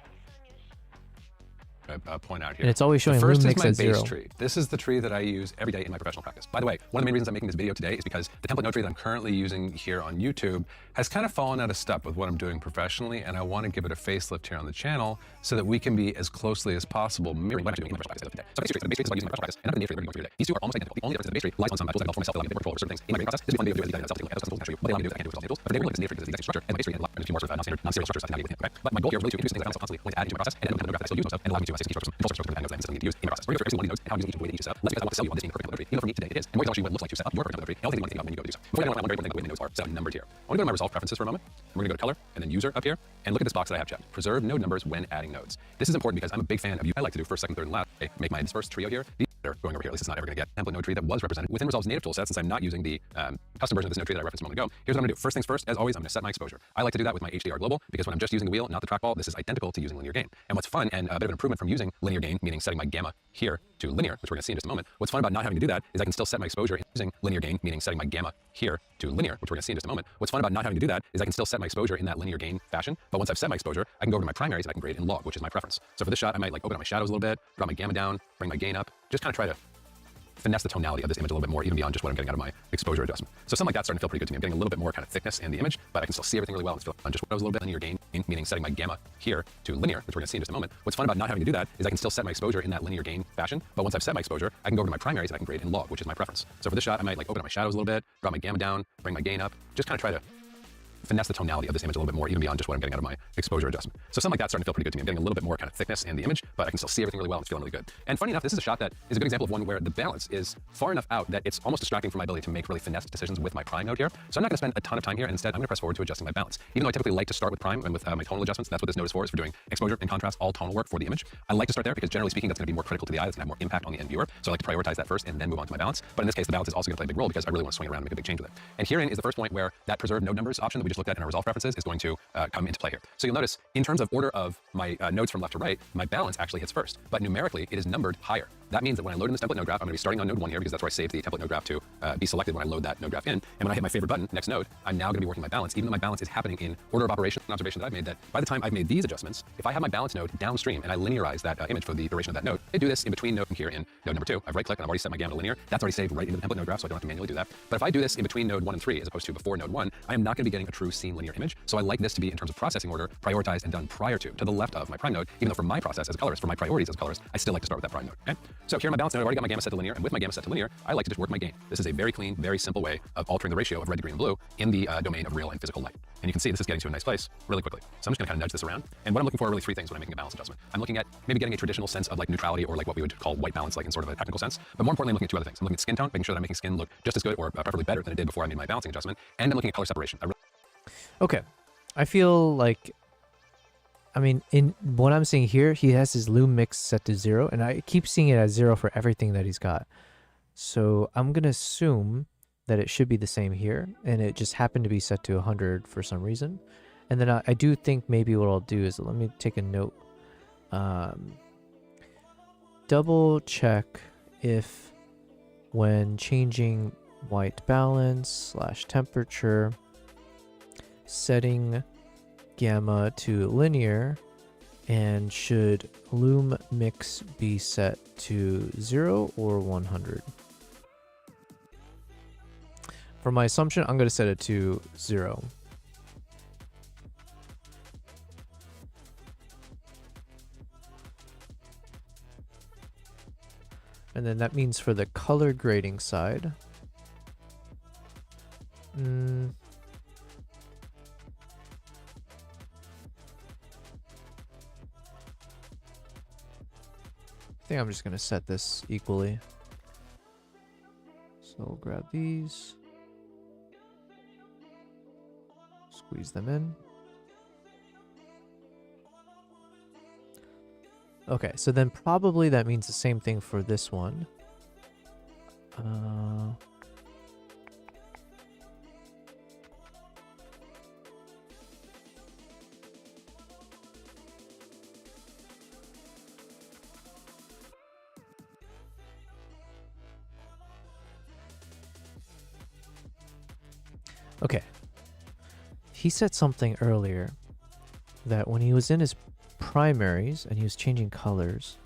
Point out here. And it's always showing the first loom is mix my at base 0. tree. This is the tree that I use every day in my professional practice. By the way, one of the main reasons I'm making this video today is because the template node tree that I'm currently using here on YouTube has kind of fallen out of step with what I'm doing professionally, and I want to give it a facelift here on the channel so that we can be as closely as possible mirroring what I'm doing in my professional practice the other day. So the base tree is what I use in my professional practice, and I'm going to the today. These two are almost identical. The only difference is the base tree relies on some tools I've developed for myself that allow me to work control over certain things in my process. This is one video doing itself, what they allow me to do that I can't do with tools. But they really like the exact structure, and my base tree and a few more sort of non-serial structures that I navigate with him. But my goal here really to introduce things that I'm constantly going to add into my process, and then the node graph that I still use most of, and allow me to 16 strokes and full strokes with the nodes that I'm consistently use in my process. We're going to go through every single one of these nodes and how I'm using each way that each is set up. Let's because I want to sell you on this being perfect template tree. Even for me today it is. And we're going to show you what it looks like to set up your perfect template tree. And I'll take one thing about when you go to do so. Before I go on, one very important thing about the way the nodes are set up numbered here. I want to go to my resolve preferences for a moment. And we're going to go to color and then user up here and look at this box that I have checked. Preserve node numbers when adding nodes. This is important because I'm a big fan of you. I like to do first, second, third, and last. Okay, make my dispersed trio here. These are going over here. At least it's not ever going to get template node tree that was represented within Resolve's native toolset since I'm not using the custom version of this node tree that I referenced a moment ago. Here's what I'm going to do. First things first, as always, I'm going to set my exposure. I like to do that with my HDR global because when I'm just using the wheel, not the trackball, this is identical to using linear gain. And what's fun and a bit of an improvement from using linear gain, meaning setting my gamma here to linear, which we're going to see in just a moment. What's fun about not having to do that is I can still set my exposure using linear gain, meaning setting my gamma here to linear, which we're going to see in just a moment. What's fun about not having to do that is I can still set my exposure in that linear gain fashion. But once I've set my exposure, I can go over to my primaries and I can grade in log, which is my preference. So for this shot, I might like open up my shadows a little bit, drop my gamma down, bring my gain up, just kind of try to finesse the tonality of this image a little bit more, even beyond just what I'm getting out of my exposure adjustment. So something like that's starting to feel pretty good to me. I'm getting a little bit more kind of thickness in the image, but I can still see everything really well. It's still on just what I was a little bit linear gain, meaning setting my gamma here to linear, which we're going to see in just a moment. What's fun about not having to do that is I can still set my exposure in that linear gain fashion, but once I've set my exposure, I can go over to my primaries and I can grade in log, which is my preference. So for this shot, I might like open up my shadows a little bit, drop my gamma down, bring my gain up, just kind of try to finesse the tonality of this image a little bit more, even beyond just what I'm getting out of my exposure adjustment. So something like that's starting to feel pretty good to me. I'm getting a little bit more kind of thickness in the image, but I can still see everything really well and it's feeling really good. And funny enough, this is a shot that is a good example of one where the balance is far enough out that it's almost distracting from my ability to make really finesse decisions with my prime node here. So I'm not going to spend a ton of time here, and instead I'm going to press forward to adjusting my balance. Even though I typically like to start with prime and with my tonal adjustments, that's what this node is for doing exposure and contrast, all tonal work for the image. I like to start there because generally speaking, that's going to be more critical to the eye, that's going to have more impact on the end viewer. So I like to prioritize that first and then move on to my balance. But in this case, the balance is also going to play a big role because I really want to swing around and make a big change with it. And herein is the first point where that preserve node numbers option that we just looked at in our resolve preferences is going to come into play here. So you'll notice in terms of order of my nodes from left to right, my balance actually hits first, but numerically it is numbered higher. That means that when I load in this template node graph, I'm going to be starting on node 1 here because that's where I saved the template node graph to be selected when I load that node graph in. And when I hit my favorite button, next node, I'm now going to be working my balance, even though my balance is happening in order of operation. An observation that I've made that by the time I've made these adjustments, if I have my balance node downstream and I linearize that image for the duration of that node, I do this in between node here in node number 2. I've right-clicked and I've already set my gamma to linear. That's already saved right into the template node graph, so I don't have to manually do that. But if I do this in between node 1 and 3, as opposed to before node 1, I am not going to be getting a true scene linear image. So I like this to be, in terms of processing order, prioritized and done prior to the left of my prime node, even though for my process as a colorist, for my priorities as a colorist, I still like to start with that prime node. Okay? So here in my balance node, I've already got my gamma set to linear, and with my gamma set to linear, I like to just work my gain. This is a very clean, very simple way of altering the ratio of red to green and blue in the domain of real and physical light. And you can see this is getting to a nice place really quickly. So I'm just going to kind of nudge this around. And what I'm looking for are really 3 things when I'm making a balance adjustment. I'm looking at maybe getting a traditional sense of like neutrality, or like what we would call white balance, like in sort of a technical sense. But more importantly, I'm looking at 2 other things. I'm looking at skin tone, making sure that I'm making skin look just as good or preferably better than it did before I made my balancing adjustment. And I'm looking at color separation. Okay. I feel like, I mean, in what I'm seeing here, he has his loom mix set to 0, and I keep seeing it as 0 for everything that he's got. So I'm going to assume that it should be the same here, and it just happened to be set to 100 for some reason. And then I do think maybe what I'll do is, let me take a note. Double check if when changing white balance / temperature, setting gamma to linear, and should loom mix be set to 0 or 100? For my assumption, I'm going to set it to 0. And then that means for the color grading side, I think I'm just going to set this equally. So we'll grab these, squeeze them in. Okay, so then probably that means the same thing for this one. Okay. He said something earlier that when he was in his primaries and he was changing colors,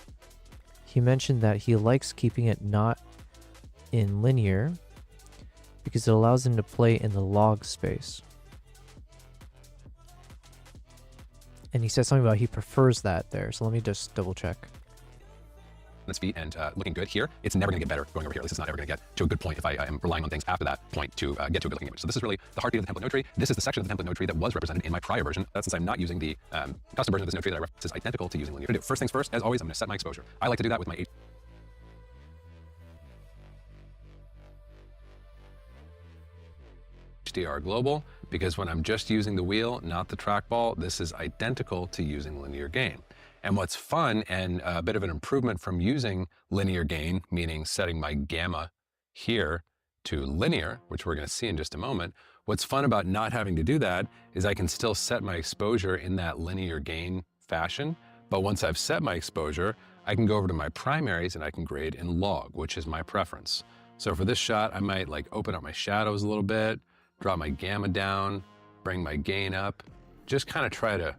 he mentioned that he likes keeping it not in linear because it allows him to play in the log space. And he said something about he prefers that there. So let me just double check. Its feet and looking good here. It's never going to get better going over here. At least it's not ever going to get to a good point if I am relying on things after that point to get to a good looking image. So this is really the heartbeat of the template node tree. This is the section of the template node tree that was represented in my prior version. Since I'm not using the custom version of this node tree that I reference, is identical to using linear. First things first, as always, I'm going to set my exposure. I like to do that with my HDR global, because when I'm just using the wheel, not the trackball, this is identical to using linear gain. And what's fun and a bit of an improvement from using linear gain, meaning setting my gamma here to linear, which we're going to see in just a moment, what's fun about not having to do that is I can still set my exposure in that linear gain fashion. But once I've set my exposure, I can go over to my primaries and I can grade in log, which is my preference. So for this shot, I might like open up my shadows a little bit, drop my gamma down, bring my gain up, just kind of try to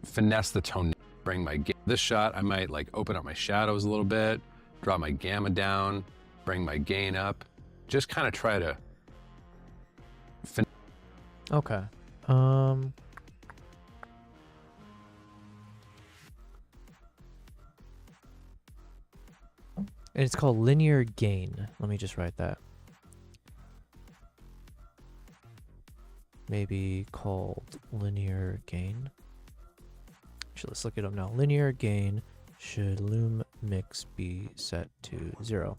finesse the tone, bring my this shot, I might like open up my shadows a little bit, drop my gamma down, bring my gain up, just kind of try to Okay. And it's called linear gain. Let me just write that. Maybe called linear gain. Actually, let's look it up now. Linear gain, should loom mix be set to 0?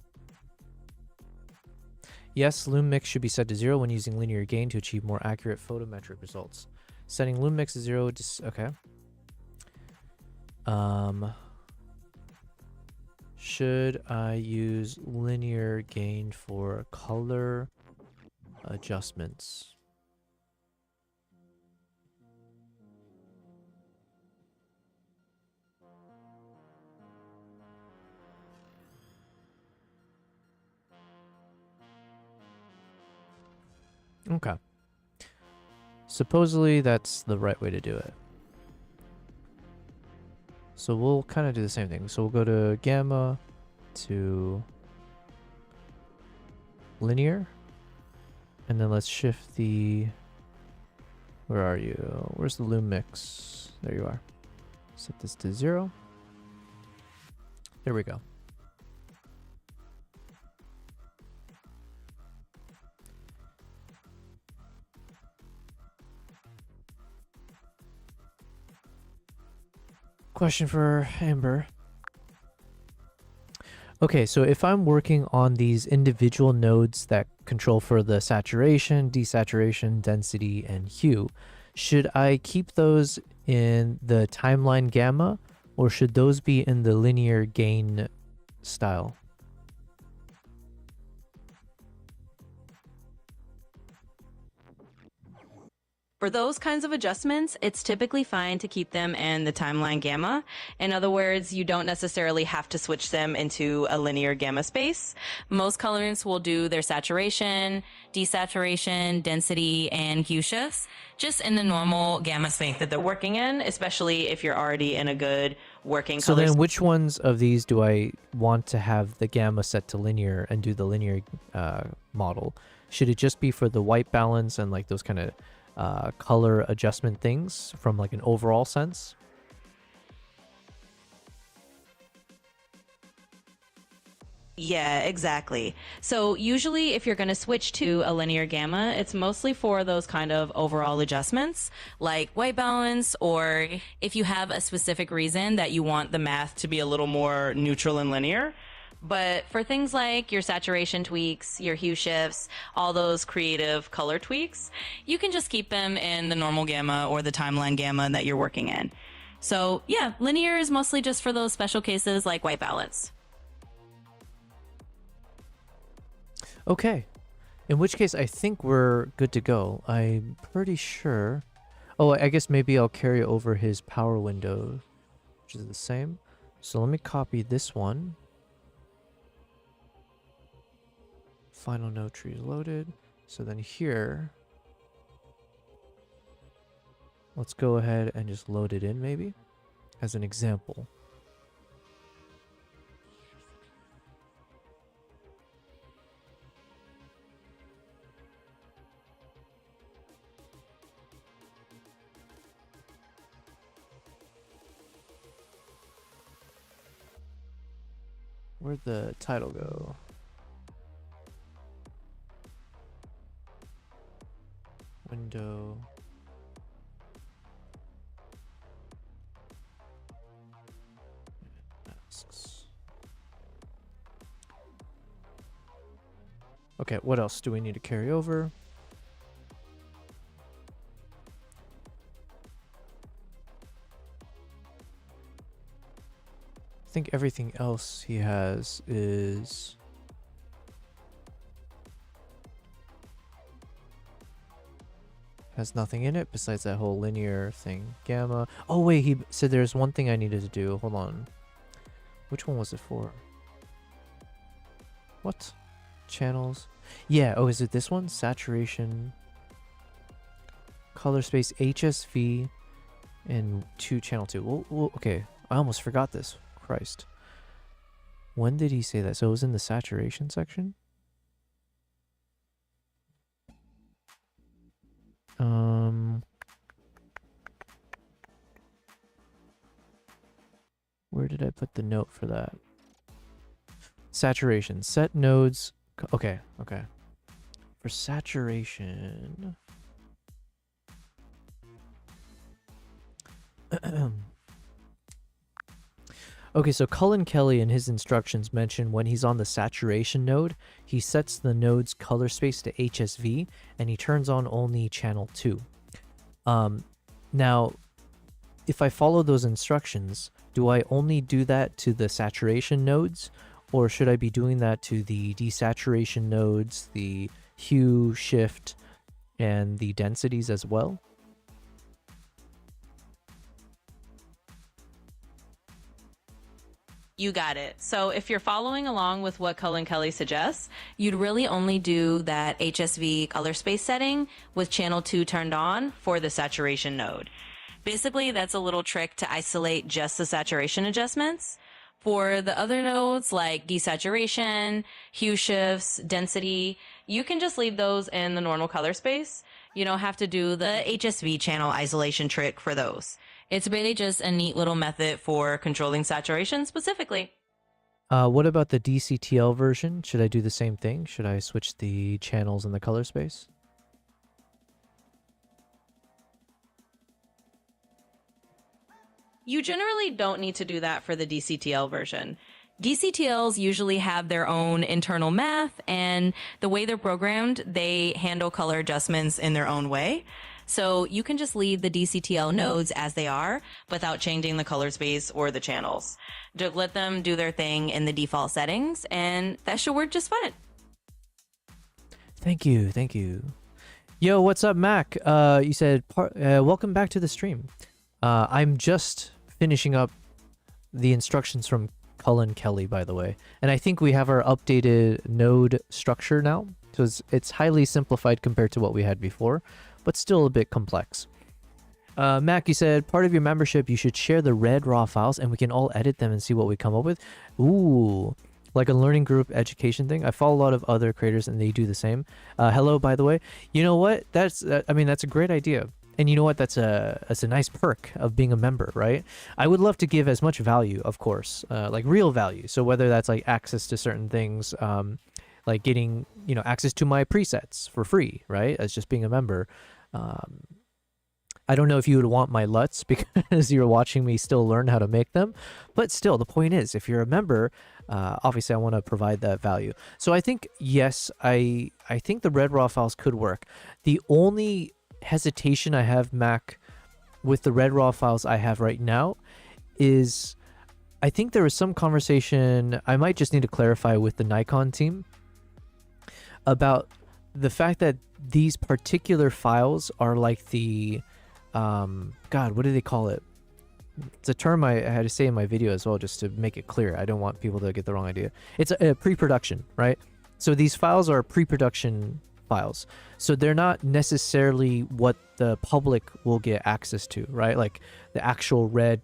Yes, loom mix should be set to 0 when using linear gain to achieve more accurate photometric results. Setting loom mix to 0, okay. Should I use linear gain for color adjustments? Okay. Supposedly that's the right way to do it. So we'll kind of do the same thing. So we'll go to gamma to linear. And then let's shift the... Where are you? Where's the loom mix? There you are. Set this to 0. There we go. Question for Amber. Okay, so if I'm working on these individual nodes that control for the saturation, desaturation, density, and hue, should I keep those in the timeline gamma, or should those be in the linear gain style? For those kinds of adjustments, it's typically fine to keep them in the timeline gamma. In other words, you don't necessarily have to switch them into a linear gamma space. Most colorants will do their saturation, desaturation, density, and hue shifts just in the normal gamma space that they're working in, especially if you're already in a good working So color. then which ones of these do I want to have the gamma set to linear and do the linear model? Should it just be for the white balance and like those kind of color adjustment things from like an overall sense? Yeah, exactly. So usually if you're going to switch to a linear gamma, it's mostly for those kind of overall adjustments like white balance, or if you have a specific reason that you want the math to be a little more neutral and linear. But for things like your saturation tweaks, your hue shifts, all those creative color tweaks, you can just keep them in the normal gamma or the timeline gamma that you're working in. So yeah, linear is mostly just for those special cases like white balance. Okay. In which case, I think we're good to go. I'm pretty sure. Oh, I guess maybe I'll carry over his power window, which is the same. So let me copy this one. Final node tree is loaded. So then here, let's go ahead and just load it in maybe as an example. Where'd the title go? Window. Masks. Okay, what else do we need to carry over? I think everything else he has is... has nothing in it besides that whole linear thing. Gamma. Oh wait, he said there's one thing I needed to do. Hold on. Which one was it for? What? Channels? Yeah, oh, is it this one? Saturation. Color space HSV and channel 2. Okay, I almost forgot this. Christ. When did he say that? So it was in the saturation section? Where did I put the note for that? Saturation. Set nodes. Okay, okay. For saturation. Okay, so Cullen Kelly in his instructions mention when he's on the saturation node, he sets the node's color space to HSV and he turns on only channel 2. Now, if I follow those instructions, do I only do that to the saturation nodes, or should I be doing that to the desaturation nodes, the hue shift, and the densities as well? You got it. So if you're following along with what Cullen Kelly suggests, you'd really only do that HSV color space setting with channel 2 turned on for the saturation node. Basically, that's a little trick to isolate just the saturation adjustments. For the other nodes like desaturation, hue shifts, density, you can just leave those in the normal color space. You don't have to do the HSV channel isolation trick for those. It's really just a neat little method for controlling saturation specifically. What about the DCTL version? Should I do the same thing? Should I switch the channels in the color space? You generally don't need to do that for the DCTL version. DCTLs usually have their own internal math, and the way they're programmed, they handle color adjustments in their own way. So you can just leave the DCTL nodes as they are without changing the color space or the channels. Just let them do their thing in the default settings, and that should work just fine. Thank you, thank you. Yo, what's up, Mac? You said, welcome back to the stream. I'm just finishing up the instructions from Cullen Kelly, by the way. And I think we have our updated node structure now. So it's highly simplified compared to what we had before, but still a bit complex. Mac, you said, part of your membership, you should share the red raw files and we can all edit them and see what we come up with. Ooh, like a learning group education thing. I follow a lot of other creators and they do the same. Hello, by the way. You know what? That's a great idea. And you know what? That's a nice perk of being a member, right? I would love to give as much value, of course, like real value. So whether that's like access to certain things, like getting, access to my presets for free, right? As just being a member. I don't know if you would want my LUTs because you're watching me still learn how to make them, but still the point is, if you're a member, obviously I want to provide that value. So I think, yes, I think the red raw files could work. The only hesitation I have, Mac, with the red raw files I have right now is I think there was some conversation I might just need to clarify with the Nikon team about the fact that these particular files are like the God, what do they call it? It's a term I had to say in my video as well, just to make it clear. I don't want people to get the wrong idea. It's a pre-production, right? So these files are pre-production files. So they're not necessarily what the public will get access to, right? Like the actual red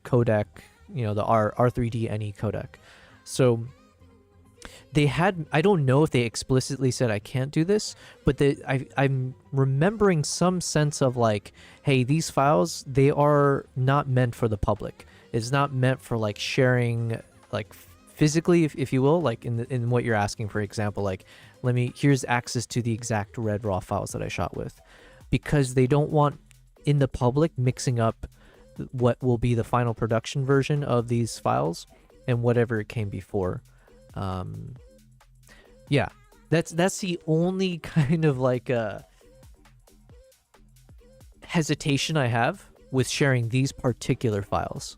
codec, the R3D NE codec. So they had, I don't know if they explicitly said I can't do this, but I'm remembering some sense of like, hey, these files, they are not meant for the public. It's not meant for like sharing, like physically, if you will, like in what you're asking, for example, like, here's access to the exact red raw files that I shot with, because they don't want in the public mixing up what will be the final production version of these files and whatever it came before. Yeah, that's the only kind of like hesitation I have with sharing these particular files.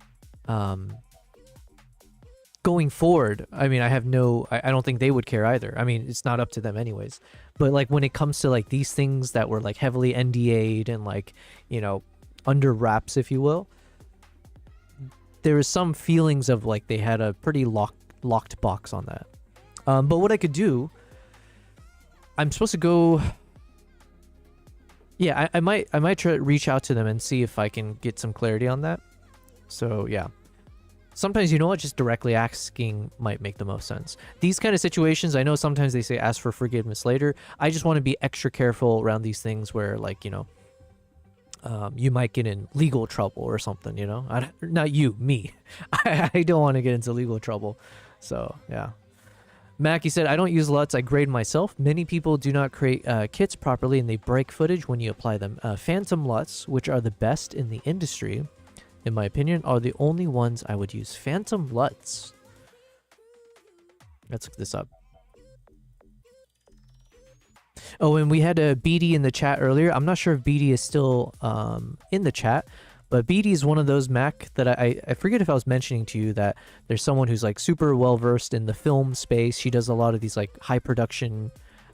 Going forward, I mean, I don't think they would care either. I mean, it's not up to them anyways. But like when it comes to like these things that were like heavily NDA'd and like, under wraps, if you will, there is some feelings of like they had a pretty locked box on that. But what I could do, I'm supposed to go. Yeah, I might try to reach out to them and see if I can get some clarity on that. So yeah. Sometimes, just directly asking might make the most sense. These kind of situations, I know sometimes they say ask for forgiveness later. I just want to be extra careful around these things where, like, you might get in legal trouble or something, not you, me. I don't want to get into legal trouble. So, yeah. Mackie said, I don't use LUTs, I grade myself. Many people do not create kits properly and they break footage when you apply them. Phantom LUTs, which are the best in the industry, in my opinion, are the only ones I would use. Phantom LUTs. Let's look this up. Oh, and we had a BD in the chat earlier. I'm not sure if BD is still in the chat, but BD is one of those Mac that I forget if I was mentioning to you that there's someone who's like super well versed in the film space. She does a lot of these like high production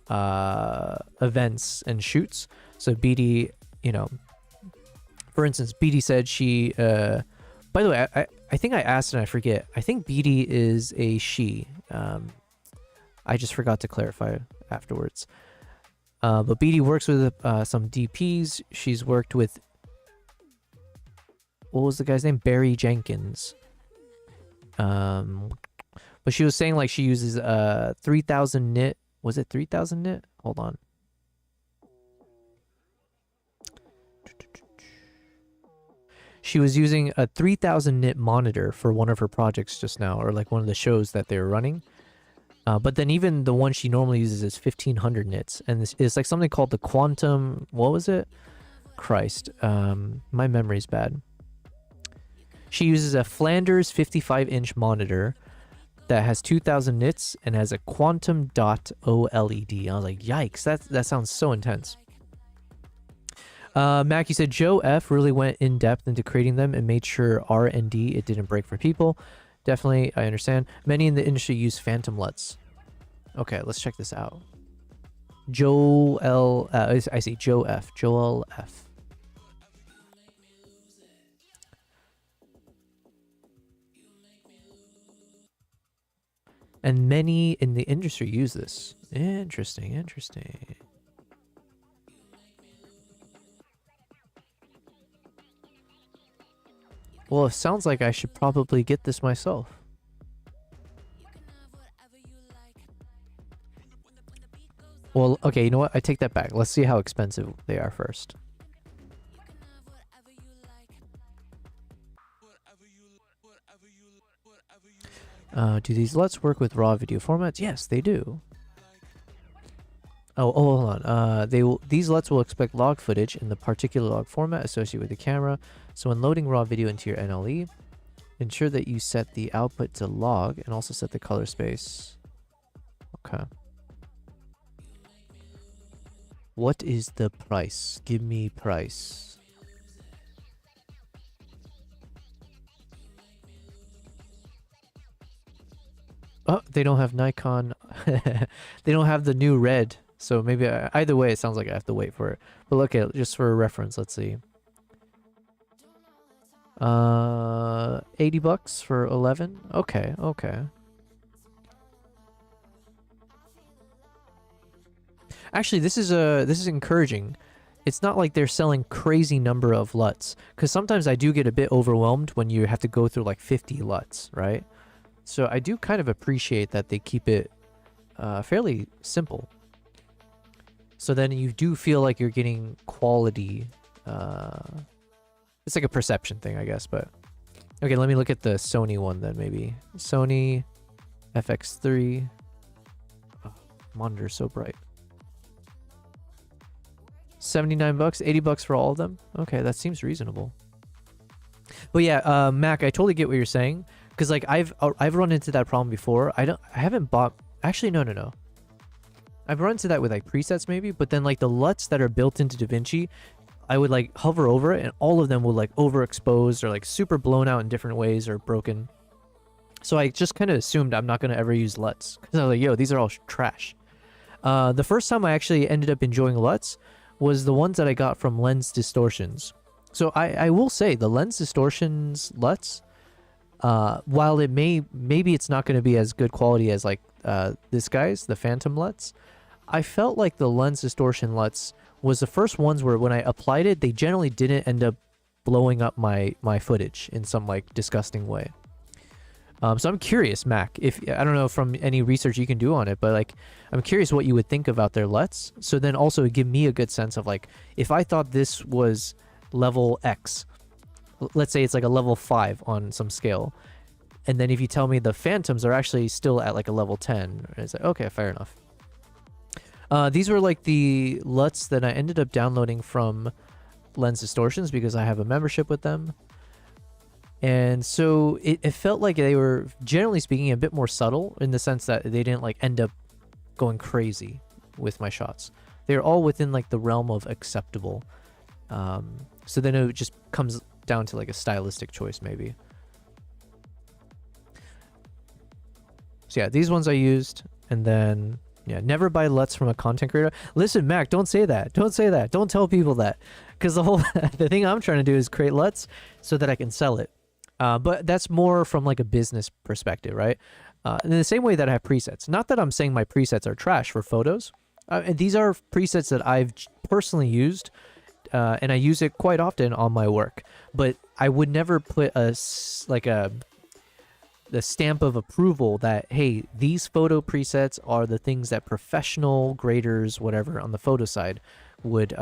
events and shoots. So BD, for instance, BD said she, by the way, I I think I asked and I forget. I think BD is a she. I just forgot to clarify afterwards. But BD works with some DPs. She's worked with, what was the guy's name? Barry Jenkins. But she was saying like she uses 3000 nit. Was it 3000 nit? Hold on. She was using a 3000 nit monitor for one of her projects just now, or like one of the shows that they were running. But then even the one she normally uses is 1500 nits, and it's like something called the quantum. What was it? Christ, my memory's bad. She uses a Flanders 55-inch monitor that has 2000 nits and has a quantum dot OLED. I was like, yikes, that sounds so intense. Mac, you said Joe F really went in depth into creating them and made sure R&D it didn't break for people. Definitely, I understand. Many in the industry use phantom LUTs. Okay, let's check this out. Joel, I see Joe F. Joel F. And many in the industry use this. Interesting, interesting. Well, it sounds like I should probably get this myself. Well, okay, you know what? I take that back. Let's see how expensive they are first. Do these LUTs work with raw video formats? Yes, they do. Oh, hold on. These LUTs will expect log footage in the particular log format associated with the camera. So when loading raw video into your NLE, ensure that you set the output to log and also set the color space. Okay. What is the price? Give me price. Oh, they don't have Nikon. They don't have the new red. So maybe either way, it sounds like I have to wait for it. But look at just for a reference, let's see. 80 bucks for 11. Okay, okay. Actually, this is encouraging. It's not like they're selling crazy number of LUTs, because sometimes I do get a bit overwhelmed when you have to go through like 50 LUTs, right? So I do kind of appreciate that they keep it fairly simple. So then you do feel like you're getting quality. It's like a perception thing, I guess, but... Okay, let me look at the Sony one then, maybe. Sony FX3. Oh, monitor's so bright. 79 bucks, 80 bucks for all of them? Okay, that seems reasonable. But yeah, Mac, I totally get what you're saying. Because like I've run into that problem before. I haven't bought... Actually, no. I've run into that with like presets maybe, but then like the LUTs that are built into DaVinci, I would like hover over it and all of them will like overexpose or like super blown out in different ways or broken. So I just kind of assumed I'm not going to ever use LUTs because I was like, yo, these are all trash. The first time I actually ended up enjoying LUTs was the ones that I got from Lens Distortions. So I will say the Lens Distortions LUTs, while it maybe it's not going to be as good quality as like this guy's, the Phantom LUTs, I felt like the Lens Distortion LUTs was the first ones where when I applied it, they generally didn't end up blowing up my footage in some like disgusting way. So I'm curious, Mac, if I don't know from any research you can do on it, but like I'm curious what you would think about their LUTs. So then also give me a good sense of like if I thought this was level X, let's say it's like a level 5 on some scale, and then if you tell me the Phantoms are actually still at like a level 10, it's like okay, fair enough. These were like the LUTs that I ended up downloading from Lens Distortions because I have a membership with them. And so it felt like they were, generally speaking, a bit more subtle in the sense that they didn't like end up going crazy with my shots. They're all within like the realm of acceptable. So then it just comes down to like a stylistic choice maybe. So yeah, these ones I used, and then yeah, never buy LUTs from a content creator. Listen, Mac, don't say that. Don't say that. Don't tell people that. Because the thing I'm trying to do is create LUTs so that I can sell it. But that's more from like a business perspective, right? In the same way that I have presets. Not that I'm saying my presets are trash for photos. And these are presets that I've personally used, and I use it quite often on my work. But I would never put the stamp of approval that, hey, these photo presets are the things that professional graders, whatever, on the photo side would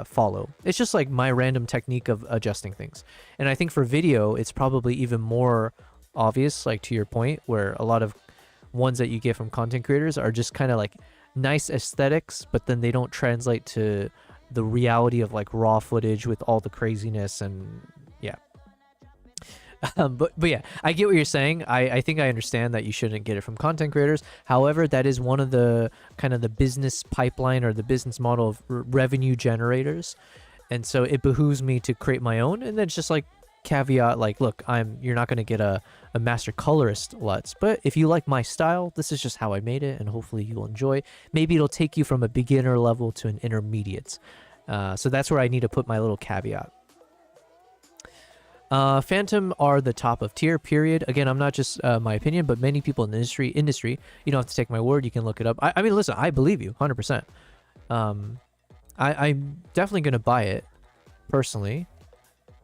follow. It's just like my random technique of adjusting things. And I think for video, it's probably even more obvious, like to your point, where a lot of ones that you get from content creators are just kind of like nice aesthetics, but then they don't translate to the reality of like raw footage with all the craziness. And yeah. But yeah, I get what you're saying. I think I understand that you shouldn't get it from content creators. However, that is one of the kind of the business pipeline or the business model of revenue generators. And so it behooves me to create my own. And then it's just like caveat, like, look, you're not going to get a master colorist LUTs, but if you like my style, this is just how I made it, and hopefully you'll enjoy. Maybe it'll take you from a beginner level to an intermediate. So that's where I need to put my little caveat. Phantom are the top of tier, period. Again, I'm not just my opinion, but many people in the industry, you don't have to take my word, you can look it up. I mean, listen, I believe you 100%. I'm definitely going to buy it personally.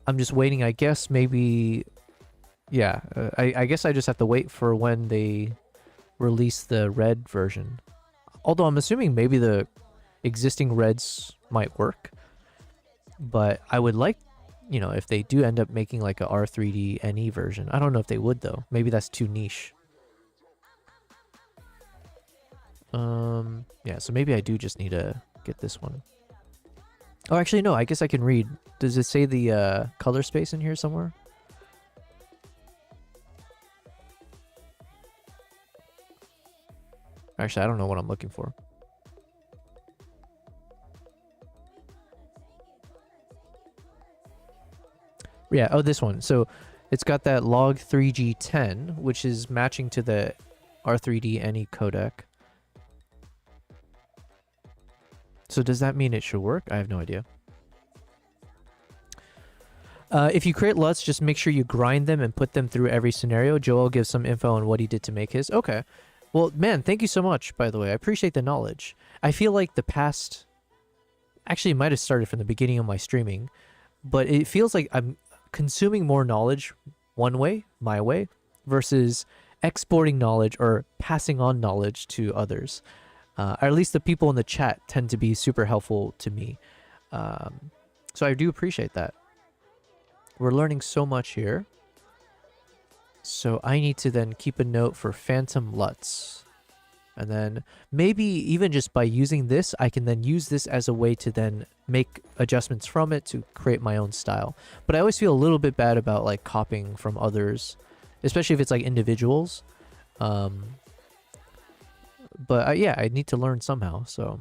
I'm just waiting, I guess, maybe, yeah, I guess I just have to wait for when they release the red version. Although I'm assuming maybe the existing reds might work, but I would like, you know, if they do end up making like a R3D NE version. I don't know if they would though. Maybe that's too niche. Yeah, so maybe I do just need to get this one. Oh, actually, no, I guess I can read. Does it say the color space in here somewhere? Actually, I don't know what I'm looking for. Yeah, oh, this one. So it's got that log 3G10, which is matching to the R3D NE codec. So does that mean it should work? I have no idea. If you create LUTs, just make sure you grind them and put them through every scenario. Joel gives some info on what he did to make his. Okay. Well, man, thank you so much, by the way. I appreciate the knowledge. I feel like the past... Actually, it might have started from the beginning of my streaming, but it feels like I'm consuming more knowledge one way, my way, versus exporting knowledge or passing on knowledge to others. Or at least the people in the chat tend to be super helpful to me. So I do appreciate that. We're learning so much here. So I need to then keep a note for Phantom LUTs. And then maybe even just by using this, I can then use this as a way to then make adjustments from it to create my own style. But I always feel a little bit bad about like copying from others, especially if it's like individuals. But yeah, I need to learn somehow. So,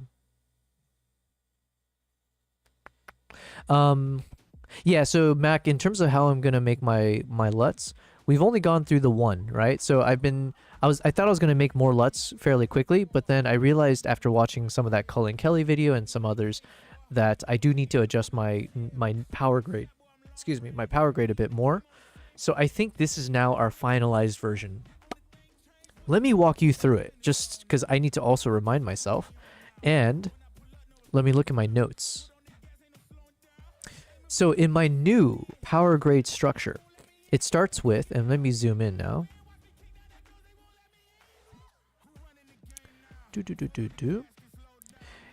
yeah. So Mac, in terms of how I'm gonna make my LUTs, we've only gone through the one, right? So I thought I was gonna make more LUTs fairly quickly, but then I realized after watching some of that Cullen Kelly video and some others that I do need to adjust my power grade. Excuse me, my power grade a bit more. So I think this is now our finalized version. Let me walk you through it, just because I need to also remind myself. And let me look at my notes. So in my new power grade structure, it starts with, and let me zoom in now.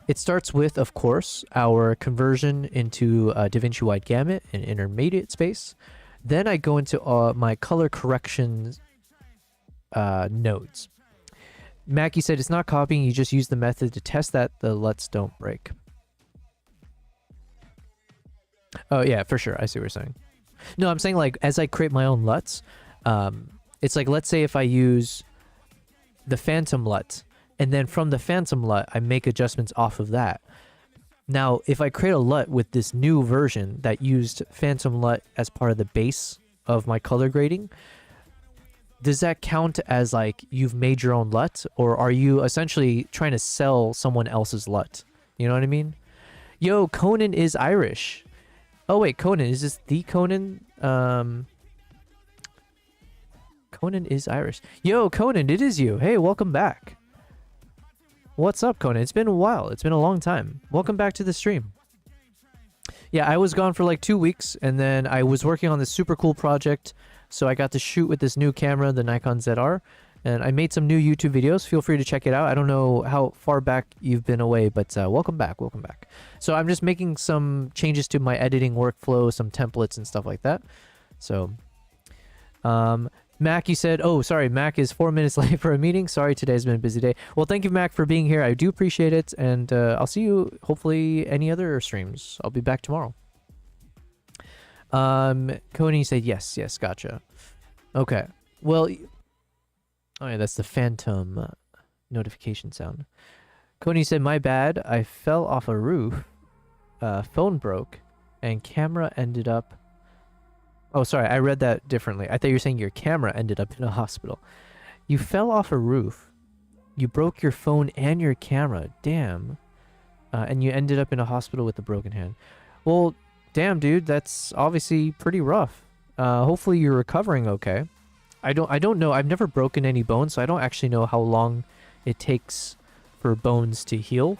It starts with, of course, our conversion into DaVinci Wide Gamut and intermediate space. Then I go into my color correction nodes. Mackie said it's not copying, you just use the method to test that the LUTs don't break. Oh yeah, for sure, I see what you're saying. No, I'm saying like as I create my own LUTs, it's like, let's say if I use the Phantom LUT, and then from the Phantom LUT, I make adjustments off of that. Now, if I create a LUT with this new version that used Phantom LUT as part of the base of my color grading, does that count as like you've made your own LUT, or are you essentially trying to sell someone else's LUT? You know what I mean? Yo, Conan is Irish. Oh wait, Conan, is this the Conan? Conan is Irish. Yo, Conan, it is you. Hey, welcome back. What's up, Conan? It's been a while. It's been a long time. Welcome back to the stream. Yeah, I was gone for like 2 weeks, and then I was working on this super cool project, so I got to shoot with this new camera, the Nikon ZR, and I made some new YouTube videos. Feel free to check it out. I don't know how far back you've been away, but welcome back, welcome back. So I'm just making some changes to my editing workflow, some templates and stuff like that. So, Mac, you said, oh, sorry, Mac is 4 minutes late for a meeting. Sorry, today's been a busy day. Well, thank you, Mac, for being here. I do appreciate it, and I'll see you, hopefully, any other streams. I'll be back tomorrow. Coney said, yes, gotcha. Okay, well, oh yeah, that's the phantom notification sound. Coney said, my bad, I fell off a roof, phone broke, and camera ended up... Oh, sorry, I read that differently. I thought you were saying your camera ended up in a hospital. You fell off a roof. You broke your phone and your camera. Damn. And you ended up in a hospital with a broken hand. Well, damn, dude, that's obviously pretty rough. Hopefully you're recovering okay. I don't know. I've never broken any bones, so I don't actually know how long it takes for bones to heal.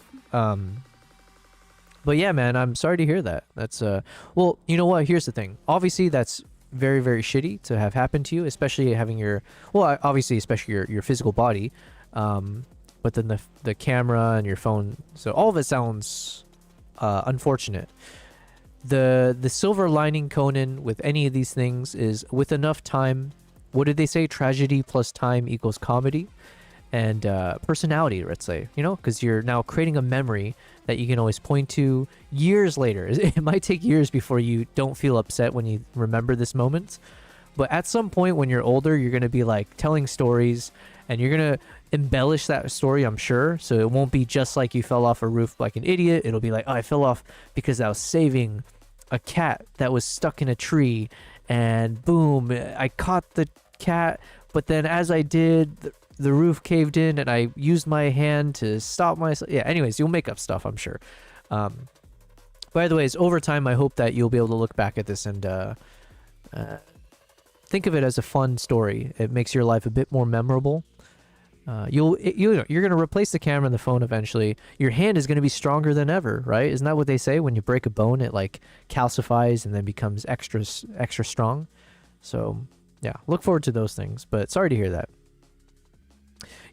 But yeah, man, I'm sorry to hear that. That's well, you know what? Here's the thing. Obviously, that's very, very shitty to have happened to you, especially having your, well, obviously, especially your physical body. But then the camera and your phone. So all of it sounds unfortunate. The silver lining, Conan, with any of these things is with enough time. What did they say? Tragedy plus time equals comedy. And personality, let's say, you know, because you're now creating a memory that you can always point to years later. It might take years before you don't feel upset when you remember this moment. But at some point when you're older, you're going to be like telling stories and you're going to embellish that story, I'm sure. So it won't be just like you fell off a roof like an idiot. It'll be like, oh, I fell off because I was saving a cat that was stuck in a tree. And boom, I caught the cat. But then as I did... the roof caved in and I used my hand to stop myself. Yeah, anyways, you'll make up stuff, I'm sure. By the way, over time, I hope that you'll be able to look back at this and think of it as a fun story. It makes your life a bit more memorable. You're going to replace the camera and the phone eventually. Your hand is going to be stronger than ever, right? Isn't that what they say? When you break a bone, it like calcifies and then becomes extra strong. So yeah, look forward to those things, but sorry to hear that.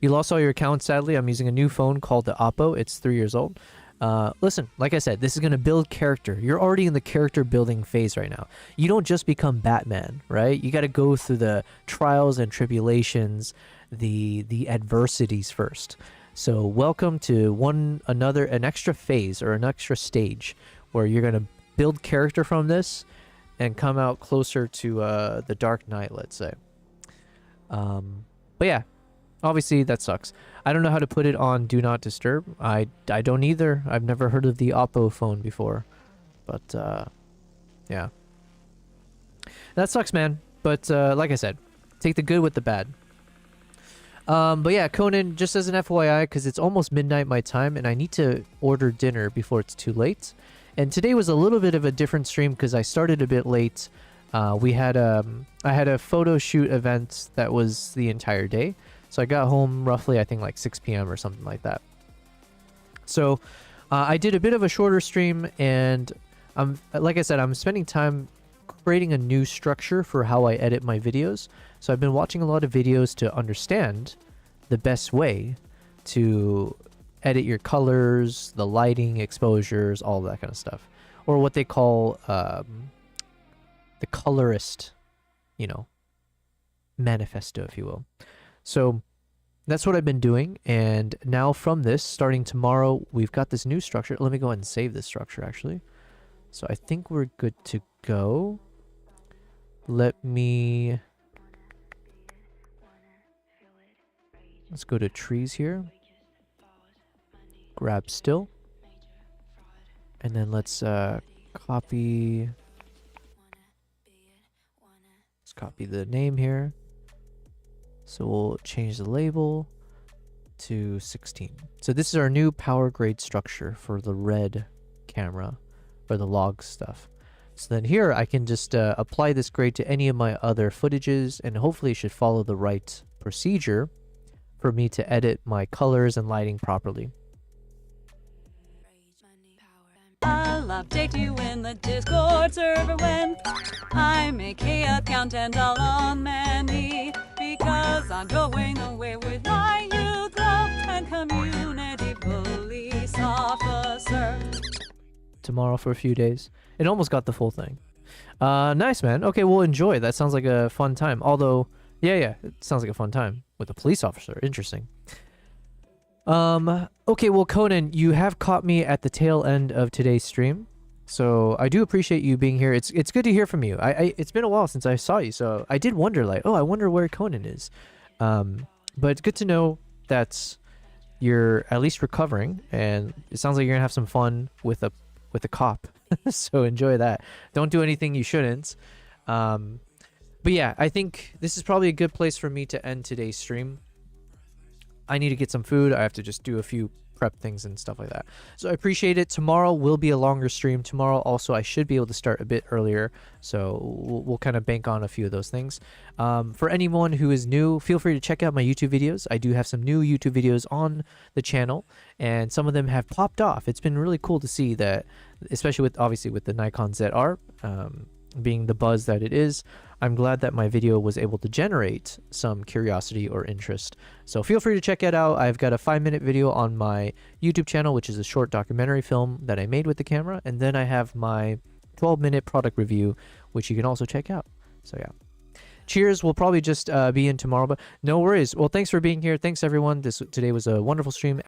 You lost all your accounts, sadly. I'm using a new phone called the Oppo. It's 3 years old. Listen, like I said, this is going to build character. You're already in the character building phase right now. You don't just become Batman, right? You got to go through the trials and tribulations, the adversities first. So welcome to an extra phase or an extra stage where you're going to build character from this and come out closer to the Dark Knight, let's say. But yeah. Obviously, that sucks. I don't know how to put it on Do Not Disturb. I don't either. I've never heard of the Oppo phone before. But, yeah. That sucks, man. But, like I said, take the good with the bad. But yeah, Conan, just as an FYI, because it's almost midnight my time, and I need to order dinner before it's too late. And today was a little bit of a different stream because I started a bit late. I had a photo shoot event that was the entire day. So I got home roughly, I think, like 6 p.m. or something like that. So I did a bit of a shorter stream, and like I said, I'm spending time creating a new structure for how I edit my videos. So I've been watching a lot of videos to understand the best way to edit your colors, the lighting, exposures, all that kind of stuff. Or what they call the colorist, manifesto, if you will. So that's what I've been doing, and now from this, starting tomorrow, we've got this new structure. Let me go ahead and save this structure, actually. So I think we're good to go. Let's go to trees here. Grab still. And then let's copy the name here. So we'll change the label to 16. So this is our new power grade structure for the red camera or the log stuff. So then here I can just apply this grade to any of my other footages, and hopefully it should follow the right procedure for me to edit my colors and lighting properly. I'll update you in the Discord server when I make a account and I'll on many, because I'm going away with my youth and community police officer. Tomorrow for a few days. It almost got the full thing. Nice, man. Okay, well, enjoy. That sounds like a fun time. Although, yeah, it sounds like a fun time with a police officer. Interesting. Okay, well, Conan, you have caught me at the tail end of today's stream, so I do appreciate you being here. It's good to hear from you. It's been a while since I saw you, so I did wonder, like, oh, I wonder where Conan is. But it's good to know that you're at least recovering, and it sounds like you're gonna have some fun with a cop. So enjoy that. Don't do anything you shouldn't. But yeah, I think this is probably a good place for me to end today's stream. I need to get some food. I have to just do a few prep things and stuff like that. So I appreciate it. Tomorrow will be a longer stream. Tomorrow also I should be able to start a bit earlier. So we'll kind of bank on a few of those things. For anyone who is new, feel free to check out my YouTube videos. I do have some new YouTube videos on the channel, and some of them have popped off. It's been really cool to see that, especially obviously with the Nikon ZR being the buzz that it is. I'm glad that my video was able to generate some curiosity or interest. So feel free to check it out. I've got a 5-minute video on my YouTube channel, which is a short documentary film that I made with the camera. And then I have my 12-minute product review, which you can also check out. So yeah. Cheers. We'll probably just be in tomorrow, but no worries. Well, thanks for being here. Thanks, everyone. Today was a wonderful stream.